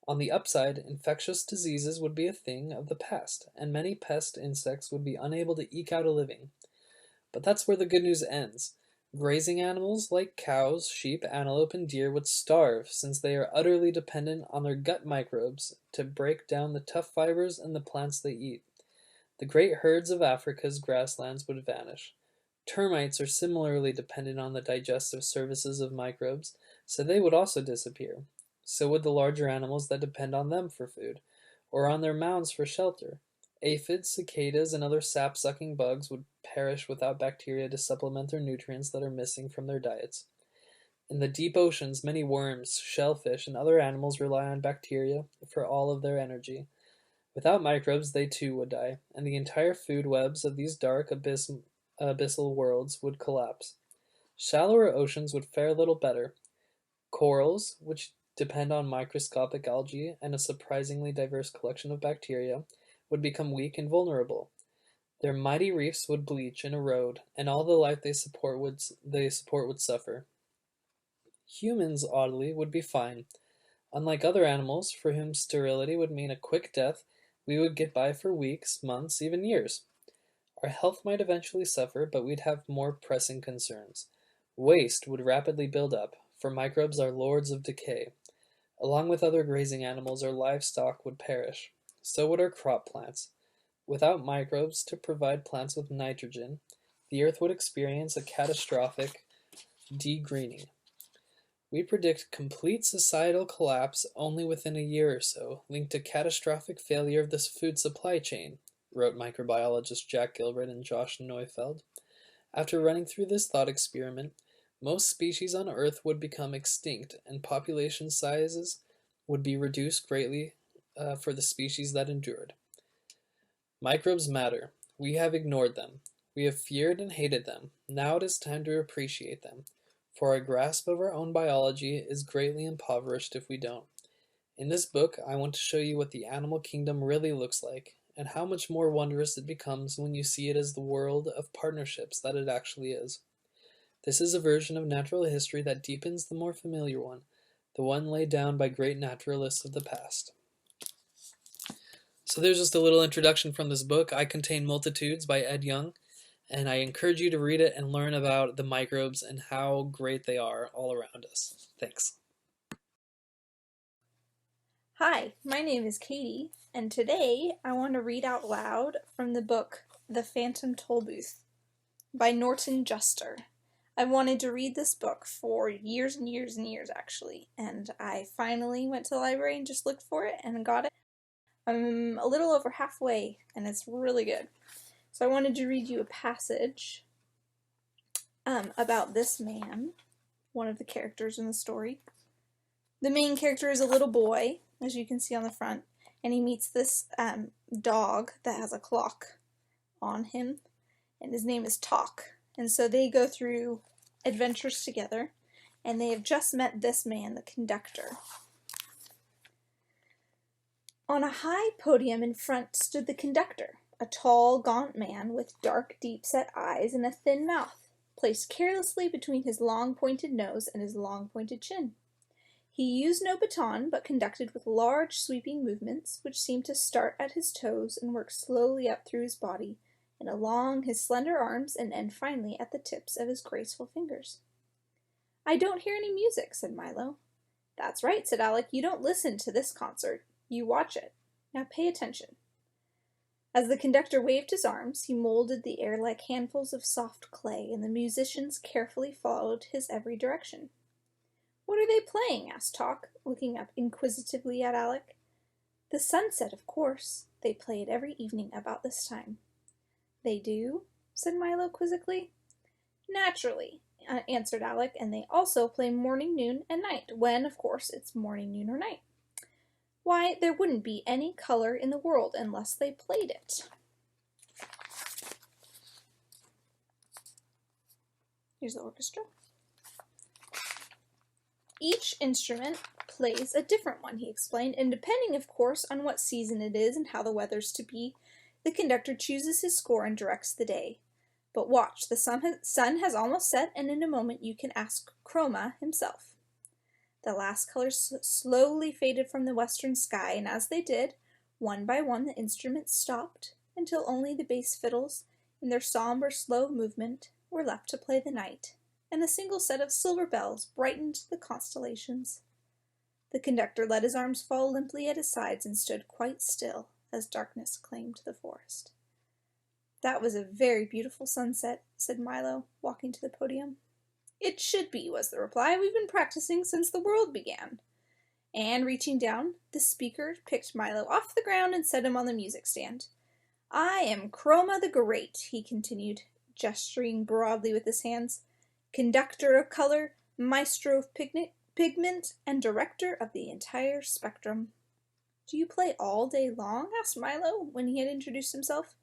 On the upside, infectious diseases would be a thing of the past, and many pest insects would be unable to eke out a living. But that's where the good news ends. Grazing animals like cows, sheep, antelope, and deer would starve, since they are utterly dependent on their gut microbes to break down the tough fibers in the plants they eat. The great herds of Africa's grasslands would vanish. Termites are similarly dependent on the digestive services of microbes, so they would also disappear. So would the larger animals that depend on them for food, or on their mounds for shelter. Aphids, cicadas, and other sap-sucking bugs would perish without bacteria to supplement their nutrients that are missing from their diets. In the deep oceans, many worms, shellfish, and other animals rely on bacteria for all of their energy. Without microbes, they too would die, and the entire food webs of these dark abyssal worlds would collapse. Shallower oceans would fare little better. Corals, which depend on microscopic algae and a surprisingly diverse collection of bacteria, would become weak and vulnerable. Their mighty reefs would bleach and erode, and all the life they support would suffer. Humans, oddly, would be fine. Unlike other animals, for whom sterility would mean a quick death, we would get by for weeks, months, even years. Our health might eventually suffer, but we'd have more pressing concerns. Waste would rapidly build up, for microbes are lords of decay. Along with other grazing animals, our livestock would perish. So would our crop plants. Without microbes to provide plants with nitrogen, the earth would experience a catastrophic degreening. We predict complete societal collapse only within a year or so, linked to catastrophic failure of this food supply chain, wrote microbiologist Jack Gilbert and Josh Neufeld. After running through this thought experiment, most species on Earth would become extinct and population sizes would be reduced greatly for the species that endured. Microbes matter. We have ignored them. We have feared and hated them. Now it is time to appreciate them, for our grasp of our own biology is greatly impoverished if we don't. In this book, I want to show you what the animal kingdom really looks like, and how much more wondrous it becomes when you see it as the world of partnerships that it actually is. This is a version of natural history that deepens the more familiar one, the one laid down by great naturalists of the past. So there's just a little introduction from this book, I Contain Multitudes by Ed Young, and I encourage you to read it and learn about the microbes and how great they are all around us. Thanks. Hi, my name is Katie, and today I want to read out loud from the book The Phantom Tollbooth by Norton Juster. I wanted to read this book for years and years and years, actually, and I finally went to the library and just looked for it and got it. I'm a little over halfway, and it's really good. So I wanted to read you a passage about this man, one of the characters in the story. The main character is a little boy, as you can see on the front, and he meets this dog that has a clock on him, and his name is Talk. And so they go through adventures together, and they have just met this man, the conductor. On a high podium in front stood the conductor, a tall, gaunt man with dark, deep-set eyes and a thin mouth, placed carelessly between his long, pointed nose and his long, pointed chin. He used no baton, but conducted with large, sweeping movements, which seemed to start at his toes and work slowly up through his body, and along his slender arms, and end finally at the tips of his graceful fingers. "I don't hear any music," said Milo. "That's right," said Alec. "You don't listen to this concert. You watch it. Now pay attention." As the conductor waved his arms, he molded the air like handfuls of soft clay, and the musicians carefully followed his every direction. "What are they playing?" asked Talk, looking up inquisitively at Alec. "The sunset, of course. They play it every evening about this time." "They do?" said Milo quizzically. "Naturally," answered Alec, "and they also play morning, noon, and night, when, of course, it's morning, noon, or night. Why, there wouldn't be any color in the world unless they played it." Here's the orchestra. "Each instrument plays a different one," he explained, "and depending, of course, on what season it is and how the weather's to be, the conductor chooses his score and directs the day. But watch, the sun has almost set, and in a moment you can ask Chroma himself." The last colors slowly faded from the western sky, and as they did, one by one the instruments stopped, until only the bass fiddles, in their somber, slow movement, were left to play the night, and a single set of silver bells brightened the constellations. The conductor let his arms fall limply at his sides and stood quite still as darkness claimed the forest. "That was a very beautiful sunset," said Milo, walking to the podium. "It should be," was the reply. "We've been practicing since the world began." And reaching down, the speaker picked Milo off the ground and set him on the music stand. "I am Chroma the Great," he continued, gesturing broadly with his hands, "conductor of color, maestro of pigment, and director of the entire spectrum." "Do you play all day long?" asked Milo, when he had introduced himself.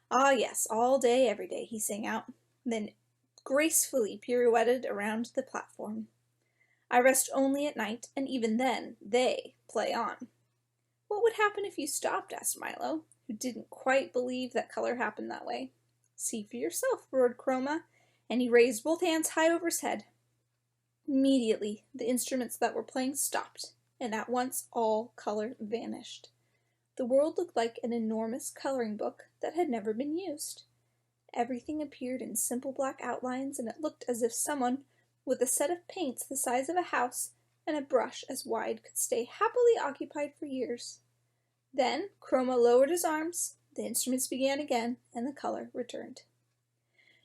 "Ah, yes, all day, every day," he sang out, then gracefully pirouetted around the platform. "I rest only at night, and even then they play on." "What would happen if you stopped?" asked Milo, who didn't quite believe that color happened that way. "See for yourself," roared Chroma, and he raised both hands high over his head. Immediately, the instruments that were playing stopped, and at once all color vanished. The world looked like an enormous coloring book that had never been used. Everything appeared in simple black outlines, and it looked as if someone, with a set of paints the size of a house and a brush as wide, could stay happily occupied for years. Then Chroma lowered his arms, the instruments began again, and the color returned.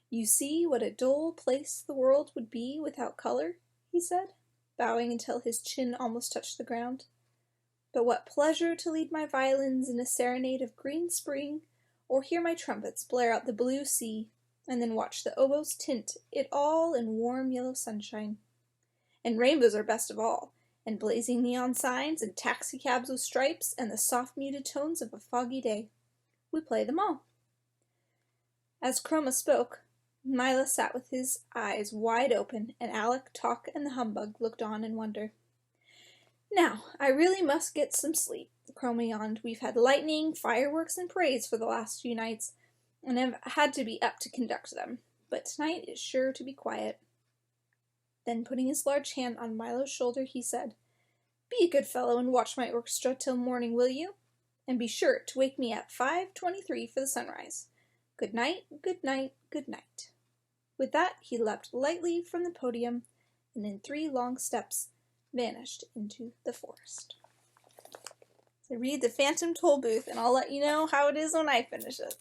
"You see what a dull place the world would be without color," he said, bowing until his chin almost touched the ground. "But what pleasure to lead my violins in a serenade of green spring, or hear my trumpets blare out the blue sea, and then watch the oboes tint it all in warm yellow sunshine. And rainbows are best of all, and blazing neon signs, and taxicabs with stripes, and the soft muted tones of a foggy day. We play them all. As Chroma spoke, Mila sat with his eyes wide open, and Alec, Talk, and the humbug looked on in wonder. Now, I really must get some sleep, Chroma yawned. We've had lightning, fireworks, and parades for the last few nights, and have had to be up to conduct them. But tonight is sure to be quiet. Then, putting his large hand on Milo's shoulder, he said, Be a good fellow and watch my orchestra till morning, will you? And be sure to wake me at 5:23 for the sunrise. Good night, good night, good night. With that, he leapt lightly from the podium, and in 3 long steps vanished into the forest. So read the Phantom Toll Booth, and I'll let you know how it is when I finish it.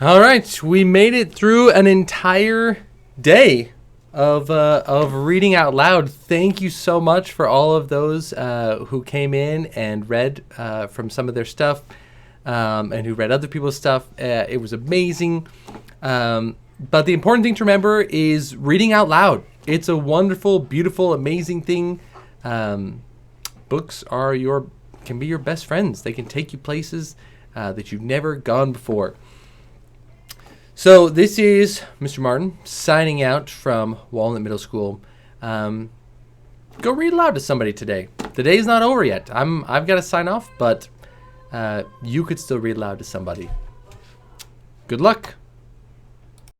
All right, we made it through an entire day of reading out loud. Thank you so much for all of those who came in and read from some of their stuff and who read other people's stuff. It was amazing. But the important thing to remember is reading out loud. It's a wonderful, beautiful, amazing thing. Books can be your best friends. They can take you places that you've never gone before. So this is Mr. Martin signing out from Walnut Middle School. Go read aloud to somebody today. The day's not over yet. I've got to sign off, but you could still read aloud to somebody. Good luck.